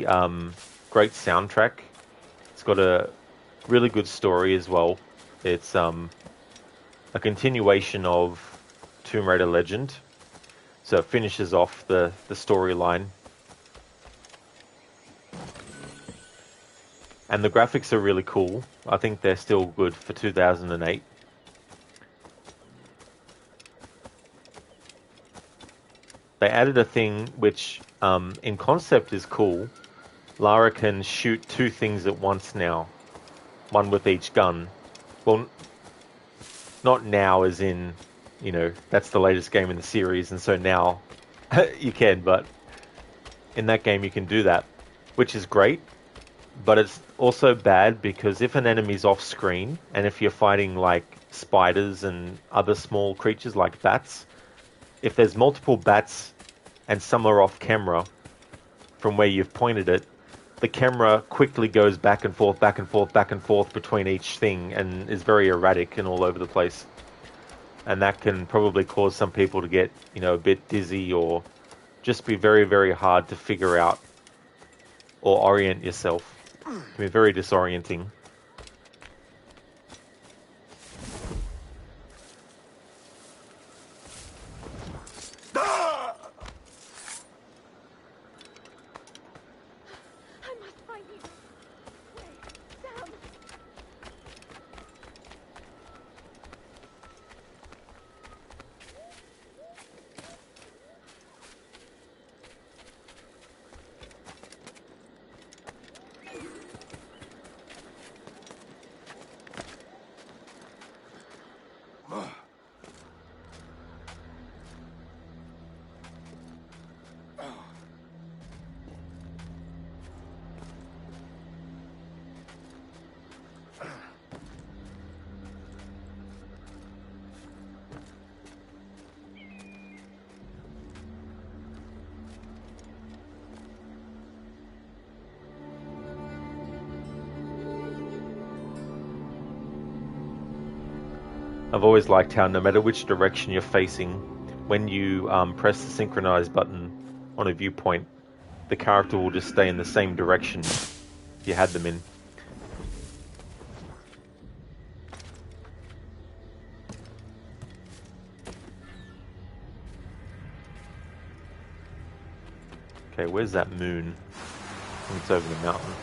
great soundtrack. It's got a really good story as well. It's a continuation of Tomb Raider Legend. So it finishes off the storyline. And the graphics are really cool. I think they're still good for 2008. They added a thing which, in concept, is cool. Lara can shoot 2 things at once now. One with each gun. Well, not now as in, you know, that's the latest game in the series, and so now you can, but in that game you can do that, which is great. But it's also bad because if an enemy's off screen, and if you're fighting like spiders and other small creatures like bats, if there's multiple bats and some are off camera from where you've pointed it, the camera quickly goes back and forth, back and forth, back and forth between each thing and is very erratic and all over the place. And that can probably cause some people to get, you know, a bit dizzy or just be very, very hard to figure out or orient yourself. It can be very disorienting. I've always liked how no matter which direction you're facing, when you press the synchronize button on a viewpoint, the character will just stay in the same direction you had them in. Okay, where's that moon? I think it's over the mountain.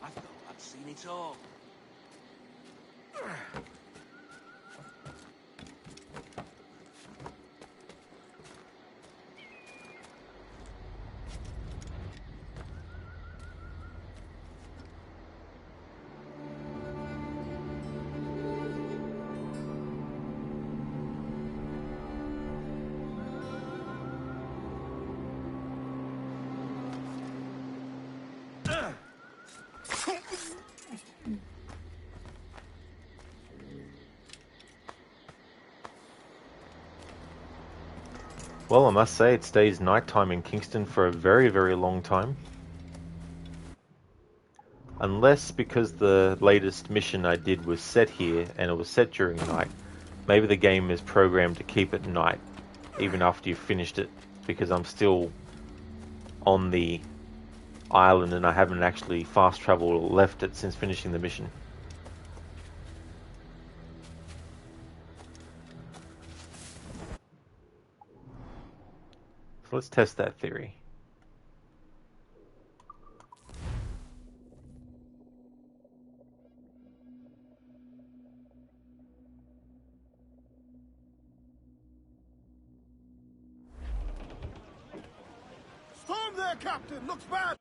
I thought I'd seen it all. Well, I must say it stays nighttime in Kingston for a very, very long time. Unless because the latest mission I did was set here and it was set during night, maybe the game is programmed to keep it night even after you've finished it, because I'm still on the island and I haven't actually fast traveled or left it since finishing the mission. So let's test that theory. Storm there, Captain! Looks bad!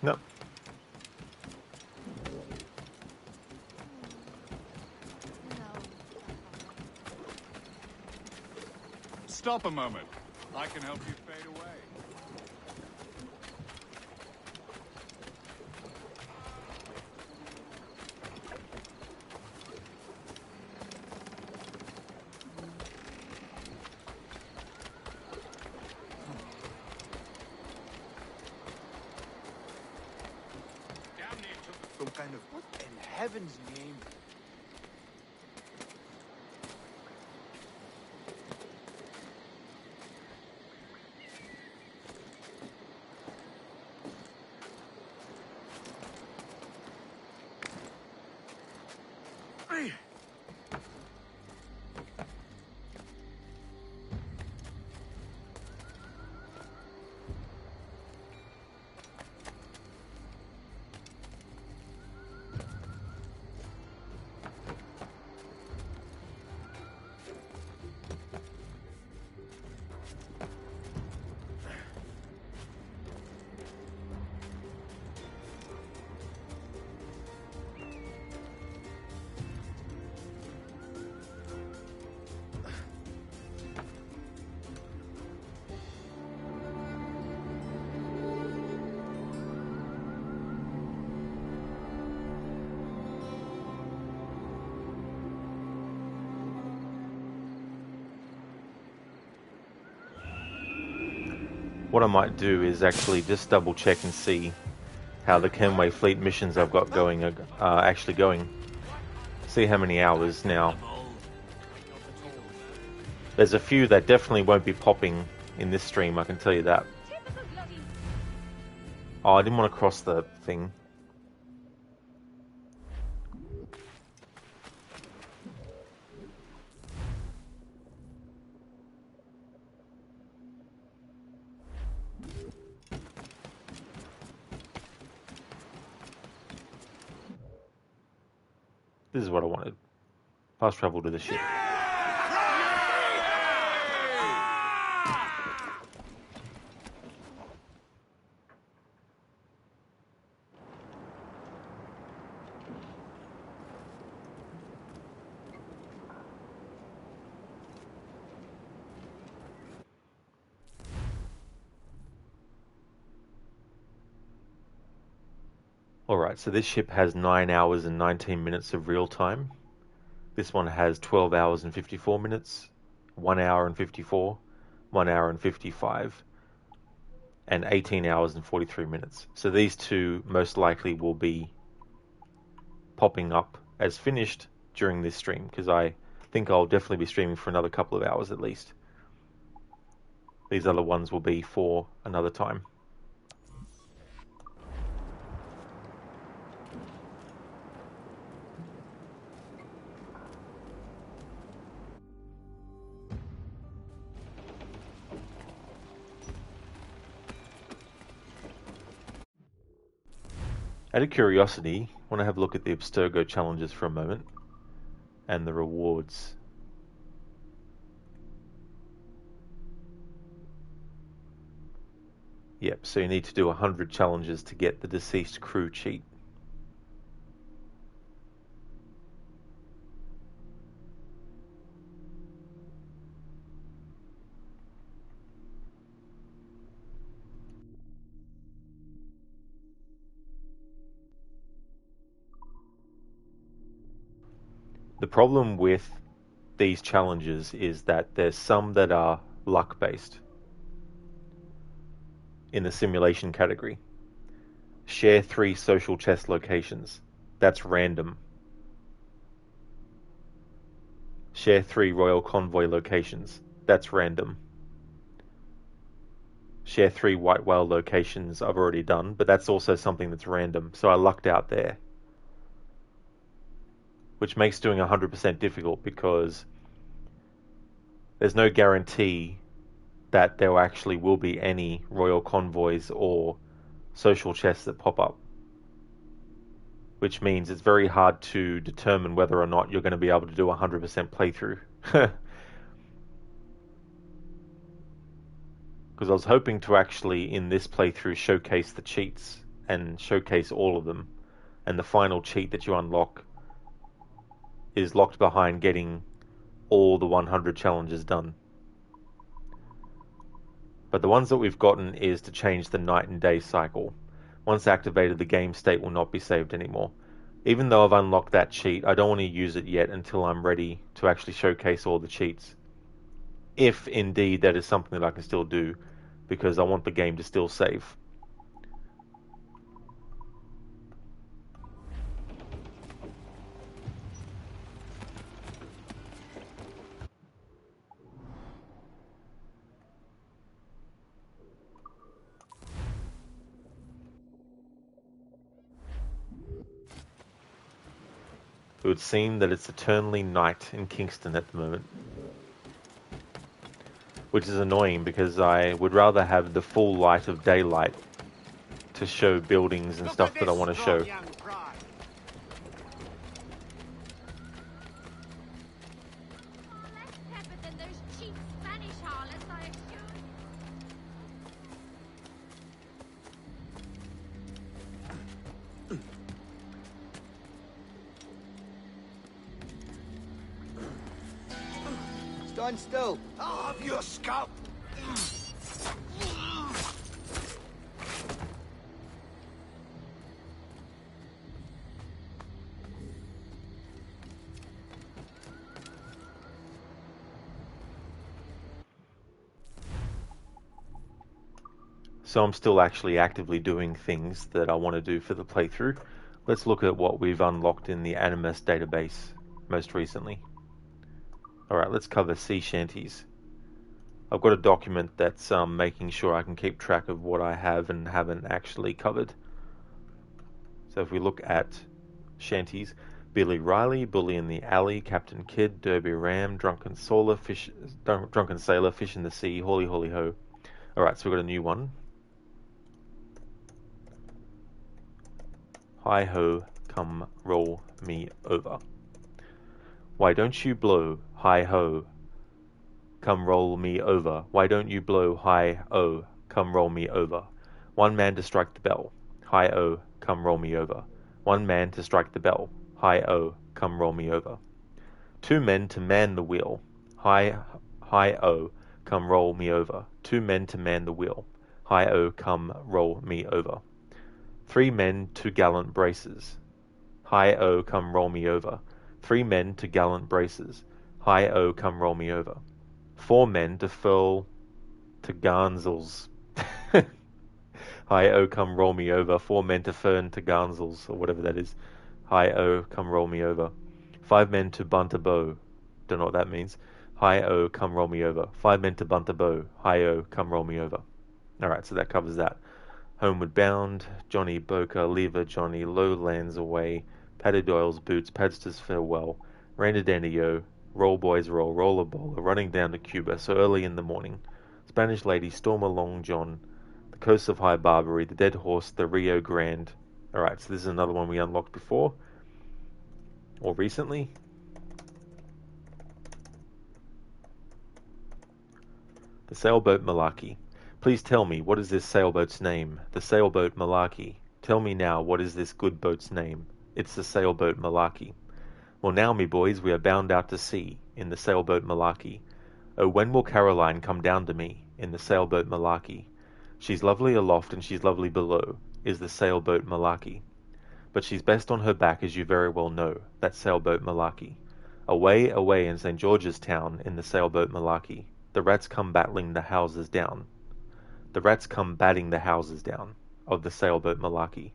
Nope. Stop a moment. I can help you fade away. Some kind of... What in heaven's name? What I might do is actually just double check and see how the Kenway Fleet missions I've got going are actually going. See how many hours now. There's a few that definitely won't be popping in this stream, I can tell you that. Oh, I didn't want to cross the thing. This is what I wanted. Fast travel to the ship. Alright, so this ship has 9 hours and 19 minutes of real time. This one has 12 hours and 54 minutes, 1 hour and 54, 1 hour and 55, and 18 hours and 43 minutes. So these two most likely will be popping up as finished during this stream, because I think I'll definitely be streaming for another couple of hours at least. These other ones will be for another time. Out of curiosity, I want to have a look at the Abstergo challenges for a moment and the rewards. Yep, so you need to do 100 challenges to get the deceased crew cheat. The problem with these challenges is that there's some that are luck-based in the simulation category. Share 3 social chest locations. That's random. Share 3 royal convoy locations. That's random. Share 3 white whale locations I've already done, but that's also something that's random, so I lucked out there. Which makes doing 100% difficult because there's no guarantee that there actually will be any royal convoys or social chests that pop up. Which means it's very hard to determine whether or not you're going to be able to do a 100% playthrough. Because I was hoping to actually, in this playthrough, showcase the cheats and showcase all of them. And the final cheat that you unlock is locked behind getting all the 100 challenges done. But the ones that we've gotten is to change the night and day cycle. Once activated, the game state will not be saved anymore. Even though I've unlocked that cheat, I don't want to use it yet until I'm ready to actually showcase all the cheats. If indeed that is something that I can still do, because I want the game to still save. It would seem that it's eternally night in Kingston at the moment. Which is annoying because I would rather have the full light of daylight to show buildings and stuff that I want to show. Stand still. I'll have your scalp. So I'm still actually actively doing things that I want to do for the playthrough. Let's look at what we've unlocked in the Animus database most recently. Alright, let's cover sea shanties. I've got a document that's making sure I can keep track of what I have and haven't actually covered. So if we look at shanties, Billy Riley, Bully in the Alley, Captain Kidd, Derby Ram, Drunken Sailor, Fish in the Sea, Holy Holy Ho. Alright, so we've got a new one. Hi ho, come roll me over. Why don't you blow, hi ho, come roll me over. Why don't you blow, hi oh, come roll me over. One man to strike the bell, hi oh, come roll me over. One man to strike the bell, hi oh, come roll me over. 2 men to man the wheel, hi oh, come roll me over. 2 men to man the wheel, hi oh, come roll me over. 3 men to gallant braces, hi oh, come roll me over. 3 men to gallant braces, hi oh, come roll me over. 4 men to furl to garnsels, hi oh, come roll me over. 4 men to fern to garnsels, or whatever that is, hi oh, come roll me over. 5 men to bunt a bow, don't know what that means, hi oh, come roll me over. 5 men to bunt a bow, hi oh, come roll me over. Alright, so that covers that. Homeward Bound, Johnny Boker, Lever Johnny, Lowlands Away, Paddy Doyle's Boots, Padster's Farewell, Randadandio, Roll Boys Roll, Roller Bowler, Running Down to Cuba, So Early in the Morning, Spanish Lady, Storm Along John, The Coast of High Barbary, The Dead Horse, The Rio Grande. Alright, so this is another one we unlocked before, or recently. The Sailboat Malarkey. Please tell me, what is this sailboat's name? The Sailboat Malarkey. Tell me now, what is this good boat's name? It's the Sailboat Malarkey. Well now, me boys, we are bound out to sea, in the Sailboat Malarkey. Oh, when will Caroline come down to me, in the Sailboat Malarkey? She's lovely aloft and she's lovely below, is the Sailboat Malarkey. But she's best on her back, as you very well know, that Sailboat Malarkey. Away, away in St. George's Town in the sailboat Malarkey, the rats come battling the houses down. The rats come batting the houses down of the sailboat Malarkey.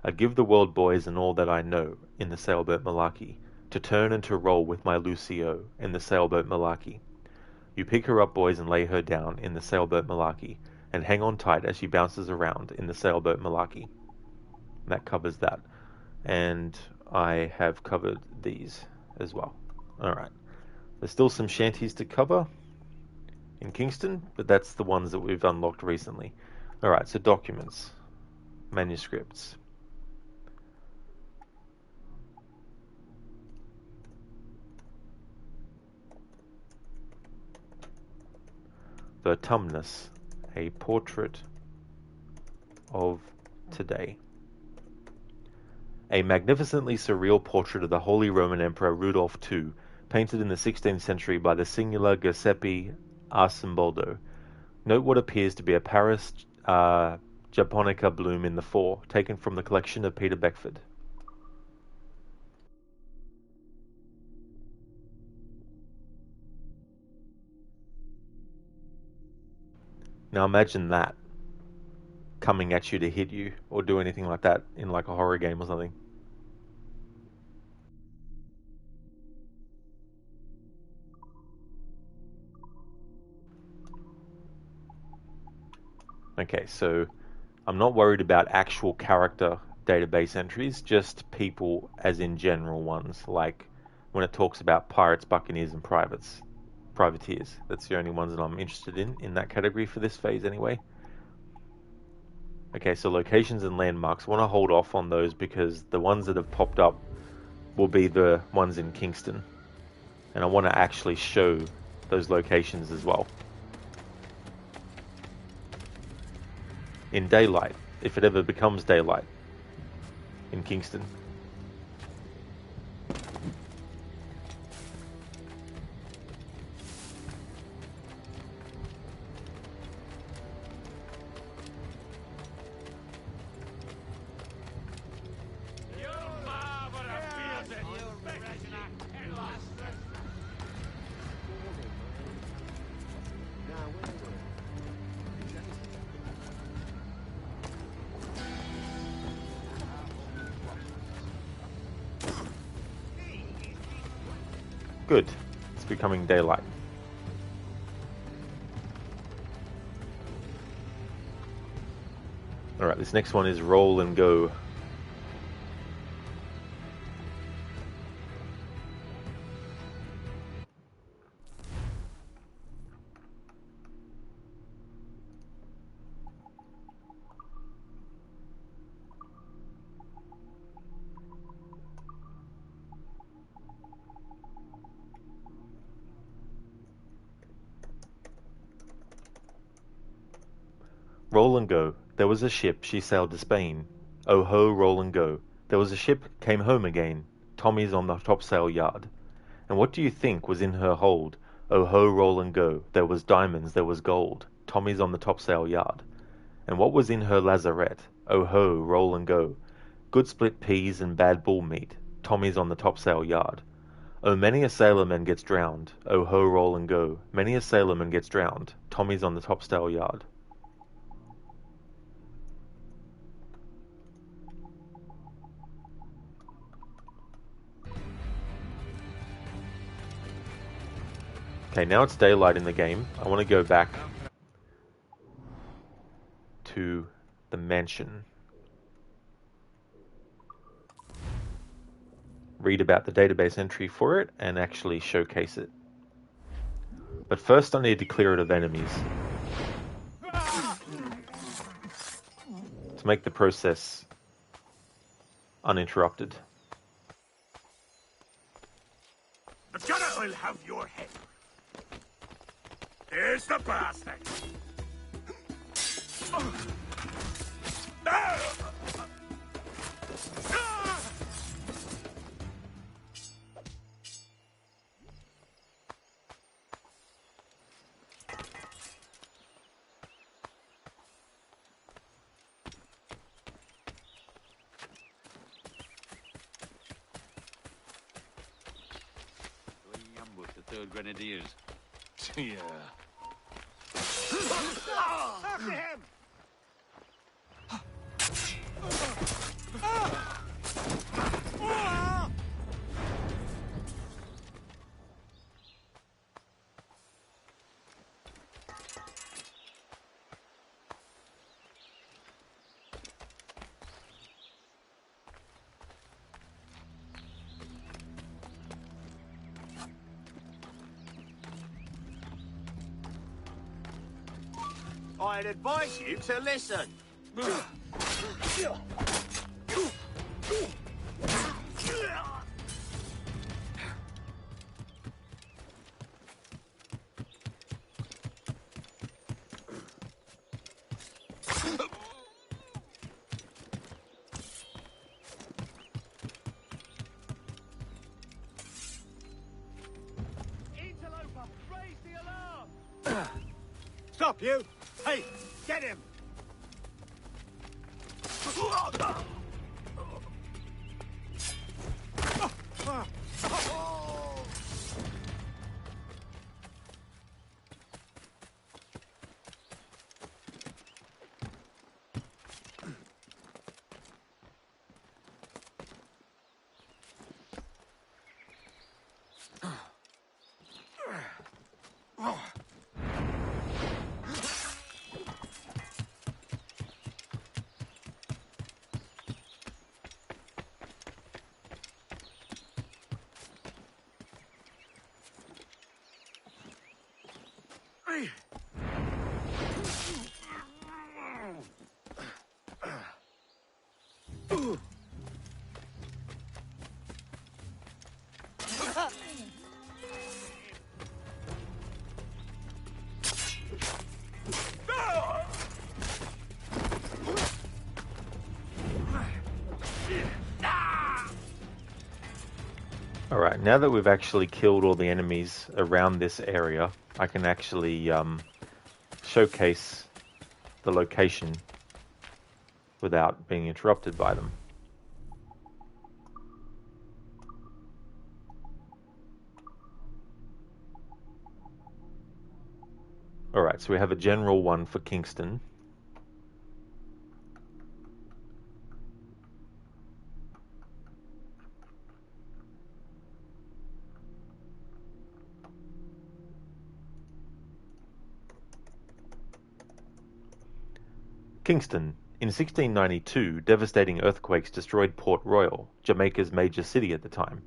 I give the world, boys, and all that I know in the sailboat Malarkey, to turn and to roll with my Lucio in the sailboat Malarkey. You pick her up, boys, and lay her down in the sailboat Malarkey, and hang on tight as she bounces around in the sailboat Malarkey. That covers that. And I have covered these as well. Alright. There's still some shanties to cover in Kingston, but that's the ones that we've unlocked recently. Alright, so documents. Manuscripts. Vertumnus, a portrait of today. A magnificently surreal portrait of the Holy Roman Emperor Rudolph II, painted in the 16th century by the singular Giuseppe Arcimboldo. Note what appears to be a Paris Japonica bloom in the fore, taken from the collection of Peter Beckford. Now imagine that coming at you to hit you or do anything like that in like a horror game or something. Okay, so I'm not worried about actual character database entries, just people as in general ones, like when it talks about pirates, buccaneers, and privateers. That's the only ones that I'm interested in that category for this phase anyway. Okay, so locations and landmarks. I want to hold off on those because the ones that have popped up will be the ones in Kingston. And I want to actually show those locations as well. In daylight, if it ever becomes daylight in Kingston. Good. It's becoming daylight. Alright, this next one is roll and go. Roll and go. There was a ship, she sailed to Spain. Oh ho, roll and go. There was a ship, came home again. Tommy's on the topsail yard. And what do you think was in her hold? Oh ho, roll and go. There was diamonds, there was gold. Tommy's on the topsail yard. And what was in her lazarette? Oh ho, roll and go. Good split peas and bad bull meat. Tommy's on the topsail yard. Oh, many a sailorman gets drowned. Oh ho, roll and go. Many a sailorman gets drowned. Tommy's on the topsail yard. Okay, now it's daylight in the game. I want to go back to the mansion. Read about the database entry for it and actually showcase it. But first I need to clear it of enemies to make the process uninterrupted. The gunner will have your head. Here's the bastard. showed grenadiers. Yeah. After him! I'd advise you to listen. Interloper, raise the alarm! Stop, you! Hey, get him! Alright, now that we've actually killed all the enemies around this area, I can actually showcase the location without being interrupted by them. Alright, so we have a general one for Kingston. Kingston. In 1692, devastating earthquakes destroyed Port Royal, Jamaica's major city at the time.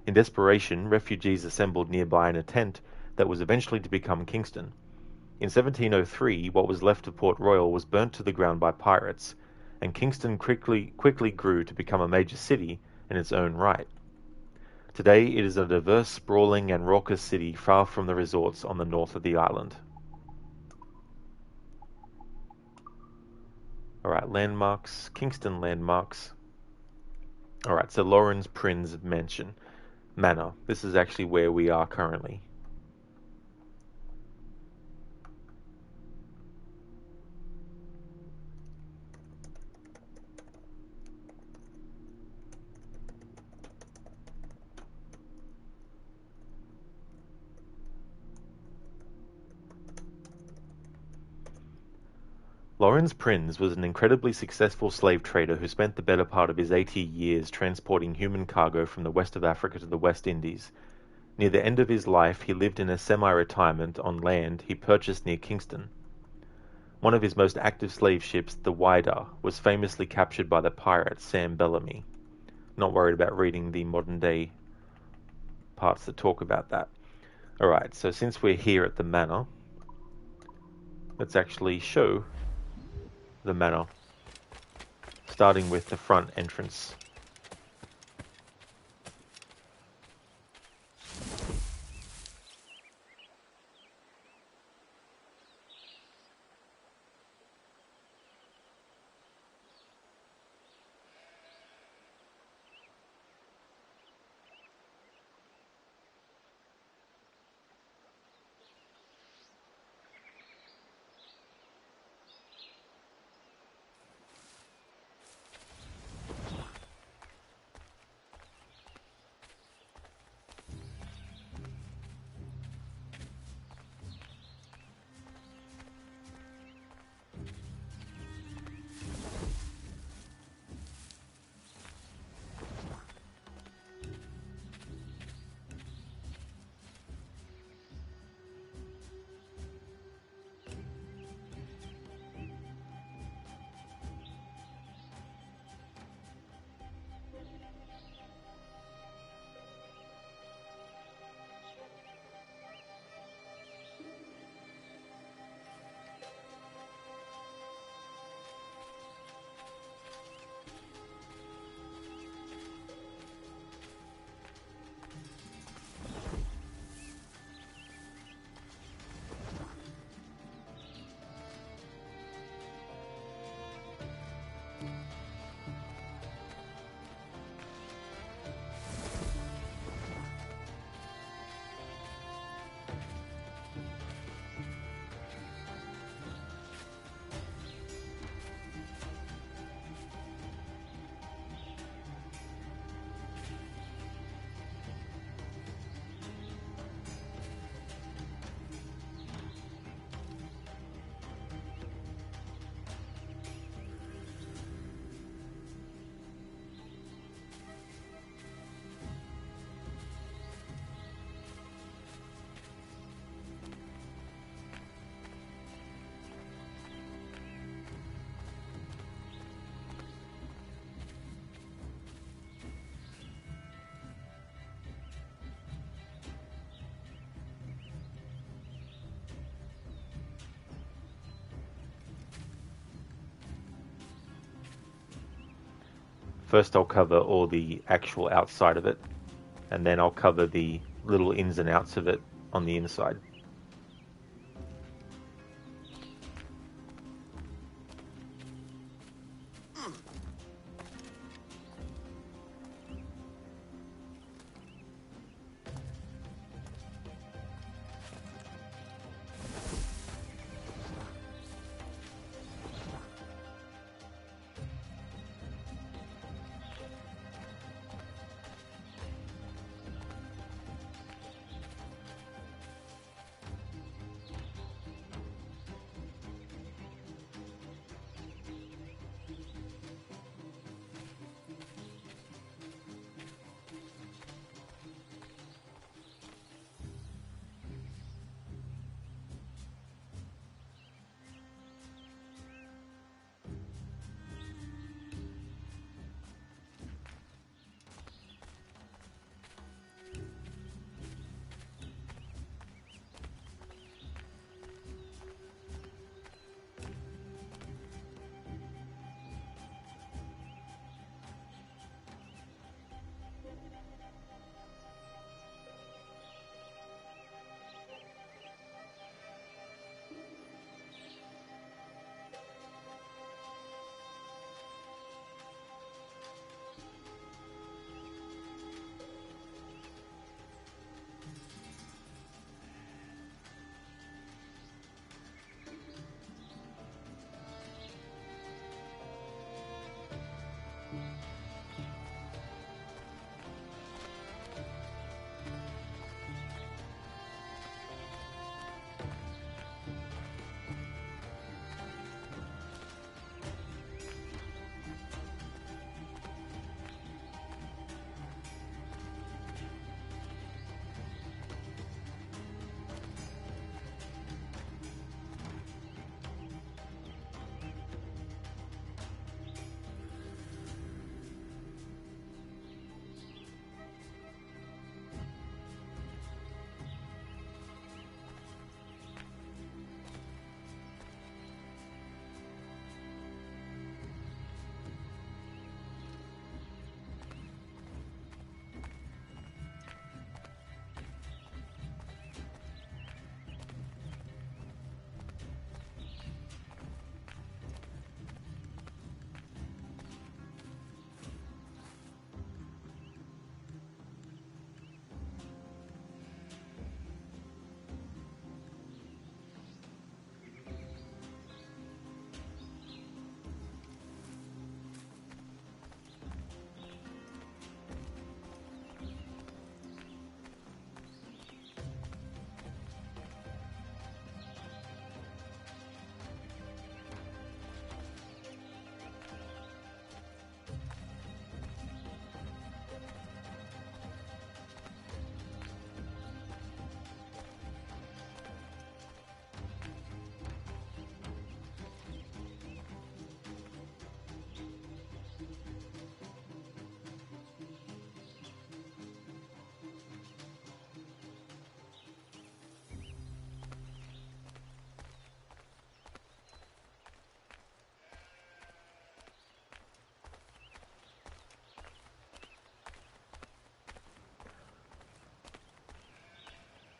In desperation, refugees assembled nearby in a tent that was eventually to become Kingston. In 1703, what was left of Port Royal was burnt to the ground by pirates, and Kingston quickly grew to become a major city in its own right. Today, it is a diverse, sprawling and raucous city far from the resorts on the north of the island. Alright, landmarks, Kingston landmarks. Alright, so Lauren's Prinz Manor. This is actually where we are currently. Lorenz Prinz was an incredibly successful slave trader who spent the better part of his 80 years transporting human cargo from the west of Africa to the West Indies. Near the end of his life, he lived in a semi-retirement on land he purchased near Kingston. One of his most active slave ships, the Whydah, was famously captured by the pirate Sam Bellamy. Not worried about reading the modern-day parts that talk about that. Alright, so since we're here at the manor, let's actually show the manor, starting with the front entrance. first I'll cover all the actual outside of it, and then I'll cover the little ins and outs of it on the inside.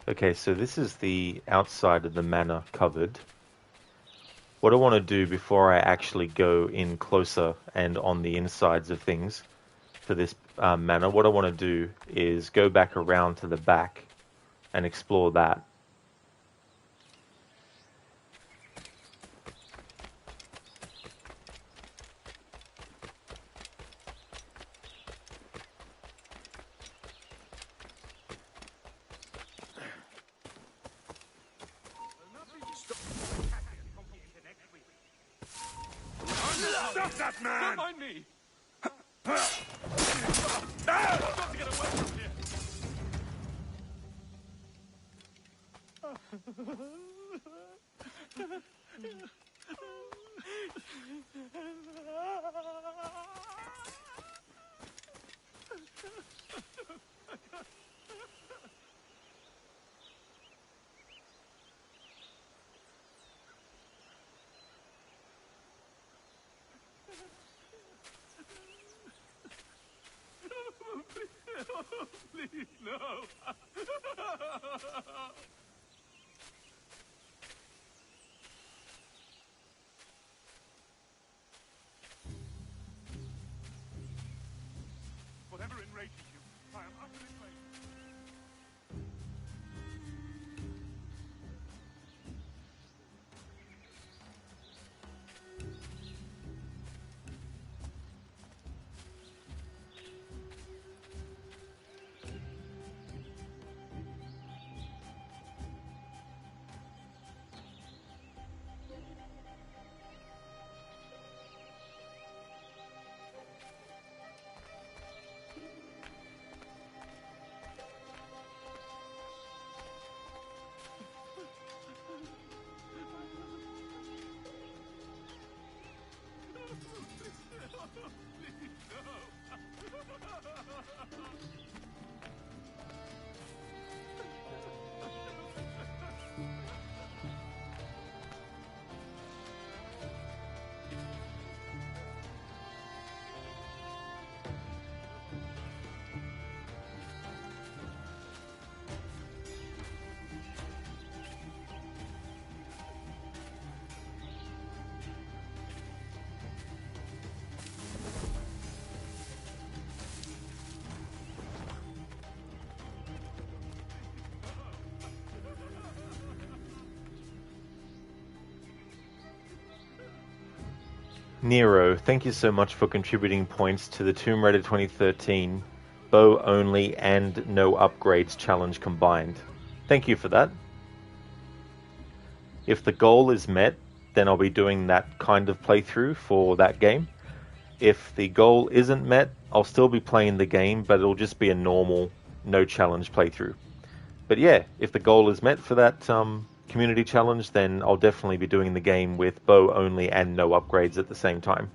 Okay, so this is the outside of the manor covered. What I want to do before I actually go in closer and on the insides of things for this manor, what I want to do is go back around to the back and explore that. Stop that man! Don't mind me! I've got to get away from here! Whatever enrages you, I am utterly grateful. Nero, thank you so much for contributing points to the Tomb Raider 2013 bow only and no upgrades challenge combined. Thank you for that. If the goal is met, then I'll be doing that kind of playthrough for that game. If the goal isn't met, I'll still be playing the game, but it'll just be a normal, no challenge playthrough. But yeah, if the goal is met for that community challenge, then I'll definitely be doing the game with bow only and no upgrades at the same time.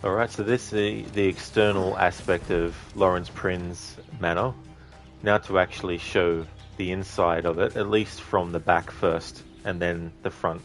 Alright, so this is the external aspect of Lawrence Prin's manor. Now to actually show the inside of it, at least from the back first, and then the front.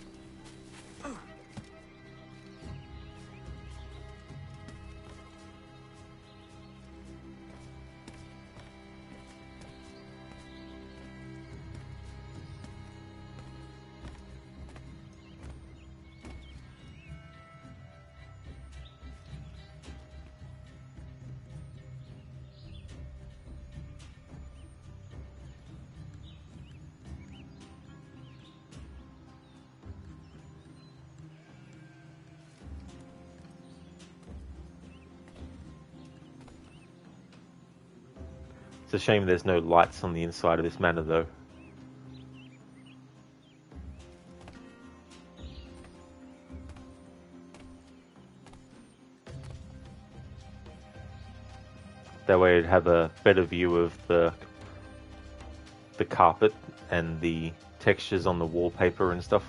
It's a shame there's no lights on the inside of this manor, though. That way I'd have a better view of the carpet and the textures on the wallpaper and stuff.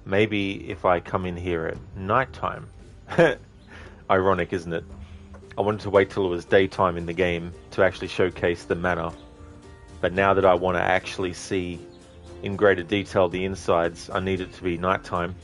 Maybe if I come in here at nighttime. Ironic, isn't it? I wanted to wait till it was daytime in the game to actually showcase the manor. But now that I want to actually see in greater detail the insides, I need it to be nighttime.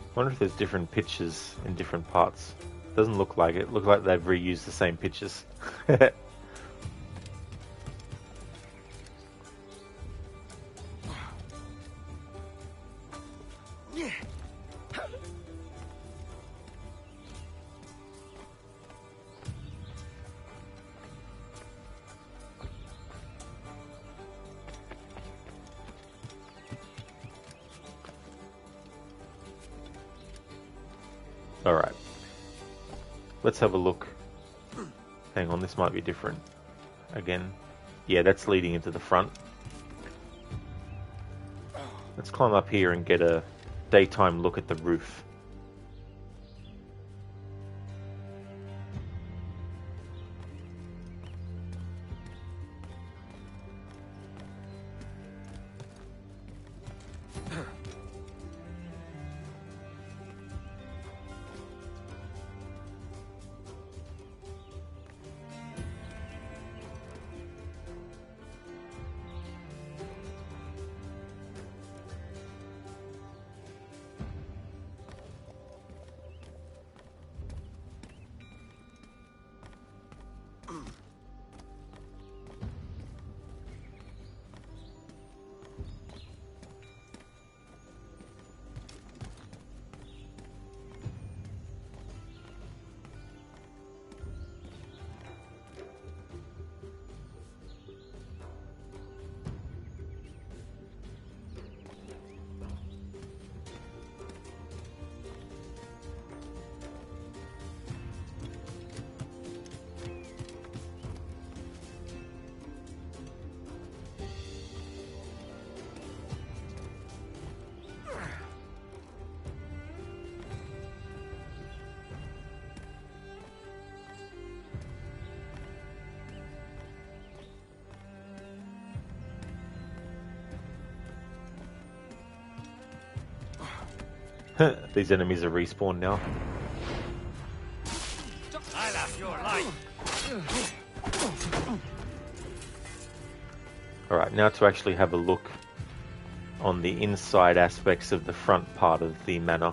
I wonder if there's different pictures in different parts. Doesn't look like it. Look like they've reused the same pictures. Alright. Let's have a look. Hang on, this might be different. Again. Yeah, that's leading into the front. Let's climb up here and get a daytime look at the roof. These enemies are respawned now. Alright, now to actually have a look on the inside aspects of the front part of the manor.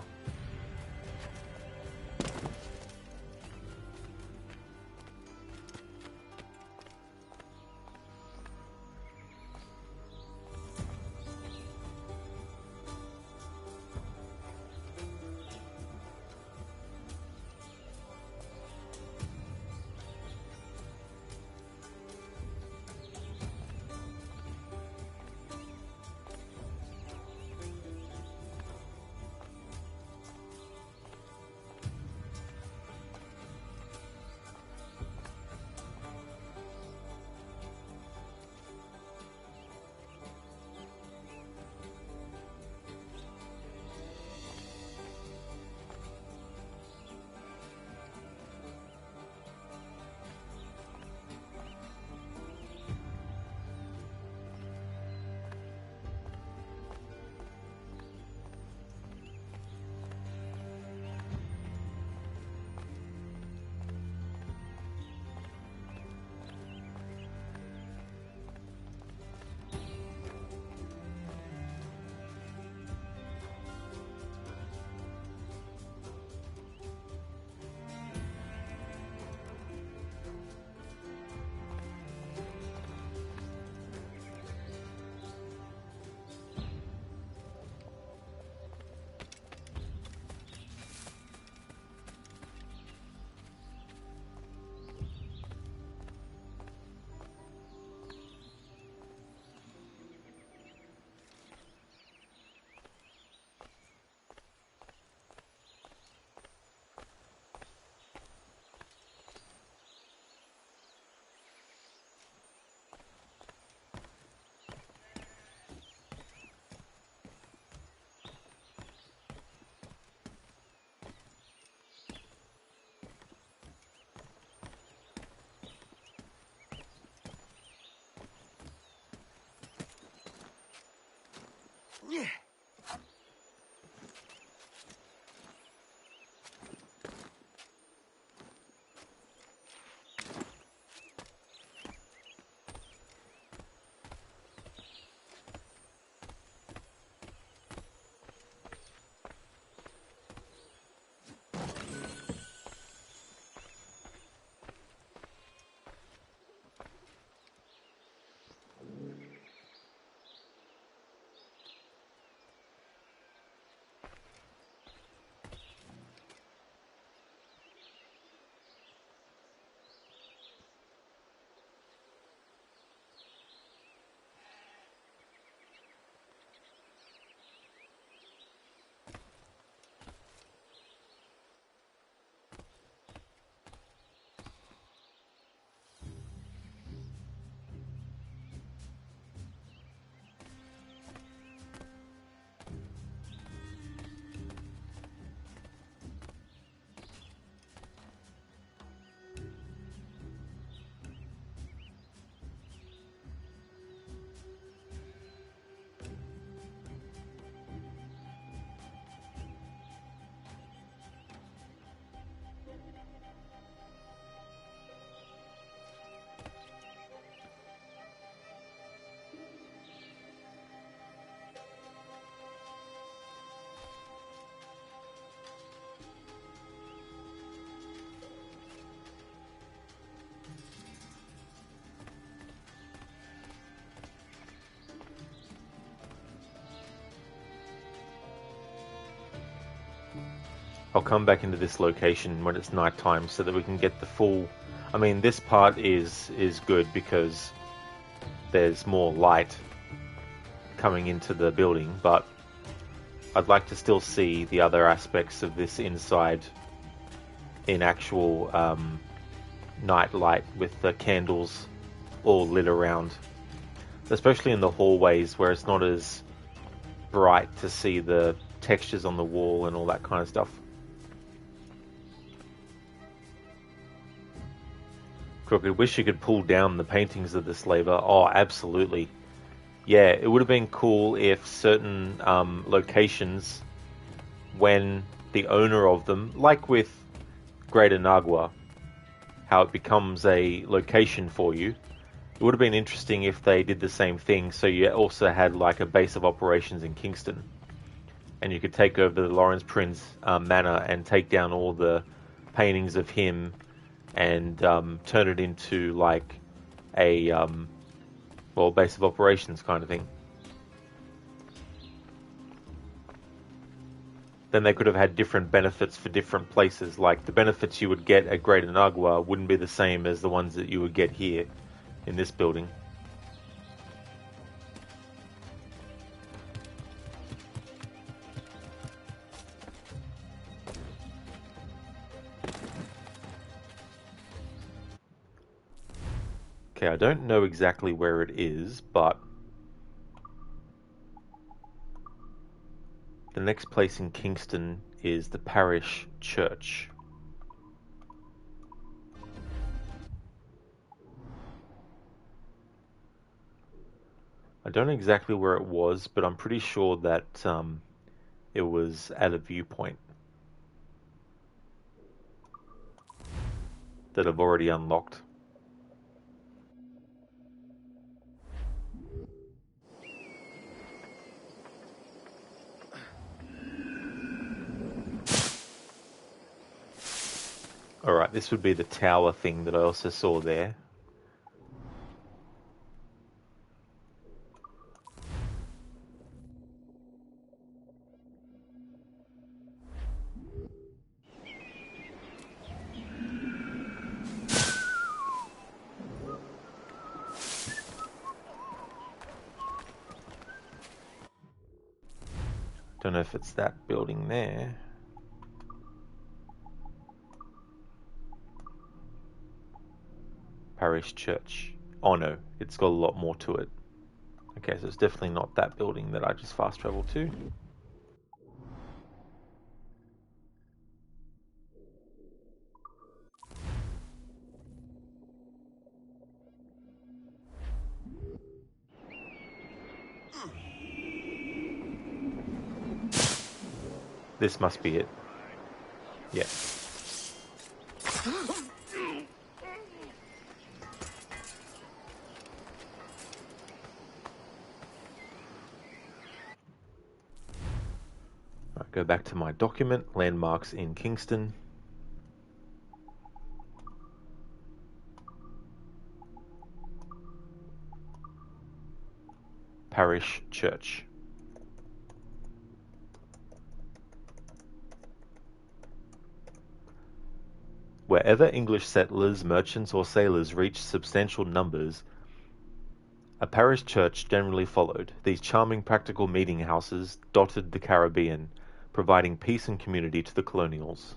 Yeah. I'll come back into this location when it's nighttime so that we can get the full... I mean, this part is good because there's more light coming into the building, but I'd like to still see the other aspects of this inside in actual night light with the candles all lit around, especially in the hallways where it's not as bright to see the textures on the wall and all that kind of stuff. Crooked, wish you could pull down the paintings of the slaver. Oh, absolutely. Yeah, it would have been cool if certain locations, when the owner of them, like with Greater Nagua, how it becomes a location for you. It would have been interesting if they did the same thing, so you also had like a base of operations in Kingston, and you could take over the Lawrence Prince manor and take down all the paintings of him and turn it into like a base of operations kind of thing. Then they could have had different benefits for different places. Like the benefits you would get at Great Anagua wouldn't be the same as the ones that you would get here in this building. Okay, I don't know exactly where it is, but the next place in Kingston is the parish church. I don't know exactly where it was, but I'm pretty sure that it was at a viewpoint that I've already unlocked. Alright, this would be the tower thing that I also saw there. Don't know if it's that building there. Parish church. Oh no, it's got a lot more to it. Okay, so it's definitely not that building that I just fast traveled to. This must be it. Yeah. Right, go back to my document, landmarks in Kingston. Parish church. Wherever English settlers, merchants, or sailors reached substantial numbers, a parish church generally followed. These charming practical meeting houses dotted the Caribbean, providing peace and community to the colonials.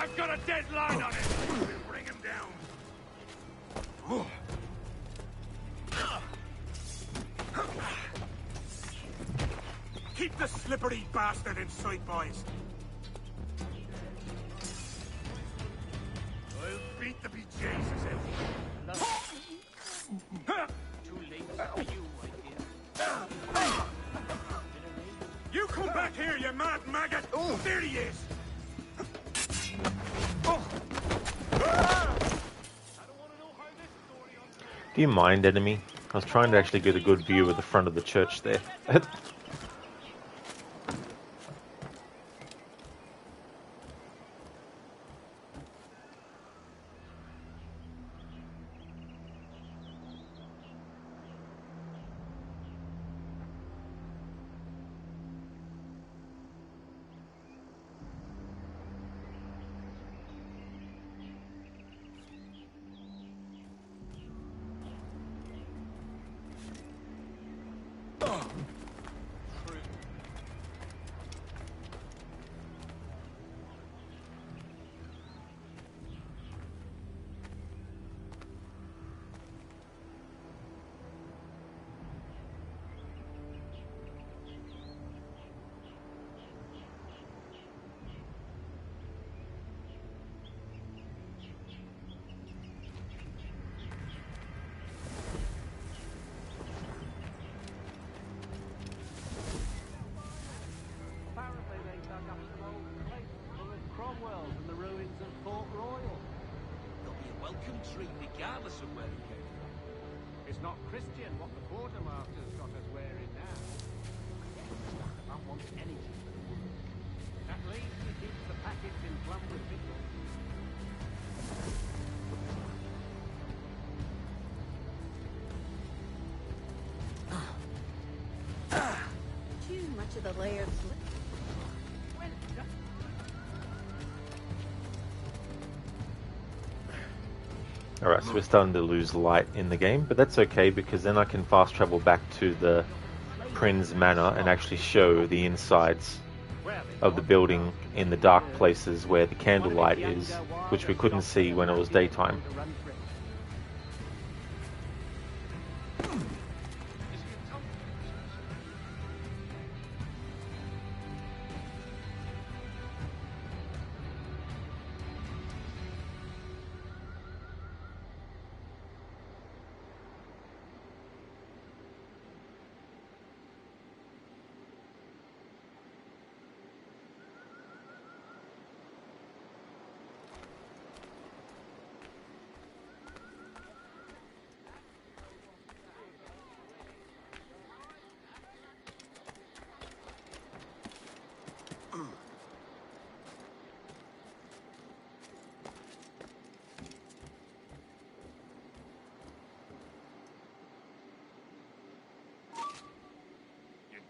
I've got a deadline on it! Bring him down! Keep the slippery bastard in sight, boys! I'll beat the bejesus out of you! Too late for you, I fear. You come back here, you mad maggot! Oh, there he is! Do you mind, enemy? I was trying to actually get a good view of the front of the church there. Apparently they dug up some old places full of Cromwells and the ruins of Port Royal. There'll be a welcome treat regardless of where he came from. It's not Christian what the quartermaster's got us wearing now. I don't want anything for the world. At least he keeps the packets in plumb with pickles. Too much of the layered slip. Alright, so we're starting to lose light in the game, but that's okay because then I can fast travel back to the Prin's Manor and actually show the insides of the building in the dark places where the candlelight is, which we couldn't see when it was daytime.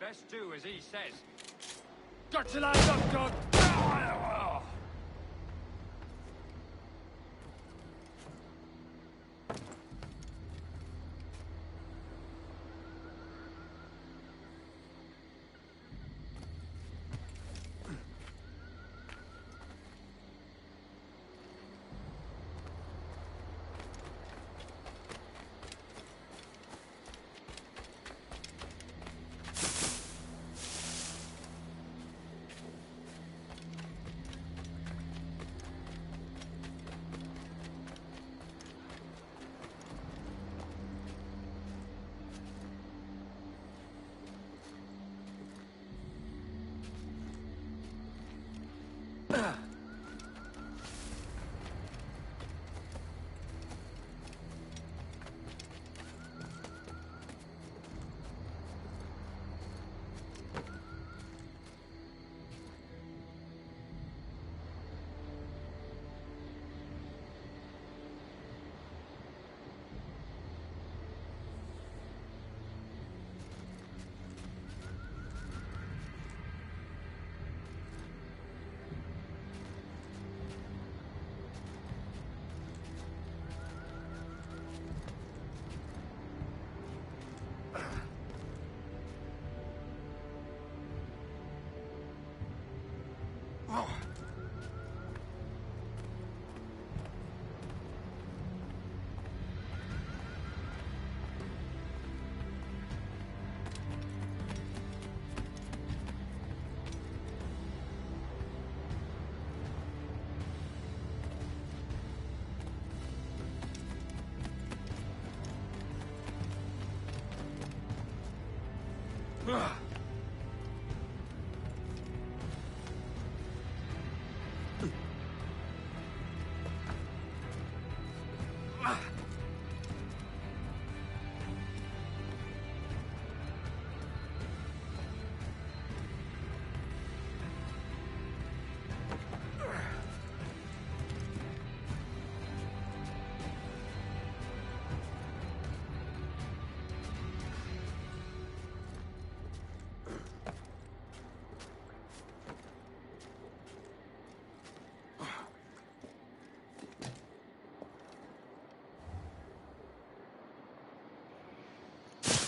Best do as he says. Got your lines up, dog!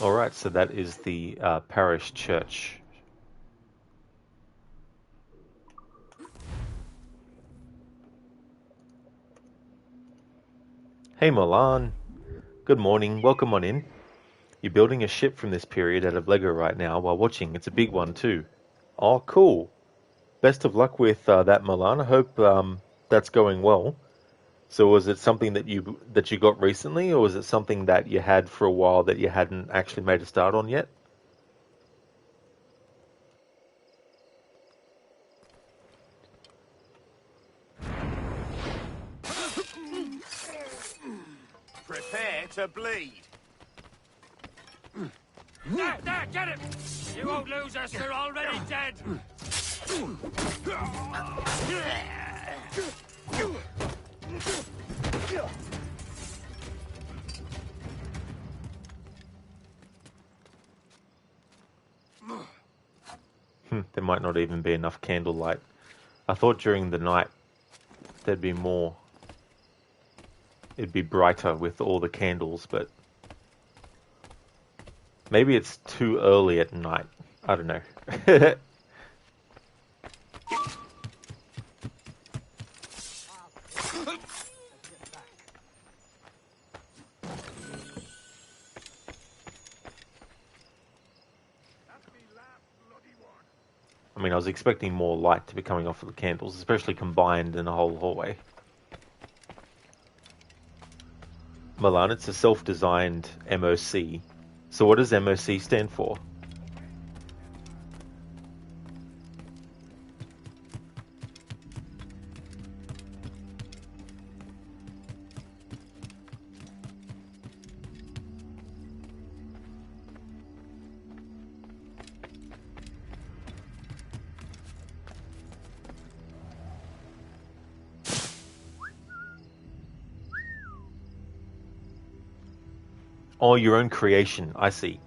Alright, so that is the parish church. Hey Milan, good morning, welcome on in. You're building a ship from this period out of Lego right now while watching. It's a big one too. Oh, cool. Best of luck with that, Milan. I hope that's going well. So was it something that you got recently, or was it something that you had for a while that you hadn't actually made a start on yet? Prepare to bleed. There, get him! You won't lose us, they're already dead! There might not even be enough candlelight. I thought during the night there'd be more. It'd be brighter with all the candles, but maybe it's too early at night. I don't know. I mean, I was expecting more light to be coming off of the candles, especially combined in a whole hallway. Milan, it's a self-designed MOC. So what does MOC stand for? Oh, your own creation. I see.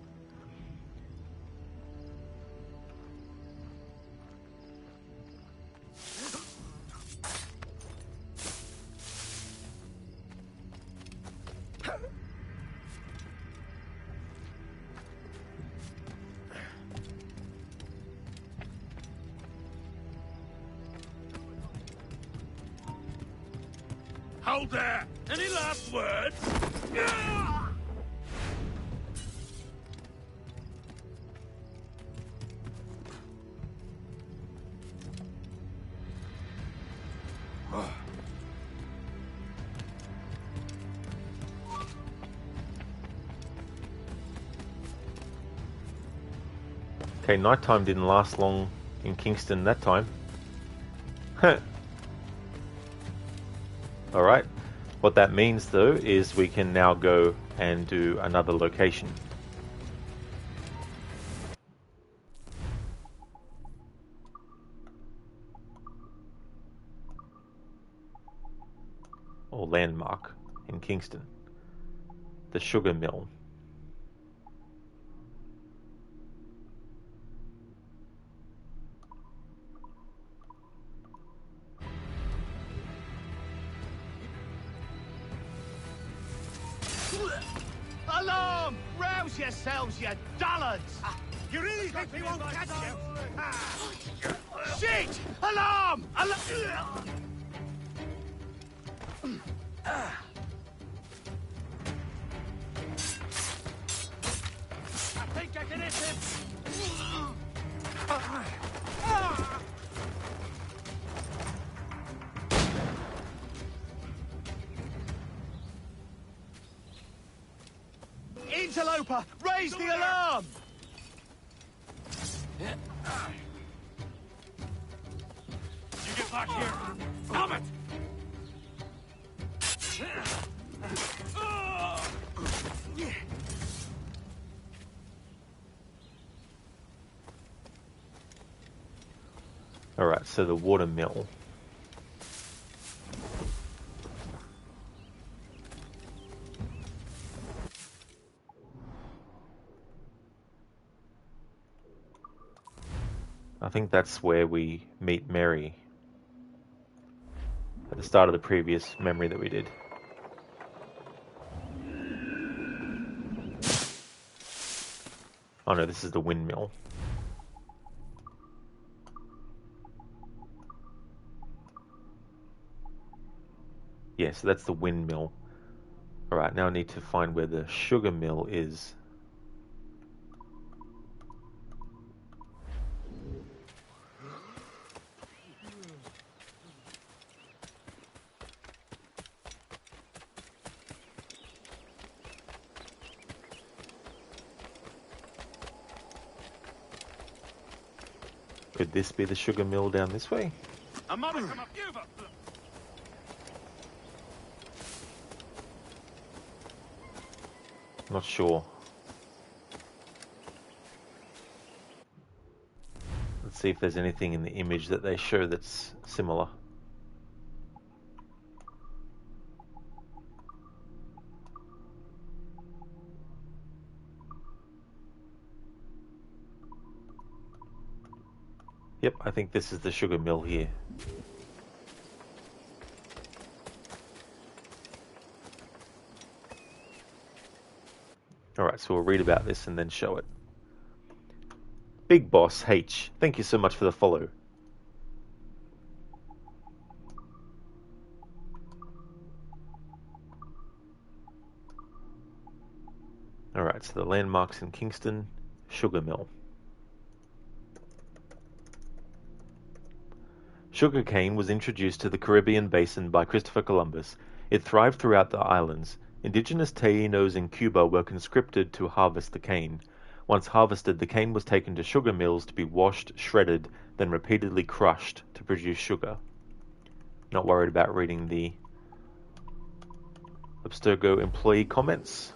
Hold there! Any last words? Okay, nighttime didn't last long in Kingston that time. Huh. Alright, what that means though is we can now go and do another location. Or landmark in Kingston. The sugar mill. Alarm! Rouse yourselves, you dullards! You really think we won't catch you? Shit! Alarm! I think I can hit him! Interloper, raise the alarm! You get back here! Stop it! Alright, so the watermill. I think that's where we meet Mary. At the start of the previous memory that we did. Oh no, this is the windmill. Yeah, so that's the windmill. Alright, now I need to find where the sugar mill is. Could this be the sugar mill down this way? Not sure. Let's see if there's anything in the image that they show that's similar. Yep, I think this is the sugar mill here. Alright, so we'll read about this and then show it. Big Boss H, thank you so much for the follow. Alright, so the landmarks in Kingston, sugar mill. Sugarcane was introduced to the Caribbean basin by Christopher Columbus. It thrived throughout the islands. Indigenous Taínos in Cuba were conscripted to harvest the cane. Once harvested, the cane was taken to sugar mills to be washed, shredded, then repeatedly crushed to produce sugar. Not worried about reading the Abstergo employee comments.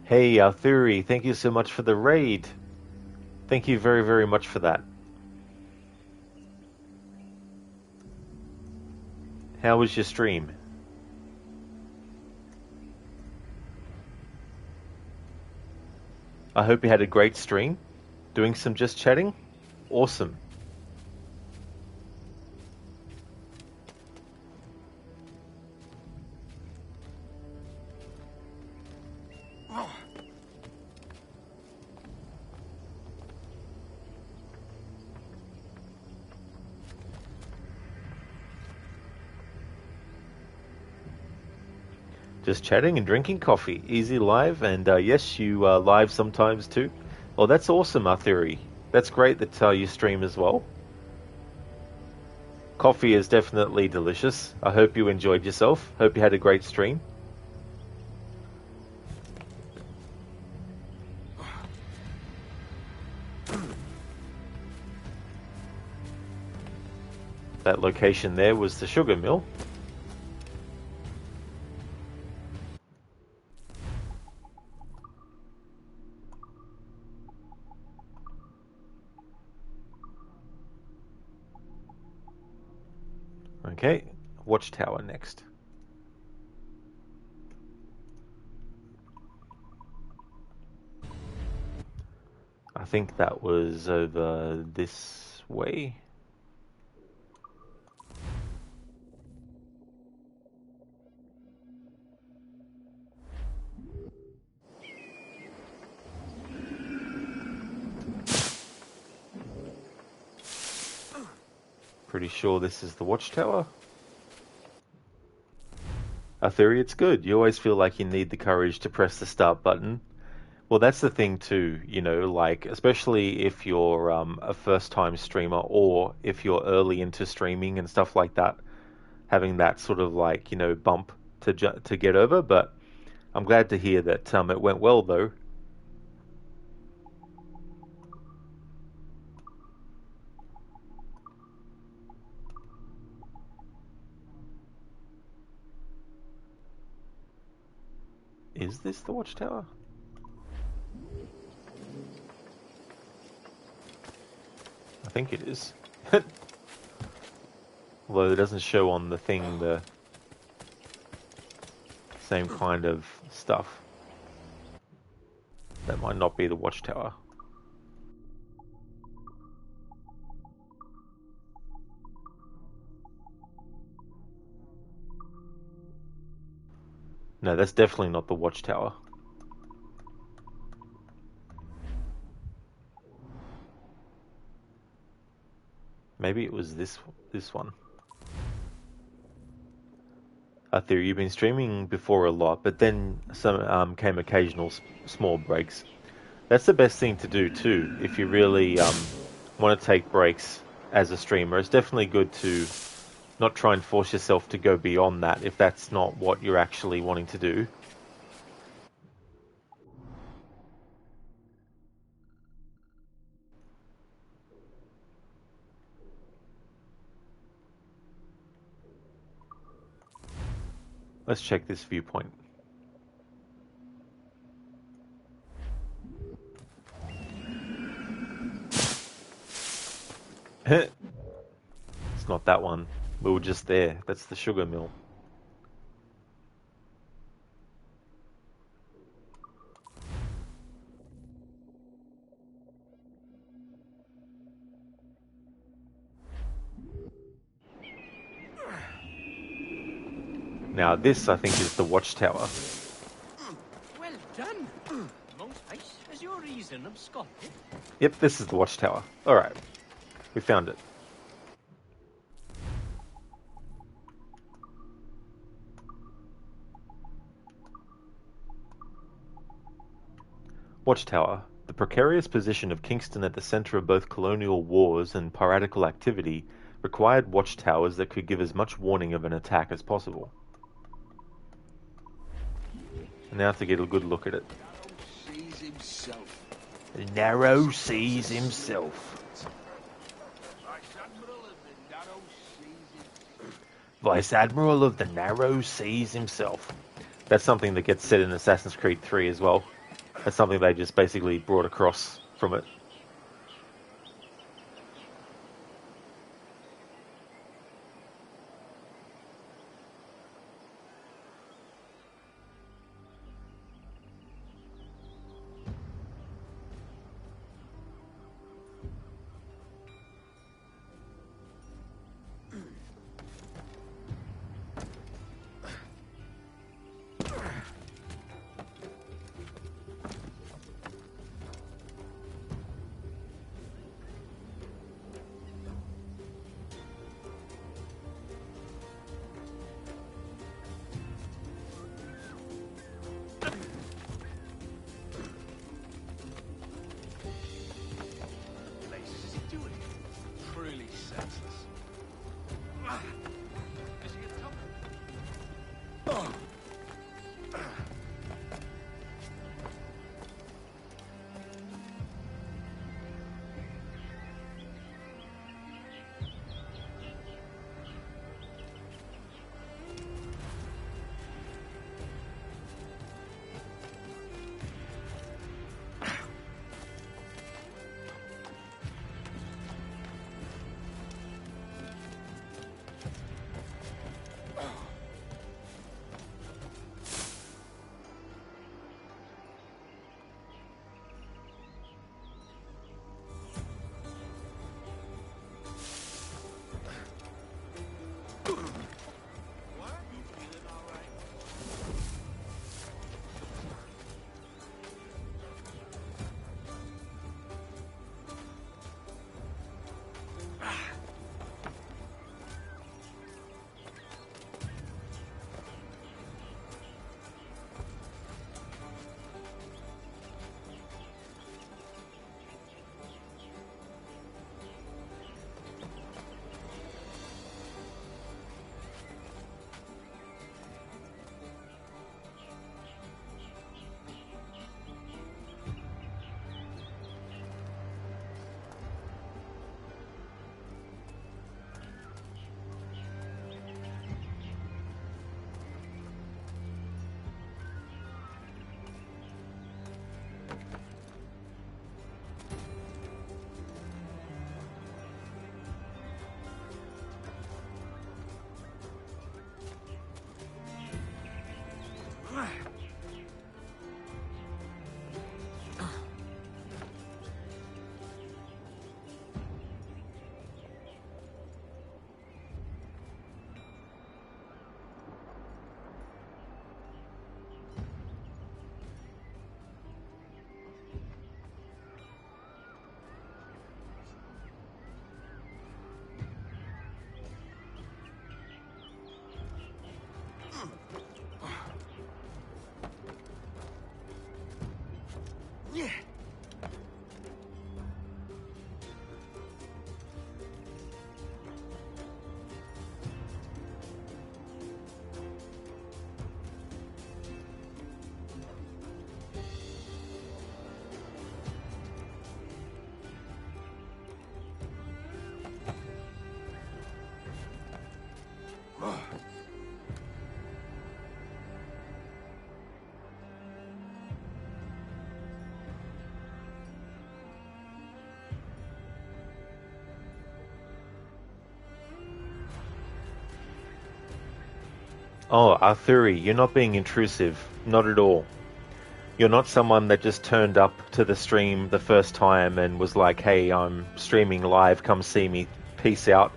Hey, Arthuri, thank you so much for the raid. Thank you very, very much for that. How was your stream? I hope you had a great stream. Doing some just chatting? Awesome. Just chatting and drinking coffee. Easy live, and yes, you live sometimes too. Well, that's awesome, Arthuri. That's great that you stream as well. Coffee is definitely delicious. I hope you enjoyed yourself. Hope you had a great stream. That location there was the sugar mill. Okay, watchtower next. I think that was over this way. Pretty sure this is the watchtower. Arthuri, it's good. You always feel like you need the courage to press the start button. Well, that's the thing too, you know, like, especially if you're a first-time streamer or if you're early into streaming and stuff like that, having that sort of like, you know, bump to get over. But I'm glad to hear that it went well, though. Is this the watchtower? I think it is. Although it doesn't show on the thing the same kind of stuff. That might not be the watchtower. No, that's definitely not the watchtower. Maybe it was this one. Arthur, you've been streaming before a lot, but then some came occasional small breaks. That's the best thing to do too, if you really want to take breaks as a streamer. It's definitely good to not try and force yourself to go beyond that if that's not what you're actually wanting to do. Let's check this viewpoint. It's not that one. We were just there. That's the sugar mill. Now this, I think, is the watchtower. Well done. Most ice as your reason absconded. Yep, this is the watchtower. Alright. We found it. Watchtower. The precarious position of Kingston at the center of both colonial wars and piratical activity required watchtowers that could give as much warning of an attack as possible. And now to get a good look at it. The narrow seas himself. Vice Admiral of the Narrow Seas himself. That's something that gets said in Assassin's Creed 3 as well. That's something they just basically brought across from it. Truly senseless. Is he a top? Oh, Arthuri, you're not being intrusive. Not at all. You're not someone that just turned up to the stream the first time and was like, hey, I'm streaming live, come see me, peace out.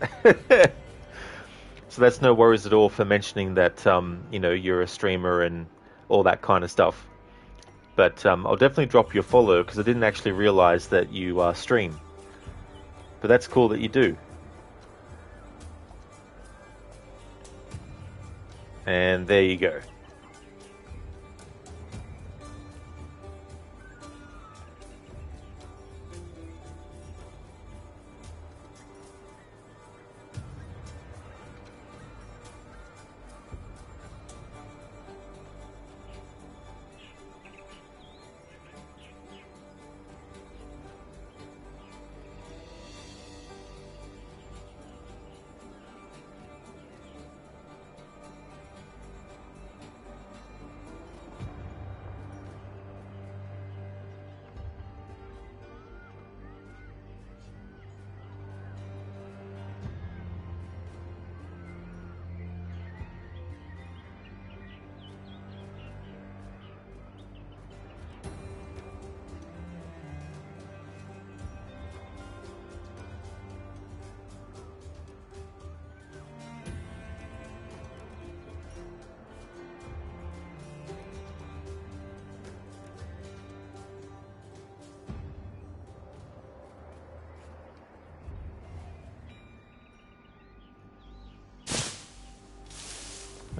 So that's no worries at all for mentioning that, you know, you're a streamer and all that kind of stuff. But I'll definitely drop your follow because I didn't actually realize that you stream. But that's cool that you do. And there you go.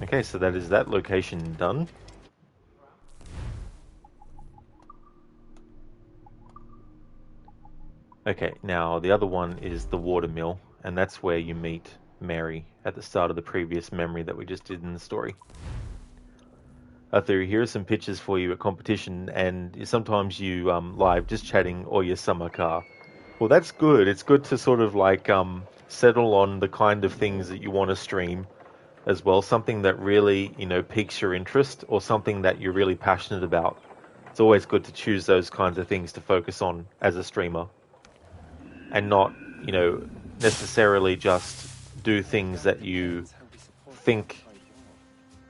Okay, so that is that location done. Okay, now the other one is the watermill, and that's where you meet Mary at the start of the previous memory that we just did in the story. Here are some pictures for you at competition, and sometimes you live just chatting or your summer car. Well, that's good. It's good to sort of like settle on the kind of things that you want to stream as well. Something that really, piques your interest, or something that you're really passionate about. It's always good to choose those kinds of things to focus on as a streamer, and not, necessarily just do things that you think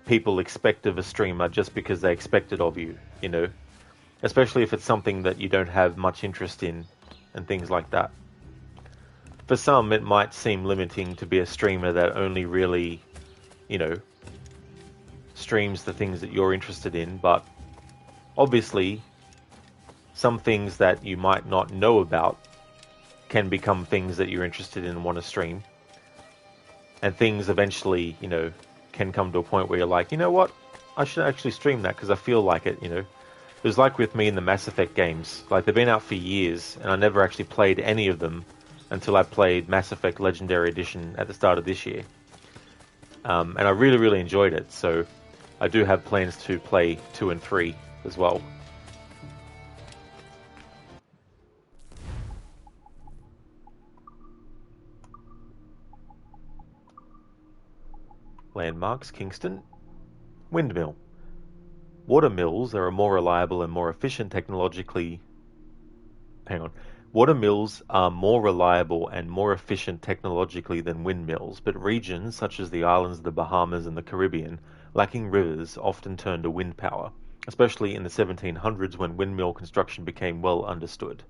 people expect of a streamer just because they expect it of you, especially if it's something that you don't have much interest in and things like that. For some, it might seem limiting to be a streamer that only really, streams the things that you're interested in, but obviously some things that you might not know about can become things that you're interested in and want to stream. And things eventually, can come to a point where you're like, you know what? I should actually stream that because I feel like it, It was like with me in the Mass Effect games. Like, they've been out for years, and I never actually played any of them until I played Mass Effect Legendary Edition at the start of this year. And I really, really enjoyed it, so I do have plans to play 2 and 3 as well. Landmarks, Kingston. Windmill. Water mills are a more reliable and more efficient technologically... Water mills are more reliable and more efficient technologically than windmills, but regions such as the islands of the Bahamas and the Caribbean, lacking rivers, often turn to wind power, especially in the 1700s when windmill construction became well understood.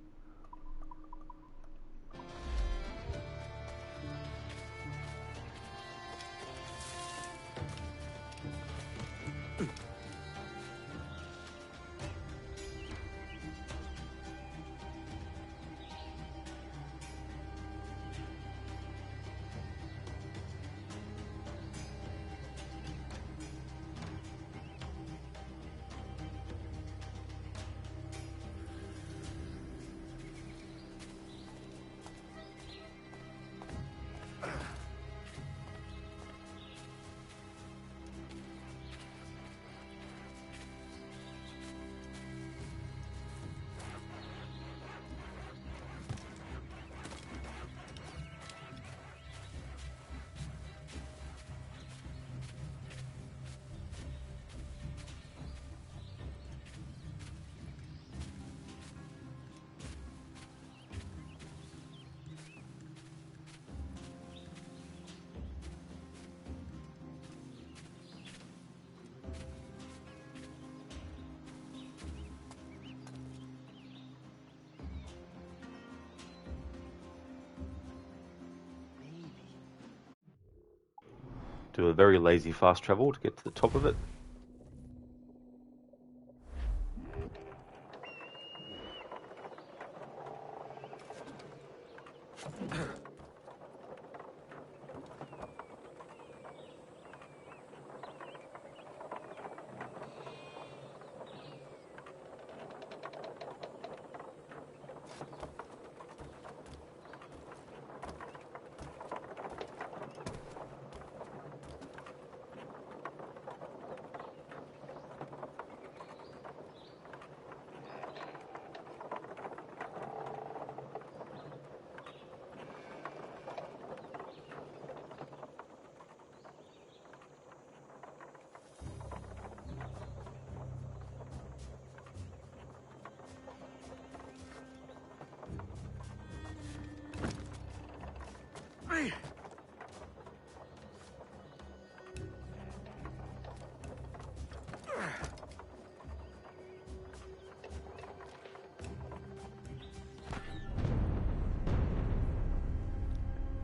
Do a very lazy fast travel to get to the top of it.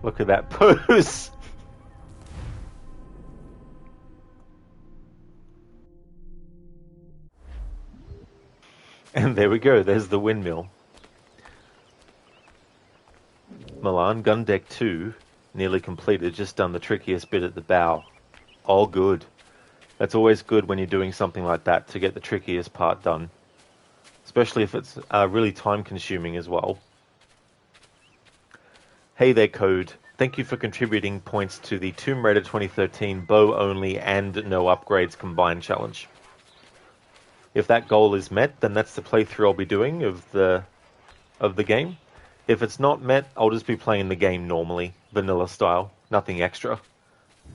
Look at that pose. And there we go, there's the windmill. Milan Gun Deck 2, nearly completed, just done the trickiest bit at the bow. All good. That's always good when you're doing something like that, to get the trickiest part done. Especially if it's really time-consuming as well. Hey there, Code. Thank you for contributing points to the Tomb Raider 2013 bow only and no upgrades combined challenge. If that goal is met, then that's the playthrough I'll be doing of the game. If it's not met, I'll just be playing the game normally, vanilla style, nothing extra.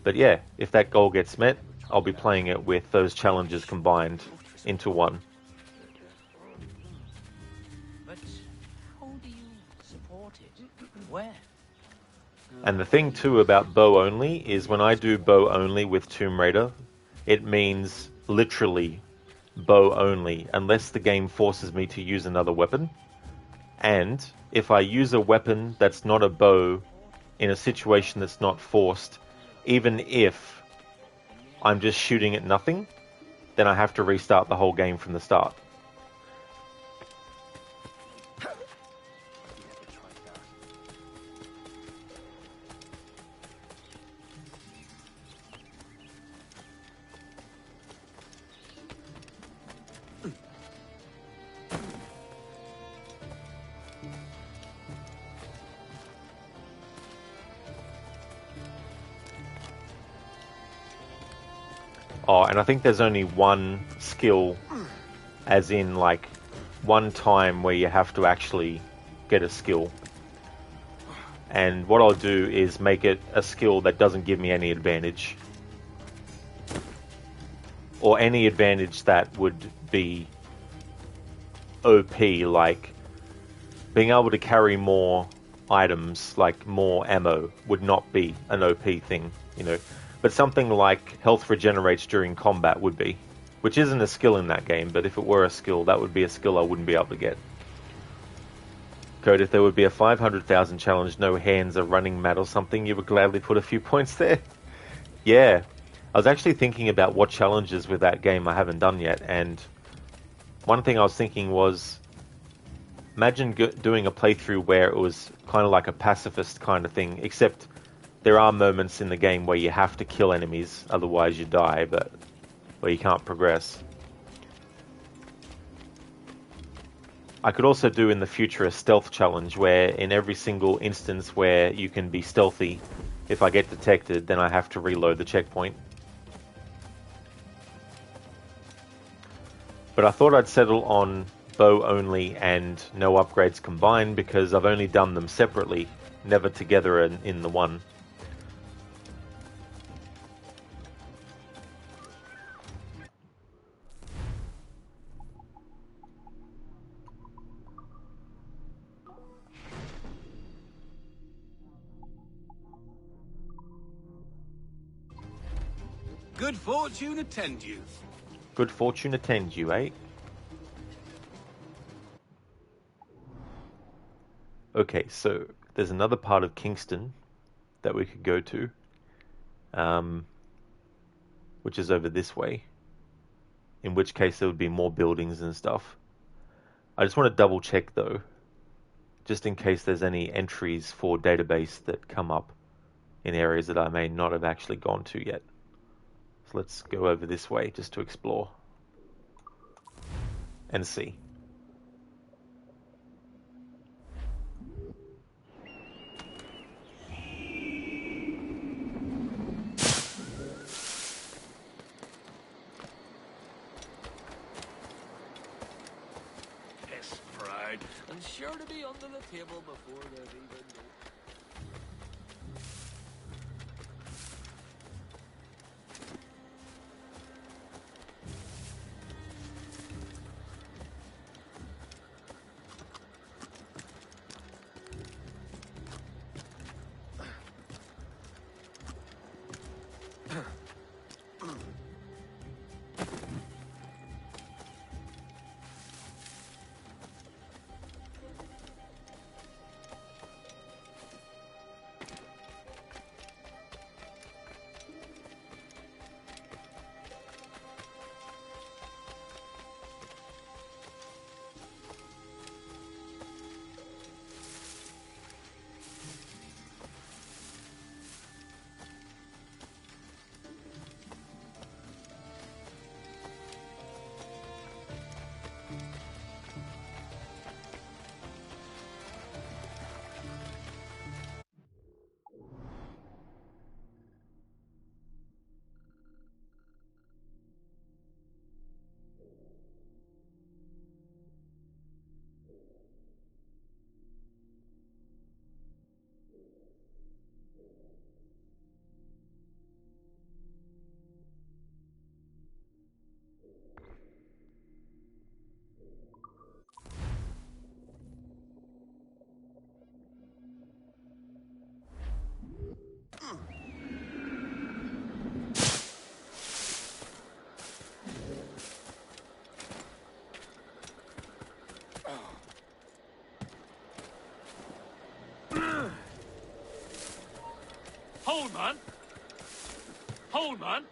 But yeah, if that goal gets met, I'll be playing it with those challenges combined into one. But how do you support it? Where? And the thing too about bow only is when I do bow only with Tomb Raider, it means literally bow only, unless the game forces me to use another weapon. And if I use a weapon that's not a bow in a situation that's not forced, even if I'm just shooting at nothing, then I have to restart the whole game from the start. Oh, and I think there's only one skill, as in like one time where you have to actually get a skill. And what I'll do is make it a skill that doesn't give me any advantage. Or any advantage that would be OP, like being able to carry more items, like more ammo, would not be an OP thing, you know. But something like health regenerates during combat would be. Which isn't a skill in that game, but if it were a skill, that would be a skill I wouldn't be able to get. Code, if there would be a 500,000 challenge, no hands, a running mat or something, you would gladly put a few points there. Yeah. I was actually thinking about what challenges with that game I haven't done yet, and one thing I was thinking was, imagine doing a playthrough where it was kind of like a pacifist kind of thing, except there are moments in the game where you have to kill enemies, otherwise you die, but where you can't progress. I could also do in the future a stealth challenge where in every single instance where you can be stealthy, if I get detected, then I have to reload the checkpoint. But I thought I'd settle on bow only and no upgrades combined because I've only done them separately, never together in the one. Good fortune attend you. Good fortune attend you, eh? Okay, so there's another part of Kingston that we could go to, which is over this way, in which case there would be more buildings and stuff. I just want to double check though, just in case there's any entries for database that come up in areas that I may not have actually gone to yet. So let's go over this way just to explore and see. Piss proud, and sure to be under the table before they've even known. man! Hold, man!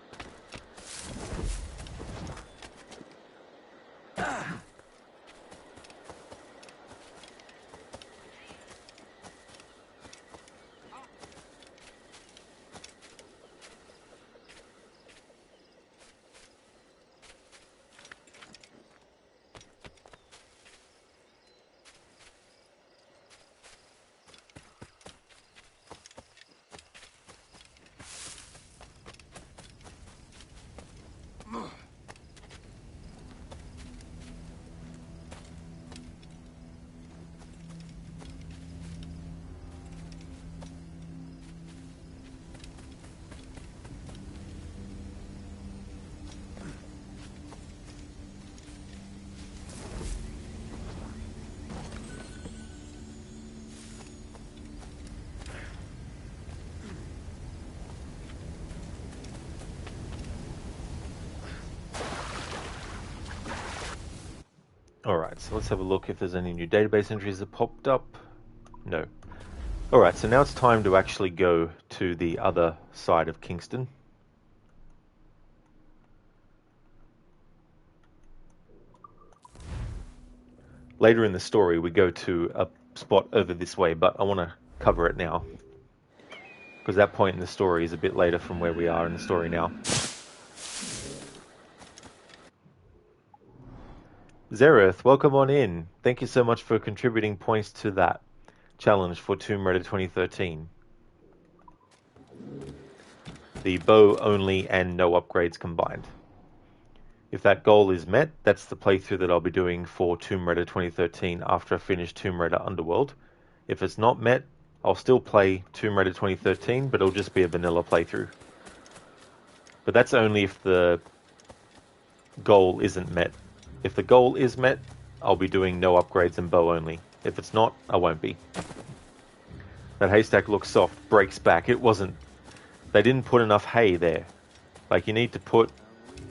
Alright, so let's have a look if there's any new database entries that popped up. No. Alright, so now it's time to actually go to the other side of Kingston. Later in the story, we go to a spot over this way, but I want to cover it now. Because that point in the story is a bit later from where we are in the story now. Zereth, welcome on in. Thank you so much for contributing points to that challenge for Tomb Raider 2013. The bow only and no upgrades combined. If that goal is met, that's the playthrough that I'll be doing for Tomb Raider 2013 after I finish Tomb Raider Underworld. If it's not met, I'll still play Tomb Raider 2013, but it'll just be a vanilla playthrough. But that's only if the goal isn't met. If the goal is met, I'll be doing no upgrades and bow only. If it's not, I won't be. That haystack looks soft, breaks back. It wasn't. They didn't put enough hay there. Like, you need to put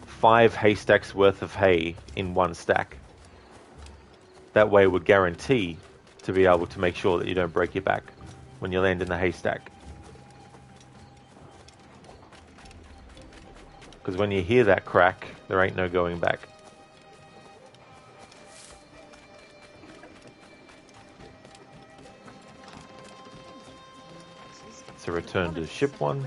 5 haystacks worth of hay in one stack. That way it would guarantee to be able to make sure that you don't break your back when you land in the haystack. Because when you hear that crack, there ain't no going back. So return to ship 1.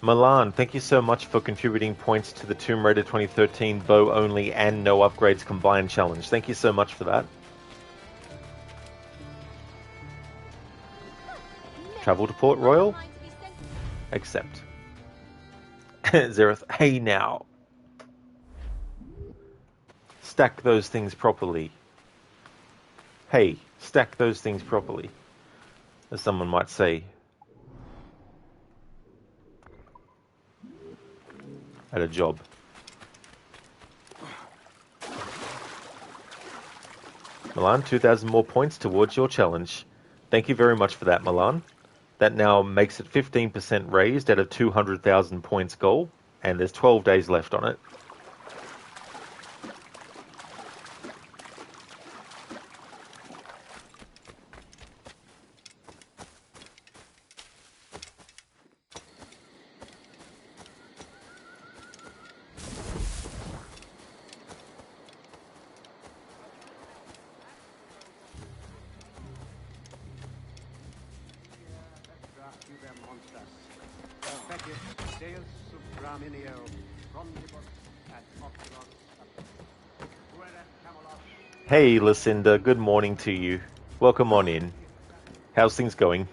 Milan, thank you so much for contributing points to the Tomb Raider 2013 bow only and no upgrades combined challenge. Thank you so much for that. Travel to Port Royal? Accept. Zereth, hey now. Stack those things properly. Hey, stack those things properly. As someone might say. At a job. Milan, 2,000 more points towards your challenge. Thank you very much for that, Milan. That now makes it 15% raised at a 200,000 points goal, and there's 12 days left on it. Hey Lucinda, good morning to you. Welcome on in. How's things going?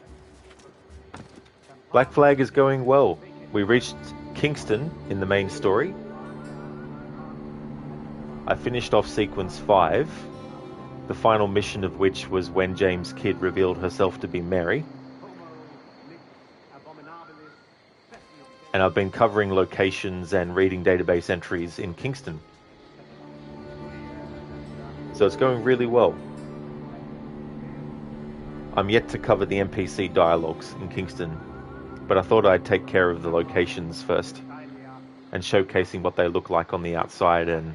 Black Flag is going well. We reached Kingston in the main story. I finished off sequence 5, the final mission of which was when James Kidd revealed herself to be Mary. And I've been covering locations and reading database entries in Kingston. So it's going really well. I'm yet to cover the NPC dialogues in Kingston, but I thought I'd take care of the locations first and showcasing what they look like on the outside and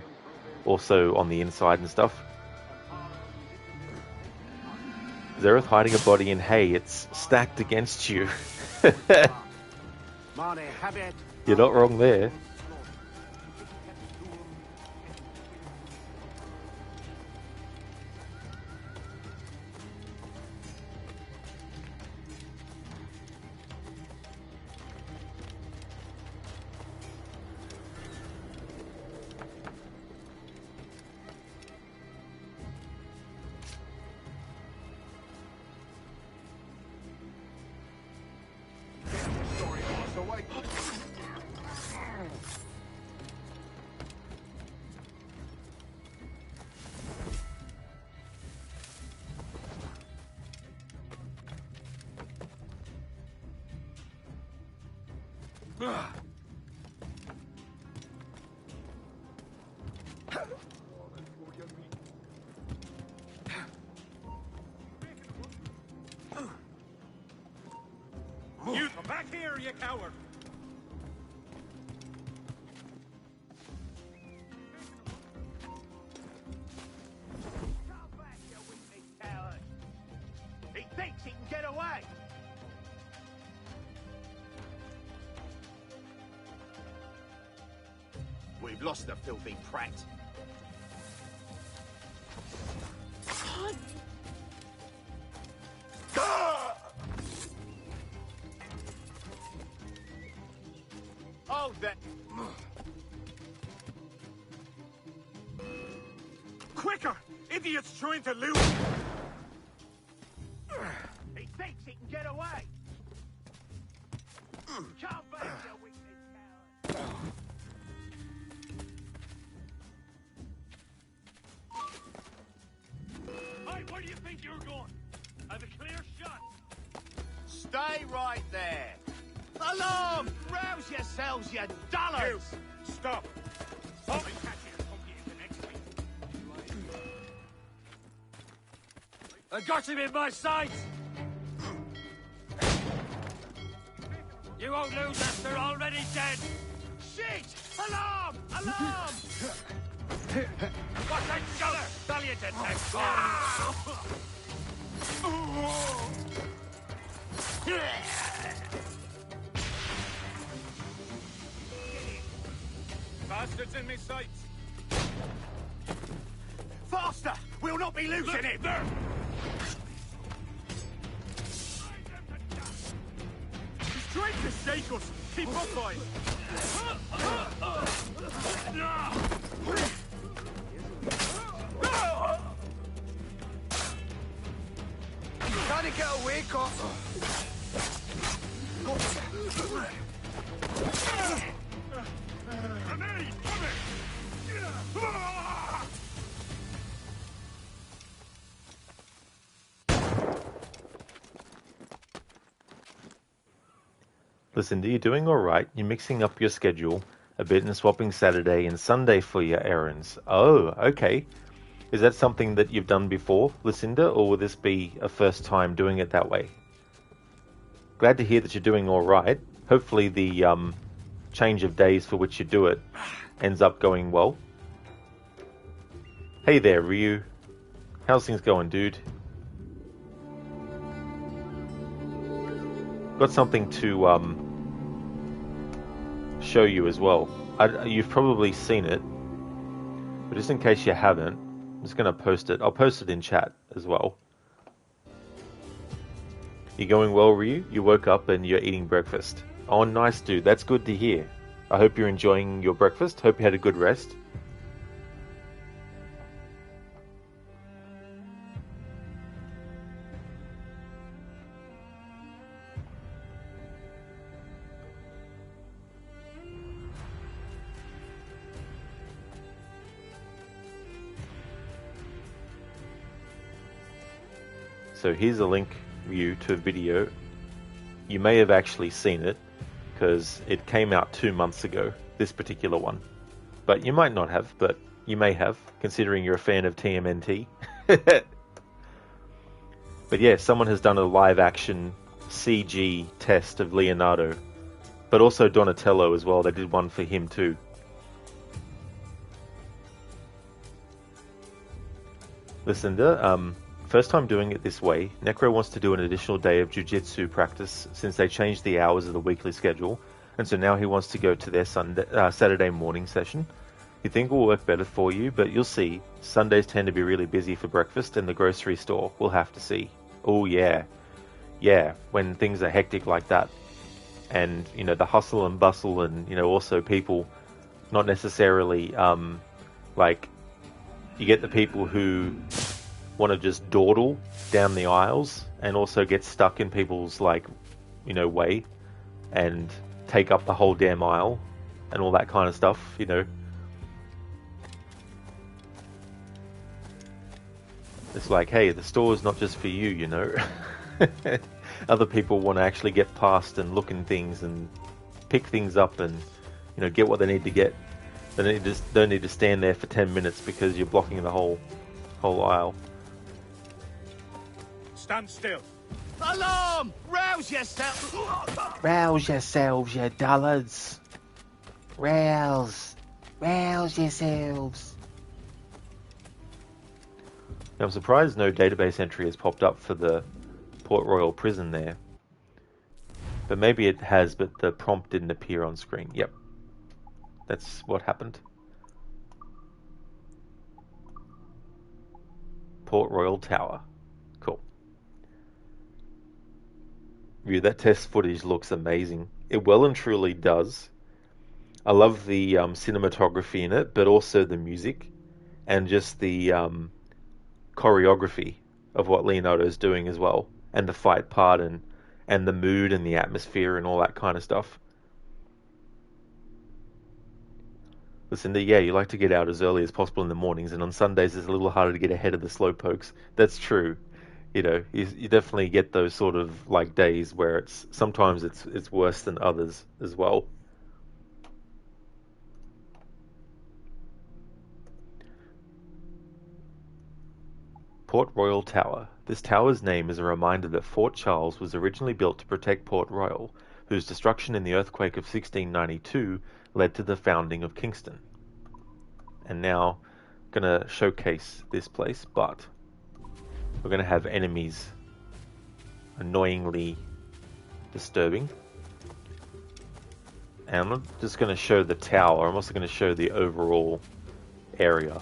also on the inside and stuff. Zareth hiding a body in hay. It's stacked against you. You're not wrong there. You come back here, you coward! Come back, you weakling coward! He thinks he can get away! We've lost the filthy prat. Oh, that... Quicker! Idiot's trying to loot! He thinks he can get away! Come back, you weakling coward! Hey, where do you think you're going? I have a clear shot! Stay right there! Alarm! Rouse yourselves, you dullards! You, stop! Stop and catch you and pump you into next week. I got him in my sights! You won't lose us, they're already dead! Shit! Alarm! Alarm! What's that shoulder? Valiant attack! Bastards in me sights! Faster! We'll not be losing him! He's trying to shake us! Keep up, boys! Trying to get away, cop! Grenade! Listen, you're doing alright. You're mixing up your schedule a bit and swapping Saturday and Sunday for your errands. Oh, okay. Is that something that you've done before, Lucinda, or will this be a first time doing it that way? Glad to hear that you're doing alright. Hopefully the change of days for which you do it ends up going well. Hey there, Ryu. How's things going, dude? Got something to show you as well. You've probably seen it, but just in case you haven't, I'm just going to post it. I'll post it in chat as well. You going well, Ryu? You woke up and you're eating breakfast. Oh, nice, dude. That's good to hear. I hope you're enjoying your breakfast. Hope you had a good rest. So here's a link, Ryu, to a video. You may have actually seen it, because it came out 2 months ago, this particular one. But you might not have, but you may have, considering you're a fan of TMNT. But yeah, someone has done a live-action CG test of Leonardo, but also Donatello as well. They did one for him too. Lucinda, first time doing it this way. Necro wants to do an additional day of jiu-jitsu practice since they changed the hours of the weekly schedule, and so now he wants to go to their Saturday morning session. You think it will work better for you, but you'll see. Sundays tend to be really busy for breakfast and the grocery store. We'll have to see. Oh yeah. Yeah, when things are hectic like that. And, you know, the hustle and bustle and, you know, also people not necessarily, like, you get the people who want to just dawdle down the aisles and also get stuck in people's, like, you know, way and take up the whole damn aisle and all that kind of stuff, you know. It's like, hey, the store is not just for you, you know. Other people want to actually get past and look in things and pick things up and, you know, get what they need to get. They don't need to stand there for 10 minutes because you're blocking the whole aisle. Stand still. Alarm! Rouse yourself! Rouse yourselves, you dullards. Rouse yourselves. Now, I'm surprised no database entry has popped up for the Port Royal prison there. But maybe it has, but the prompt didn't appear on screen. Yep. That's what happened. Port Royal Tower. Cool. View, that test footage looks amazing. It well and truly does. I love the cinematography in it, but also the music and just the choreography of what Leonardo's doing as well, and the fight part and the mood and the atmosphere and all that kind of stuff. Listen, yeah, you like to get out as early as possible in the mornings, and on Sundays it's a little harder to get ahead of the slowpokes. That's true. You know, you definitely get those sort of like days where sometimes it's worse than others as well. Port Royal Tower. This tower's name is a reminder that Fort Charles was originally built to protect Port Royal, whose destruction in the earthquake of 1692 led to the founding of Kingston. And now, I'm going to showcase this place, but we're going to have enemies annoyingly disturbing. And I'm not just going to show the tower, I'm also going to show the overall area.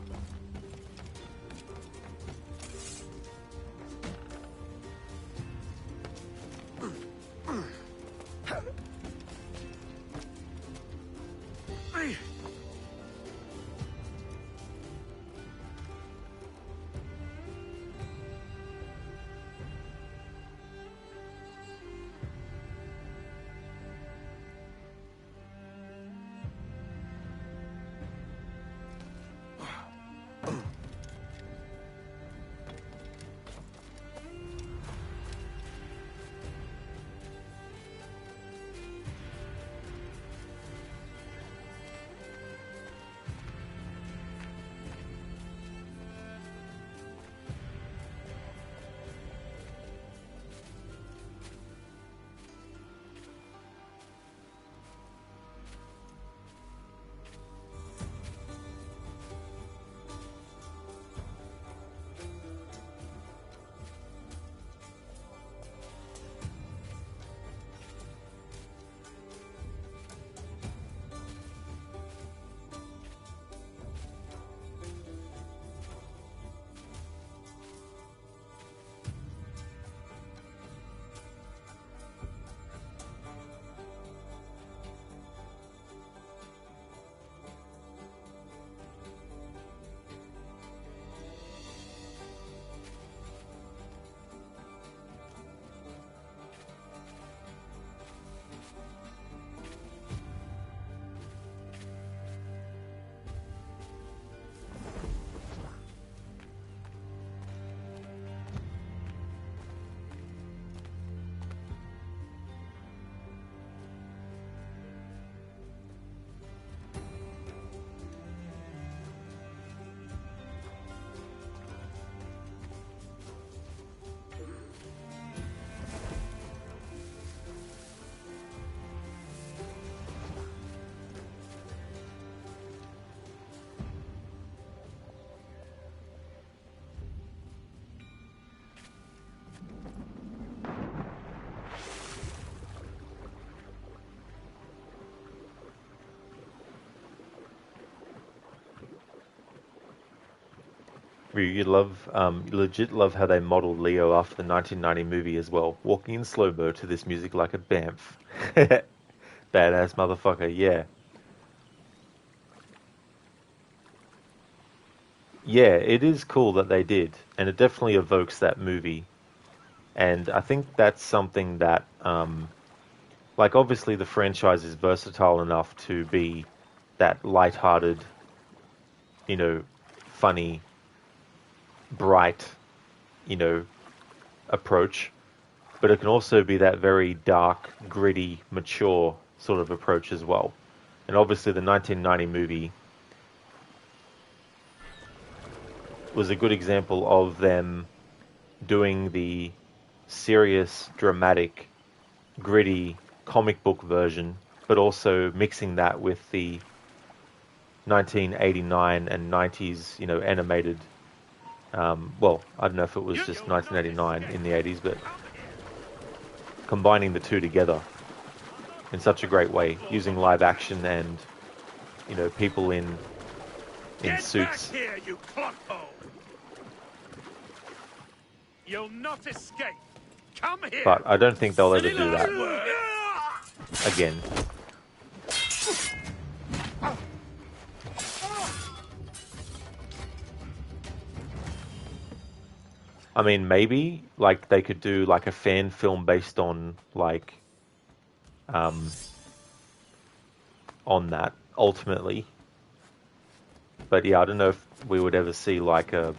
You love, you legit love how they modeled Leo after the 1990 movie as well, walking in slow-mo to this music like a bamf. Badass motherfucker, yeah. Yeah, it is cool that they did, and it definitely evokes that movie. And I think that's something that, like, obviously the franchise is versatile enough to be that light-hearted, you know, funny, bright, you know, approach, but it can also be that very dark, gritty, mature sort of approach as well. And obviously the 1990 movie was a good example of them doing the serious, dramatic, gritty comic book version, but also mixing that with the 1989 and 90s, you know, animated. Well, I don't know if it was just 1989 in the 80s, but combining the two together in such a great way, using live action and, you know, people in suits. Back here, you clodpole! You'll not escape. Come here. But I don't think they'll ever do that again. I mean, maybe like they could do like a fan film based on like on that ultimately. But yeah, I don't know if we would ever see like a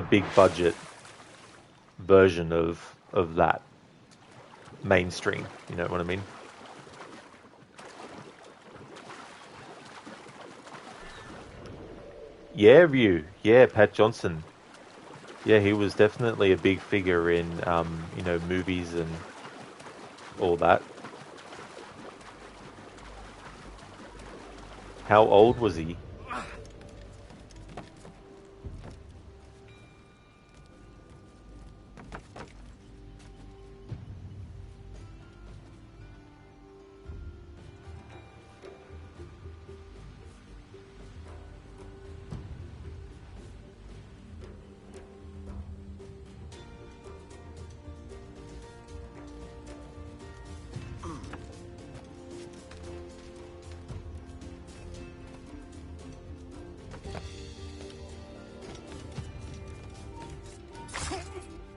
big budget version of that mainstream. You know what I mean? Yeah, Ryu. Yeah, Pat Johnson. Yeah, he was definitely a big figure in, you know, movies and all that. How old was he?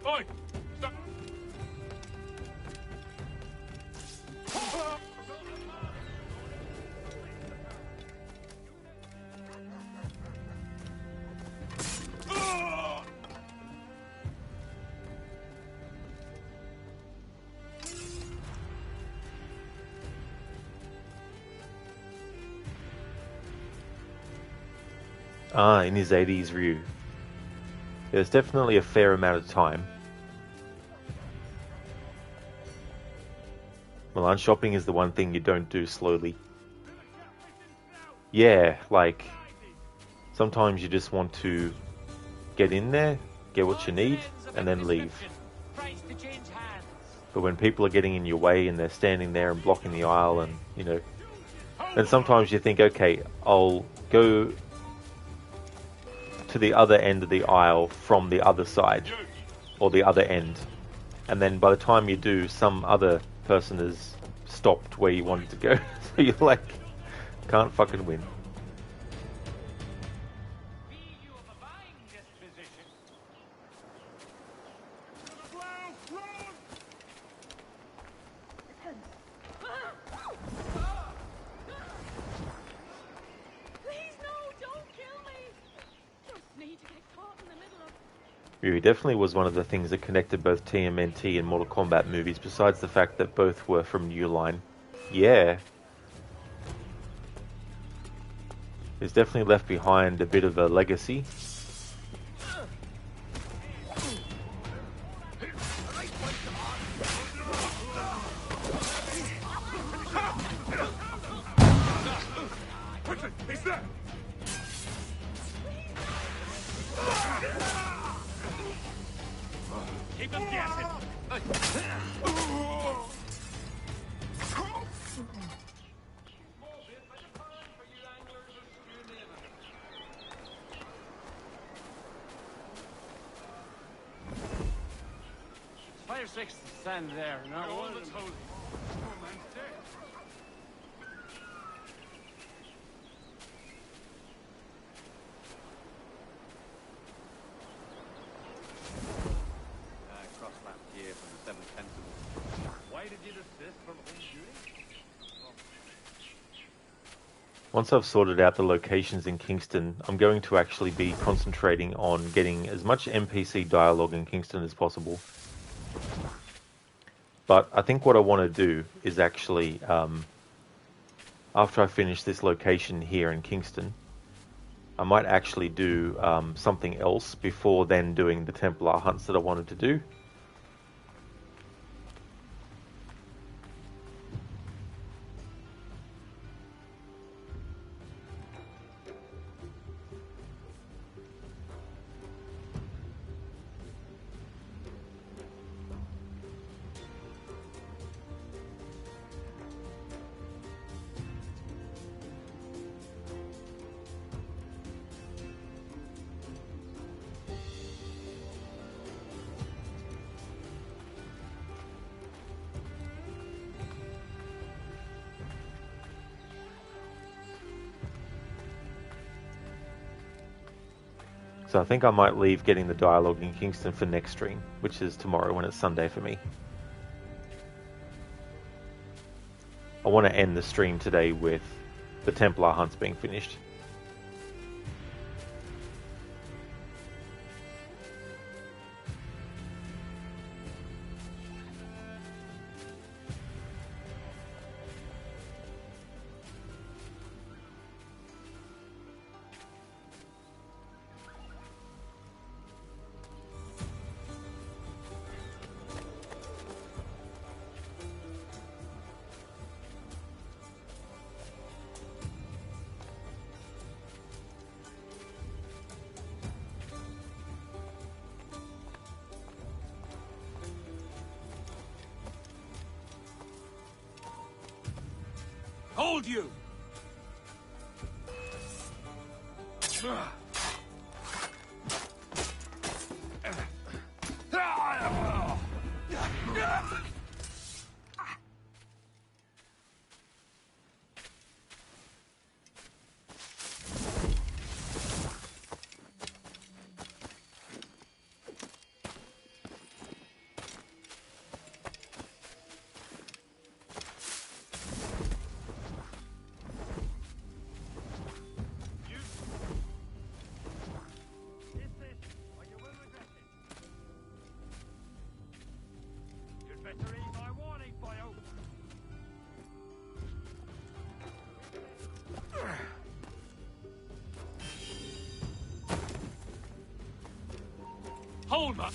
Oi! Stop! Ah, in his 80s, Ryu. There's definitely a fair amount of time. Milan shopping is the one thing you don't do slowly. Yeah, like, sometimes you just want to get in there, get what you need, and then leave. But when people are getting in your way and they're standing there and blocking the aisle and, you know, then sometimes you think, okay, I'll go to the other end of the aisle from the other side, or the other end. And then by the time you do, some other person has stopped where you wanted to go. So you're like, can't fucking win. He definitely was one of the things that connected both TMNT and Mortal Kombat movies, besides the fact that both were from New Line. Yeah. He's definitely left behind a bit of a legacy. Keep them guessing. or six stand there, not one that's holy. Cross last year from the Seventh Pentacles. Why did you desist from home duty? Once I've sorted out the locations in Kingston, I'm going to actually be concentrating on getting as much NPC dialogue in Kingston as possible. But I think what I want to do is actually, after I finish this location here in Kingston, I might actually do something else before then doing the Templar hunts that I wanted to do. So I think I might leave getting the dialogue in Kingston for next stream, which is tomorrow when it's Sunday for me. I want to end the stream today with the Templar hunts being finished. Hold you! Hold up!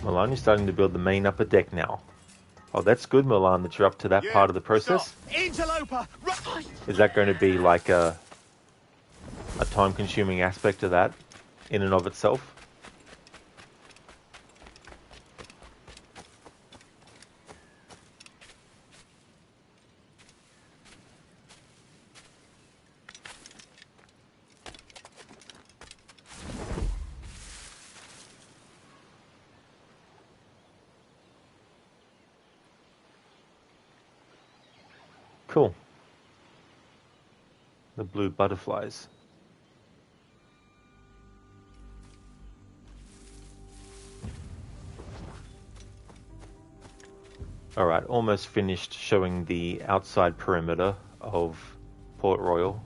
Milan, you're starting to build the main upper deck now. Oh, that's good, Milan, that you're up to that part of the process. Is that going to be like a time-consuming aspect of that in and of itself? Cool. The blue butterflies. Alright, almost finished showing the outside perimeter of Port Royal.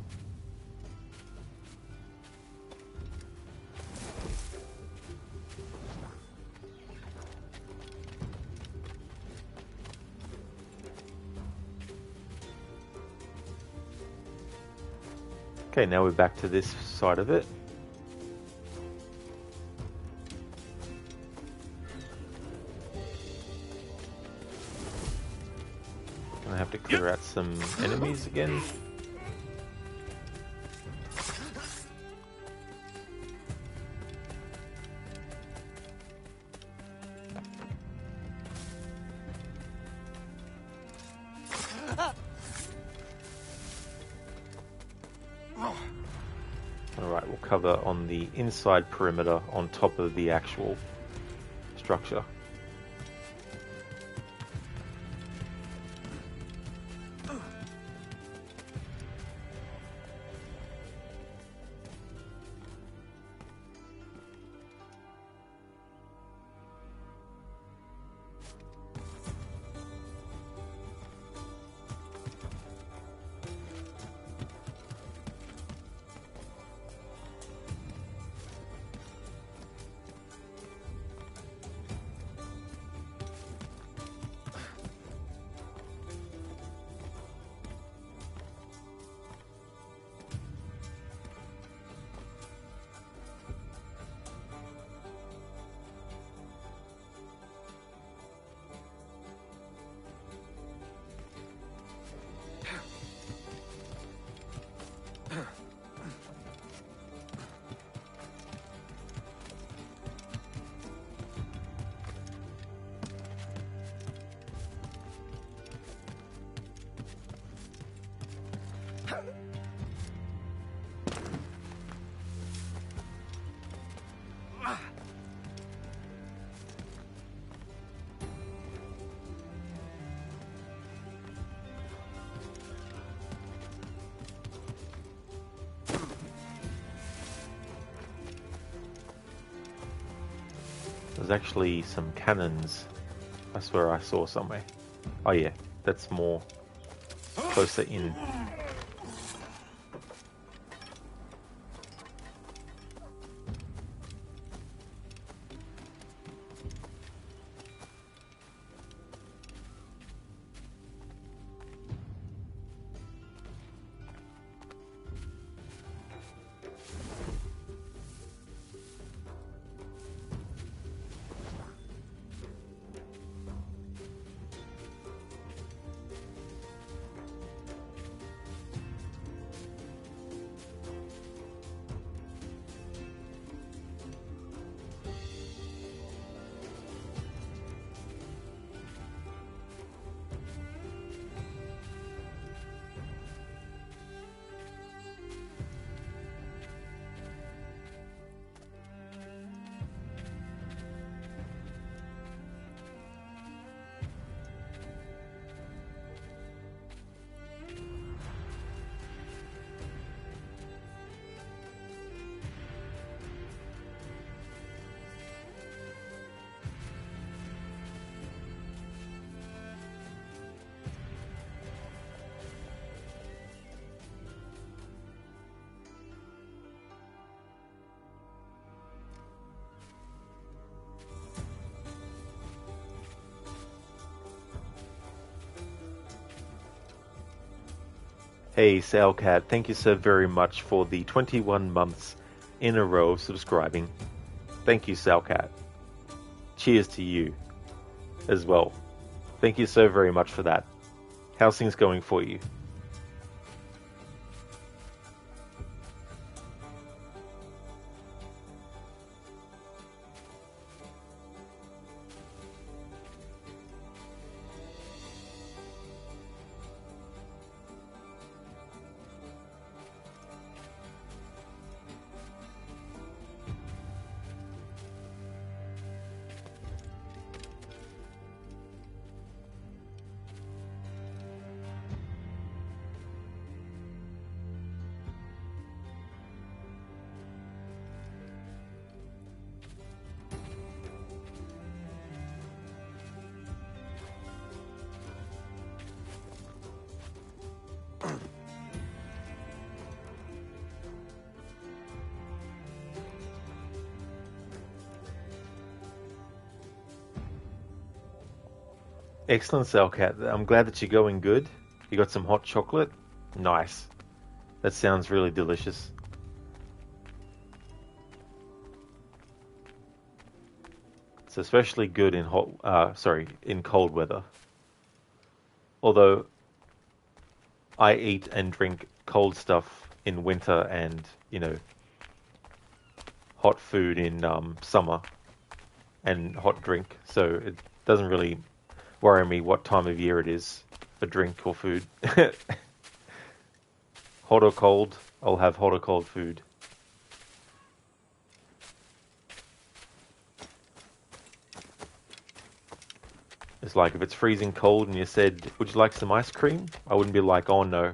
Okay, now we're back to this side of it. Gonna have to clear out some enemies again. Alright, we'll cover on the inside perimeter on top of the actual structure. There's actually some cannons. I swear I saw somewhere. Oh yeah, that's more closer in. Hey Sailcat, thank you so very much for the 21 months in a row of subscribing. Thank you, Sailcat. Cheers to you as well. Thank you so very much for that. How's things going for you? Excellent, Sailcat. I'm glad that you're going good. You got some hot chocolate? Nice. That sounds really delicious. It's especially good in in cold weather. Although I eat and drink cold stuff in winter and, you know, hot food in summer and hot drink, so it doesn't really worry me what time of year it is for drink or food. Hot or cold, I'll have hot or cold food. It's like if it's freezing cold and you said, would you like some ice cream? I wouldn't be like, oh no.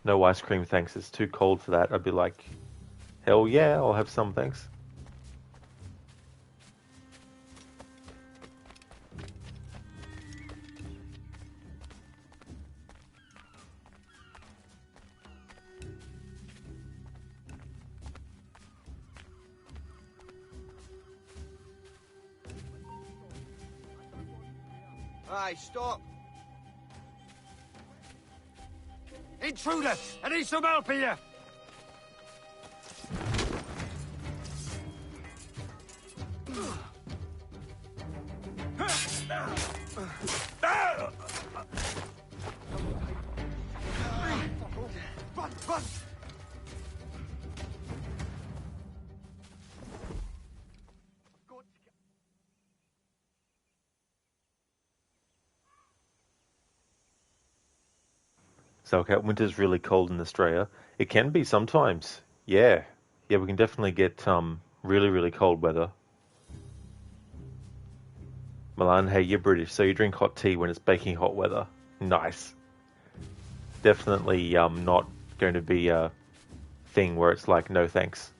No ice cream, thanks. It's too cold for that. I'd be like, hell yeah, I'll have some, thanks. Hey, stop! Intruder! I need some help here! Run, run! So, okay, winter's really cold in Australia. It can be sometimes. Yeah. Yeah, we can definitely get really, really cold weather. Milan, hey, you're British, so you drink hot tea when it's baking hot weather. Nice. Definitely not going to be a thing where it's like, no thanks.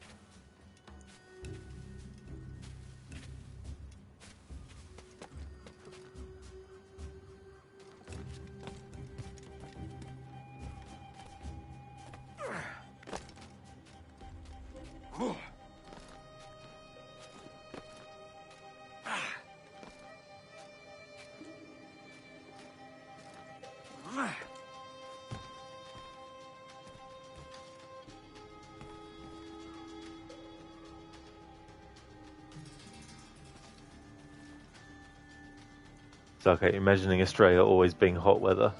So, okay, imagining Australia always being hot weather.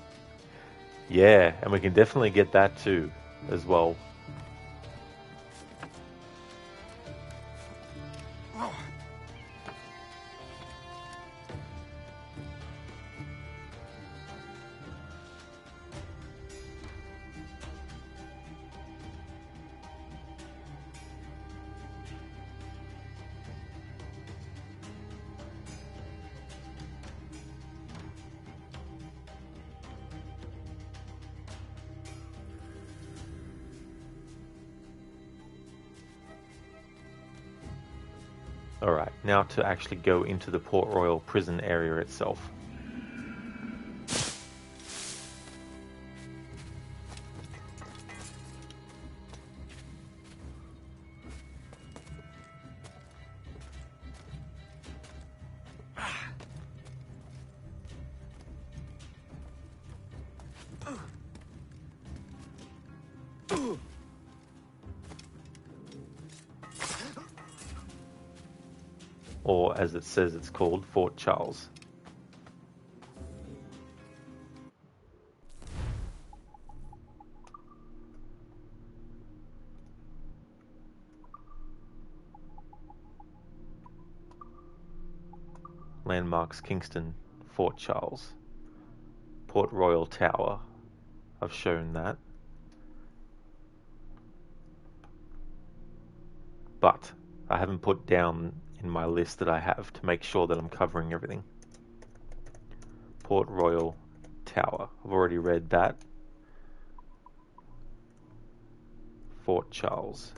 Yeah, and we can definitely get that too, as well. Alright, now to actually go into the Port Royal prison area itself. Or, as it says it's called, Fort Charles. Landmarks: Kingston, Fort Charles, Port Royal Tower. I've shown that. But I haven't put down in my list that I have to make sure that I'm covering everything. Port Royal Tower. I've already read that. Fort Charles.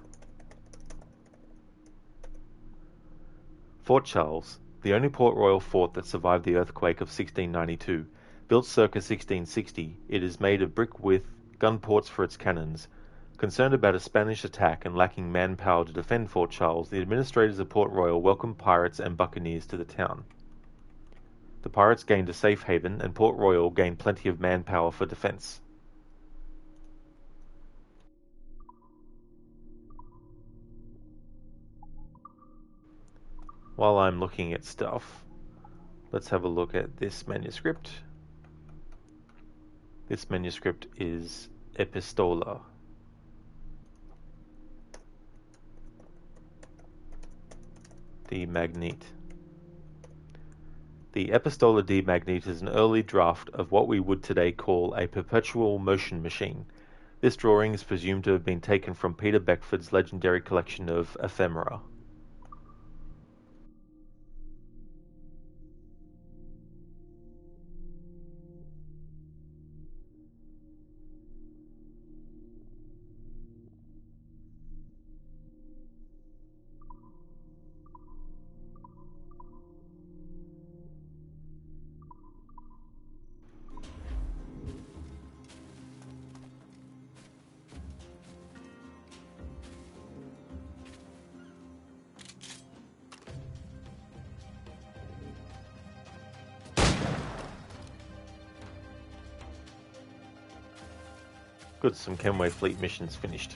Fort Charles, the only Port Royal fort that survived the earthquake of 1692. Built circa 1660, it is made of brick with gun ports for its cannons. Concerned about a Spanish attack and lacking manpower to defend Fort Charles, the administrators of Port Royal welcomed pirates and buccaneers to the town. The pirates gained a safe haven, and Port Royal gained plenty of manpower for defense. While I'm looking at stuff, let's have a look at this manuscript. This manuscript is Epistola. De Magnete. The Epistola de Magnete is an early draft of what we would today call a perpetual motion machine. This drawing is presumed to have been taken from Peter Beckford's legendary collection of ephemera. Good, some Kenway Fleet missions finished.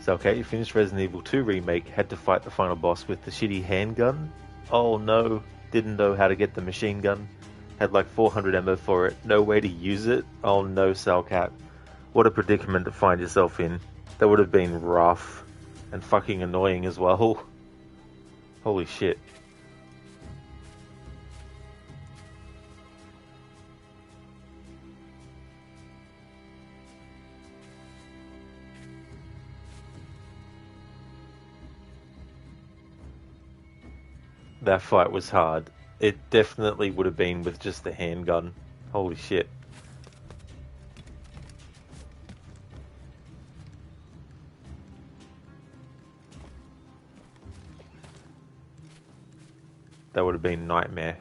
So okay, you finished Resident Evil 2 Remake, had to fight the final boss with the shitty handgun? Oh no, didn't know how to get the machine gun. Had like 400 ammo for it, no way to use it? Oh no, Salcat. What a predicament to find yourself in. That would have been rough. And fucking annoying as well. Holy shit. That fight was hard. It definitely would have been with just the handgun. Holy shit. That would have been a nightmare.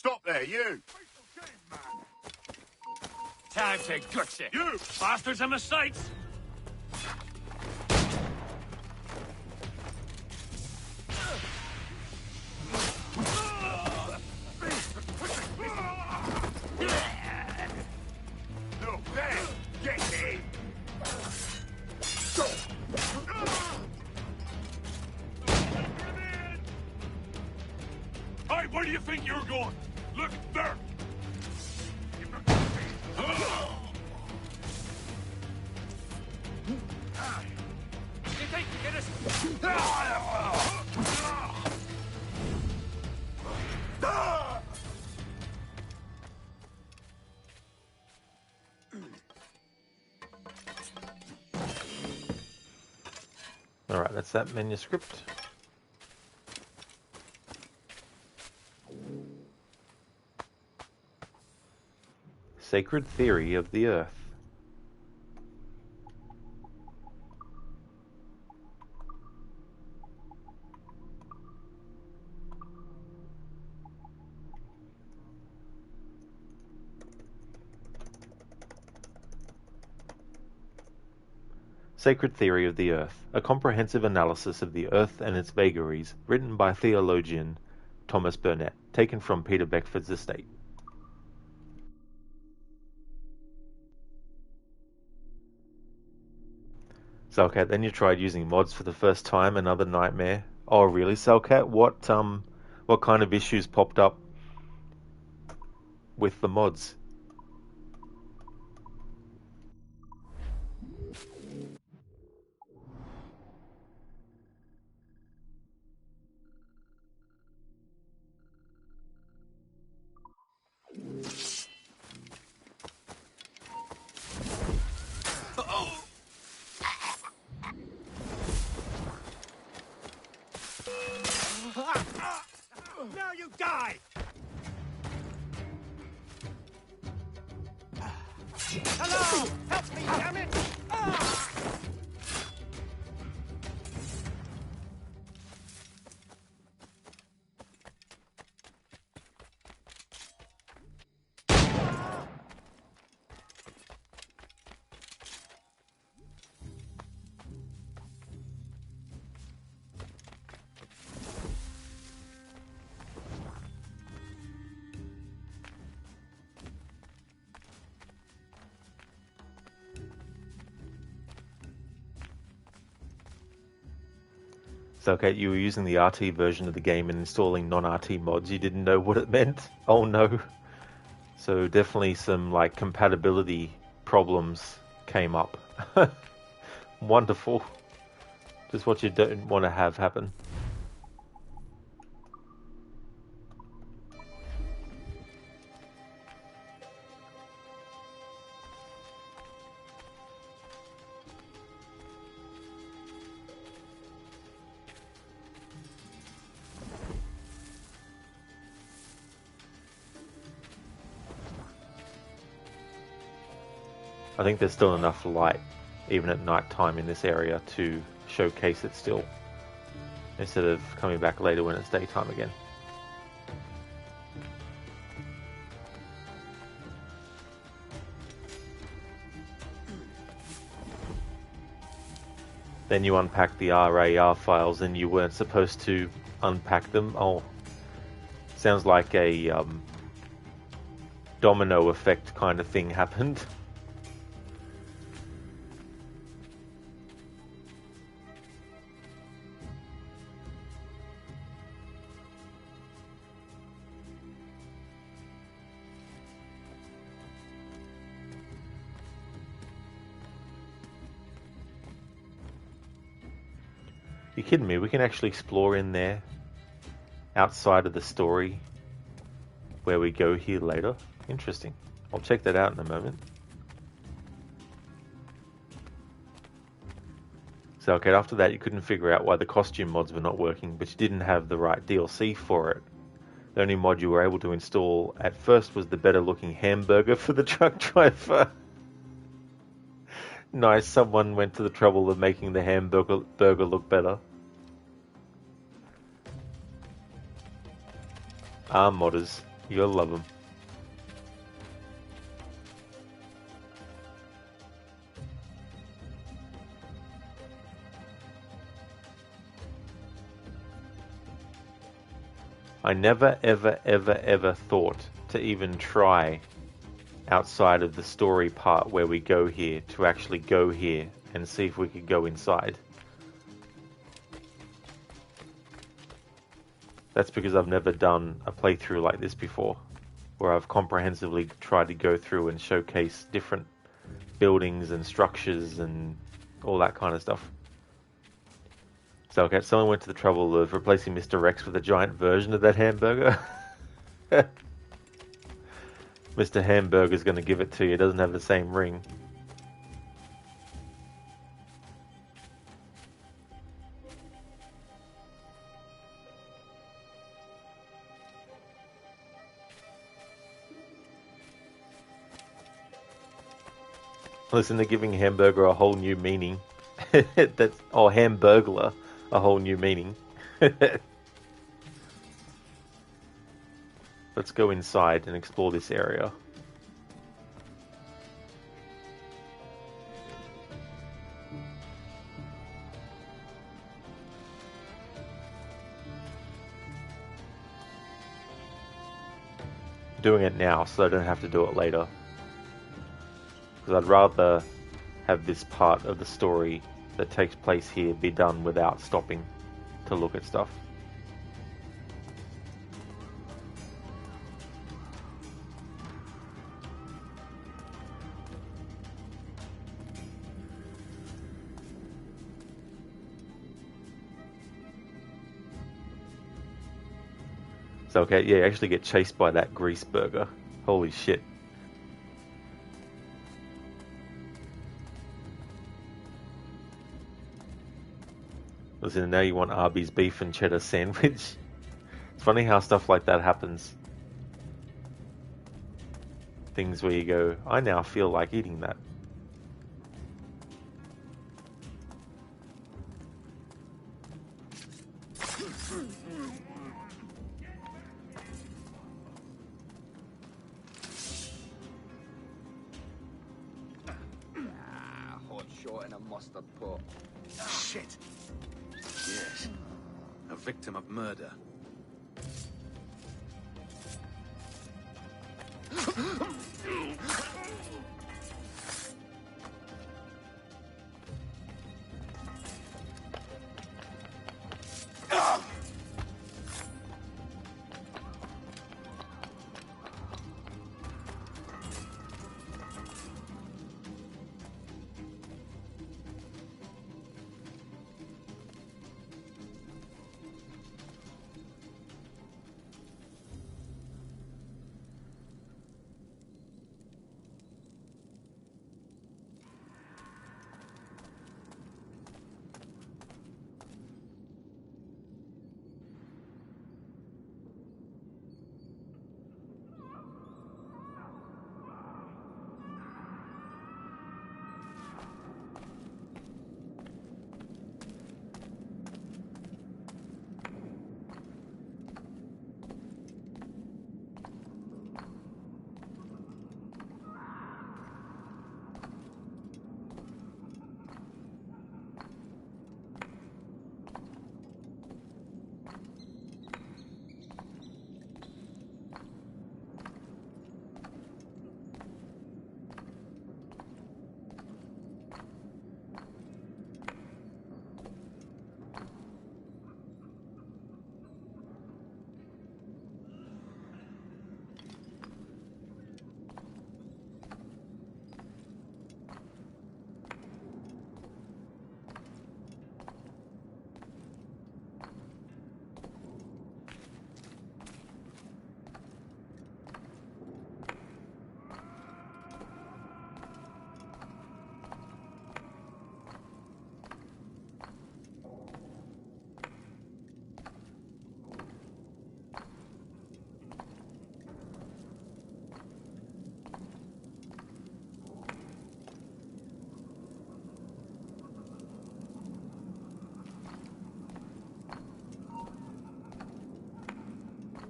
Stop there, you! Time to gut you! You bastards in my sights! Look there! You think you can just... Alright, that's that manuscript. Sacred Theory of the Earth. Sacred Theory of the Earth, a comprehensive analysis of the Earth and its vagaries, written by theologian Thomas Burnett, taken from Peter Beckford's estate. Salcat, then you tried using mods for the first time, another nightmare. Oh really, Salcat? What kind of issues popped up with the mods? Now you die! Hello! Help me, damn it! So, okay, you were using the RT version of the game and installing non-RT mods. You didn't know what it meant? Oh no. So definitely some, like, compatibility problems came up. Wonderful. Just what you don't want to have happen. I think there's still enough light, even at night time in this area, to showcase it still, instead of coming back later when it's daytime again. Then you unpack the RAR files and you weren't supposed to unpack them. Oh, sounds like a domino effect kind of thing happened. You kidding me? We can actually explore in there, outside of the story, where we go here later. Interesting. I'll check that out in a moment. So, okay, after that you couldn't figure out why the costume mods were not working, but you didn't have the right DLC for it. The only mod you were able to install at first was the better looking hamburger for the truck driver. Nice, someone went to the trouble of making the hamburger look better. Modders, you'll love them. I never ever thought to even try outside of the story part where we go here to actually go here and see if we could go inside. That's because I've never done a playthrough like this before. where I've comprehensively tried to go through and showcase different buildings and structures and all that kind of stuff. So, okay, someone went to the trouble of replacing Mr. Rex with a giant version of that hamburger. Mr. Hamburger's going to give it to you. It doesn't have the same ring. Listen, they're giving hamburger a whole new meaning. Or hamburglar a whole new meaning. Let's go inside and explore this area. Doing it now so I don't have to do it later. Because I'd rather have this part of the story that takes place here be done without stopping to look at stuff. So, okay, yeah, you actually get chased by that grease burger. Holy shit. Listen, now you want Arby's beef and cheddar sandwich. It's funny how stuff like that happens. Things where you go, I now feel like eating that. Hot short in a mustard pot. Shit. Yes. A victim of murder.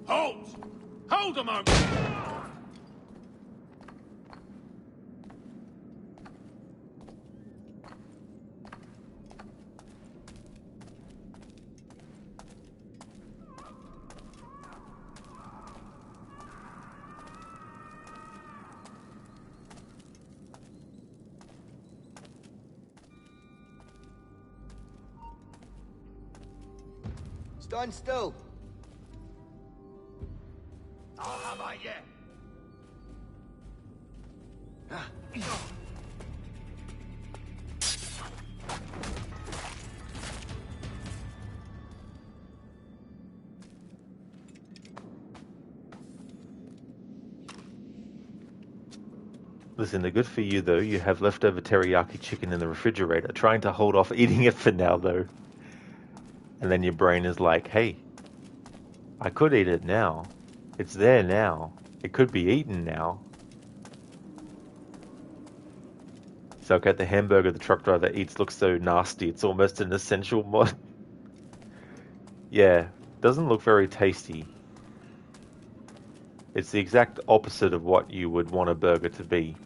Halt! Hold a moment! Stand still. I'll have her yet. Listen, the good for you though, you have leftover teriyaki chicken in the refrigerator. Trying to hold off eating it for now though. And then your brain is like, hey, I could eat it now. It's there now. It could be eaten now. So okay, the hamburger the truck driver eats looks so nasty, it's almost an essential mod. Yeah, doesn't look very tasty. It's the exact opposite of what you would want a burger to be.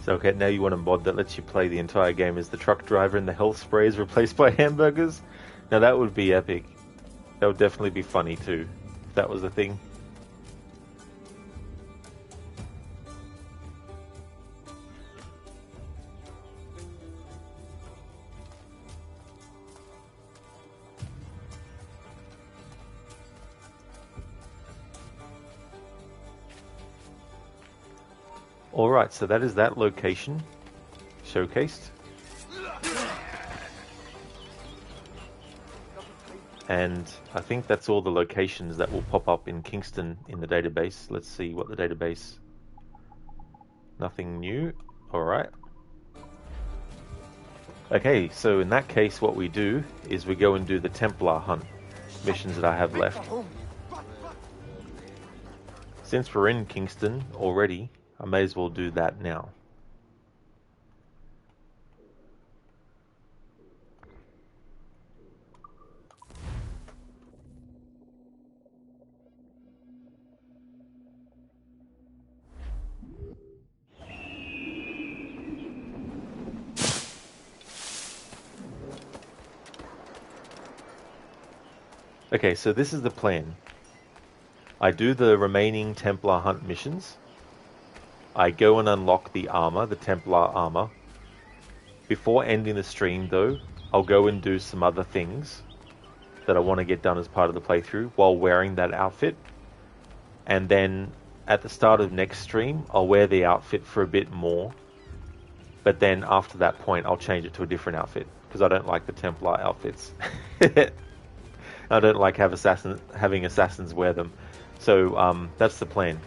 So okay, now you want a mod that lets you play the entire game as the truck driver and the health spray is replaced by hamburgers? Now that would be epic. That would definitely be funny too, if that was a thing. Alright, so that is that location showcased. And I think that's all the locations that will pop up in Kingston in the database. Let's see what the database... Nothing new. Alright. Okay, so in that case what we do is we go and do the Templar hunt missions that I have left. Since we're in Kingston already, I may as well do that now. Okay, so this is the plan. I do the remaining Templar hunt missions. I go and unlock the armor, the Templar armor. Before ending the stream though, I'll go and do some other things that I want to get done as part of the playthrough while wearing that outfit. And then at the start of next stream, I'll wear the outfit for a bit more. But then after that point, I'll change it to a different outfit because I don't like the Templar outfits. I don't like having assassins wear them. So that's the plan.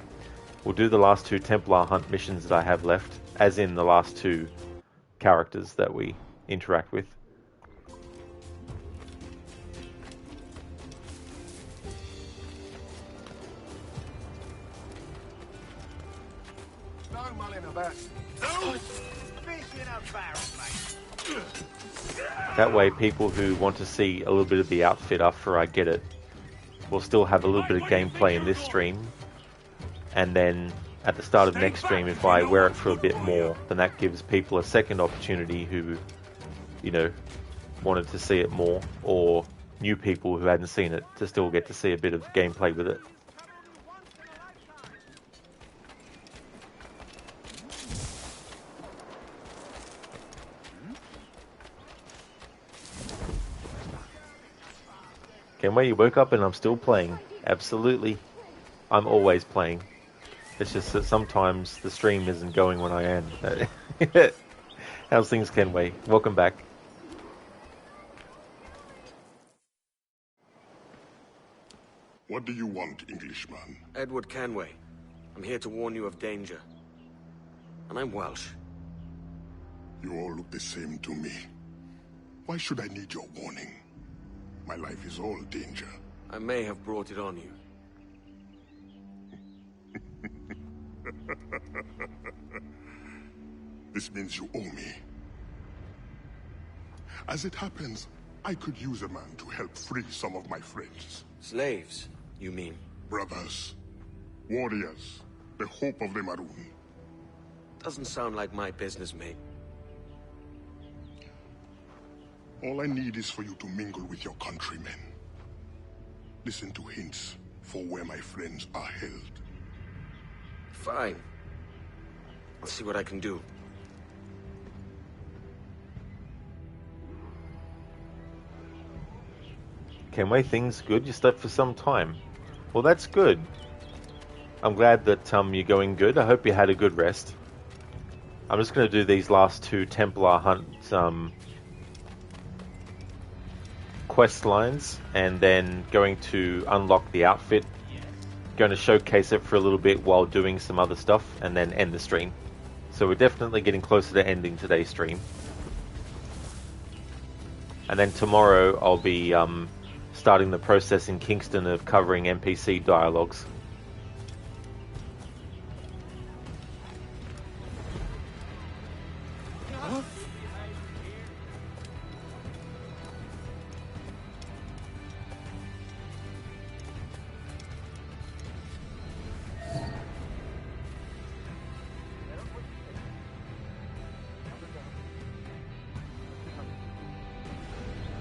We'll do the last two Templar hunt missions that I have left, as in the last two characters that we interact with. No mulling about. Fish in a barrel, mate. That way people who want to see a little bit of the outfit after I get it will still have a little bit of gameplay in this stream. And then at the start of next stream, if I wear it for a bit more, then that gives people a second opportunity who, you know, wanted to see it more, or new people who hadn't seen it to still get to see a bit of gameplay with it. Okay, where you woke up and I'm still playing. Absolutely. I'm always playing. It's just that sometimes the stream isn't going when I am. How's things, Kenway? Welcome back. What do you want, Englishman? Edward Kenway. I'm here to warn you of danger. And I'm Welsh. You all look the same to me. Why should I need your warning? My life is all danger. I may have brought it on you. This means you owe me. As it happens, I could use a man to help free some of my friends. Slaves, you mean? Brothers. Warriors. The hope of the Maroon. Doesn't sound like my business, mate. All I need is for you to mingle with your countrymen. Listen to hints for where my friends are held. Fine. I'll see what I can do. Kenway, things good? You slept for some time. Well, that's good. I'm glad that you're going good. I hope you had a good rest. I'm just going to do these last two Templar hunt quest lines, and then going to unlock the outfit. Going to showcase it for a little bit while doing some other stuff, and then end the stream. So we're definitely getting closer to ending today's stream. And then tomorrow I'll be starting the process in Kingston of covering NPC dialogues.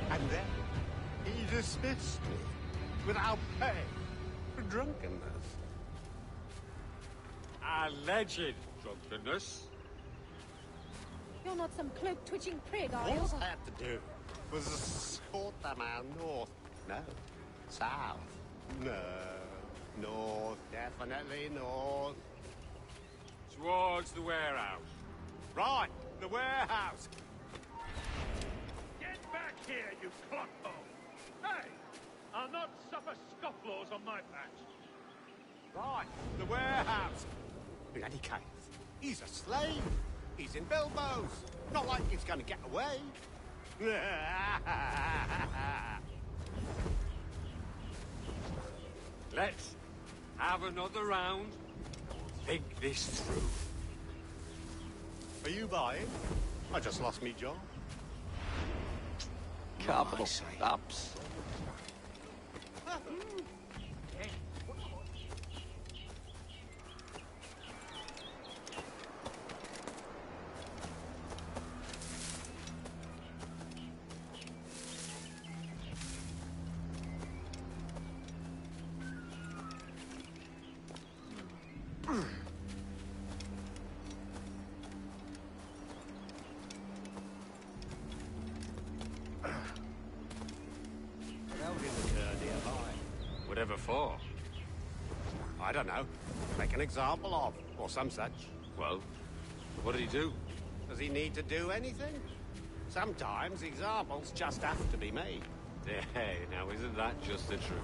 And then he dismissed me without pay for drunkenness. Alleged drunkenness. You're not some cloak-twitching prig, are you? All I had to do was escort the man north. No, south. No, north. Definitely north. Towards the warehouse. Right, the warehouse. Get back here, you clotpo! Hey! I'll not suffer scofflaws on my patch. Right, the warehouse. In any case, he's a slave. He's in Bilbo's. Not like he's gonna get away. Let's have another round. Think this through. Are you buying? I just lost me job. Capital stops. Whatever for? I don't know. Make an example of, or some such. Well, what did he do? Does he need to do anything? Sometimes examples just have to be made. Hey, now isn't that just the truth?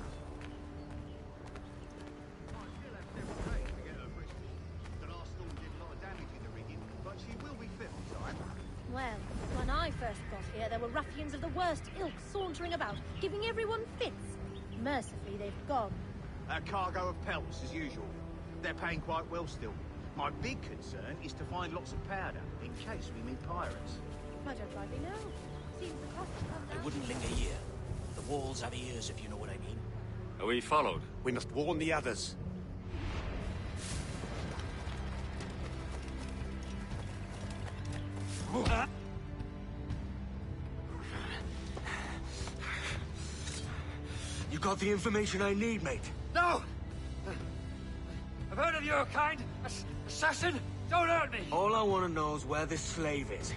Well, when I first got here, there were ruffians of the worst ilk sauntering about, giving everyone fits. Mercifully, they've gone. A cargo of pelts, as usual. They're paying quite well still. My big concern is to find lots of powder, in case we meet pirates. I don't rightly know. Seems the cost has come down. It wouldn't linger here. The walls have ears, if you know what I mean. Are we followed? We must warn the others. You got the information I need, mate. No! I've heard of your kind. Assassin! Don't hurt me! All I want to know is where this slave is.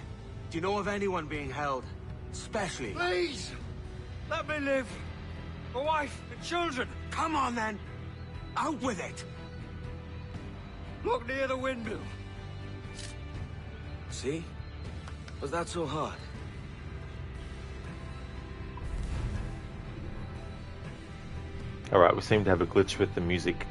Do you know of anyone being held? Especially... Please! Let me live! A wife and children. Come on, then. Out with it. Look near the windmill. See? Was that so hard? Alright, we seem to have a glitch with the music.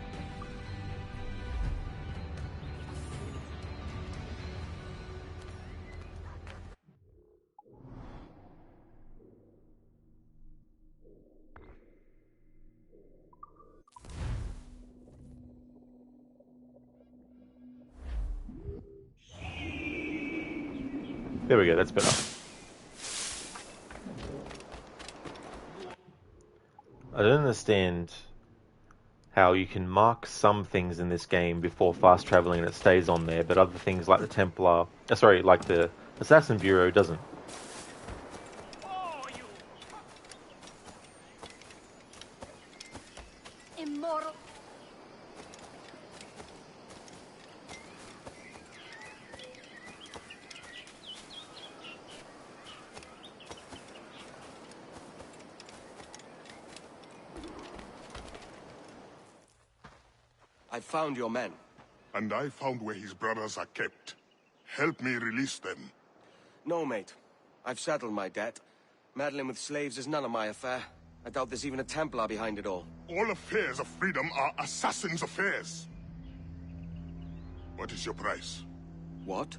There we go, that's better. I don't understand how you can mark some things in this game before fast traveling and it stays on there, but other things like the Templar, like the Assassin Bureau doesn't. Immoral. I found your men. And I found where his brothers are kept. Help me release them. No, mate. I've settled my debt. Meddling with slaves is none of my affair. I doubt there's even a Templar behind it all. All affairs of freedom are assassins' affairs. What is your price? What?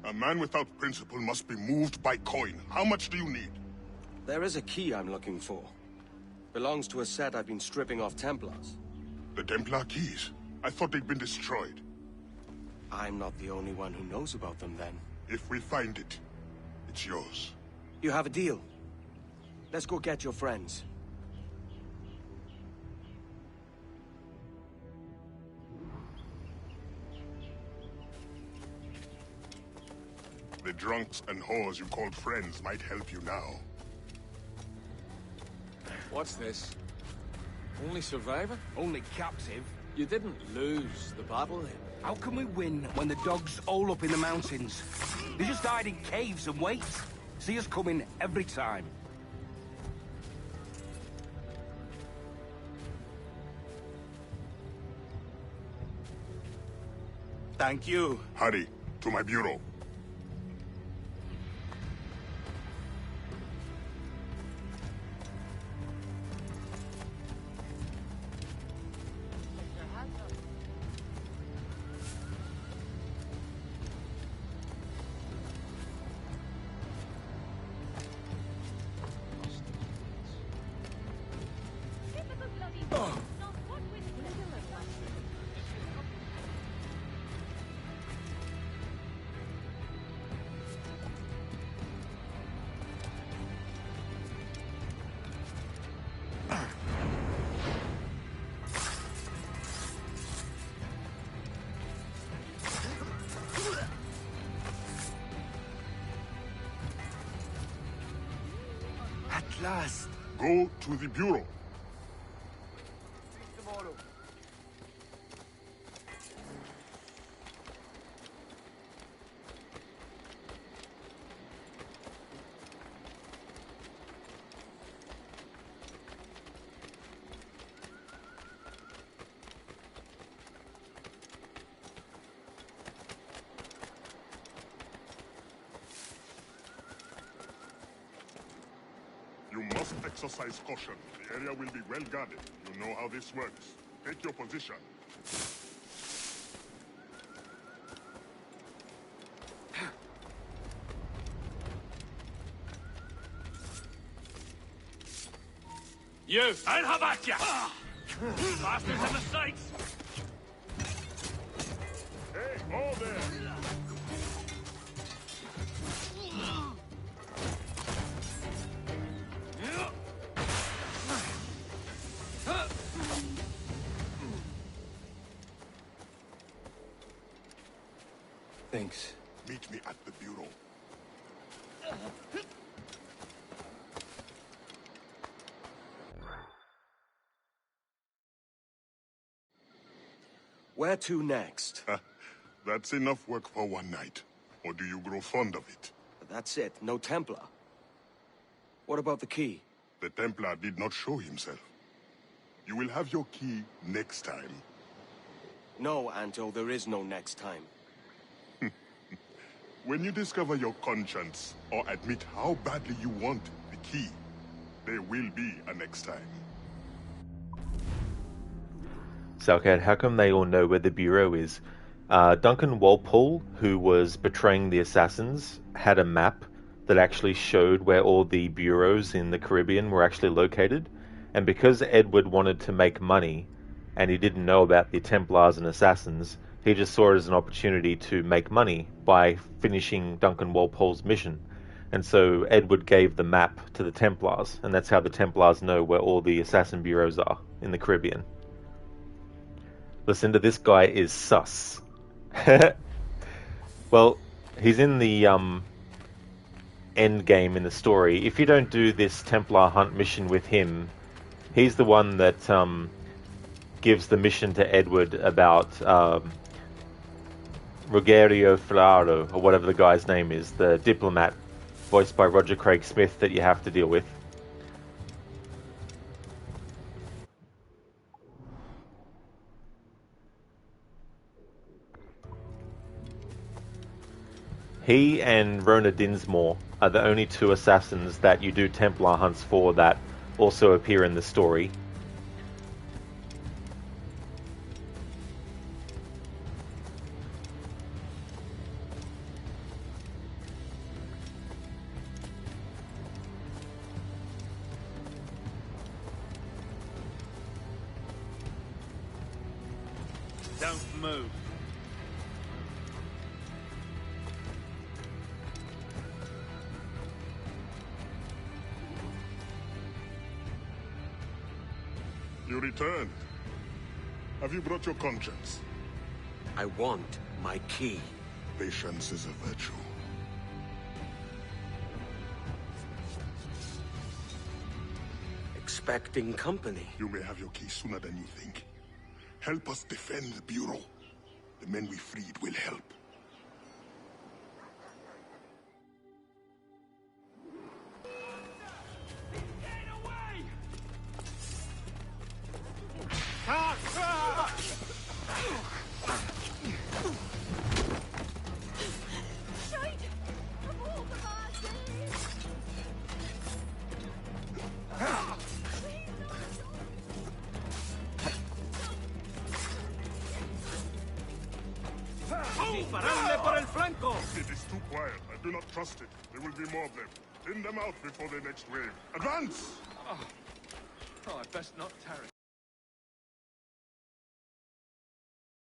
A man without principle must be moved by coin. How much do you need? There is a key I'm looking for. Belongs to a set I've been stripping off Templars. The Templar keys? I thought they'd been destroyed. I'm not the only one who knows about them, then. If we find it, it's yours. You have a deal. Let's go get your friends. The drunks and whores you called friends might help you now. What's this? Only survivor? Only captive? You didn't lose the battle then? How can we win when the dogs all up in the mountains? They just hide in caves and wait. See us coming every time. Thank you. Hurry, to my bureau. Last. Go to the bureau. You must exercise caution. The area will be well guarded. You know how this works. Take your position. You! I'll have at ya! Bastards in the sights! Hey, all there! Thanks. Meet me at the bureau. Where to next? That's enough work for one night. Or do you grow fond of it? That's it. No Templar. What about the key? The Templar did not show himself. You will have your key next time. No, Anto, there is no next time. When you discover your conscience, or admit how badly you want the key, there will be a next time. Salcad, how come they all know where the Bureau is? Duncan Walpole, who was betraying the assassins, had a map that actually showed where all the bureaus in the Caribbean were actually located. And because Edward wanted to make money, and he didn't know about the Templars and assassins, he just saw it as an opportunity to make money by finishing Duncan Walpole's mission. And so Edward gave the map to the Templars, and that's how the Templars know where all the assassin bureaus are in the Caribbean. Listen to this guy is sus. Well, he's in the end game in the story. If you don't do this Templar hunt mission with him, he's the one that gives the mission to Edward about Rogerio Ferraro, or whatever the guy's name is, the diplomat voiced by Roger Craig Smith that you have to deal with. He and Rona Dinsmore are the only two assassins that you do Templar hunts for that also appear in the story. Don't move. You returned. Have you brought your conscience? I want my key. Patience is a virtue. Expecting company. You may have your key sooner than you think. Help us defend the Bureau. The men we freed will help. It is too quiet. I do not trust it. There will be more of them. Thin them out before the next wave. Advance! Oh, I'd best not tarry.